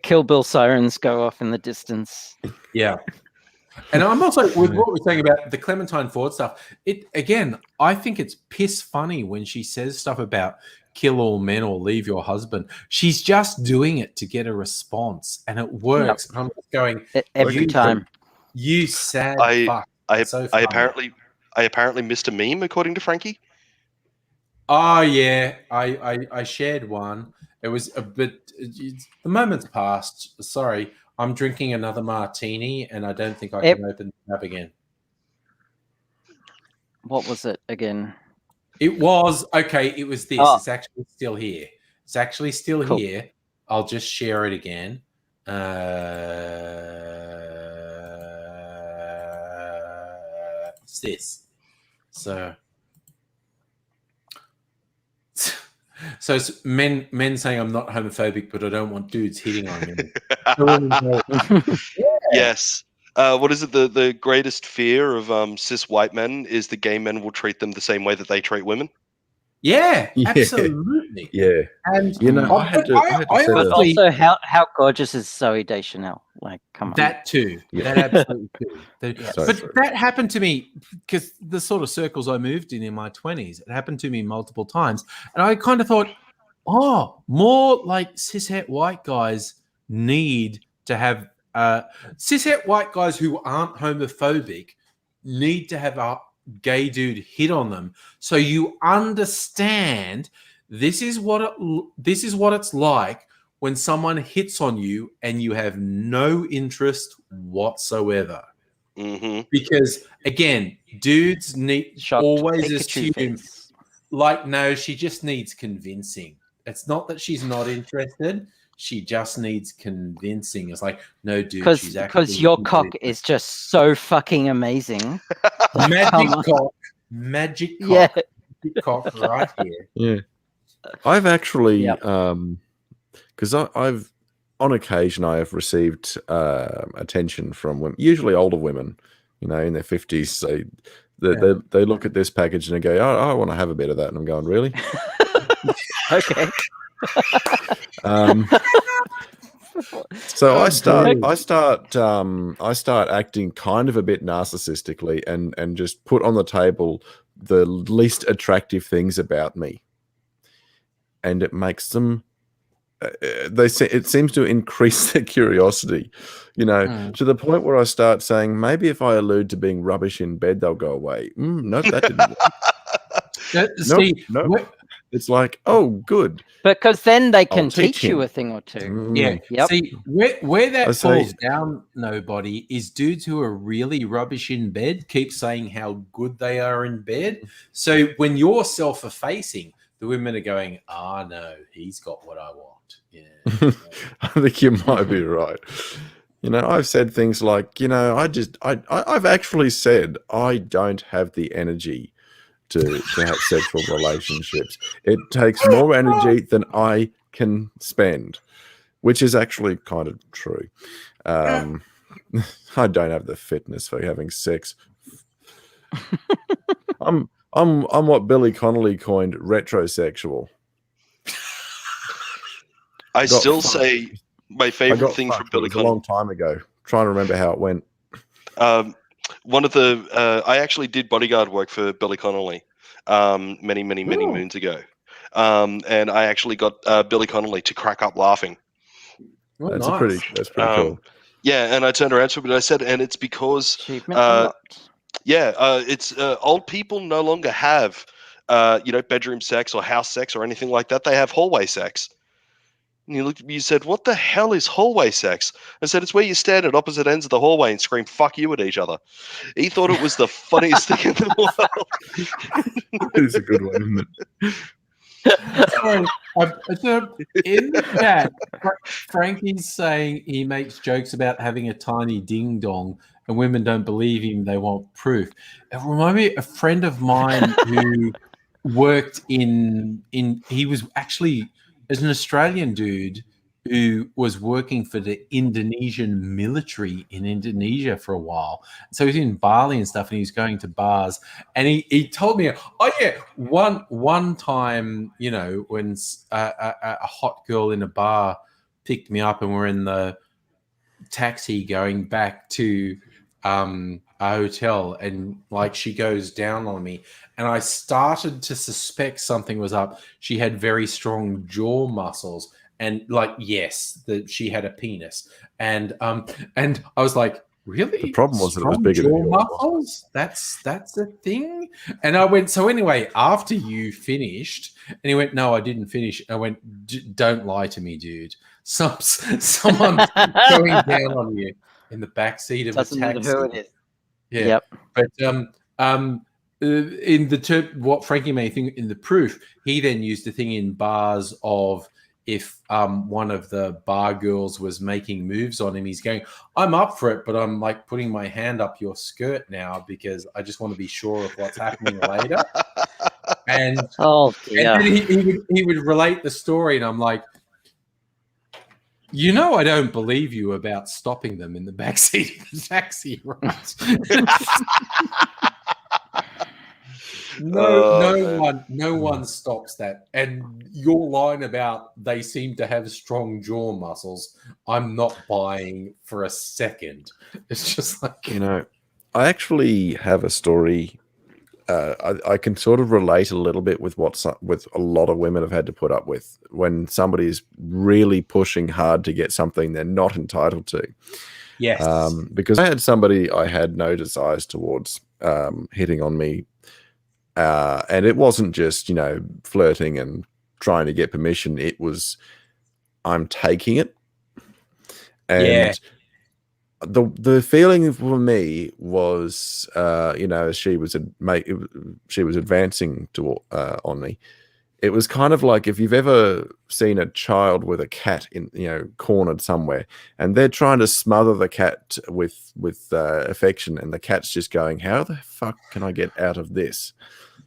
Kill Bill sirens go off in the distance. Yeah. And I'm also, with what we're saying about the Clementine Ford stuff, I think it's piss funny when she says stuff about kill all men or leave your husband. She's just doing it to get a response, and it works. Yep. And I'm just going, every time. You sad fuck. I apparently missed a meme, according to Frankie. Oh yeah, I shared one. It was a bit. The moment's passed. Sorry, I'm drinking another martini, and I don't think I can open the tab again. What was it again? It was okay. It was this. Oh. It's actually still here. It's actually still here. I'll just share it again. It's this. So it's men saying I'm not homophobic, but I don't want dudes hitting on me. Yes. What is it? The greatest fear of cis white men is the gay men will treat them the same way that they treat women. Yeah, absolutely. Yeah. And I had to but also, how gorgeous is Zoe Deschanel? Like, come on. That too. Yeah. That absolutely too. But that happened to me because the sort of circles I moved in my 20s, it happened to me multiple times. And I kind of thought, more like cishet white guys need to have cishet white guys who aren't homophobic need to have a gay dude hit on them, so you understand this is what it's like when someone hits on you and you have no interest whatsoever. Mm-hmm. Because again, dudes always assume like, no, she just needs convincing. It's not that she's not interested. She just needs convincing. It's like, no, dude, because your cock is just so fucking amazing. Magic cock, yeah, cock right here. Yeah, I've actually, because I've on occasion I have received attention from women, usually older women, in their 50s. They look at this package and they go, I want to have a bit of that, and I'm going, really? Okay. So I start acting kind of a bit narcissistically and just put on the table the least attractive things about me, and it makes them it seems to increase their curiosity, to the point where I start saying, maybe if I allude to being rubbish in bed, they'll go away. Nope, that didn't work. Nope. It's like, oh, good. Because then they can teach you a thing or two. Yeah. Yep. See, where that falls down, nobody, is dudes who are really rubbish in bed keep saying how good they are in bed. So when you're self-effacing, the women are going, no, he's got what I want. Yeah. I think you might be right. I've said things like, I've actually said I don't have the energy to have sexual relationships. It takes more energy than I can spend, which is actually kind of true. I don't have the fitness for having sex. I'm what Billy Connolly coined retrosexual. I still say my favorite thing from Billy Connolly. A long time ago. Trying to remember how it went. One of the I actually did bodyguard work for Billy Connolly many moons ago, and I actually got Billy Connolly to crack up laughing. That's pretty cool. Yeah, and I turned around to him and I said, and it's because it's old people no longer have bedroom sex or house sex or anything like that. They have hallway sex. And you looked at me, you said, "What the hell is hallway sex?" I said, "It's where you stand at opposite ends of the hallway and scream 'fuck you' at each other." He thought it was the funniest thing in the world. It is a good one, isn't it? So in the chat, Frankie's saying he makes jokes about having a tiny ding dong, and women don't believe him; they want proof. It reminded me of a friend of mine who worked in. He was actually as an Australian dude who was working for the Indonesian military in Indonesia for a while. So he was in Bali and stuff, and he was going to bars. And he told me, oh yeah, one time, when a hot girl in a bar picked me up, and we're in the taxi going back to a hotel, and like she goes down on me, and I started to suspect something was up. She had very strong jaw muscles, and yes, that she had a penis, and I was like, really? The problem was that it was bigger than yours. Muscles? That's a thing. And I went, so anyway, after you finished, and he went, no, I didn't finish. I went, don't lie to me, dude. Someone's going down on you in the back seat of a taxi. Doesn't matter who it is. Yeah. Yep. But in the term, what Frankie may think in the proof, he then used the thing in bars of if one of the bar girls was making moves on him, he's going, I'm up for it, but I'm like putting my hand up your skirt now because I just want to be sure of what's happening later. And, and then he would relate the story, and I'm like, I don't believe you about stopping them in the backseat of the taxi, right? No one stops that. And your line about they seem to have strong jaw muscles, I'm not buying for a second. It's just like, I actually have a story. I can sort of relate a little bit with what a lot of women have had to put up with when somebody's really pushing hard to get something they're not entitled to. Yes. Because I had somebody I had no desires towards hitting on me. And it wasn't just, flirting and trying to get permission. It was, I'm taking it. And the feeling for me was, she was advancing on me. It was kind of like if you've ever seen a child with a cat cornered somewhere, and they're trying to smother the cat with affection, and the cat's just going, how the fuck can I get out of this?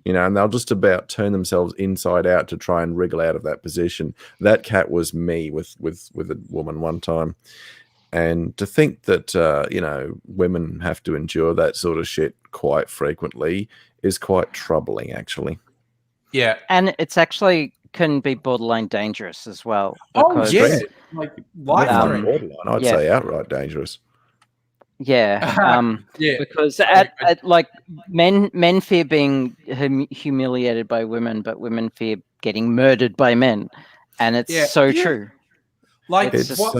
And they'll just about turn themselves inside out to try and wriggle out of that position. That cat was me with a woman one time. And to think that, women have to endure that sort of shit quite frequently is quite troubling, actually. Yeah. And it's actually can be borderline dangerous as well. Because, like borderline, I'd say outright dangerous. Yeah. Because at like men fear being humiliated by women, but women fear getting murdered by men. And it's true. Like, it's just,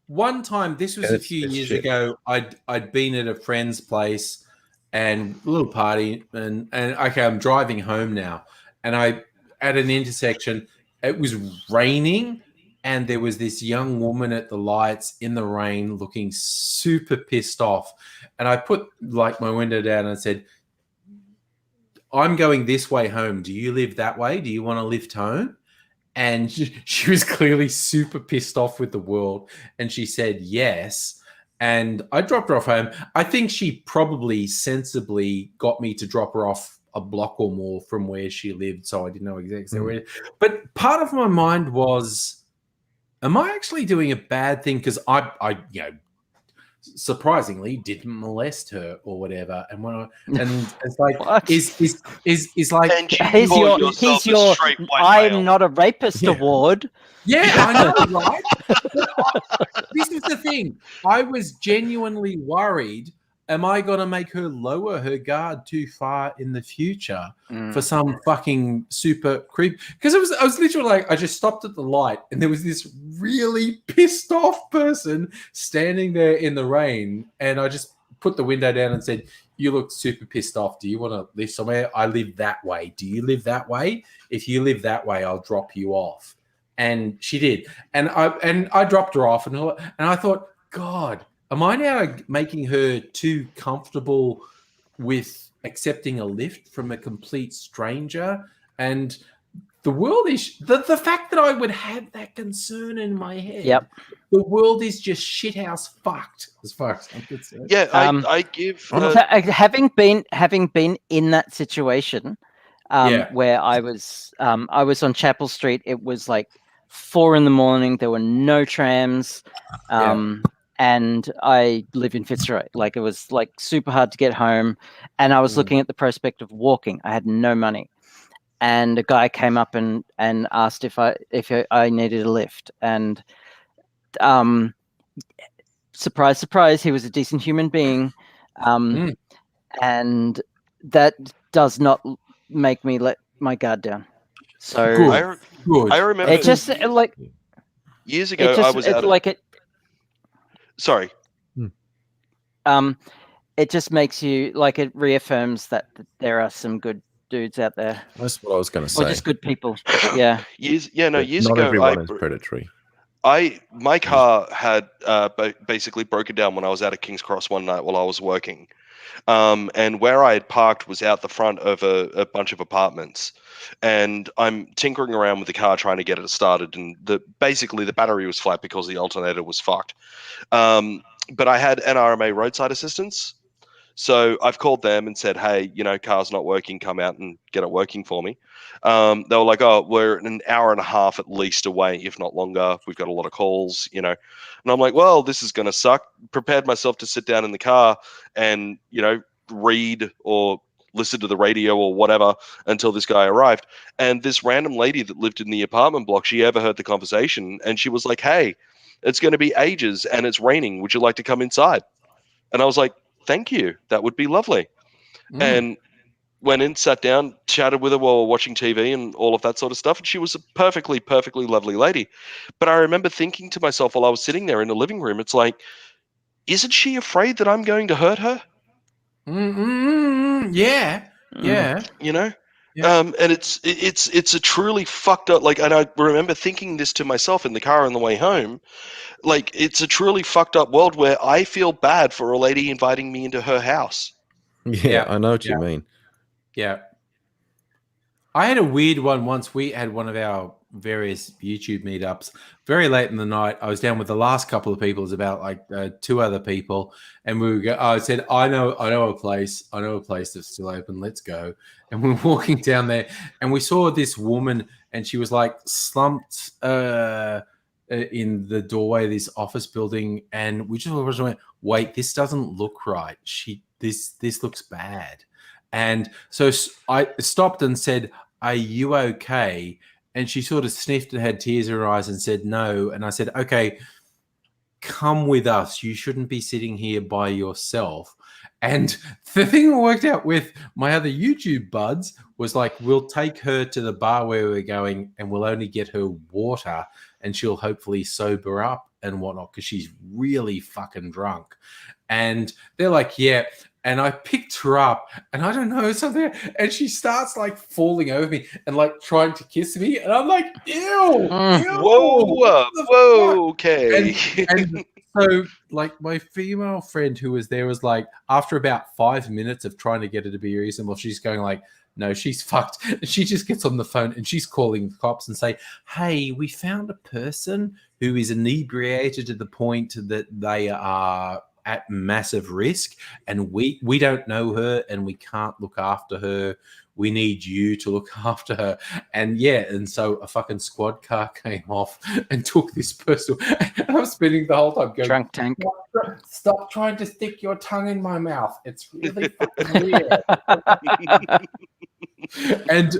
one time, this was a few years ago, I'd been at a friend's place and a little party, and okay, I'm driving home now, and I at an intersection, it was raining, and there was this young woman at the lights in the rain looking super pissed off, and I put like my window down and said, I'm going this way home. Do you live that way? Do you want to lift home? And she was clearly super pissed off with the world. And she said yes. And I dropped her off home. I think she probably sensibly got me to drop her off a block or more from where she lived. So I didn't know exactly where. But part of my mind was, am I actually doing a bad thing? Because I surprisingly didn't molest her or whatever. And when it's like, what? is like, he's your I'm not a rapist award. Yeah, I know, right? This is the thing. I was genuinely worried. Am I going to make her lower her guard too far in the future for some fucking super creep? Because I was literally like, I just stopped at the light and there was this really pissed off person standing there in the rain, and I just put the window down and said, "You look super pissed off. Do you want to live somewhere? I live that way. Do you live that way? If you live that way, I'll drop you off." And she did, and I dropped her off, and I thought, God, am I now making her too comfortable with accepting a lift from a complete stranger? And the world is the fact that I would have that concern in my head. Yep. The world is just shithouse fucked as far as I'm concerned. Yeah, I give having been in that situation, where I was on Chapel Street. It was like 4 a.m. There were no trams, and I live in Fitzroy. Like, it was like super hard to get home, and I was looking at the prospect of walking. I had no money. And a guy came up and asked if I needed a lift, and surprise, surprise, he was a decent human being, and that does not make me let my guard down. So good. I remember it just like years ago. I was out like it. Sorry. It just makes you like, it reaffirms that there are some good dudes out there. That's what I was going to say. Or just good people. Yeah. Years not ago, everyone is predatory. My car had basically broken down when I was out at King's Cross one night while I was working, and where I had parked was out the front of a bunch of apartments, and I'm tinkering around with the car trying to get it started, and basically the battery was flat because the alternator was fucked. But I had NRMA roadside assistance. So I've called them and said, hey, car's not working, come out and get it working for me. They were like, oh, we're an hour and a half at least away, if not longer. We've got a lot of calls, And I'm like, well, this is going to suck. Prepared myself to sit down in the car and, read or listen to the radio or whatever until this guy arrived. And this random lady that lived in the apartment block, she overheard the conversation and she was like, hey, it's going to be ages and it's raining. Would you like to come inside? And I was like, thank you. That would be lovely. And went in, sat down, chatted with her while watching TV and all of that sort of stuff. And she was a perfectly, perfectly lovely lady. But I remember thinking to myself while I was sitting there in the living room, it's like, isn't she afraid that I'm going to hurt her? Yeah. Yeah. Yeah. And it's a truly fucked up, and I remember thinking this to myself in the car on the way home. Like, it's a truly fucked up world where I feel bad for a lady inviting me into her house. Yeah, I know what you mean. Yeah. I had a weird one once. We had one of our various YouTube meetups very late in the night. I was down with the last couple of people. It was about 2 other people. And I said, I know a place that's still open. Let's go. And we were walking down there and we saw this woman and she was like slumped in the doorway of this office building, and we just went, wait, this doesn't look right. This looks bad. And so I stopped and said, are you okay? And she sort of sniffed and had tears in her eyes and said no. And I said, okay, come with us. You shouldn't be sitting here by yourself. And the thing that worked out with my other YouTube buds was like, we'll take her to the bar where we're going and we'll only get her water and she'll hopefully sober up and whatnot because she's really fucking drunk. And they're like, yeah. And I picked her up and I don't know, something, and she starts like falling over me and like trying to kiss me. And I'm like, ew. Whoa, okay. And so like my female friend who was there was like, after about 5 minutes of trying to get her to be reasonable, she's going like, no, she's fucked. And she just gets on the phone and she's calling the cops and say, hey, we found a person who is inebriated to the point that they are at massive risk and we don't know her and we can't look after her. We need you to look after her. And so a fucking squad car came off and took this person. And I was spinning the whole time going, drunk tank. Stop trying to stick your tongue in my mouth. It's really fucking weird. And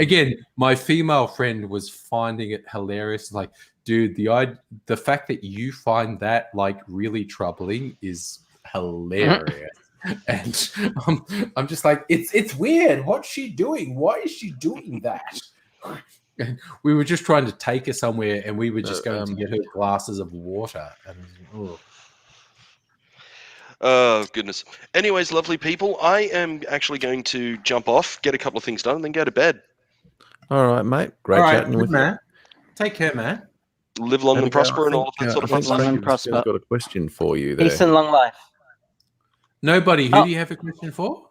again, my female friend was finding it hilarious. Like, dude, the fact that you find that like really troubling is hilarious. And I'm just like, it's weird. What's she doing? Why is she doing that? And we were just trying to take her somewhere, and we were just going to get her glasses of water. And Oh, goodness. Anyways, lovely people, I am actually going to jump off, get a couple of things done, and then go to bed. All right, mate. Great chatting with man. Take care, man. Live long and prosper and all of that sort of fun stuff. Frankie's got a question for you there. Peace and long life. Nobody. Who do you have a question for?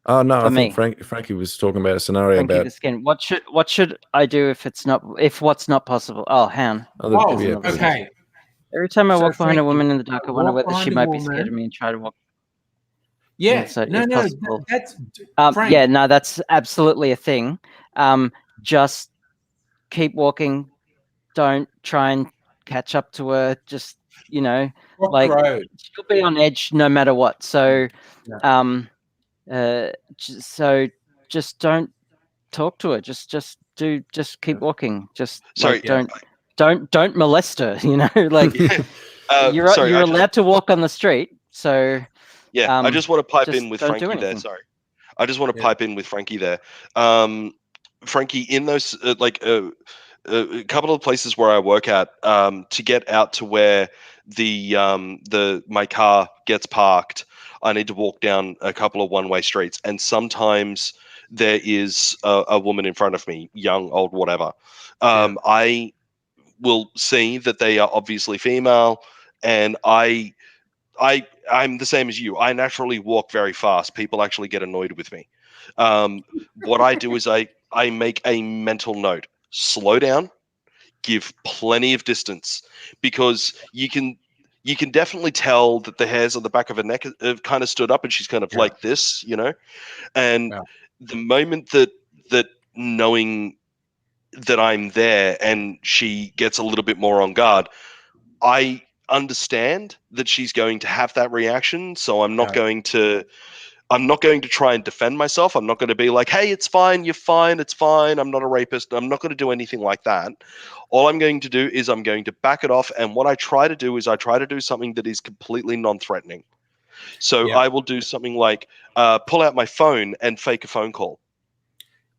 Oh no, For I think me. Frankie was talking about a scenario Frankie about the skin. What should I do if what's not possible? Oh, Han. Okay. Every time I So, walk behind a Frankie, woman in the dark, I wonder walk whether she behind a might be scared woman. of me and try to walk. Yeah, inside, no, if no, possible. that's Frank. Yeah, no, that's absolutely a thing. Just keep walking. Don't try and catch up to her. Just she'll be on edge no matter what. So, so just don't talk to her. Just keep walking. Just don't molest her. You're allowed to walk on the street. So I just want to pipe in with Frankie there. Sorry, I just want to pipe in with Frankie there. Frankie, in those a couple of places where I work at, to get out to where my car gets parked, I need to walk down a couple of one-way streets, and sometimes there is a woman in front of me, young, old, whatever. I will see that they are obviously female, and I'm the same as you. I naturally walk very fast. People actually get annoyed with me. What I do is I make a mental note: slow down, give plenty of distance, because you can definitely tell that the hairs on the back of her neck have kind of stood up, and she's kind of like this, and the moment that knowing that I'm there and she gets a little bit more on guard, I understand that she's going to have that reaction. So I'm not going to try and defend myself. I'm not going to be like, hey, it's fine, you're fine, it's fine, I'm not a rapist. I'm not going to do anything like that. All I'm going to do is I'm going to back it off. And what I try to do is I try to do something that is completely non-threatening. So I will do something like pull out my phone and fake a phone call.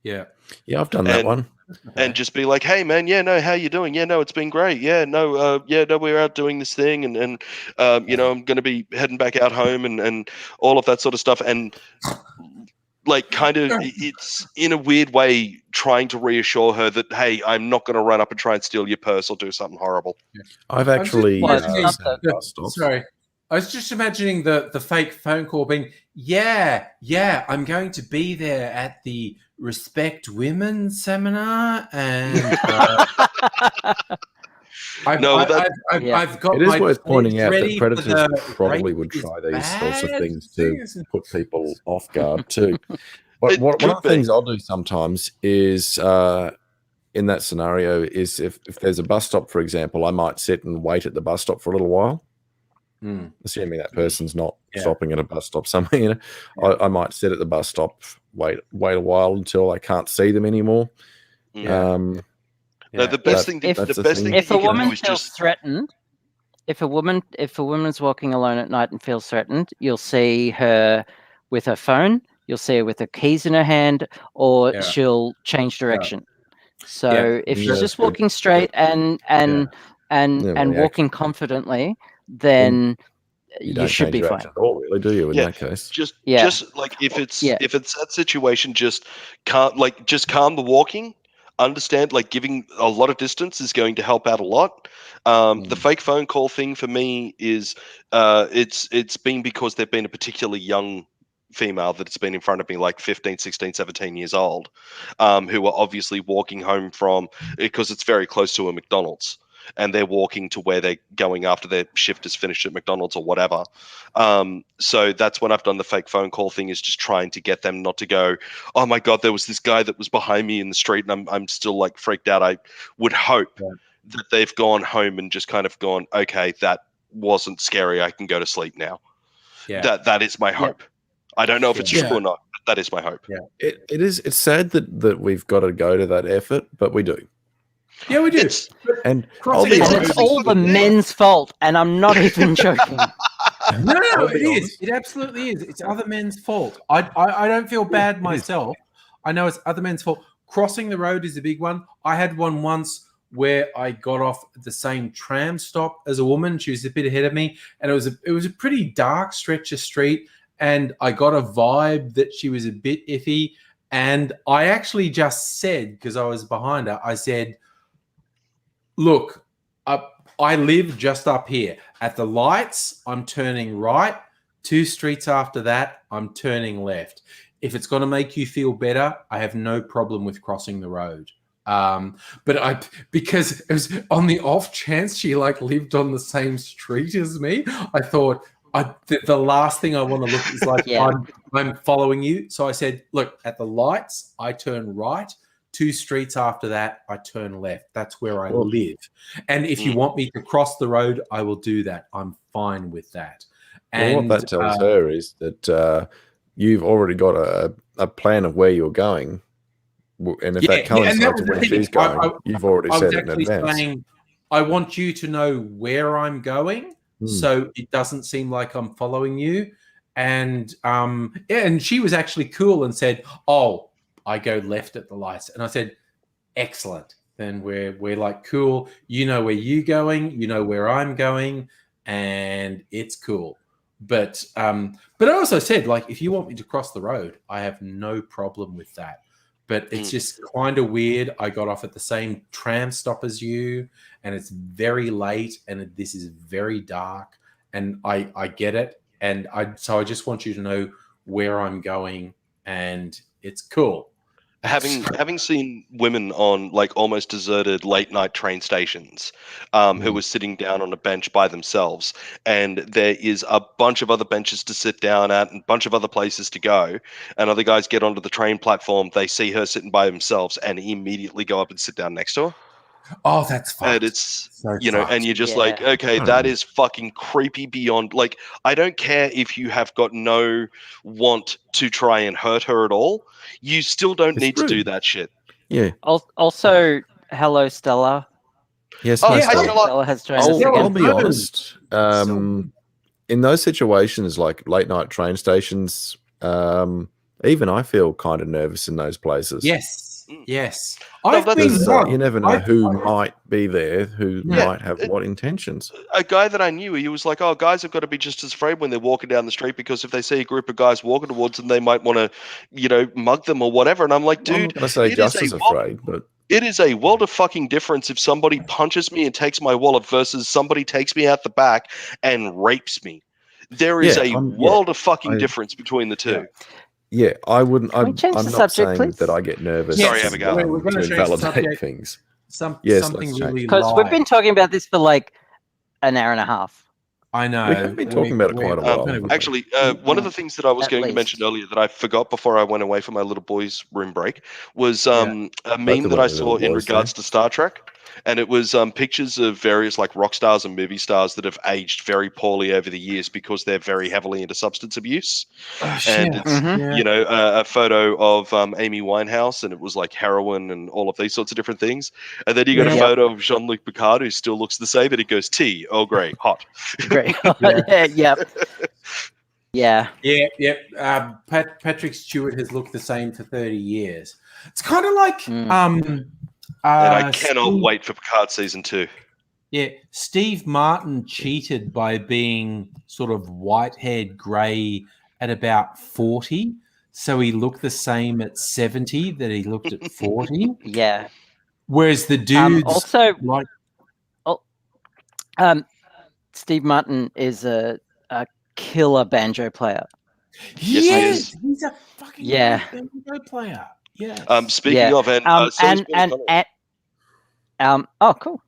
Yeah, I've done that one. And just be like, hey man, how you doing? It's been great. We're out doing this thing, and I'm going to be heading back out home and all of that sort of stuff. And it's in a weird way trying to reassure her that, hey, I'm not going to run up and try and steal your purse or do something horrible. I've actually sorry. I was just imagining the fake phone call being, I'm going to be there at the Respect Women seminar, and I've got. It is worth pointing out that ready predators probably would try these sorts of things to put people off guard too. But one of the things I'll do sometimes is, in that scenario, is if there's a bus stop, for example, I might sit and wait at the bus stop for a little while. Assuming that person's not stopping at a bus stop somewhere, I might sit at the bus stop, wait a while until I can't see them anymore. No, the best thing if a woman feels threatened, if a woman's walking alone at night and feels threatened, you'll see her with her phone, you'll see her with her keys in her hand, or she'll change direction. So if she's just walking straight and walking confidently, then you should be fine. At all, really, do you? In that case, just like if it's that situation, just calm the walking. Understand, like giving a lot of distance is going to help out a lot. The fake phone call thing for me is it's been because they've been a particularly young female that's been in front of me, like 15, 16, 17 years old, who are obviously walking home from, because it's very close to a McDonald's, and they're walking to where they're going after their shift is finished at McDonald's or whatever. So that's when I've done the fake phone call thing, is just trying to get them not to go, oh my God, there was this guy that was behind me in the street and I'm still like freaked out. I would hope that they've gone home and just kind of gone, okay, that wasn't scary, I can go to sleep now. That is my hope. I don't know if it's true or not, but that is my hope. It's sad that we've got to go to that effort, but we do. Yeah, we do. It's all the men's fault, and I'm not even joking. No, it is. It absolutely is. It's other men's fault. I don't feel bad myself. I know it's other men's fault. Crossing the road is a big one. I had one once where I got off at the same tram stop as a woman. She was a bit ahead of me, and it was a pretty dark stretch of street, and I got a vibe that she was a bit iffy. And I actually just said, because I was behind her, I said, look, I live just up here. At the lights, I'm turning right. 2 streets after that, I'm turning left. If it's going to make you feel better, I have no problem with crossing the road. But because it was on the off chance she like lived on the same street as me, I thought the last thing I want to look is like I'm following you. So I said, look, at the lights, I turn right. 2 streets after that, I turn left. That's where I live. And if you want me to cross the road, I will do that. I'm fine with that. And what that tells her is that you've already got a plan of where you're going. And if that coincides with where she's going, you've already said it in advance. Saying, I want you to know where I'm going, so it doesn't seem like I'm following you. And and she was actually cool and said, "Oh, I go left at the lights." And I said, "Excellent. Then we're like cool. You know where you're going, you know where I'm going, and it's cool." But I also said, like, if you want me to cross the road, I have no problem with that. But it's just kind of weird. I got off at the same tram stop as you, and it's very late, and this is very dark, and I get it. And so I just want you to know where I'm going, and it's cool. Having seen women on like almost deserted late night train stations who were sitting down on a bench by themselves, and there is a bunch of other benches to sit down at and a bunch of other places to go, and other guys get onto the train platform, they see her sitting by themselves and immediately go up and sit down next to her. Oh, that's fucked. And it's and you're just like, okay, that is fucking creepy beyond. Like, I don't care if you have got no want to try and hurt her at all. You still don't need to do that shit. Yeah. Also, hello, Stella. Yes. Stella has joined us again. I'll be honest. In those situations, like late night train stations, even I feel kind of nervous in those places. Yes. You never know who might be there, who might have what intentions. A guy that I knew, he was like, "Oh, guys have got to be just as afraid when they're walking down the street, because if they see a group of guys walking towards them, they might want to, mug them or whatever." And I'm like, dude, I'm not going to say just as afraid, but it is a world of fucking difference if somebody punches me and takes my wallet versus somebody takes me out the back and rapes me. There is a world of fucking difference between the two. Yeah, I wouldn't. I'm not saying please? that I get nervous. Sorry, Abigail. We're going to invalidate things. Something really because we've been talking about this for like an hour and a half. I know. We have been talking about it quite a while. Actually, one of the things that I was going to mention earlier that I forgot before I went away for my little boy's room break was a meme that I saw in regards to Star Trek. And it was pictures of various like rock stars and movie stars that have aged very poorly over the years because they're very heavily into substance abuse. And it's, a photo of Amy Winehouse, and it was like heroin and all of these sorts of different things. And then you got a photo of Jean-Luc Picard, who still looks the same, and it goes tea, Earl Grey, hot. Great. Patrick Stewart has looked the same for 30 years. It's kind of like and I cannot wait for Picard season 2. Yeah, Steve Martin cheated by being sort of white-haired grey at about 40, so he looked the same at 70 that he looked at 40. Yeah. Whereas the dudes also like Steve Martin is a killer banjo player. Yes, he's a fucking banjo player. Yeah. Speaking of, cool.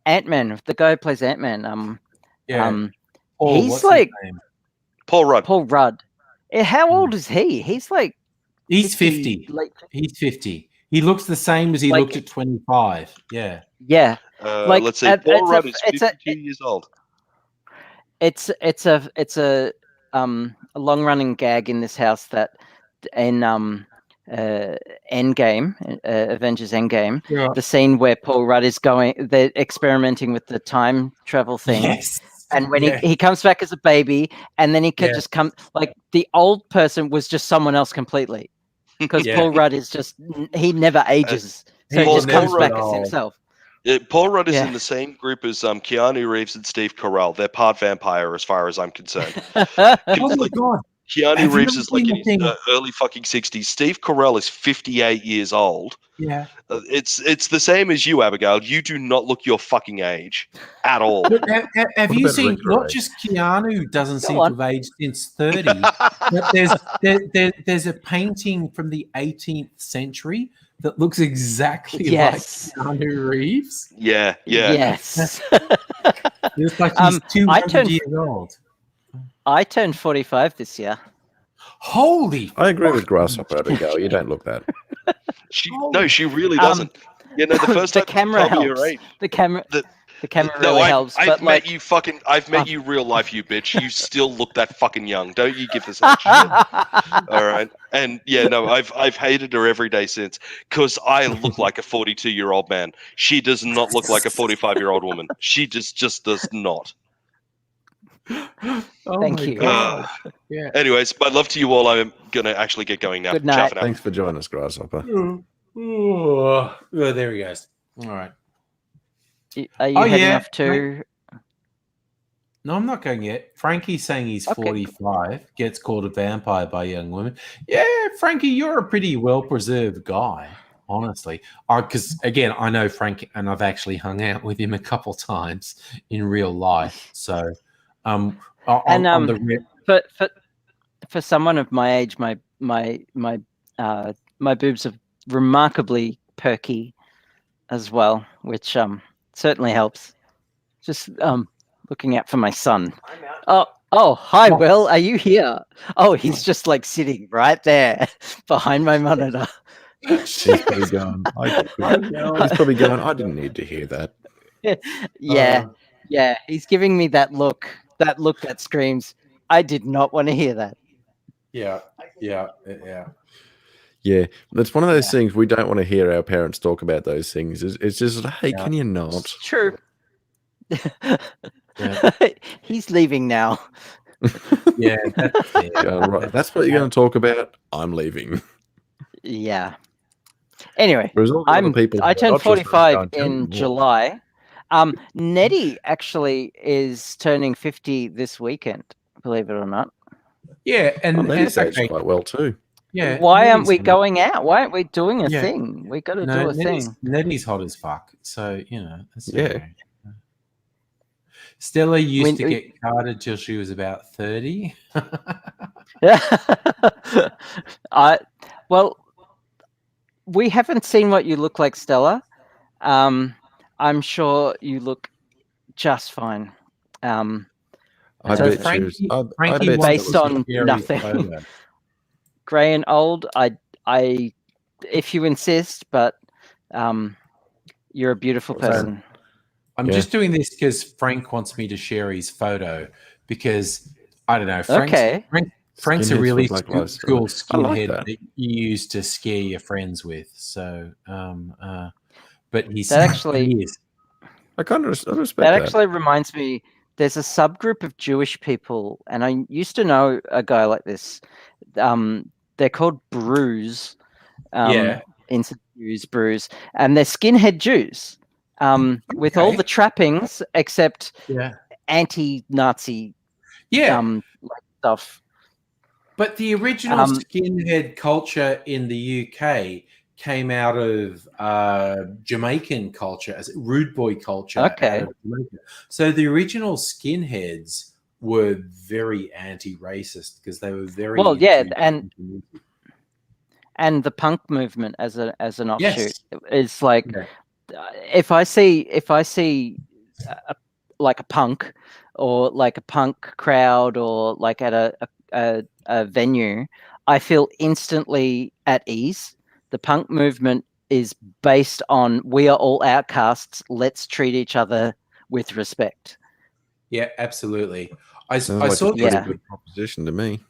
Ant-Man, the guy who plays Ant-Man. He's like Paul Rudd. Paul Rudd. How old is he? He's like he's 50. He's 50. He looks the same as he looked at 25. Yeah. Yeah. Let's see. Paul Rudd is 52 years old. It's a long-running gag in this house that in Endgame, Avengers Endgame, the scene where Paul Rudd is they're experimenting with the time travel thing. Yes. And when he comes back as a baby, and then he could just come, like the old person was just someone else completely. Because Paul Rudd is he never ages. So he just comes back as himself. Paul Rudd is in the same group as Keanu Reeves and Steve Carell. They're part vampire, as far as I'm concerned. Oh my god! Keanu Reeves is like in his early fucking 60s. Steve Carell is 58 years old. Yeah. It's the same as you, Abigail. You do not look your fucking age at all. But have you seen? Not just Keanu doesn't seem to have aged since 30, but there's a painting from the 18th century that looks exactly like Keanu Reeves. Yeah. Yes. It's like he's 200 years old. I turned 45 this year. Holy! I agree with Grasshopper, Abigail. You don't look that. She really doesn't. The first time the camera helps. The camera really helps. I've met you I've met you real life, you bitch. You still look that fucking young. Don't you give this that shit. All right. And I've hated her every day since because I look like a 42-year-old man. She does not look like a 45-year-old woman. She just does not. Thank you. Yeah. Anyways, my love to you all. I'm gonna actually get going now. Good night. Thanks for joining us, Grasshopper. Oh, there he goes. All right. Are you heading off to? No, I'm not going yet. Frankie's saying he's 45, gets called a vampire by young women. Yeah, Frankie, you're a pretty well-preserved guy, honestly. Because, again, I know Frank, and I've actually hung out with him a couple times in real life. So, for someone of my age, my boobs are remarkably perky as well, which certainly helps. Just looking out for my son. Oh, hi, Will. Are you here? Oh, he's just like sitting right there behind my monitor. He's probably going. I didn't need to hear that. Yeah. He's giving me that look that screams, I did not want to hear that. Yeah. Yeah, that's one of those things we don't want to hear our parents talk about those things. It's just, hey, can you not? It's true. He's leaving now. Yeah, right. That's what you're going to talk about. I'm leaving. Yeah. Anyway, I turned 45 in July. Nettie actually is turning 50 this weekend, believe it or not. Yeah, and Nettie's aged quite well too. Yeah. Why aren't we going out? Why aren't we doing a thing? We got to do a thing. Nettie's hot as fuck. So, that's okay. Stella used to get carded till she was about 30. Well, we haven't seen what you look like, Stella. I'm sure you look just fine. I bet Frankie based on nothing. Grey and old, I, if you insist, but you're a beautiful person. I'm just doing this because Frank wants me to share his photo because I don't know. Frank's a really cool skinhead that you used to scare your friends with. So, but he's actually. I kind of respect that. Actually reminds me. There's a subgroup of Jewish people, and I used to know a guy like this. They're called Brews. Brews, and they're skinhead Jews. With all the trappings except anti-Nazi stuff. But the original skinhead culture in the UK came out of Jamaican culture, as rude boy culture. Okay. So the original skinheads were very anti-racist because they were very and the punk movement as an offshoot is like if I see like a punk or like a punk crowd or like at a venue, I feel instantly at ease. The punk movement is based on we are all outcasts. Let's treat each other with respect. Yeah, absolutely. I saw this good proposition to me.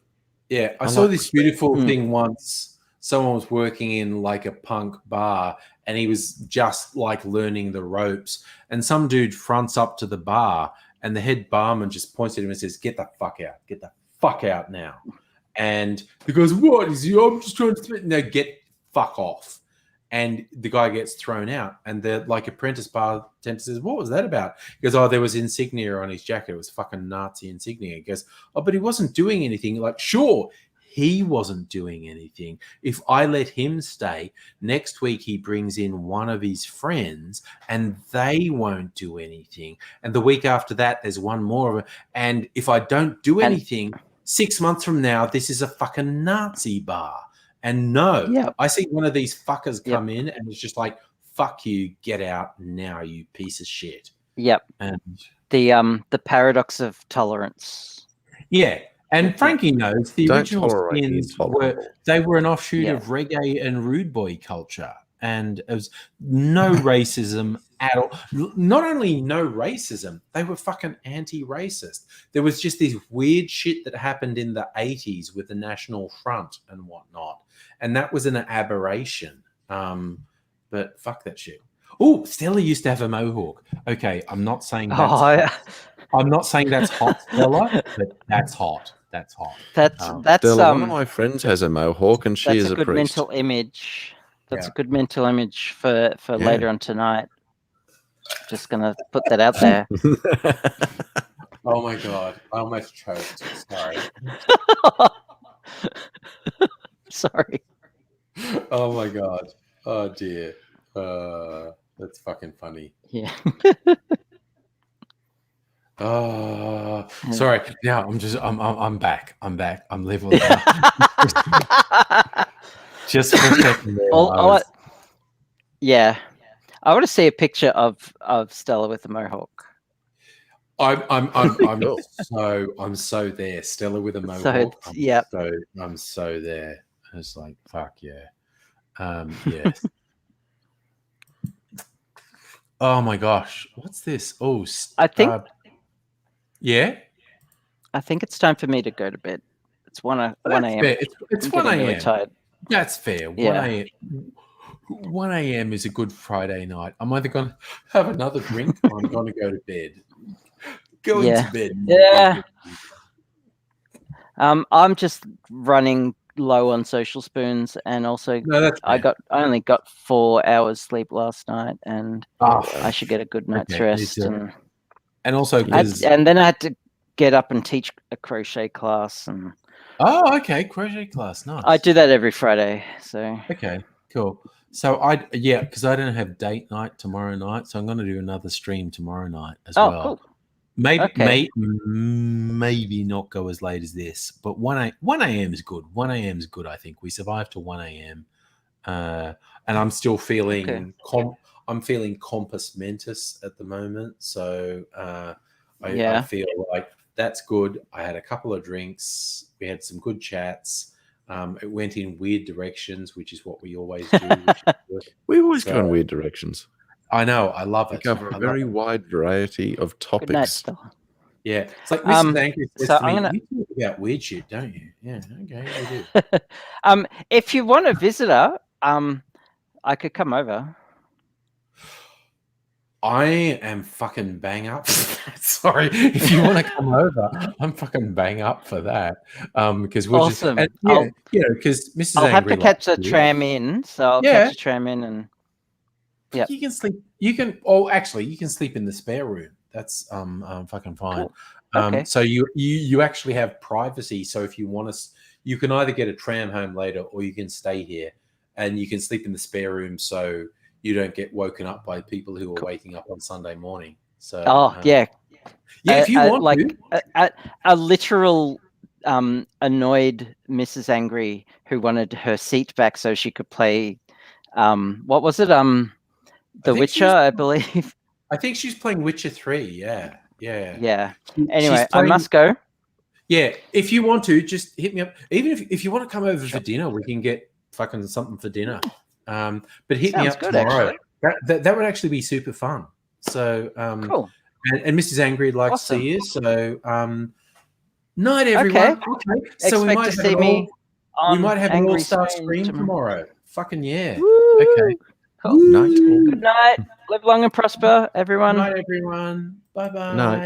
Yeah, I saw this beautiful thing once. Someone was working in like a punk bar and he was just like learning the ropes. And some dude fronts up to the bar and the head barman just points at him and says, "Get the fuck out. Get the fuck out now." And he goes, "What is you? I'm just trying to..." No, get fuck off. and the guy gets thrown out, and the like apprentice bartender says, "What was that about?" He goes, "Oh, there was insignia on his jacket. It was fucking Nazi insignia." He goes, "Oh, but he wasn't doing anything." Like, sure, he wasn't doing anything. If I let him stay, next week he brings in one of his friends and they won't do anything. And the week after that, there's one more of it. And if I don't do anything, 6 months from now, this is a fucking Nazi bar. And no, I see one of these fuckers come in and it's just like, fuck you, get out now, you piece of shit. Yep. And the paradox of tolerance. Yeah. And Frankie knows the Don't original tolerate Skins intolerable. they were an offshoot of reggae and rude boy culture. And it was no racism at all. Not only no racism, they were fucking anti-racist. There was just this weird shit that happened in the 80s with the National Front and whatnot. And that was an aberration. But fuck that shit. Oh, Stella used to have a mohawk. Okay, I'm not saying that's hot. I'm not saying that's hot, Stella, but that's hot. That's hot. That's Stella, one of my friends has a mohawk, and she is a good priest. mental image. That's a good mental image for later on tonight. Just gonna put that out there. Oh my god, I almost choked. Sorry. Sorry. Oh my god. Oh dear. That's fucking funny. Yeah. Oh, sorry. Now I'm back. I'm back. I'm level up. Just for a second. Yeah. I want to see a picture of Stella with the mohawk. I'm so there. Stella with a mohawk. I'm so there. It's like fuck yeah. Yes. Oh my gosh. What's this? Oh, I think yeah. I think it's time for me to go to bed. It's 1 a.m. It's 1 a.m. Really tired. That's fair. 1 a.m. 1 a.m. is a good Friday night. I'm either going to have another drink or I'm going to go to bed. Going to bed. Yeah. I'm just running low on social spoons, and also I only got 4 hours sleep last night, and I should get a good night's rest. And also, and then I had to get up and teach a crochet class. And crochet class, nice. I do that every Friday. So okay, cool. So because I don't have date night tomorrow night, so I'm going to do another stream tomorrow night as well. Cool. Maybe not go as late as this, but 1 a.m. is good. 1 a.m. is good. I think we survived to 1 a.m. And I'm still feeling I'm feeling compos mentis at the moment, so I feel like that's good. I had a couple of drinks. We had some good chats. It went in weird directions, which is what we always do. We always go in weird directions. I know. I love it. We cover a very wide variety of topics. Yeah. It's like Mrs. Angry says to me, you talk about weird shit, don't you? Yeah. Okay. I do. If you want a visitor, I could come over. I am fucking bang up for that. Sorry. If you want to come over, I'm fucking bang up for that. Because we're awesome. Because Mrs. I'll have Angry to catch a tram in. So I'll catch a tram in and you can sleep. You can sleep in the spare room. That's fucking fine. Cool. Okay. So you actually have privacy. So if you want to, you can either get a tram home later, or you can stay here, and you can sleep in the spare room. So you don't get woken up by people who are waking up on Sunday morning. So if you want a literal annoyed Mrs. Angry who wanted her seat back so she could play. What was it? The Witcher, I believe. I think she's playing Witcher 3. Yeah. Anyway, I must go. Yeah, if you want to, just hit me up. Even if you want to come over for dinner, we can get fucking something for dinner. But hit me up tomorrow. That would actually be super fun. So cool. And Mrs. Angry would like to see you. So night everyone. Okay. So we might have an all-star stream tomorrow. Fucking yeah. Woo! Okay. Cool. Good night. Live long and prosper, everyone. Good night, everyone. Bye-bye. Night.